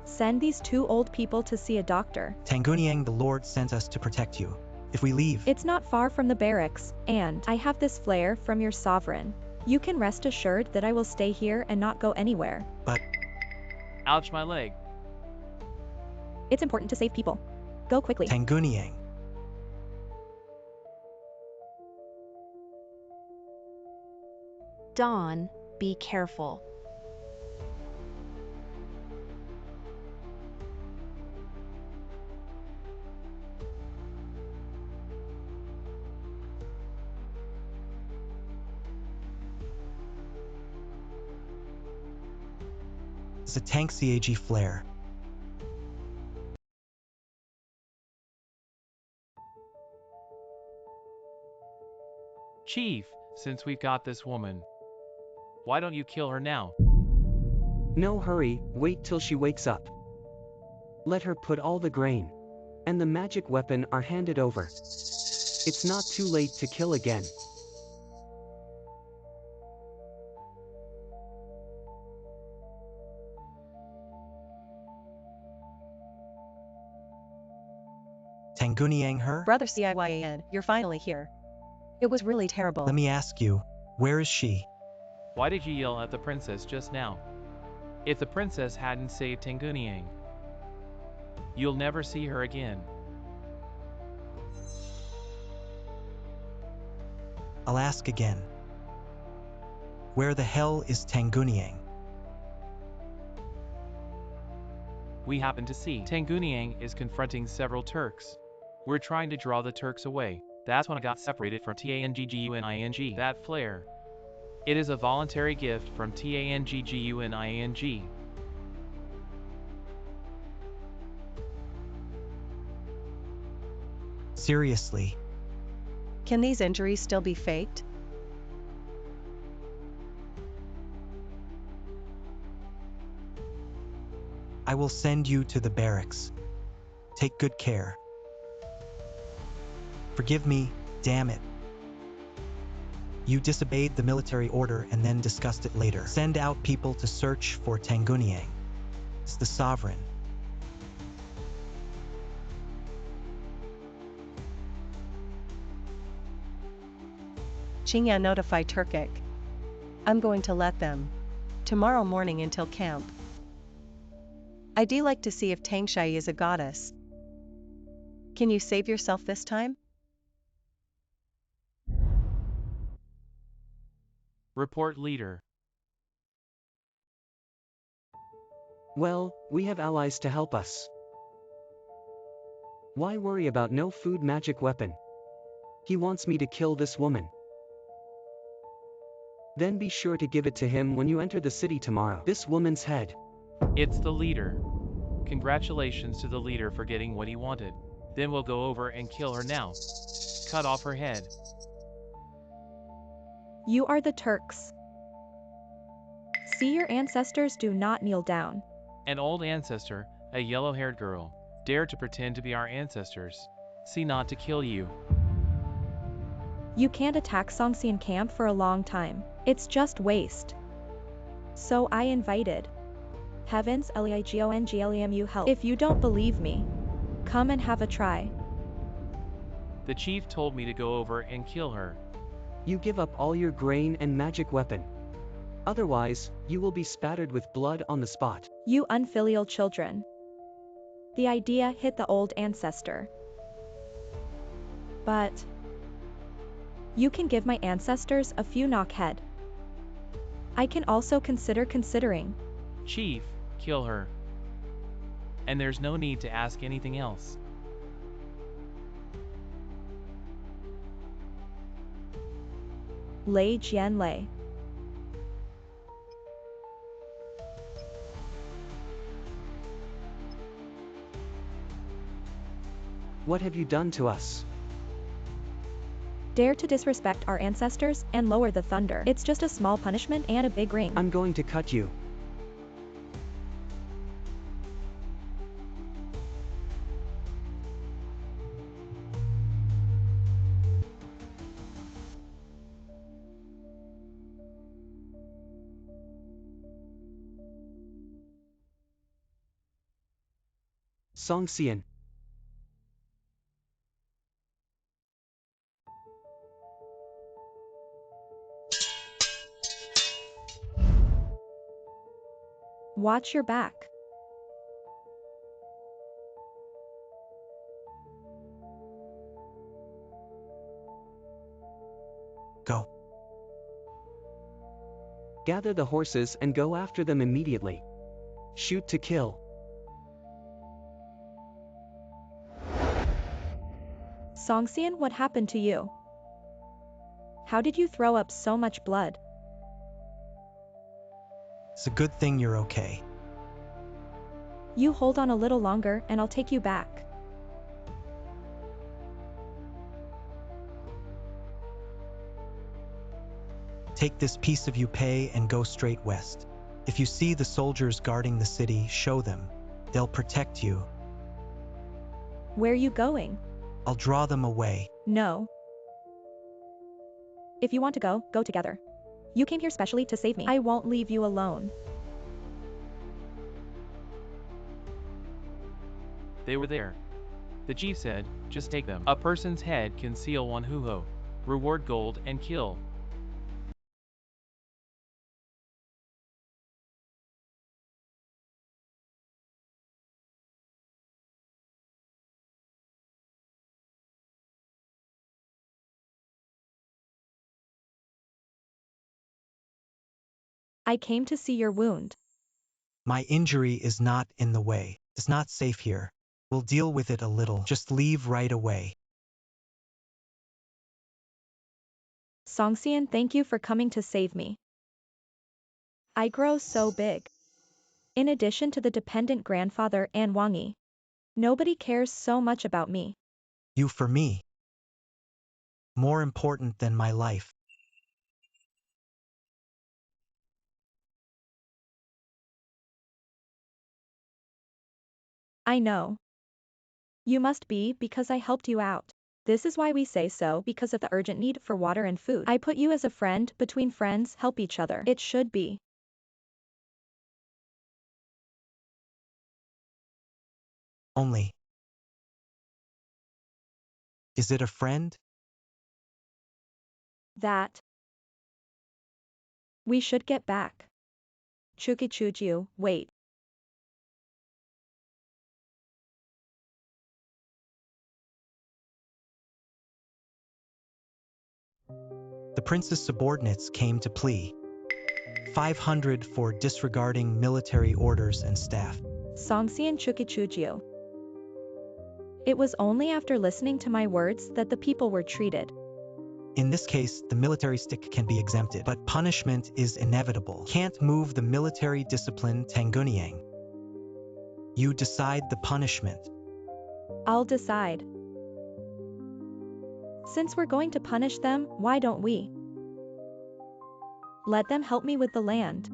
Send these 2 old people to see a doctor. Tanguniang, the Lord sent us to protect you. If we leave, It's not far from the barracks, and I have this flare from your sovereign. You can rest assured that I will stay here and not go anywhere. But Ouch, my leg. It's important to save people. Go quickly. Tanguniang. Dawn, be careful. Zatank CAG Flare. Chief, since we've got this woman, why don't you kill her now? No hurry, wait till she wakes up. Let her put all the grain and the magic weapon are handed over. It's not too late to kill again. Tanguniang her? Brother Ciyan, you're finally here. It was really terrible. Let me ask you, where is she? Why did you yell at the princess just now? If the princess hadn't saved Tanguniang, you'll never see her again. I'll ask again. Where the hell is Tanguniang? We happen to see Tanguniang is confronting several Turks. We're trying to draw the Turks away. That's when I got separated from Tangguning. That flare. It is a voluntary gift from Tangguning. Seriously? Can these injuries still be faked? I will send you to the barracks. Take good care. Forgive me, damn it. You disobeyed the military order and then discussed it later. Send out people to search for Tanguniang. It's the sovereign. Chinya notify Turkic. I'm going to let them. Tomorrow morning until camp. I do like to see if Tangshai is a goddess. Can you save yourself this time? Report leader. Well, we have allies to help us. Why worry about no food magic weapon? He wants me to kill this woman. Then be sure to give it to him when you enter the city tomorrow. This woman's head. It's the leader. Congratulations to the leader for getting what he wanted. Then we'll go over and kill her now. Cut off her head. You are the Turks. See, your ancestors do not kneel down. An old ancestor, a yellow-haired girl, dared to pretend to be our ancestors. See, not to kill you. You can't attack Songxian camp for a long time. It's just waste. So I invited Heavens Leigonglemu help. If you don't believe me, come and have a try. The chief told me to go over and kill her. You give up all your grain and magic weapon. Otherwise, you will be spattered with blood on the spot. You unfilial children. The idea hit the old ancestor. But you can give my ancestors a few knockhead. I can also considering. Chief, kill her. And there's no need to ask anything else. Lei Jianlei. What have you done to us? Dare to disrespect our ancestors and lower the thunder. It's just a small punishment and a big ring. I'm going to cut you. Songxian. Watch your back. Go. Gather the horses and go after them immediately. Shoot to kill. Songxian, what happened to you? How did you throw up so much blood? It's a good thing you're okay. You hold on a little longer and I'll take you back. Take this piece of Yupei and go straight west. If you see the soldiers guarding the city, show them. They'll protect you. Where are you going? I'll draw them away. No. If you want to go, go together. You came here specially to save me. I won't leave you alone. They were there. The chief said, just take them. A person's head can seal one huho. Reward gold and kill. I came to see your wound. My injury is not in the way. It's not safe here. We'll deal with it a little. Just leave right away. Songxian, thank you for coming to save me. I grow so big. In addition to the dependent grandfather and Wangi, nobody cares so much about me. You for me. More important than my life. I know. You must be because I helped you out. This is why we say so, because of the urgent need for water and food. I put you as a friend. Between friends, help each other. It should be. Only. Is it a friend? That. We should get back. Chukichuju, wait. The prince's subordinates came to plea. 500 for disregarding military orders and staff. Songxian Chukichuju. It was only after listening to my words that the people were treated. In this case, the military stick can be exempted, but punishment is inevitable. Can't move the military discipline, Tangunyang. You decide the punishment. I'll decide. Since we're going to punish them, why don't we? Let them help me with the land.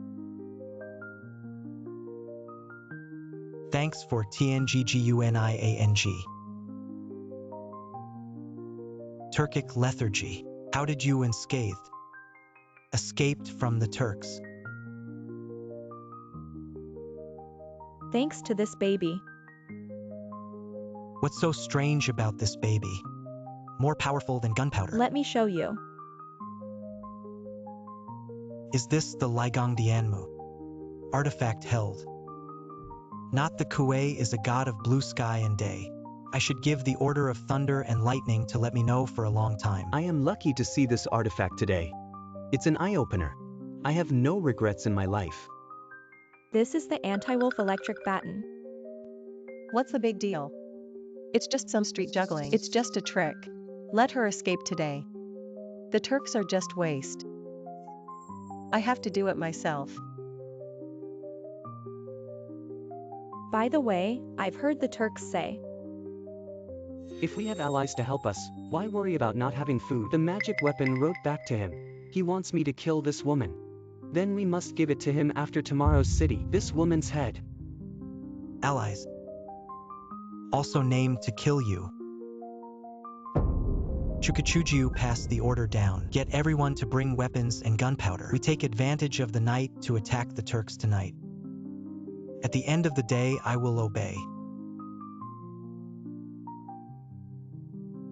Thanks for TNGGUNIANG. Turkic lethargy. How did you unscathed? Escaped from the Turks. Thanks to this baby. What's so strange about this baby? More powerful than gunpowder. Let me show you. Is this the Ligong Dianmu? Artifact held. Not the Kuei is a god of blue sky and day. I should give the order of thunder and lightning to let me know for a long time. I am lucky to see this artifact today. It's an eye-opener. I have no regrets in my life. This is the anti-wolf electric baton. What's the big deal? It's just some street juggling. It's just a trick. Let her escape today. The Turks are just waste. I have to do it myself. By the way, I've heard the Turks say, if we have allies to help us, why worry about not having food? The magic weapon wrote back to him. He wants me to kill this woman. Then we must give it to him after tomorrow's city. This woman's head. Allies. Also named to kill you. Chukachuju passed the order down. Get everyone to bring weapons and gunpowder. We take advantage of the night to attack the Turks tonight. At the end of the day, I will obey.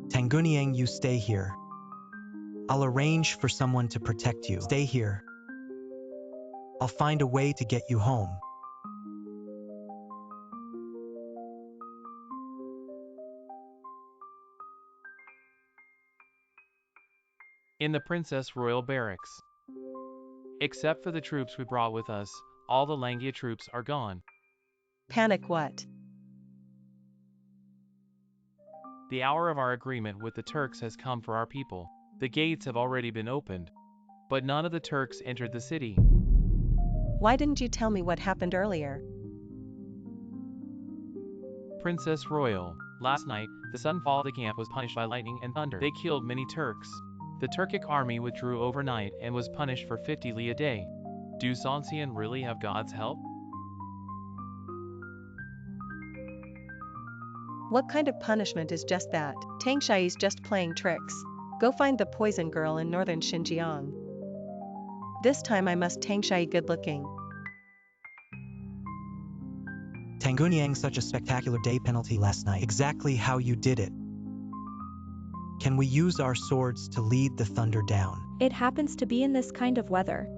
Tangunyang, you stay here. I'll arrange for someone to protect you. Stay here. I'll find a way to get you home. In the Princess Royal Barracks. Except for the troops we brought with us, all the Langia troops are gone. Panic what? The hour of our agreement with the Turks has come for our people. The gates have already been opened. But none of the Turks entered the city. Why didn't you tell me what happened earlier? Princess Royal, last night, the sudden fall of the camp was punished by lightning and thunder. They killed many Turks. The Turkic army withdrew overnight and was punished for 50 li a day. Do Songxian really have God's help? What kind of punishment is just that? Tang Shai's just playing tricks. Go find the poison girl in northern Xinjiang. This time I must Tang Shai good looking. Tangunyang, such a spectacular day penalty last night. Exactly how you did it. Can we use our swords to lead the thunder down? It happens to be in this kind of weather.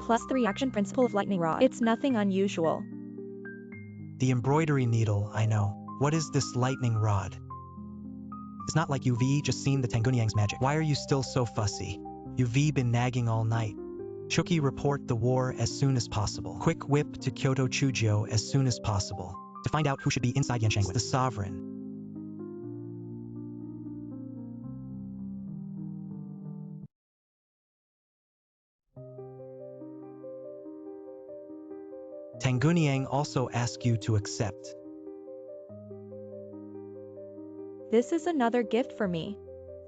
Plus the reaction principle of lightning rod. It's nothing unusual. The embroidery needle, I know. What is this lightning rod? It's not like you've just seen the Tangunyang's magic. Why are you still so fussy? You've been nagging all night. Chuki, report the war as soon as possible. Quick whip to Kyoto Chujio as soon as possible. To find out who should be inside Yanshang, the sovereign. Tangunyang also ask you to accept. This is another gift for me.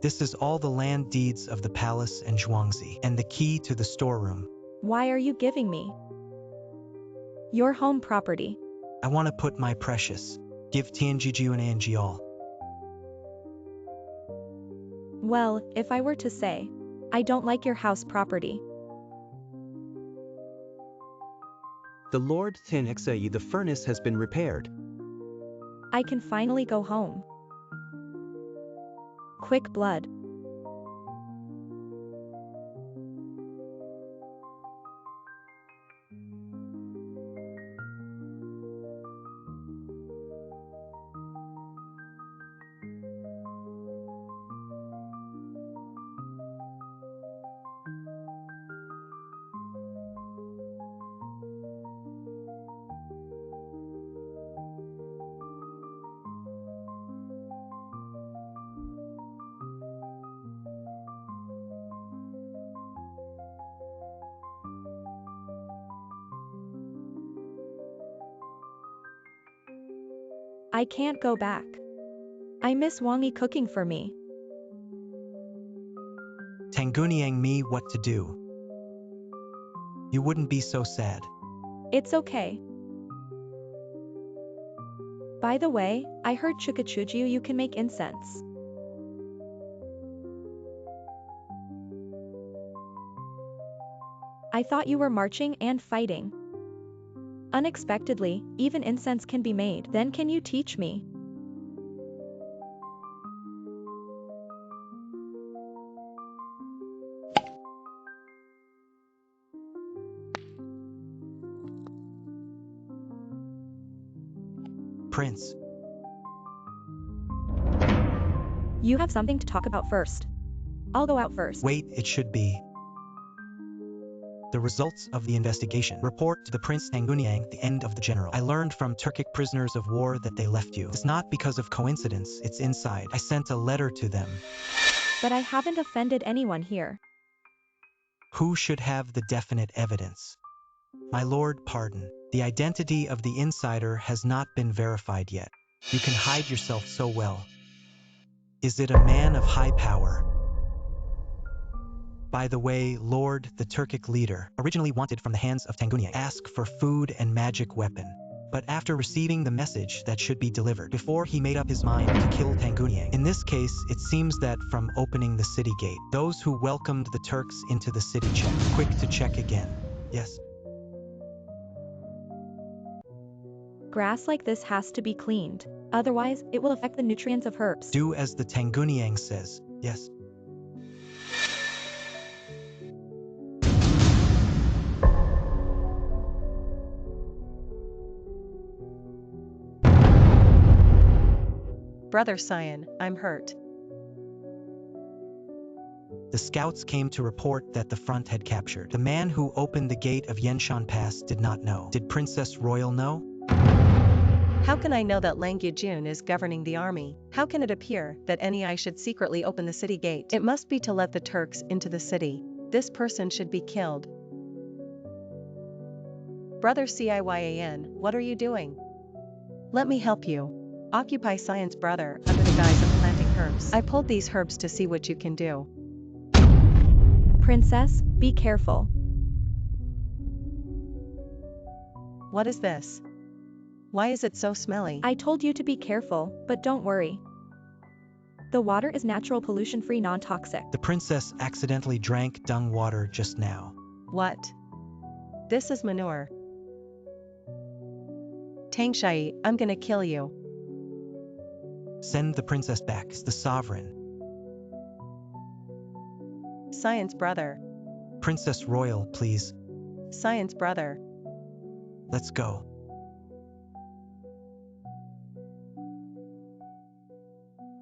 This is all the land deeds of the palace and Zhuangzi, and the key to the storeroom. Why are you giving me your home property? I want to put my precious. Give Tianjiju and Anjial. Well, if I were to say, I don't like your house property. The Lord Tinexai, the furnace has been repaired. I can finally go home. Quick blood. I can't go back. I miss Wangi cooking for me. Tangunyang me what to do. You wouldn't be so sad. It's okay. By the way, I heard Chukachuju you can make incense. I thought you were marching and fighting. Unexpectedly, even incense can be made. Then can you teach me? Prince. You have something to talk about first. I'll go out first. Wait, it should be. The results of the investigation. Report to the Prince Tangunyang, the end of the general. I learned from Turkic prisoners of war that they left you. It's not because of coincidence, it's inside. I sent a letter to them. But I haven't offended anyone here. Who should have the definite evidence? My lord, pardon. The identity of the insider has not been verified yet. You can hide yourself so well. Is it a man of high power? By the way, Lord, the Turkic leader, originally wanted from the hands of Tangunyang, asked for food and magic weapon. But after receiving the message that should be delivered, before he made up his mind to kill Tangunyang. In this case, it seems that from opening the city gate, those who welcomed the Turks into the city checked. Quick to check again. Yes. Grass like this has to be cleaned. Otherwise, it will affect the nutrients of herbs. Do as the Tangunyang says. Yes. Brother Cyan, I'm hurt. The scouts came to report that the front had captured. The man who opened the gate of Yenshan Pass did not know. Did Princess Royal know? How can I know that Lang Yujun is governing the army? How can it appear that any I should secretly open the city gate? It must be to let the Turks into the city. This person should be killed. Brother Ciyan, what are you doing? Let me help you. Occupy Science brother under the guise of planting herbs. I pulled these herbs to see what you can do. Princess, be careful. What is this? Why is it so smelly? I told you to be careful, but don't worry. The water is natural, pollution-free, non-toxic. The princess accidentally drank dung water just now. What? This is manure. Tangshai, I'm gonna kill you. Send the princess back, the sovereign. Science brother. Princess Royal, please. Science brother. Let's go.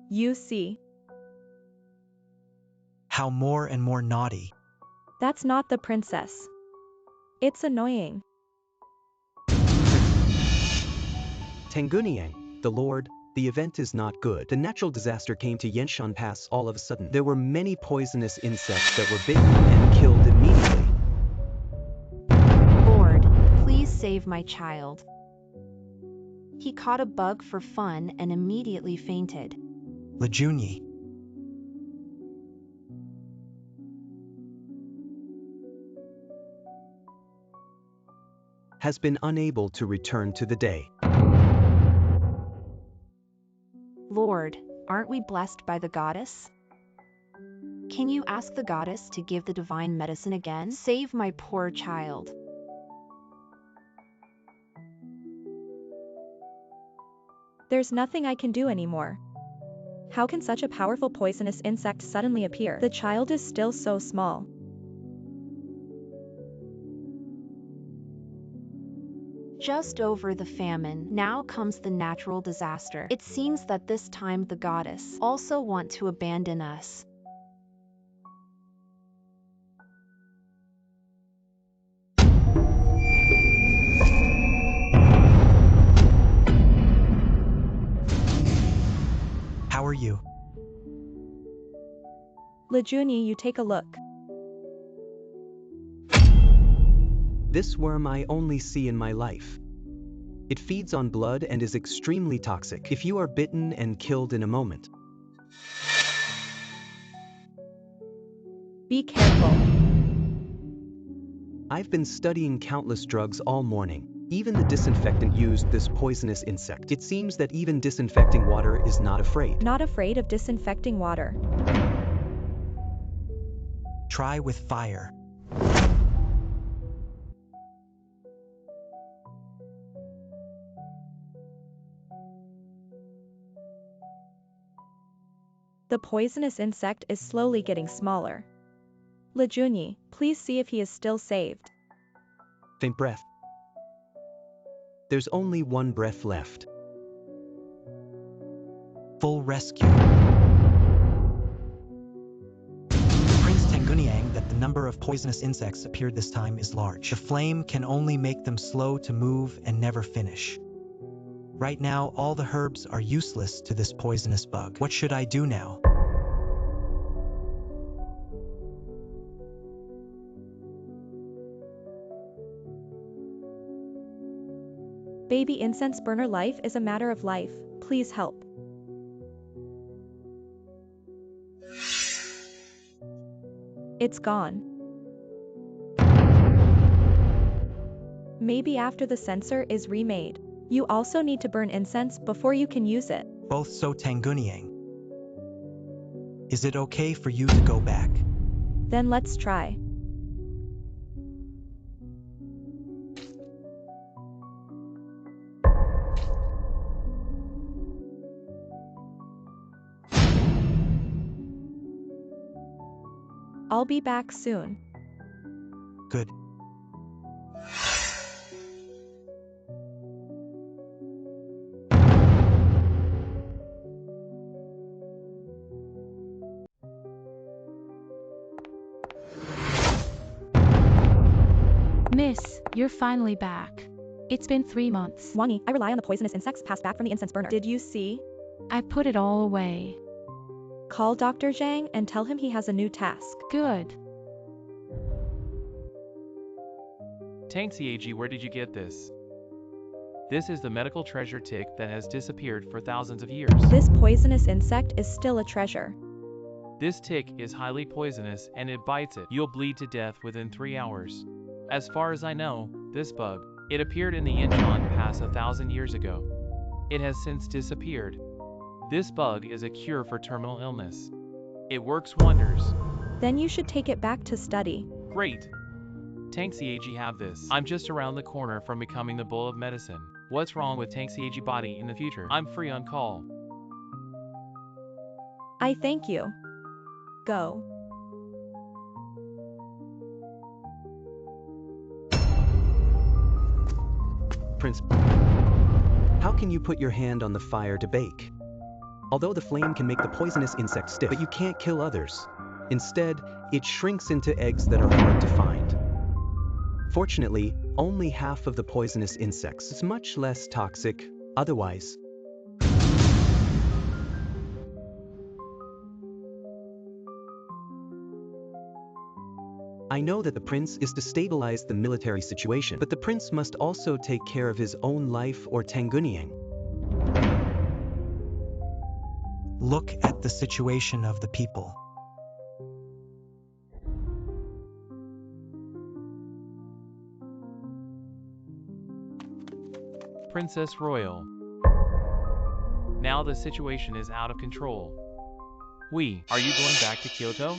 You see. How more and more naughty. That's not the princess. It's annoying. Tanguniang, the Lord, the event is not good. The natural disaster came to Yenshan Pass all of a sudden. There were many poisonous insects that were bitten and killed immediately. Lord, please save my child. He caught a bug for fun and immediately fainted. Lejunyi. Has been unable to return to the day. Lord, aren't we blessed by the goddess? Can you ask the goddess to give the divine medicine again? Save my poor child. There's nothing I can do anymore. How can such a powerful poisonous insect suddenly appear? The child is still so small. Just over the famine, now comes the natural disaster. It seems that this time the goddess also want to abandon us. How are you? Lejuni, you take a look. This worm I only see in my life. It feeds on blood and is extremely toxic. If you are bitten and killed in a moment. Be careful. I've been studying countless drugs all morning. Even the disinfectant used this poisonous insect. It seems that even disinfecting water is not afraid. Not afraid of disinfecting water. Try with fire. The poisonous insect is slowly getting smaller. Lejuni, please see if he is still saved. Faint breath. There's only one breath left. Full rescue. Prince Tanguniang that the number of poisonous insects appeared this time is large. The flame can only make them slow to move and never finish. Right now, all the herbs are useless to this poisonous bug. What should I do now? Baby incense burner, life is a matter of life. Please help. It's gone. Maybe after the sensor is remade. You also need to burn incense before you can use it. Both so Tanguniang. Is it okay for you to go back? Then let's try. I'll be back soon. Good. You're finally back. It's been 3 months. Wangi, I rely on the poisonous insects passed back from the incense burner. Did you see? I put it all away. Call Dr. Zhang and tell him he has a new task. Good. Tang Xiaji, where did you get this? This is the medical treasure tick that has disappeared for thousands of years. This poisonous insect is still a treasure. This tick is highly poisonous and it bites it. You'll bleed to death within 3 hours. As far as I know, this bug, it appeared in the Yinshan Pass 1,000 years ago. It has since disappeared. This bug is a cure for terminal illness. It works wonders. Then you should take it back to study. Great. Tang Xiaji have this. I'm just around the corner from becoming the bull of medicine. What's wrong with Tang Xiaji body in the future? I'm free on call. I thank you. Go. Prince, how can you put your hand on the fire to bake? Although the flame can make the poisonous insect stiff, but you can't kill others. Instead, it shrinks into eggs that are hard to find. Fortunately, only half of the poisonous insects is much less toxic otherwise. I know that the prince is to stabilize the military situation, but the prince must also take care of his own life or Tangunyang. Look at the situation of the people. Princess Royal. Now the situation is out of control. Are you going back to Kyoto?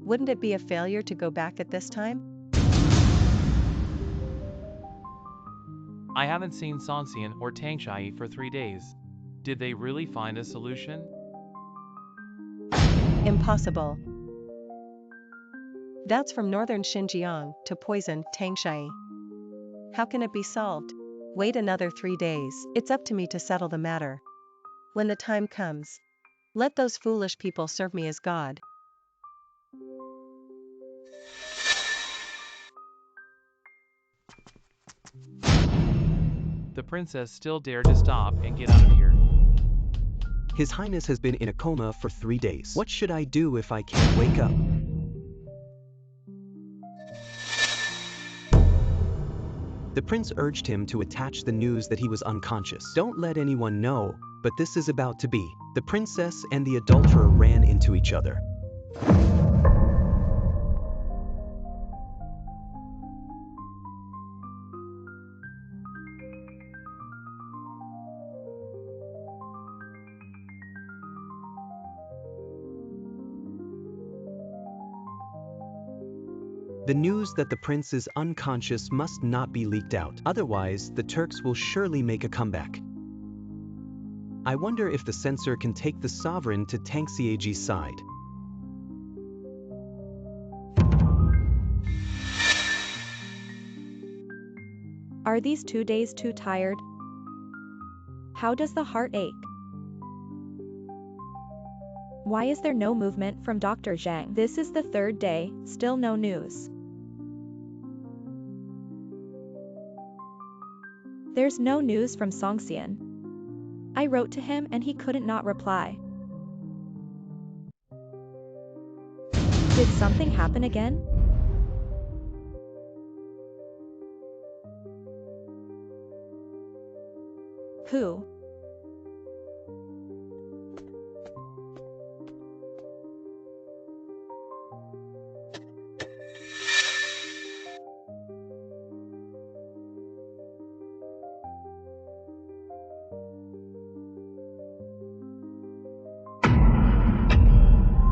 Wouldn't it be a failure to go back at this time? I haven't seen Sanxian or Tangshai for 3 days. Did they really find a solution? Impossible. That's from northern Xinjiang to poison Tangshan. How can it be solved? Wait another 3 days. It's up to me to settle the matter. When the time comes, let those foolish people serve me as God. The princess still dared to stop and get out of here. His Highness has been in a coma for 3 days. What should I do if I can't wake up? The prince urged him to attach the news that he was unconscious. Don't let anyone know, but this is about to be. The princess and the adulterer ran into each other. The news that the prince is unconscious must not be leaked out. Otherwise, the Turks will surely make a comeback. I wonder if the censor can take the sovereign to Tang Xiaji's side. Are these 2 days too tired? How does the heart ache? Why is there no movement from Dr. Zhang? This is the 3rd day, still no news. There's no news from Songxian. I wrote to him and he couldn't not reply. Did something happen again? Who?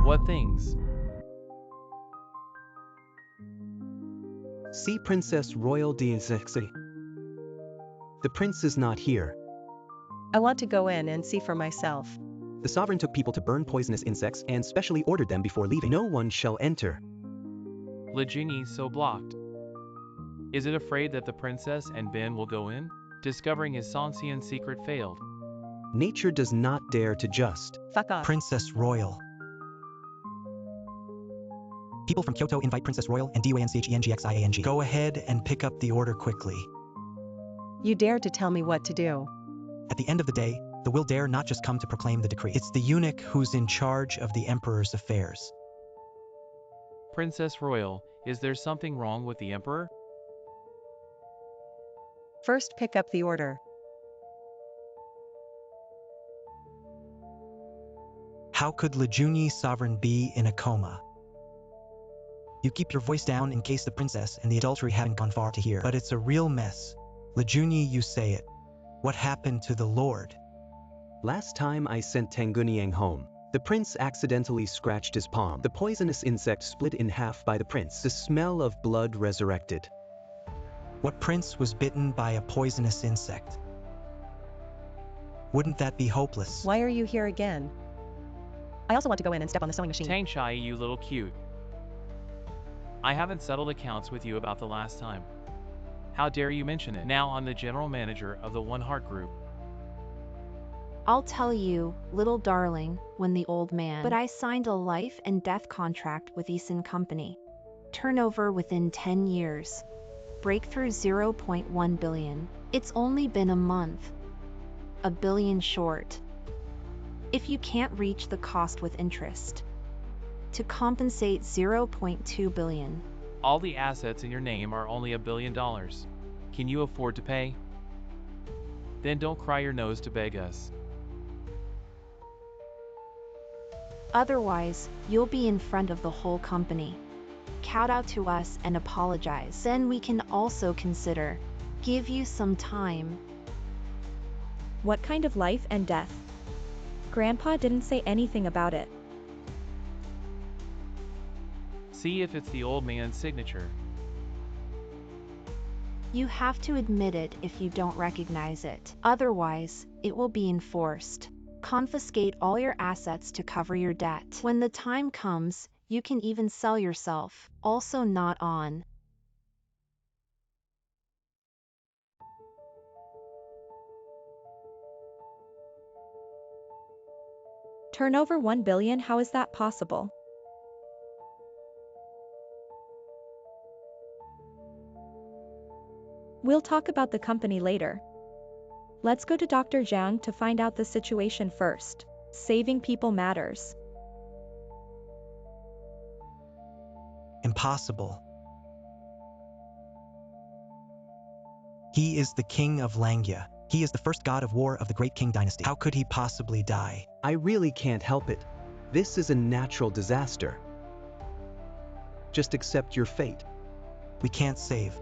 What things? See Princess Royal d'Insexy. The prince is not here. I want to go in and see for myself. The sovereign took people to burn poisonous insects and specially ordered them before leaving. No one shall enter. Legini so blocked. Is it afraid that the princess and Ben will go in? Discovering his Sanxian secret failed. Nature does not dare to just. Fuck off. Princess Royal. People from Kyoto invite Princess Royal&Defies. Go ahead and pick up the order quickly. You dare to tell me what to do. At the end of the day, the will dare not just come to proclaim the decree. It's the eunuch who's in charge of the emperor's affairs. Princess Royal, is there something wrong with the emperor? First pick up the order. How could Lejuni sovereign be in a coma? You keep your voice down in case the princess and the adultery haven't gone far to hear. But it's a real mess. Lejuni, you say it. What happened to the lord? Last time I sent Tanguniang home, the prince accidentally scratched his palm. The poisonous insect split in half by the prince. The smell of blood resurrected. What prince was bitten by a poisonous insect? Wouldn't that be hopeless? Why are you here again? I also want to go in and step on the sewing machine. Tang Shai, you little cute. I haven't settled accounts with you about the last time. How dare you mention it? Now I'm the general manager of the One Heart Group. I'll tell you, little darling, when the old man. But I signed a life and death contract with Eason Company. Turnover within 10 years. Breakthrough 0.1 billion. It's only been a month. A billion short. If you can't reach the cost with interest. To compensate 0.2 billion. All the assets in your name are only $1 billion. Can you afford to pay? Then don't cry your nose to beg us. Otherwise, you'll be in front of the whole company. Kowtow to us and apologize. Then we can also consider. Give you some time. What kind of life and death? Grandpa didn't say anything about it. See if it's the old man's signature. You have to admit it if you don't recognize it. Otherwise, it will be enforced. Confiscate all your assets to cover your debt. When the time comes, you can even sell yourself. Also not on. Turnover 1 billion, how is that possible? We'll talk about the company later. Let's go to Dr. Zhang to find out the situation first. Saving people matters. Impossible. He is the king of Langya. He is the first god of war of the Great Qing dynasty. How could he possibly die? I really can't help it. This is a natural disaster. Just accept your fate. We can't save.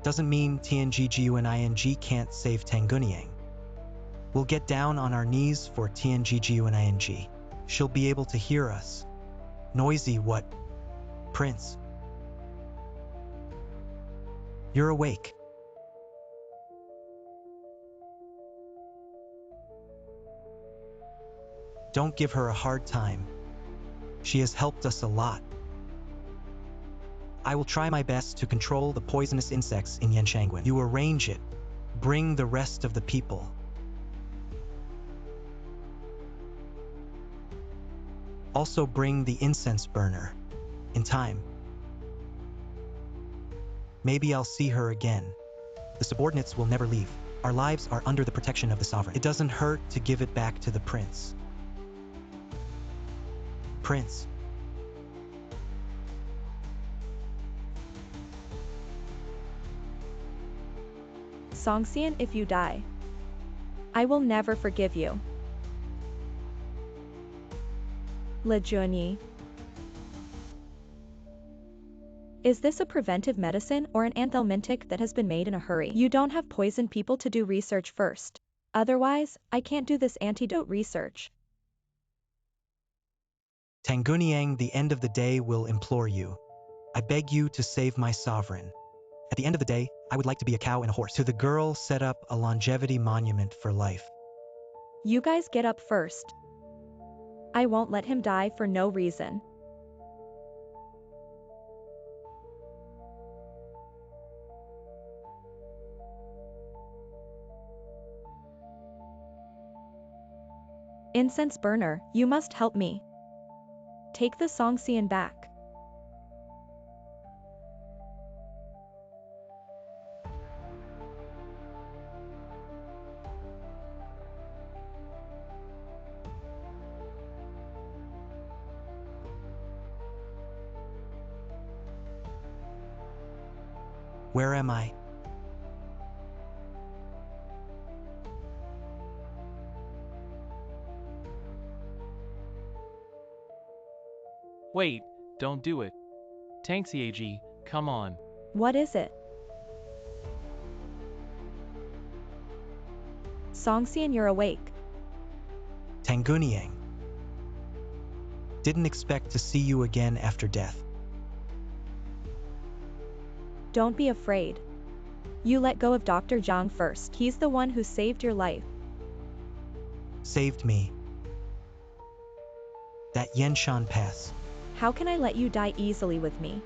Doesn't mean Tianjiguaning can't save Tanguniang. We'll get down on our knees for Tianjiguaning. She'll be able to hear us. Noisy what? Prince. You're awake. Don't give her a hard time. She has helped us a lot. I will try my best to control the poisonous insects in Yanshangwen. You arrange it. Bring the rest of the people. Also bring the incense burner. In time. Maybe I'll see her again. The subordinates will never leave. Our lives are under the protection of the sovereign. It doesn't hurt to give it back to the prince. Prince. Songxian, if you die, I will never forgive you. Le Junyi. Is this a preventive medicine or an anthelmintic that has been made in a hurry? You don't have poisoned people to do research first. Otherwise, I can't do this antidote research. Tanguniang, the end of the day will implore you. I beg you to save my sovereign. At the end of the day, I would like to be a cow and a horse. To the girl, set up a longevity monument for life. You guys get up first. I won't let him die for no reason. Incense burner, you must help me. Take the Songxian back. Where am I? Wait, don't do it. Tanksy AG, come on. What is it? Songxian, you're awake. Tangunyang. Didn't expect to see you again after death. Don't be afraid. You let go of Dr. Zhang first. He's the one who saved your life. Saved me. That Yenshan Pass. How can I let you die easily with me?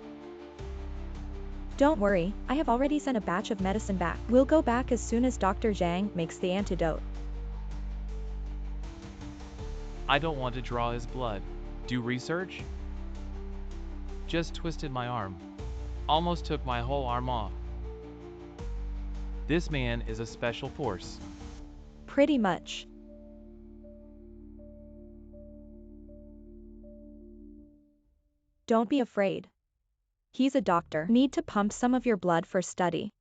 Don't worry, I have already sent a batch of medicine back. We'll go back as soon as Dr. Zhang makes the antidote. I don't want to draw his blood. Do research? Just twisted my arm. Almost took my whole arm off. This man is a special force. Pretty much. Don't be afraid. He's a doctor. Need to pump some of your blood for study.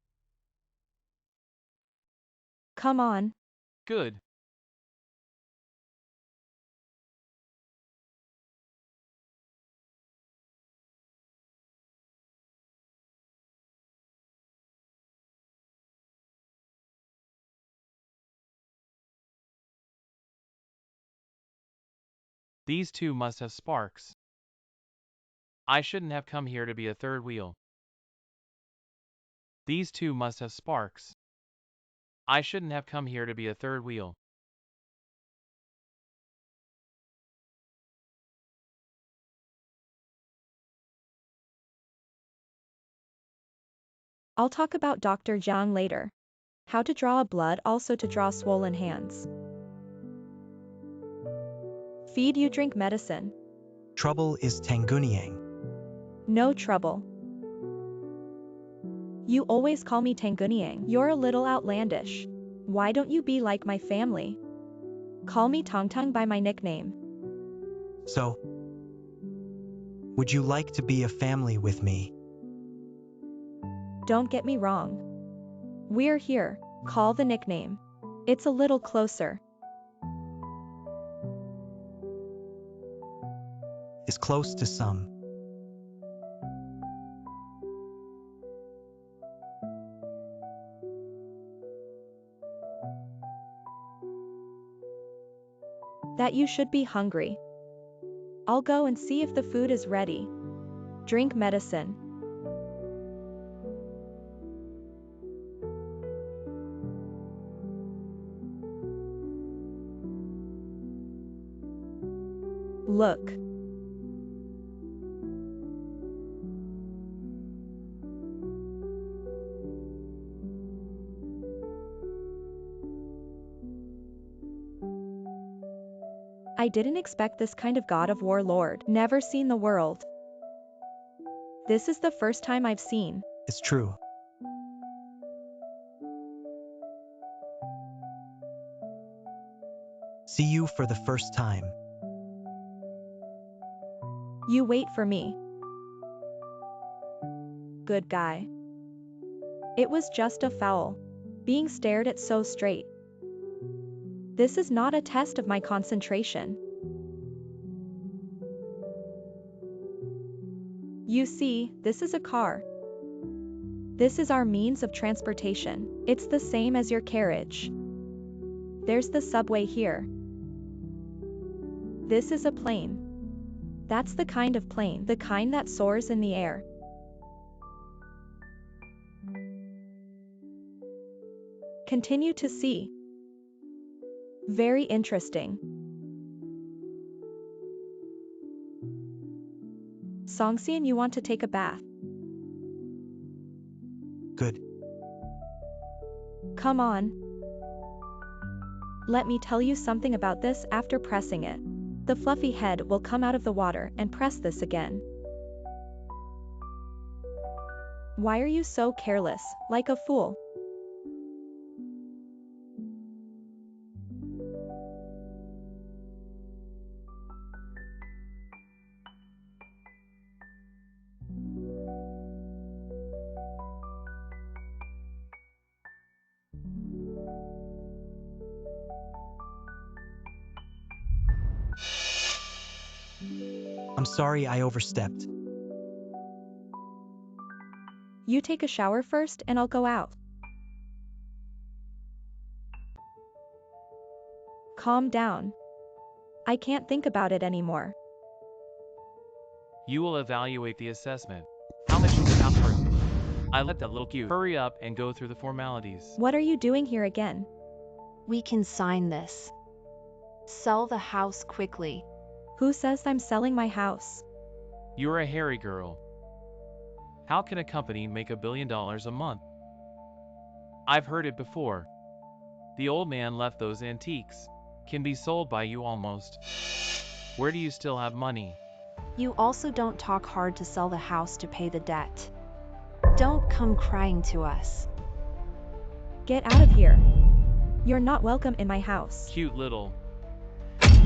Come on. Good. These two must have sparks. I shouldn't have come here to be a third wheel. These two must have sparks. I shouldn't have come here to be a third wheel. I'll talk about Dr. Zhang later. How to draw a blood, also to draw swollen hands. Feed you drink medicine. Trouble is Tangunyang. No trouble. You always call me Tangunyang. You're a little outlandish. Why don't you be like my family? Call me Tongtong by my nickname. So, would you like to be a family with me? Don't get me wrong. We're here. Call the nickname. It's a little closer. Is close to some. That you should be hungry. I'll go and see if the food is ready. Drink medicine. Look. I didn't expect this kind of god of war lord. Never seen the world. This is the first time I've seen. It's true. See you for the first time. You wait for me. Good guy. It was just a foul. Being stared at so straight. This is not a test of my concentration. You see, this is a car. This is our means of transportation. It's the same as your carriage. There's the subway here. This is a plane. That's the kind of plane, the kind that soars in the air. Continue to see. Very interesting. Songxian, you want to take a bath? Good. Come on. Let me tell you something about this. After pressing it, the fluffy head will come out of the water, and press this again. Why are you so careless, like a fool? I'm sorry I overstepped. You take a shower first and I'll go out. Calm down. I can't think about it anymore. You will evaluate the assessment. How much is the house worth? I let that little cute hurry up and go through the formalities. What are you doing here again? We can sign this. Sell the house quickly. Who says I'm selling my house? You're a hairy girl. How can a company make $1 billion a month? I've heard it before. The old man left those antiques. Can be sold by you almost. Where do you still have money? You also don't talk hard to sell the house to pay the debt. Don't come crying to us. Get out of here. You're not welcome in my house. Cute little.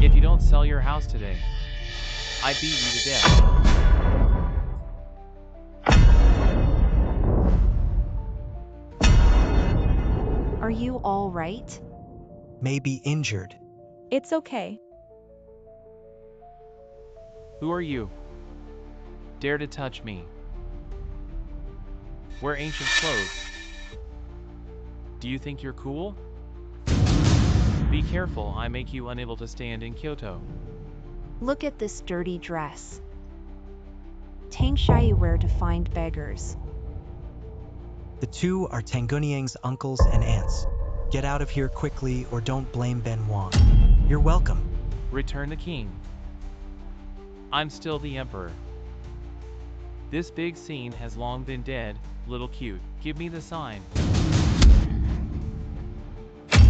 If you don't sell your house today, I beat you to death. Are you all right? May be injured. It's okay. Who are you? Dare to touch me. Wear ancient clothes. Do you think you're cool? Be careful, I make you unable to stand in Kyoto. Look at this dirty dress. Tang Shai where to find beggars. The two are Tanguniang's uncles and aunts. Get out of here quickly or don't blame Ben Wang. You're welcome. Return the king. I'm still the emperor. This big scene has long been dead, little cute. Give me the sign.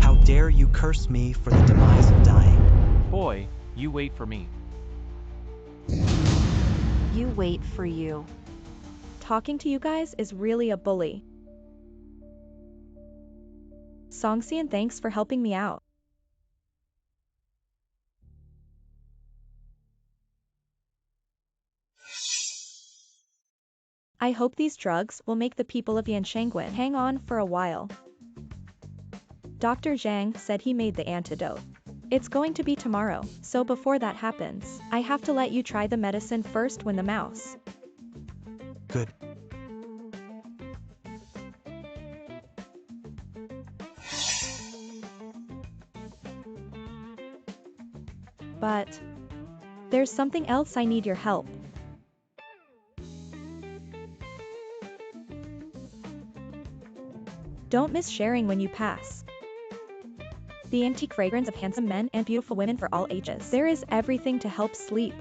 How dare you curse me for the demise of dying? Boy, you wait for me. You wait for you. Talking to you guys is really a bully. Songxian, thanks for helping me out. I hope these drugs will make the people of Yanshangwen hang on for a while. Dr. Zhang said he made the antidote. It's going to be tomorrow, so before that happens, I have to let you try the medicine first when the mouse. Good. But there's something else I need your help. Don't miss sharing when you pass. The antique fragrance of handsome men and beautiful women for all ages. There is everything to help sleep.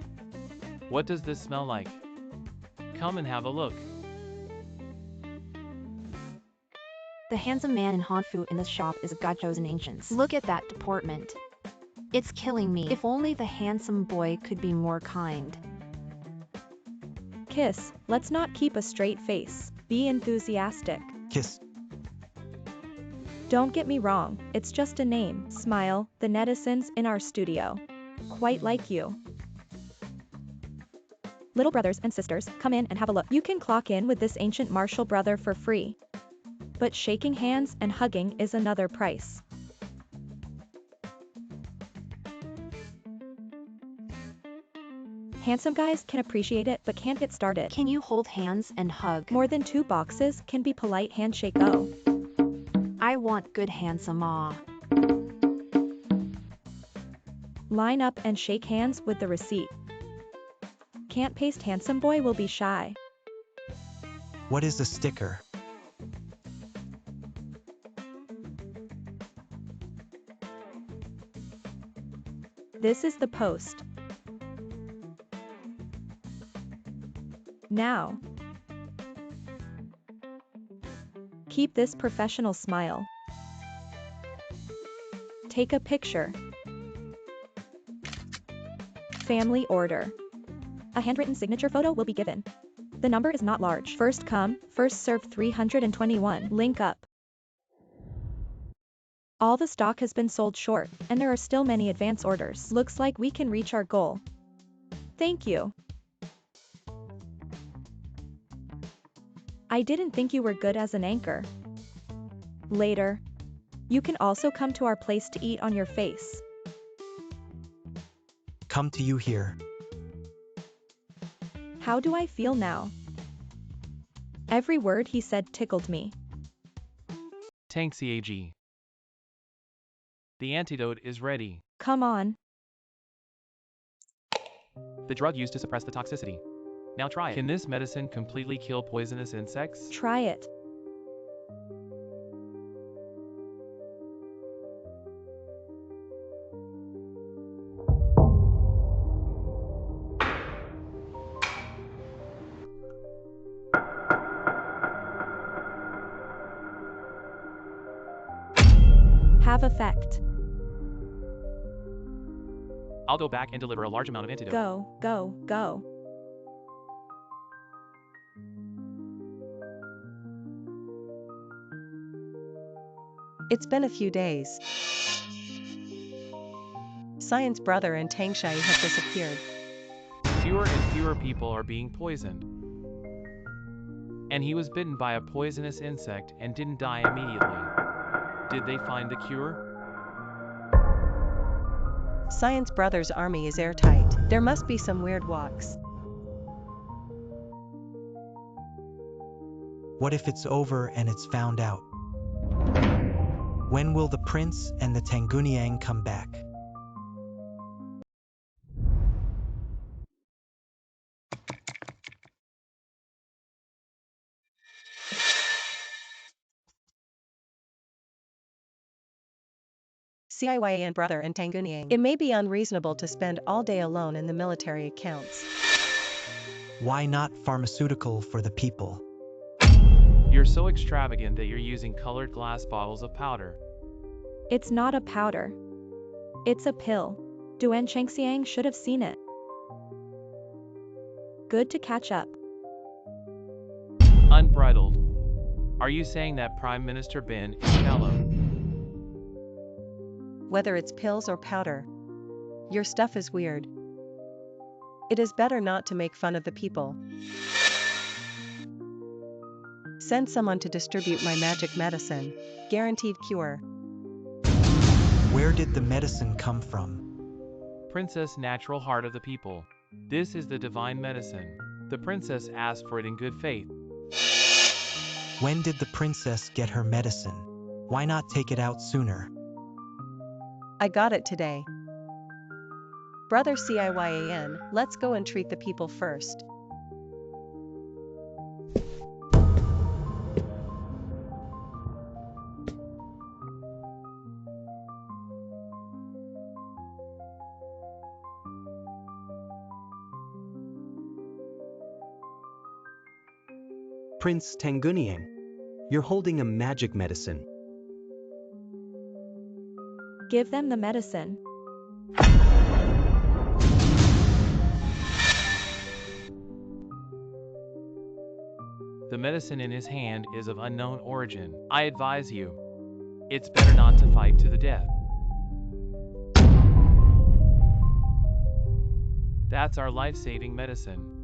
What does this smell like? Come and have a look. The handsome man in Hanfu in this shop is a god-chosen ancient. Look at that deportment. It's killing me. If only the handsome boy could be more kind. Kiss, let's not keep a straight face. Be enthusiastic. Kiss. Don't get me wrong, it's just a name. Smile, the netizens in our studio. Quite like you. Little brothers and sisters, come in and have a look. You can clock in with this ancient martial brother for free. But shaking hands and hugging is another price. Handsome guys can appreciate it but can't get started. Can you hold hands and hug? More than 2 boxes can be polite handshake. Oh. I want good handsome Line up and shake hands with the receipt. Can't paste handsome boy will be shy. What is a sticker? This is the post. Now. Keep this professional smile. Take a picture. Family order. A handwritten signature photo will be given. The number is not large. First come, first served 321. Link up. All the stock has been sold short, and there are still many advance orders. Looks like we can reach our goal. Thank you. I didn't think you were good as an anchor. Later. You can also come to our place to eat on your face. Come to you here. How do I feel now? Every word he said tickled me. Tank CAG. The antidote is ready. Come on. The drug used to suppress the toxicity. Now try it. Can this medicine completely kill poisonous insects? Try it. Have effect. I'll go back and deliver a large amount of antidote. Go, go, go. It's been a few days. Science brother and Tang Shai have disappeared. Fewer and fewer people are being poisoned. And he was bitten by a poisonous insect and didn't die immediately. Did they find the cure? Science brother's army is airtight. There must be some weird walks. What if it's over and it's found out? When will the prince and the Tangunyang come back? CIYAN brother and Tangunyang. It may be unreasonable to spend all day alone in the military accounts. Why not pharmaceutical for the people? You're so extravagant that you're using colored glass bottles of powder. It's not a powder. It's a pill. Duan Chengxiang should have seen it. Good to catch up. Unbridled. Are you saying that Prime Minister Bin is shallow? Whether it's pills or powder. Your stuff is weird. It is better not to make fun of the people. Send someone to distribute my magic medicine. Guaranteed cure. Where did the medicine come from? Princess Natural Heart of the People. This is the divine medicine. The princess asked for it in good faith. When did the princess get her medicine? Why not take it out sooner? I got it today. Brother CIYAN, let's go and treat the people first. Prince Tangunyang, you're holding a magic medicine. Give them the medicine. The medicine in his hand is of unknown origin. I advise you. It's better not to fight to the death. That's our life-saving medicine.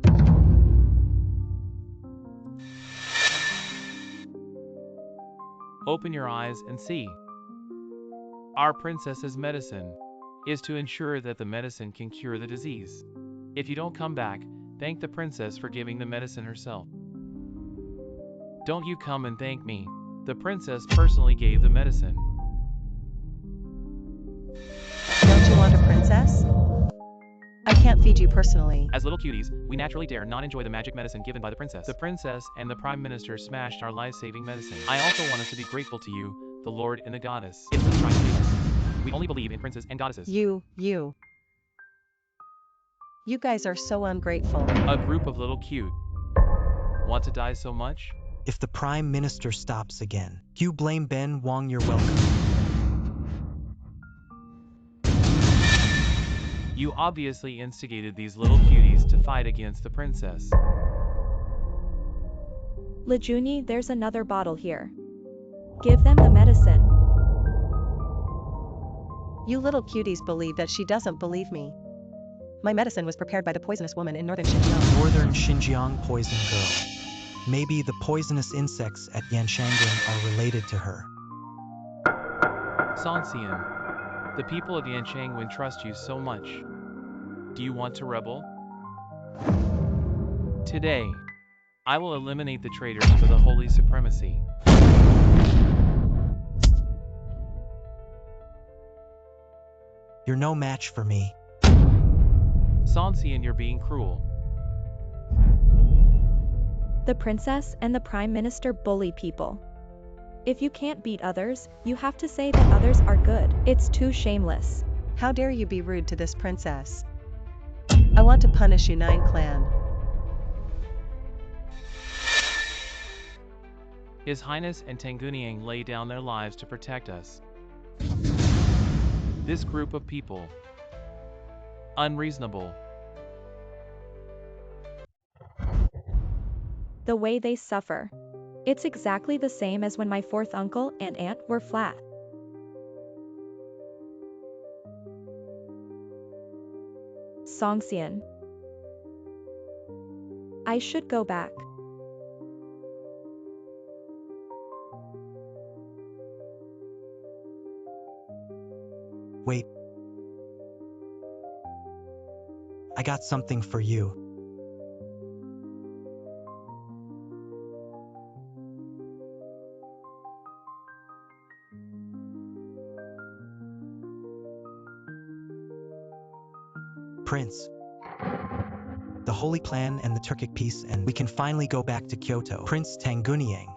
Open your eyes and see. Our princess's medicine is to ensure that the medicine can cure the disease. If you don't come back, thank the princess for giving the medicine herself. Don't you come and thank me. The princess personally gave the medicine. Don't you want a princess? I can't feed you personally. As little cuties, we naturally dare not enjoy the magic medicine given by the princess. The princess and the prime minister smashed our life-saving medicine. I also want us to be grateful to you, the lord and the goddess. It's really trying to please us. We only believe in princes and goddesses. You guys are so ungrateful. A group of little cute. Want to die so much? If the prime minister stops again, you blame Ben Wong, you're welcome. You obviously instigated these little cuties to fight against the princess. Lejuni, there's another bottle here. Give them the medicine. You little cuties believe that she doesn't believe me. My medicine was prepared by the poisonous woman in northern Xinjiang. Northern Xinjiang poison girl. Maybe the poisonous insects at Yanchangren are related to her. Sanxian, the people of Yanchangwen trust you so much. Do you want to rebel? Today, I will eliminate the traitors for the holy supremacy. You're no match for me. Sanxian, you're being cruel. The princess and the prime minister bully people. If you can't beat others, you have to say that others are good. It's too shameless. How dare you be rude to this princess? I want to punish you, Nine Clan. His Highness and Tanguniang lay down their lives to protect us. This group of people. Unreasonable. The way they suffer. It's exactly the same as when my fourth uncle and aunt were flat. Songxian. I should go back. Wait. I got something for you. Prince. The Holy Plan and the Turkic peace, and we can finally go back to Kyoto. Prince Tanguniang.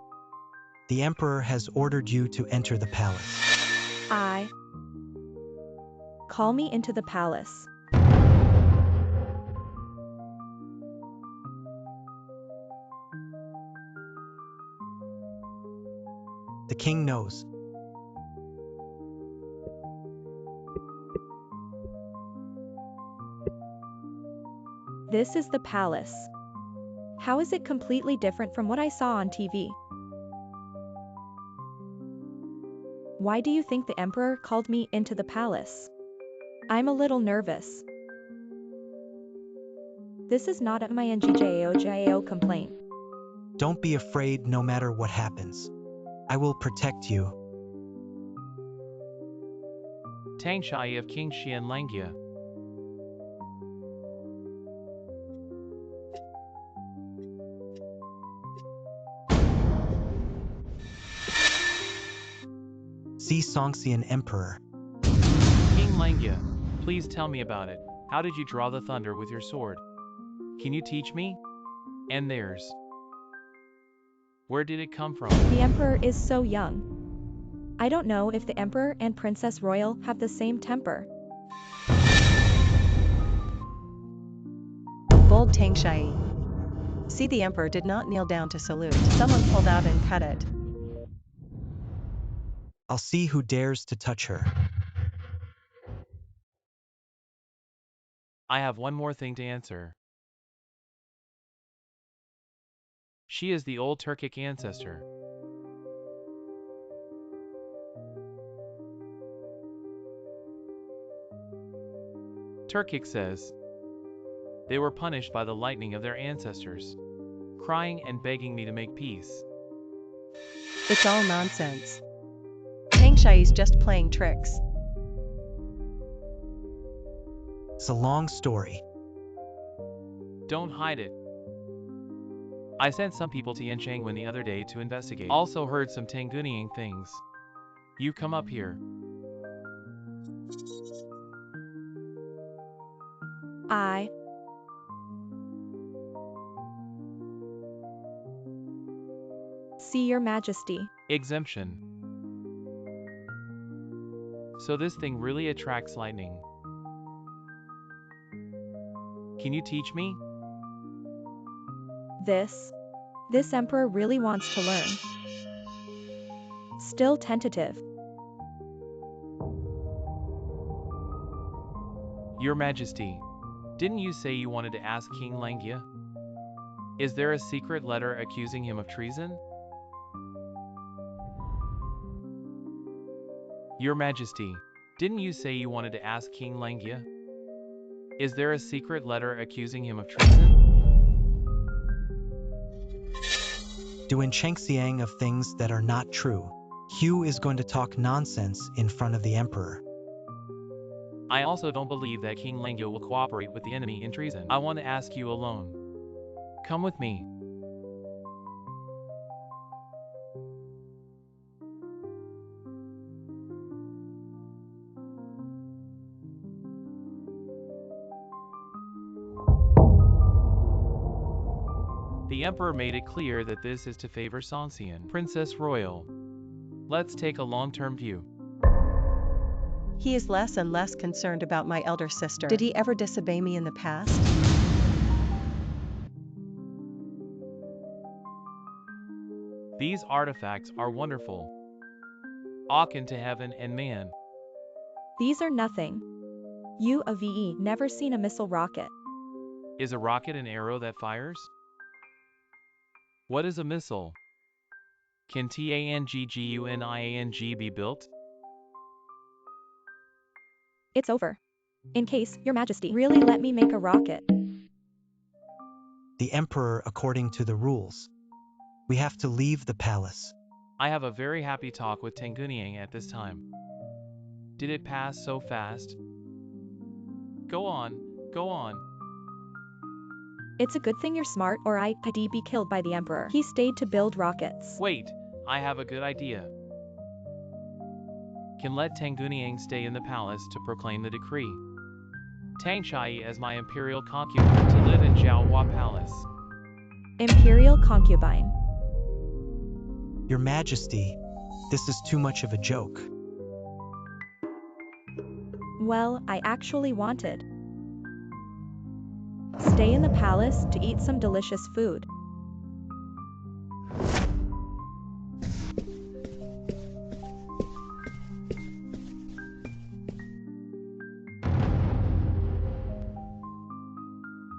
The Emperor has ordered you to enter the palace. Call me into the palace. The king knows. This is the palace. How is it completely different from what I saw on TV? Why do you think the emperor called me into the palace? I'm a little nervous. This is not a my NGJO complaint. Don't be afraid no matter what happens. I will protect you. Tang Shai of King Xian Langia. See Songxian Emperor. King Langia, please tell me about it. How did you draw the thunder with your sword? Can you teach me? And theirs. Where did it come from? The emperor is so young. I don't know if the emperor and Princess Royal have the same temper. Bold Tang Shai. See, the emperor did not kneel down to salute. Someone pulled out and cut it. I'll see who dares to touch her. I have one more thing to answer. She is the old Turkic ancestor. Turkic says they were punished by the lightning of their ancestors, crying and begging me to make peace. It's all nonsense. Tang Shai's just playing tricks. It's a long story. Don't hide it. I sent some people to Yanchangwen the other day to investigate. Also heard some Tanguniang things. You come up here. See your majesty. Exemption. So this thing really attracts lightning. Can you teach me? This emperor really wants to learn. Still tentative. Your Majesty, didn't you say you wanted to ask King Langia? Is there a secret letter accusing him of treason? Your Majesty, didn't you say you wanted to ask King Langia? Is there a secret letter accusing him of treason? Doing Chengxiang of things that are not true. Hugh is going to talk nonsense in front of the Emperor. I also don't believe that King Langia will cooperate with the enemy in treason. I want to ask you alone. Come with me. The emperor made it clear that this is to favor Songxian, Princess Royal. Let's take a long-term view. He is less and less concerned about my elder sister. Did he ever disobey me in the past? These artifacts are wonderful. Awe into heaven and man. These are nothing. You a VE never seen a missile rocket. Is a rocket an arrow that fires? What is a missile? Can TANGGUNIANG be built? It's over. In case, Your Majesty, really let me make a rocket. The Emperor according to the rules. We have to leave the palace. I have a very happy talk with Tanguniang at this time. Did it pass so fast? Go on, go on. It's a good thing you're smart or I'd be killed by the Emperor. He stayed to build rockets. Wait, I have a good idea. Can let Tanguniang stay in the palace to proclaim the decree. Tang Shai as my imperial concubine to live in Zhaohua Palace. Imperial concubine. Your Majesty, this is too much of a joke. Well, I actually wanted. Stay in the palace to eat some delicious food.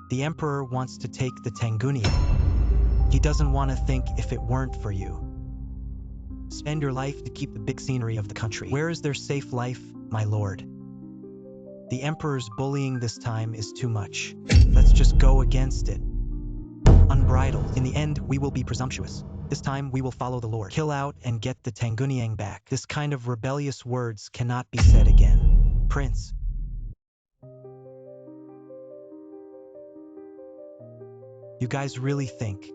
The Emperor wants to take the Tanguniang. He doesn't want to think if it weren't for you. Spend your life to keep the big scenery of the country. Where is their safe life, my lord? The Emperor's bullying this time is too much. Let's just go against it. Unbridled. In the end, we will be presumptuous. This time, we will follow the Lord. Kill out and get the Tanguniang back. This kind of rebellious words cannot be said again. Prince. You guys really think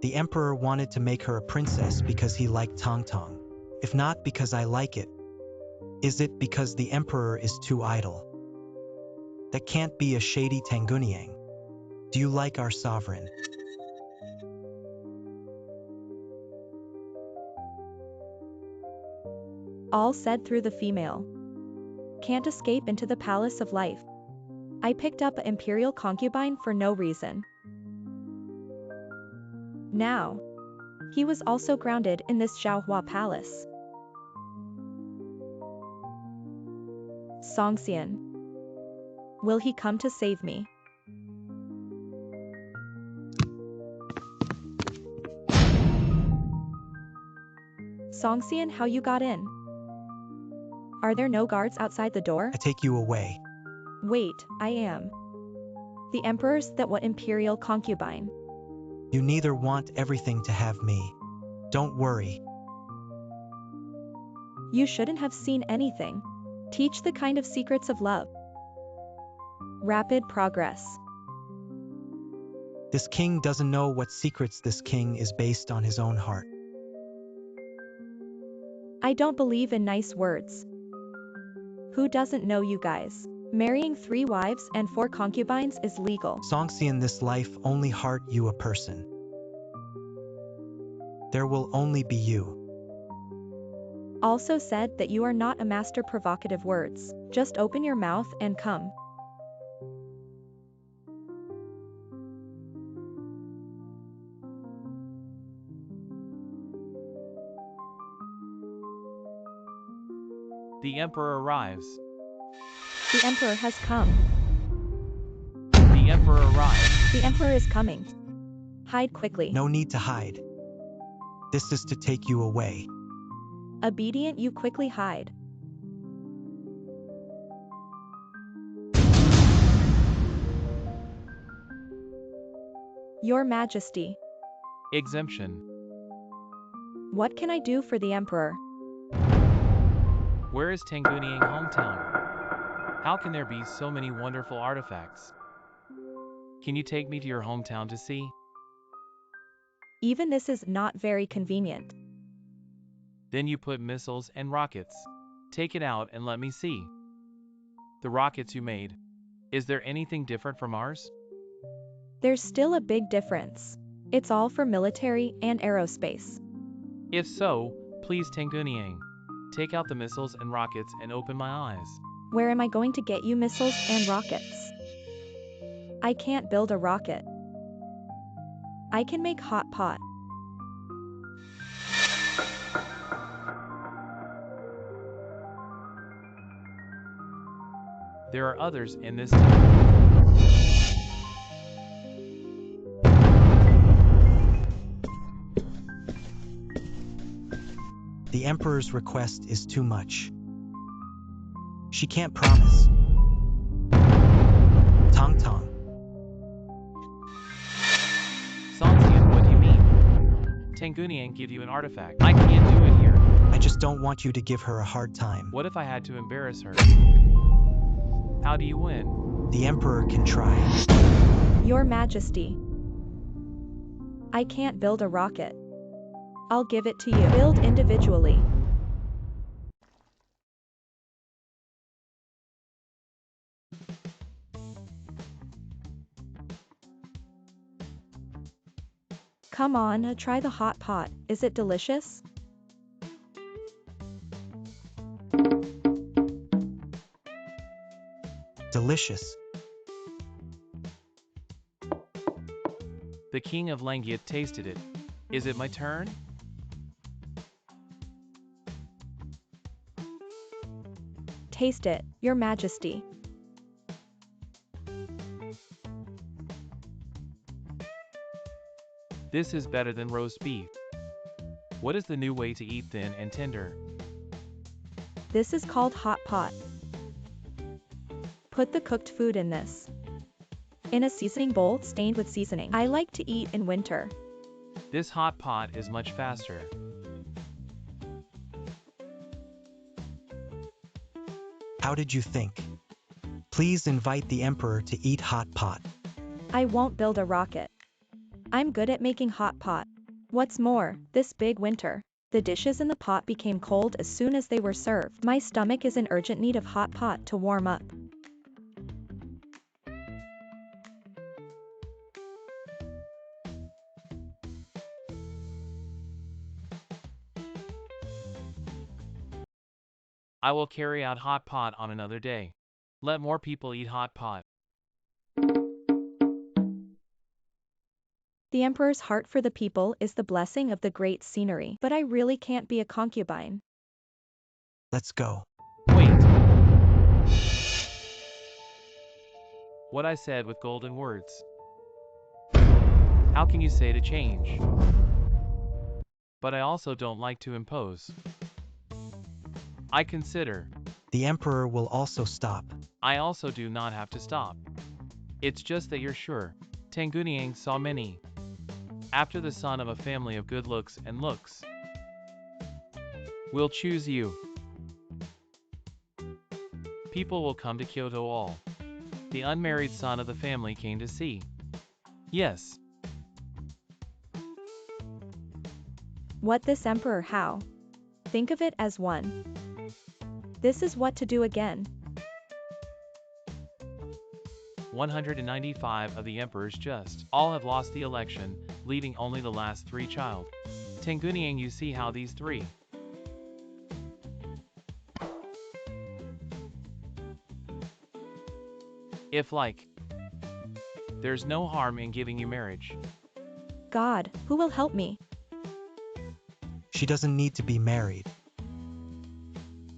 the Emperor wanted to make her a princess because he liked Tong Tong? If not because I like it, is it because the Emperor is too idle? That can't be a shady Tanguniang. Do you like our sovereign? All said through the female. Can't escape into the palace of life. I picked up an imperial concubine for no reason. Now, he was also grounded in this Zhaohua palace. Songxian. Will he come to save me? Songxian, how you got in? Are there no guards outside the door? I take you away. Wait, I am. The Emperor's that what imperial concubine? You neither want everything to have me. Don't worry. You shouldn't have seen anything. Teach the kind of secrets of love. Rapid progress. This king doesn't know what secrets. This king is based on his own heart. I don't believe in nice words. Who doesn't know, you guys? Marrying 3 wives and 4 concubines is legal. Songxian, this life only heart you a person. There will only be you. Also said that you are not a master provocative words. Just open your mouth and come. The Emperor arrives. The Emperor has come. The Emperor arrives. The Emperor is coming. Hide quickly. No need to hide. This is to take you away. Obedient, you quickly hide. Your Majesty. Exemption. What can I do for the Emperor? Where is Tanguniang hometown? How can there be so many wonderful artifacts? Can you take me to your hometown to see? Even this is not very convenient. Then you put missiles and rockets. Take it out and let me see. The rockets you made. Is there anything different from ours? There's still a big difference. It's all for military and aerospace. If so, please Tangunyang. Take out the missiles and rockets and open my eyes. Where am I going to get you missiles and rockets? I can't build a rocket. I can make hot pot. There are others in this The Emperor's request is too much. She can't promise. Tong Tong. Sanxian, what do you mean? Tangunyang give you an artifact. I can't do it here. I just don't want you to give her a hard time. What if I had to embarrass her? How do you win? The Emperor can try. Your Majesty. I can't build a rocket. I'll give it to you. Build individually. Come on, try the hot pot. Is it delicious? Delicious. The king of Langyat tasted it. Is it my turn? Taste it, Your Majesty. This is better than roast beef. What is the new way to eat thin and tender? This is called hot pot. Put the cooked food in this. In a seasoning bowl stained with seasoning. I like to eat in winter. This hot pot is much faster. How did you think? Please invite the Emperor to eat hot pot. I won't build a rocket. I'm good at making hot pot. What's more, this big winter, the dishes in the pot became cold as soon as they were served. My stomach is in urgent need of hot pot to warm up. I will carry out hot pot on another day. Let more people eat hot pot. The Emperor's heart for the people is the blessing of the great scenery. But I really can't be a concubine. Let's go. Wait. What I said with golden words. How can you say to change? But I also don't like to impose. I consider. The Emperor will also stop. I also do not have to stop. It's just that you're sure. Tangunyang saw many. After the son of a family of good looks and looks. We'll choose you. People will come to Kyoto all. The unmarried son of the family came to see. Yes. What this Emperor how? Think of it as one. This is what to do again. 195 of the emperors just. All have lost the election, leaving only the last 3 child. Tangunyang, you see how these 3. If like. There's no harm in giving you marriage. God, who will help me? She doesn't need to be married.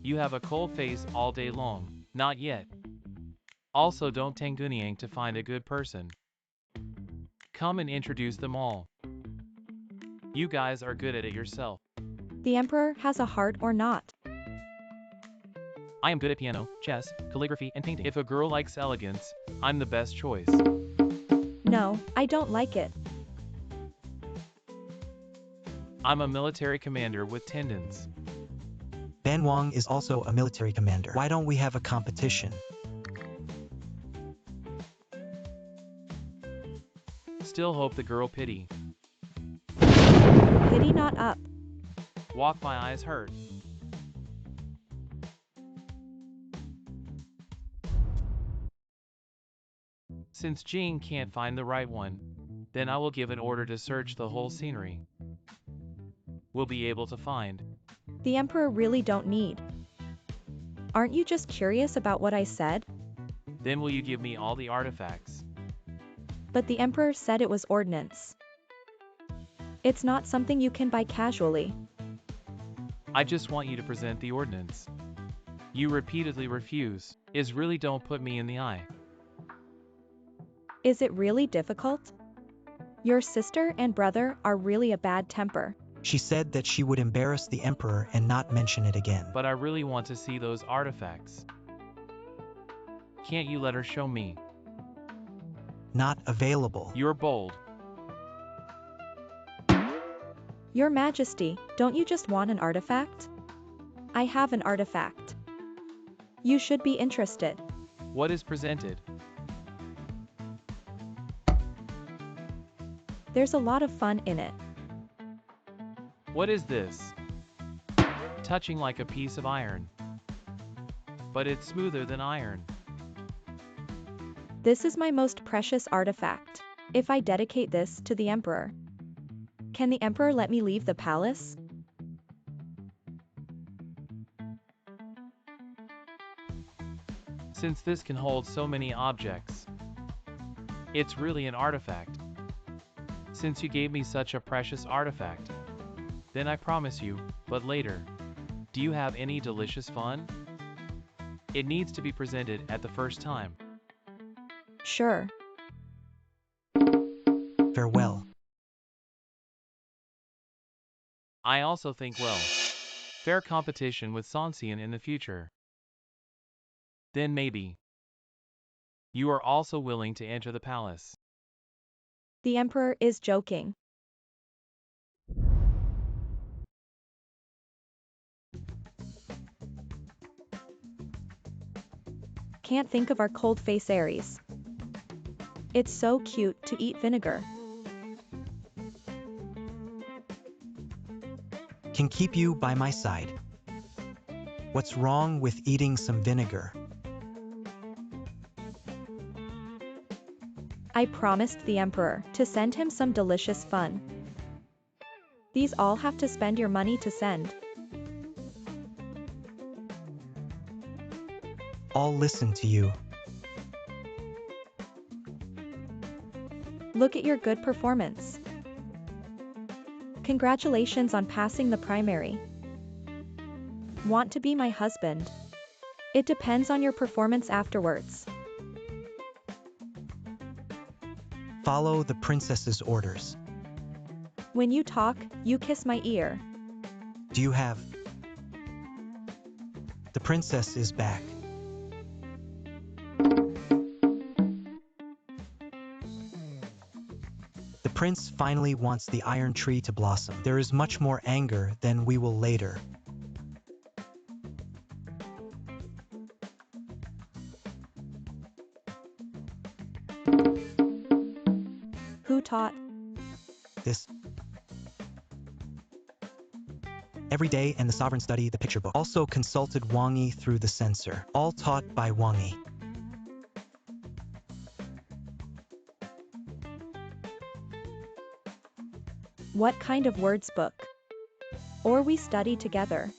You have a cold face all day long. Not yet. Also don't Tangunyang to find a good person. Come and introduce them all. You guys are good at it yourself. The Emperor has a heart or not? I am good at piano, chess, calligraphy, and painting. If a girl likes elegance, I'm the best choice. No, I don't like it. I'm a military commander with tendons. Ben Wang is also a military commander. Why don't we have a competition? Still hope the girl pity. Pity not up. Walk my eyes hurt. Since Jean can't find the right one, then I will give an order to search the whole scenery. We'll be able to find. The Emperor really don't need. Aren't you just curious about what I said? Then will you give me all the artifacts? But the Emperor said it was ordnance. It's not something you can buy casually. I just want you to present the ordnance. You repeatedly refuse. Is really don't put me in the eye. Is it really difficult? Your sister and brother are really a bad temper. She said that she would embarrass the emperor and not mention it again. But I really want to see those artifacts. Can't you let her show me? Not available. You're bold. Your Majesty, don't you just want an artifact? I have an artifact. You should be interested. What is presented? There's a lot of fun in it. What is this? Touching like a piece of iron. But it's smoother than iron. This is my most precious artifact. If I dedicate this to the Emperor, can the Emperor let me leave the palace? Since this can hold so many objects, it's really an artifact. Since you gave me such a precious artifact, then I promise you, but later. Do you have any delicious fun? It needs to be presented at the first time. Sure. Farewell. I also think well. Fair competition with Sanxian in the future. Then maybe. You are also willing to enter the palace. The Emperor is joking. Can't think of our cold face Aries. It's so cute to eat vinegar. Can keep you by my side. What's wrong with eating some vinegar? I promised the Emperor to send him some delicious fun. These all have to spend your money to send. I'll listen to you. Look at your good performance. Congratulations on passing the primary. Want to be my husband? It depends on your performance afterwards. Follow the princess's orders. When you talk, you kiss my ear. Do you have? The princess is back. The prince finally wants the iron tree to blossom. There is much more anger than we will later. Who taught? This. Every day and the sovereign study the picture book. Also consulted Wang Yi through the censor. All taught by Wang Yi. What kind of words book? Or we study together.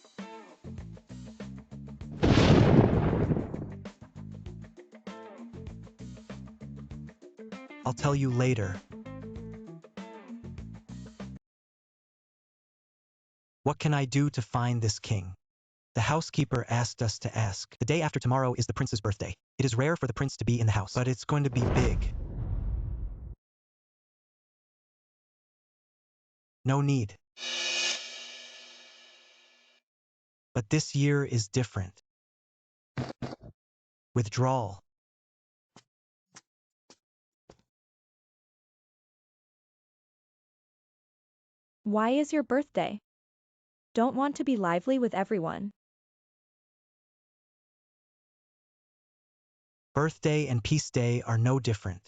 I'll tell you later. What can I do to find this king? The housekeeper asked us to ask. The day after tomorrow is the prince's birthday. It is rare for the prince to be in the house, but it's going to be big. No need. But this year is different. Withdrawal. Why is your birthday? Don't want to be lively with everyone. Birthday and peace day are no different.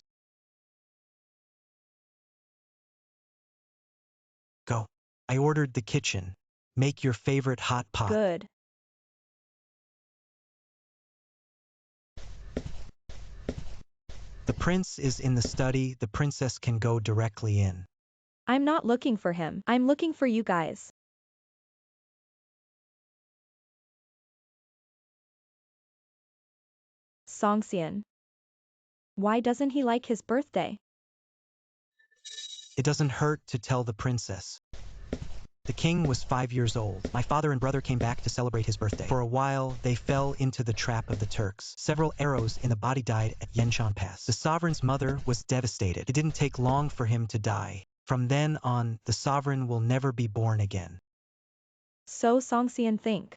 Go. I ordered the kitchen. Make your favorite hot pot. Good. The prince is in the study. The princess can go directly in. I'm not looking for him. I'm looking for you guys. Songxian. Why doesn't he like his birthday? It doesn't hurt to tell the princess. The king was 5 years old. My father and brother came back to celebrate his birthday. For a while, they fell into the trap of the Turks. Several arrows in the body died at Yanshan Pass. The sovereign's mother was devastated. It didn't take long for him to die. From then on, the sovereign will never be born again. So Songxian think.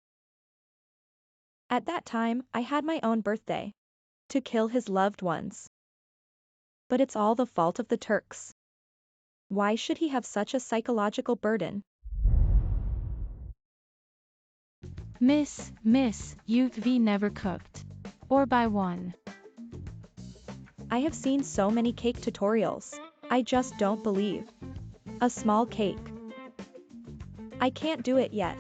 At that time, I had my own birthday. To kill his loved ones. But it's all the fault of the Turks. Why should he have such a psychological burden? Miss, you've never cooked. Or by one. I have seen so many cake tutorials. I just don't believe. A small cake. I can't do it yet.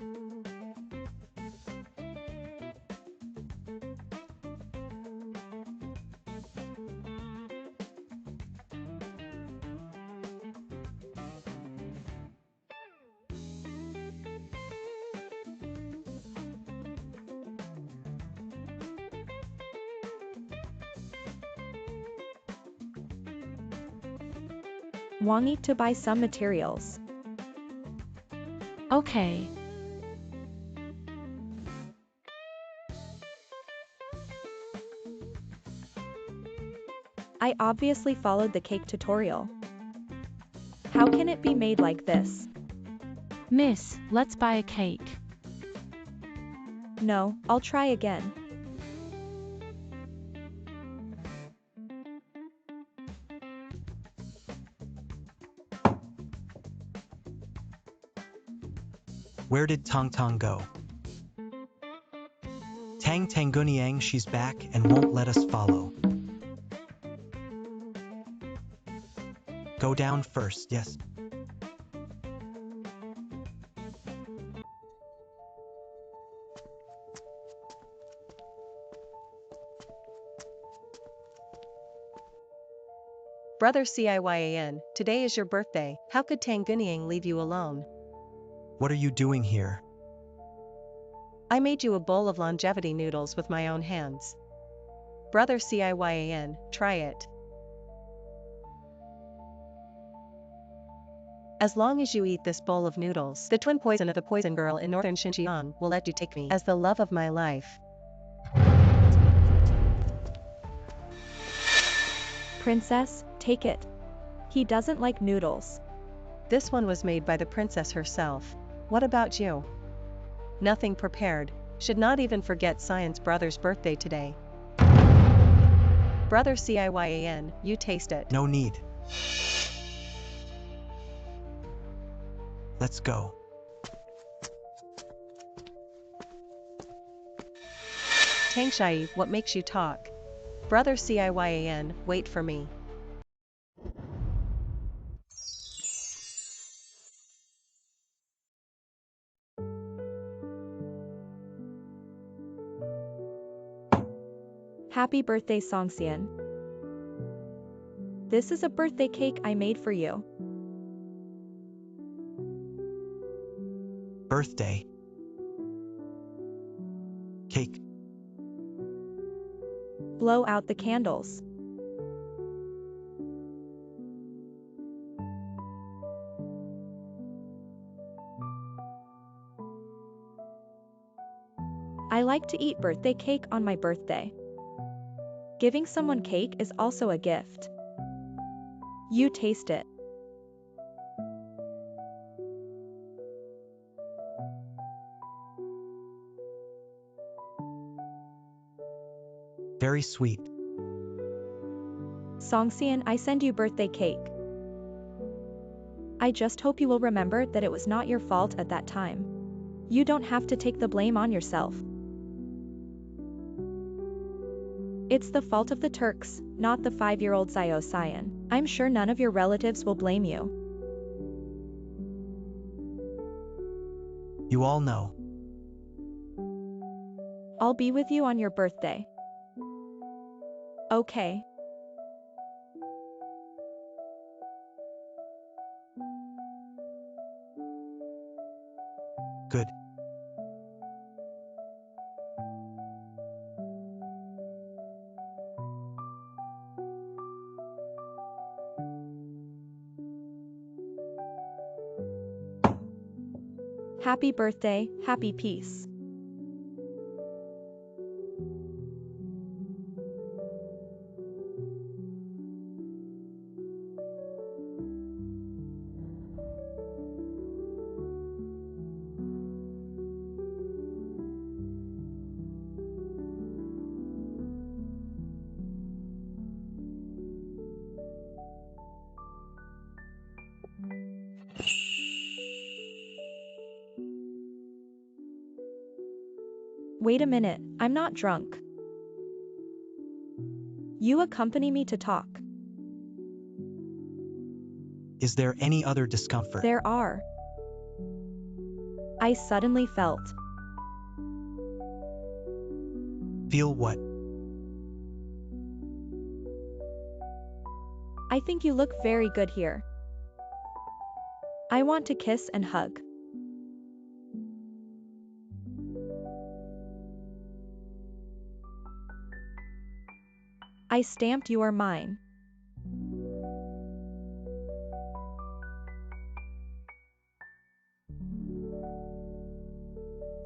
Wanting to buy some materials. Okay. I obviously followed the cake tutorial. How can it be made like this? Miss, let's buy a cake. No, I'll try again. Where did Tong Tong go? Tang Tanguniang, she's back and won't let us follow. Go down first, yes. Brother Ciyan, today is your birthday. How could Tanguniang leave you alone? What are you doing here? I made you a bowl of longevity noodles with my own hands. Brother Ciyan, try it. As long as you eat this bowl of noodles, the twin poison of the poison girl in northern Xinjiang will let you take me as the love of my life. Princess, take it. He doesn't like noodles. This one was made by the princess herself. What about you? Nothing prepared. Should not even forget Science brother's birthday today. Brother Ciyan, you taste it. No need. Let's go. Tangshai, what makes you talk? Brother Ciyan, wait for me. Happy birthday, Songxian. This is a birthday cake I made for you. Birthday. Cake. Blow out the candles. I like to eat birthday cake on my birthday. Giving someone cake is also a gift. You taste it. Very sweet. Songxian, I send you birthday cake. I just hope you will remember that it was not your fault at that time. You don't have to take the blame on yourself. It's the fault of the Turks, not the 5-year-old Xiao Xian. I'm sure none of your relatives will blame you. You all know. I'll be with you on your birthday. Okay. Good. Happy birthday, happy peace. Wait a minute, I'm not drunk. You accompany me to talk. Is there any other discomfort? There are. I suddenly felt. Feel what? I think you look very good here. I want to kiss and hug. I stamped you are mine.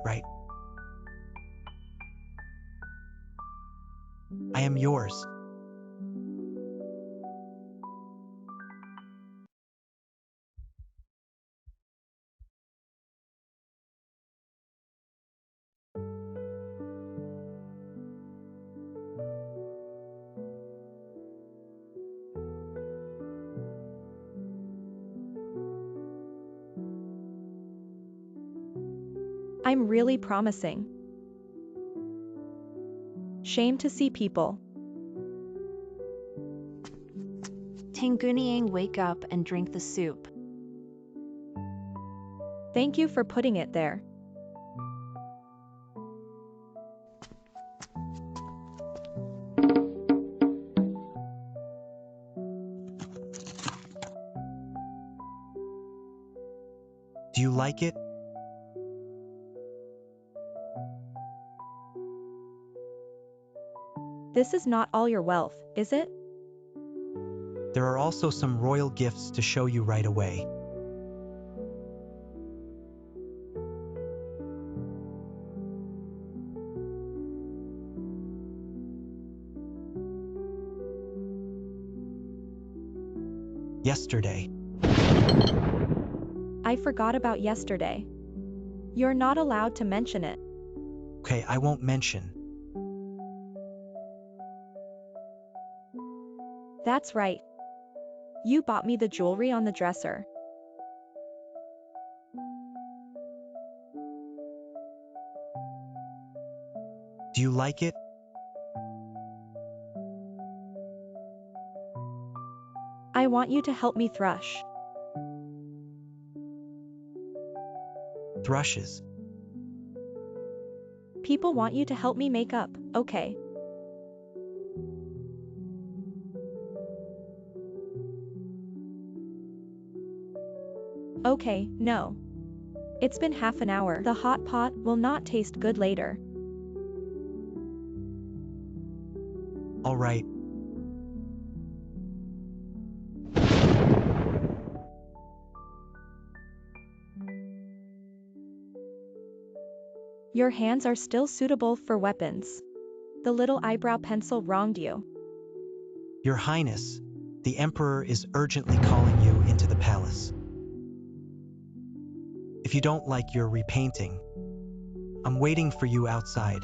Right. I am yours. I'm really promising. Shame to see people. Tangunyang, wake up and drink the soup. Thank you for putting it there. Do you like it? This is not all your wealth, is it? There are also some royal gifts to show you right away. Yesterday. I forgot about yesterday. You're not allowed to mention it. Okay, I won't mention. That's right. You bought me the jewelry on the dresser. Do you like it? I want you to help me thrush. Thrushes. People want you to help me make up, okay? Okay, no. It's been half an hour. The hot pot will not taste good later. All right. Your hands are still suitable for weapons. The little eyebrow pencil wronged you. Your Highness, the Emperor is urgently calling you into the palace. If you don't like your repainting, I'm waiting for you outside.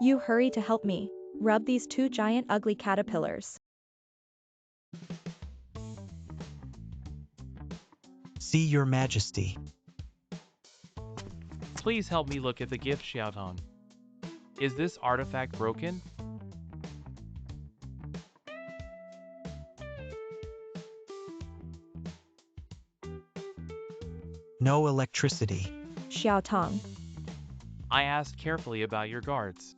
You hurry to help me. Rub these two giant ugly caterpillars. See, Your Majesty. Please help me look at the gift, Xiaotong. Is this artifact broken? No electricity. Xiao Tong. I asked carefully about your guards.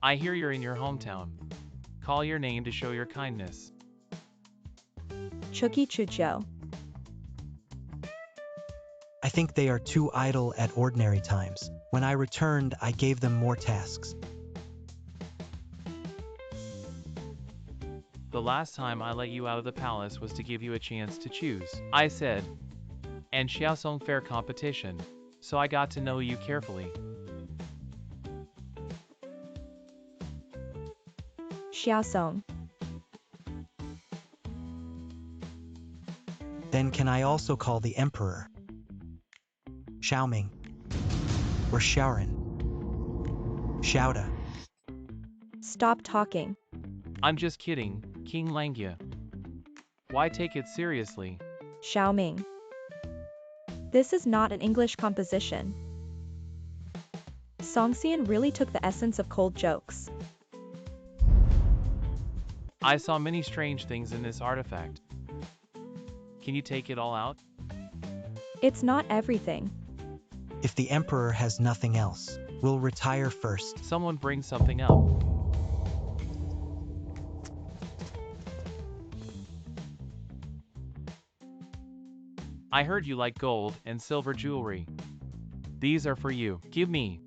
I hear you're in your hometown. Call your name to show your kindness. Chuki Chujo. I think they are too idle at ordinary times. When I returned, I gave them more tasks. The last time I let you out of the palace was to give you a chance to choose. I said, and Xiaosong fair competition, so I got to know you carefully. Xiaosong. Then can I also call the emperor? Xiaoming. Or Xiaoran. Xiaoda. Stop talking. I'm just kidding, King Langya. Why take it seriously? Xiaoming. This is not an English composition. Songxian really took the essence of cold jokes. I saw many strange things in this artifact. Can you take it all out? It's not everything. If the emperor has nothing else, we'll retire first. Someone bring something up. I heard you like gold and silver jewelry. These are for you. Give me.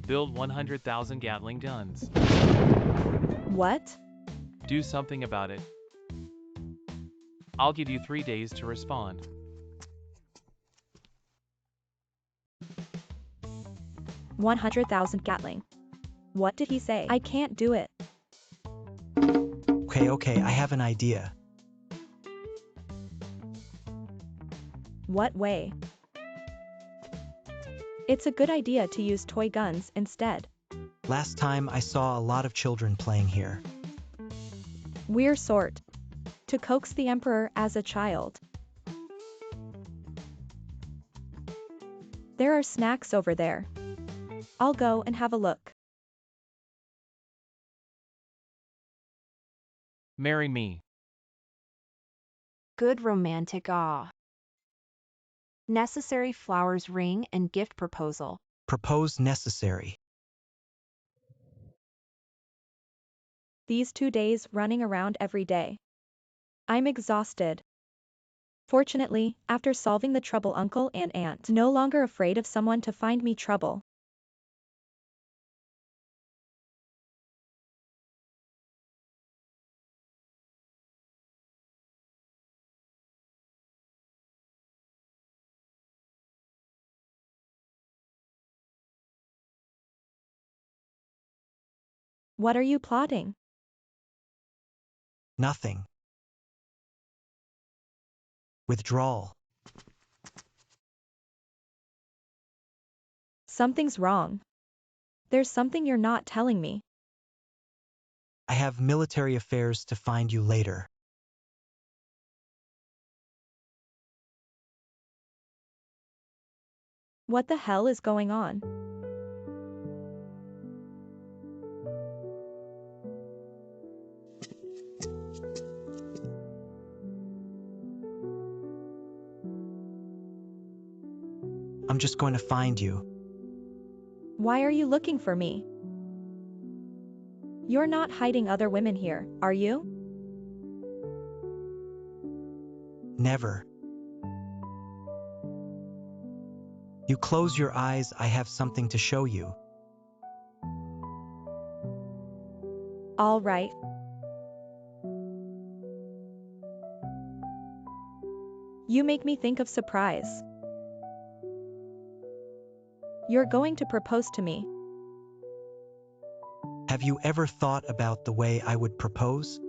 Build 100,000 Gatling guns. What? Do something about it. I'll give you 3 days to respond. $100,000 Gatling. What did he say? I can't do it. Okay, I have an idea. What way? It's a good idea to use toy guns instead. Last time I saw a lot of children playing here. We're sort to coax the emperor as a child. There are snacks over there. I'll go and have a look. Marry me. Good romantic awe. Necessary flowers ring and gift proposal. Propose necessary. These 2 days running around every day. I'm exhausted. Fortunately, after solving the trouble uncle and aunt, no longer afraid of someone to find me trouble. What are you plotting? Nothing. Withdrawal. Something's wrong. There's something you're not telling me. I have military affairs to find you later. What the hell is going on? I'm just going to find you. Why are you looking for me? You're not hiding other women here, are you? Never. You close your eyes, I have something to show you. All right. You make me think of surprise. You're going to propose to me. Have you ever thought about the way I would propose?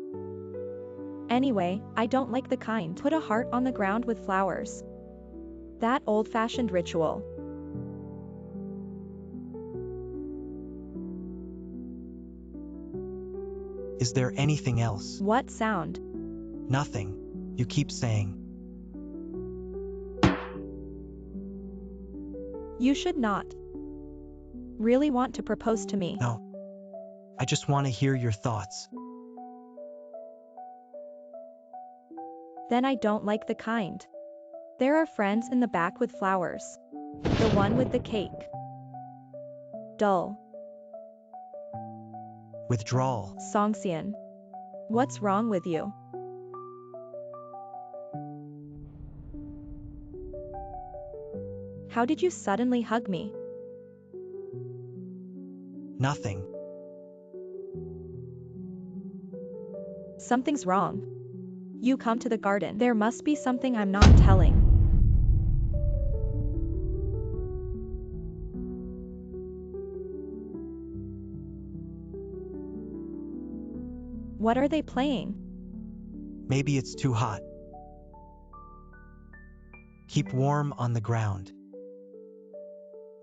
Anyway, I don't like the kind. Put a heart on the ground with flowers. That old-fashioned ritual. Is there anything else? What sound? Nothing. You keep saying. You should not really want to propose to me. No. I just want to hear your thoughts. Then I don't like the kind. There are friends in the back with flowers. The one with the cake. Dull. Withdrawal. Songxian. What's wrong with you? How did you suddenly hug me? Nothing. Something's wrong. You come to the garden. There must be something I'm not telling. What are they playing? Maybe it's too hot. Keep warm on the ground.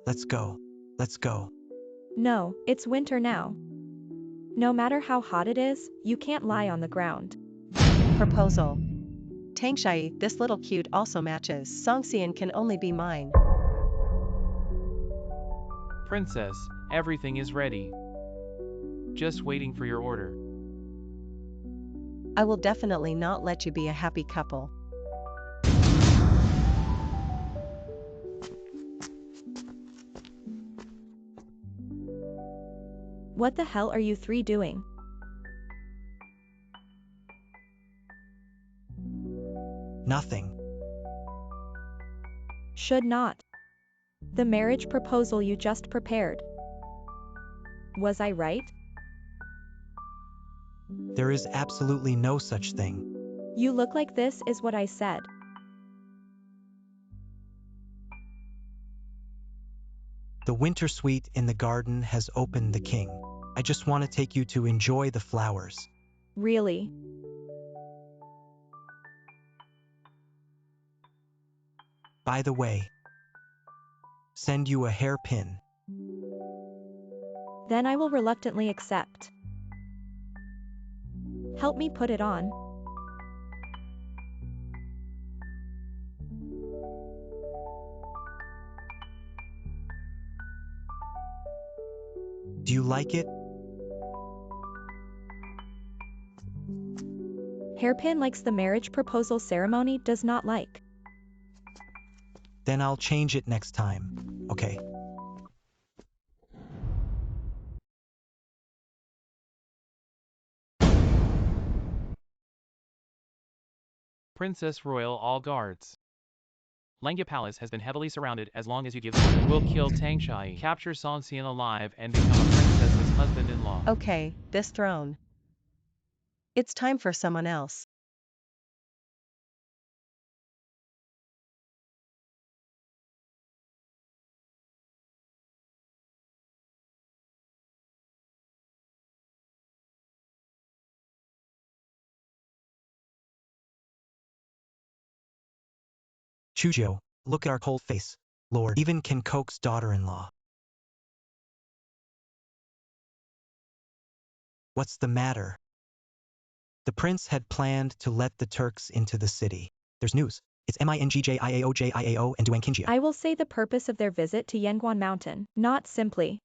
Let's go. Let's go. No, it's winter now. No matter how hot it is, you can't lie on the ground. Proposal. Tangshai, this little cute also matches. Songxian can only be mine. Princess, everything is ready. Just waiting for your order. I will definitely not let you be a happy couple. What the hell are you three doing? Nothing. Should not. The marriage proposal you just prepared. Was I right? There is absolutely no such thing. You look like this is what I said. The winter suite in the garden has opened the king. I just want to take you to enjoy the flowers. Really? By the way, send you a hairpin. Then I will reluctantly accept. Help me put it on. Do you like it? Hairpin likes the marriage proposal ceremony does not like. Then I'll change it next time. Okay. Princess Royal, all guards. Lengya Palace has been heavily surrounded. As long as you give order, we'll kill Tangshai, capture Songxian alive, and become a princess's husband-in-law. Okay, this throne. It's time for someone else. Chuzhou, look at our cold face. Lord even can coax daughter-in-law. What's the matter? The prince had planned to let the Turks into the city. There's news. It's Mingjia and Duangqingjia. I will say the purpose of their visit to Yanguan Mountain, not simply.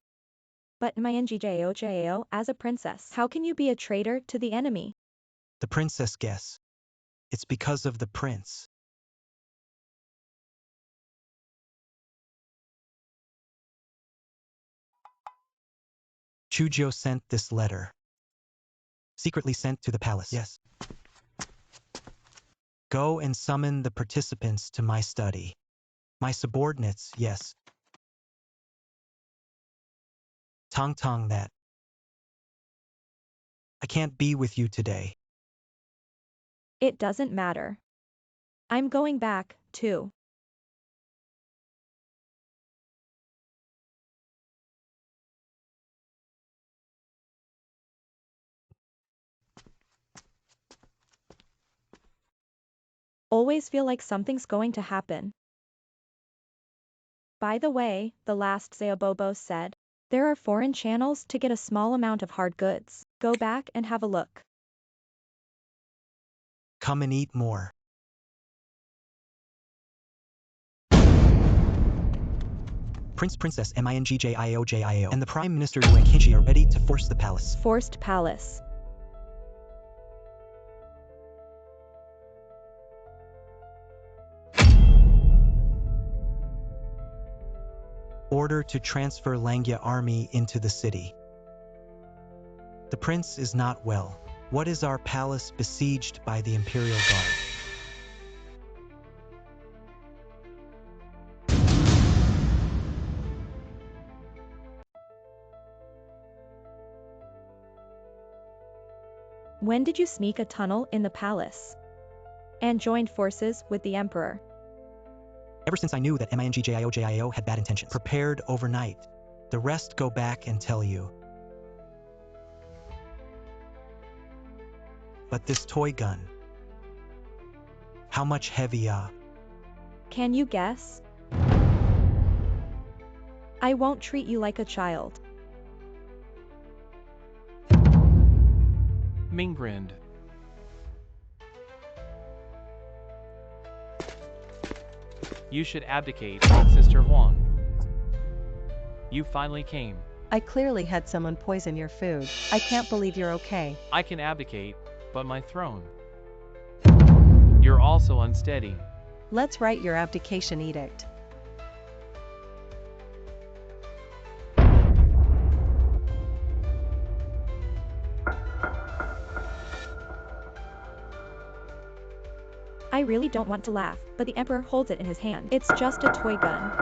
But Mingjia as a princess. How can you be a traitor to the enemy? The princess guess. It's because of the prince. Chuzhou sent this letter. Secretly sent to the palace. Yes. Go and summon the participants to my study. My subordinates, yes. Tong that. I can't be with you today. It doesn't matter. I'm going back, too. Always feel like something's going to happen. By the way, the last Zaobobo said, there are foreign channels to get a small amount of hard goods. Go back and have a look. Come and eat more. Prince, Princess Mingjio and the Prime Minister Duangqingjia are ready to force the palace. Forced palace. order to transfer Langya army into the city. The prince is not well. What is our palace besieged by the Imperial Guard? When did you sneak a tunnel in the palace and joined forces with the emperor? Ever since I knew that MINGJIO had bad intentions. Prepared overnight. The rest go back and tell you. But this toy gun, how much heavier? Can you guess? I won't treat you like a child. Ming grinned. You should abdicate, Sister Huang. You finally came. I clearly had someone poison your food. I can't believe you're okay. I can abdicate, but my throne. You're also unsteady. Let's write your abdication edict. I really don't want to laugh, but the emperor holds it in his hand. It's just a toy gun.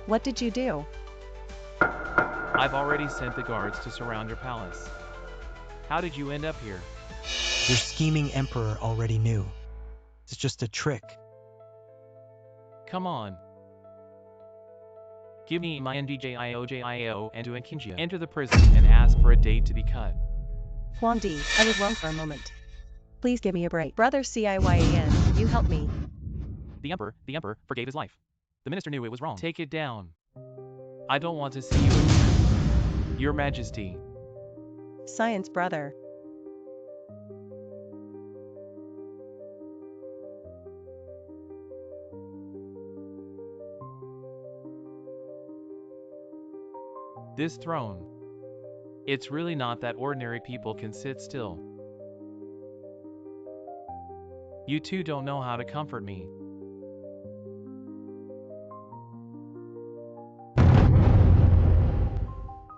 What did you do? I've already sent the guards to surround your palace. How did you end up here? Your scheming emperor already knew. It's just a trick. Come on. Give me my NDJIOJIO and to Akinjia. Enter the prison and ask for a date to be cut. Huangdi, I was wrong for a moment. Please give me a break. Brother CIYAN, you help me. The emperor forgave his life. The minister knew it was wrong. Take it down. I don't want to see you again. Your Majesty. Science brother. This throne. It's really not that ordinary people can sit still. You two don't know how to comfort me.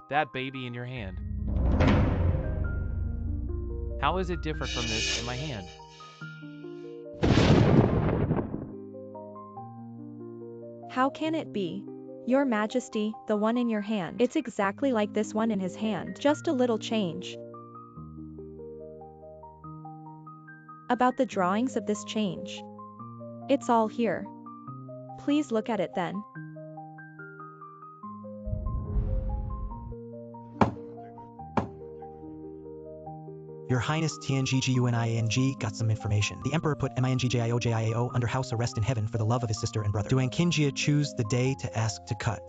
That baby in your hand. How is it different from this in my hand? How can it be? Your Majesty, the one in your hand. It's exactly like this one in his hand. Just a little change. About the drawings of this change. It's all here. Please look at it then. Your Highness TNGGUNING got some information. The Emperor put MINGJIOJIAO under house arrest in heaven for the love of his sister and brother. Do Ankinjia choose the day to ask to cut?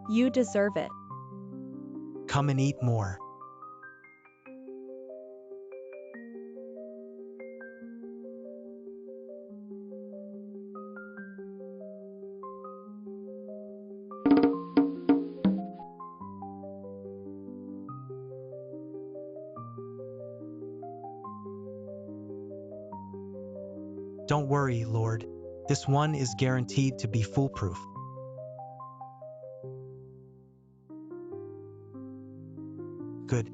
You deserve it. Come and eat more. Don't worry, Lord. This one is guaranteed to be foolproof. Good.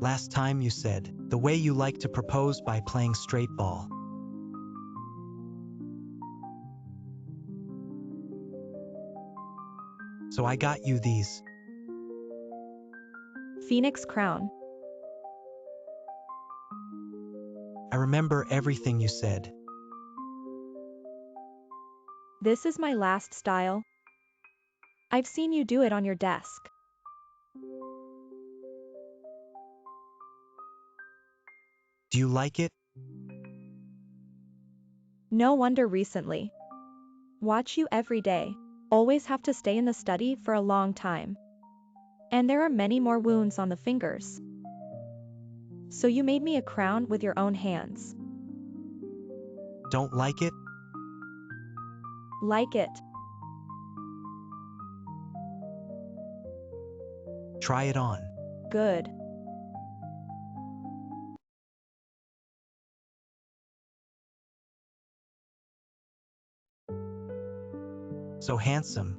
Last time you said, the way you like to propose by playing straight ball. So I got you these. Phoenix crown. I remember everything you said. This is my last style. I've seen you do it on your desk. Do you like it? No wonder recently. Watch you every day. always have to stay in the study for a long time. And there are many more wounds on the fingers. So you made me a crown with your own hands. Don't like it? Like it. Try it on. Good. So handsome.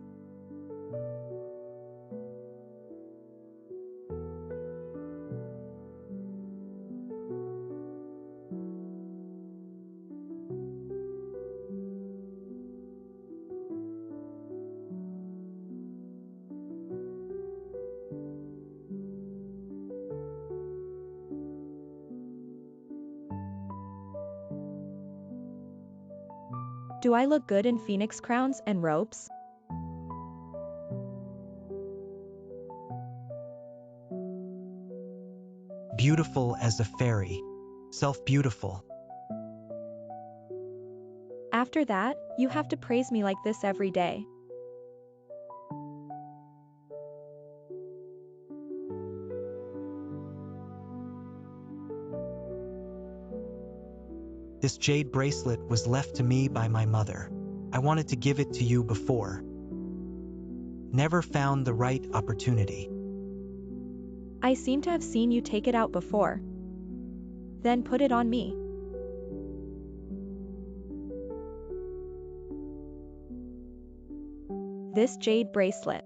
Do I look good in phoenix crowns and robes? Beautiful as a fairy. Self-beautiful. After that, you have to praise me like this every day. This jade bracelet was left to me by my mother. I wanted to give it to you before. Never found the right opportunity. I seem to have seen you take it out before. Then put it on me. This jade bracelet.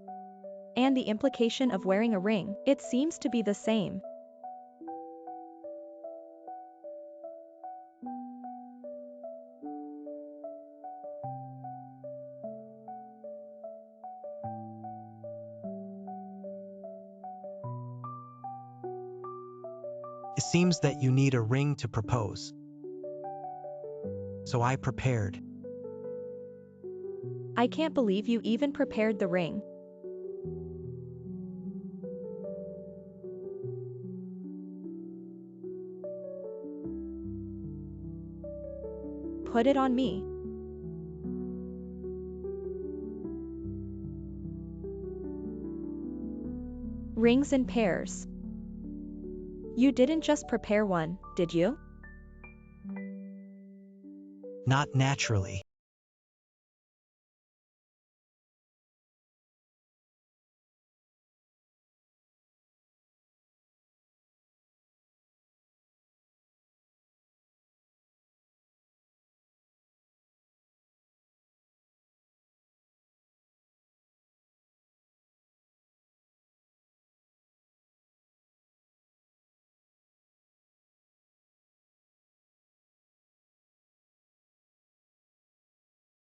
And the implication of wearing a ring, it seems to be the same. It seems that you need a ring to propose. So I prepared. I can't believe you even prepared the ring. Put it on me. Rings in pairs. You didn't just prepare one, did you? Not naturally.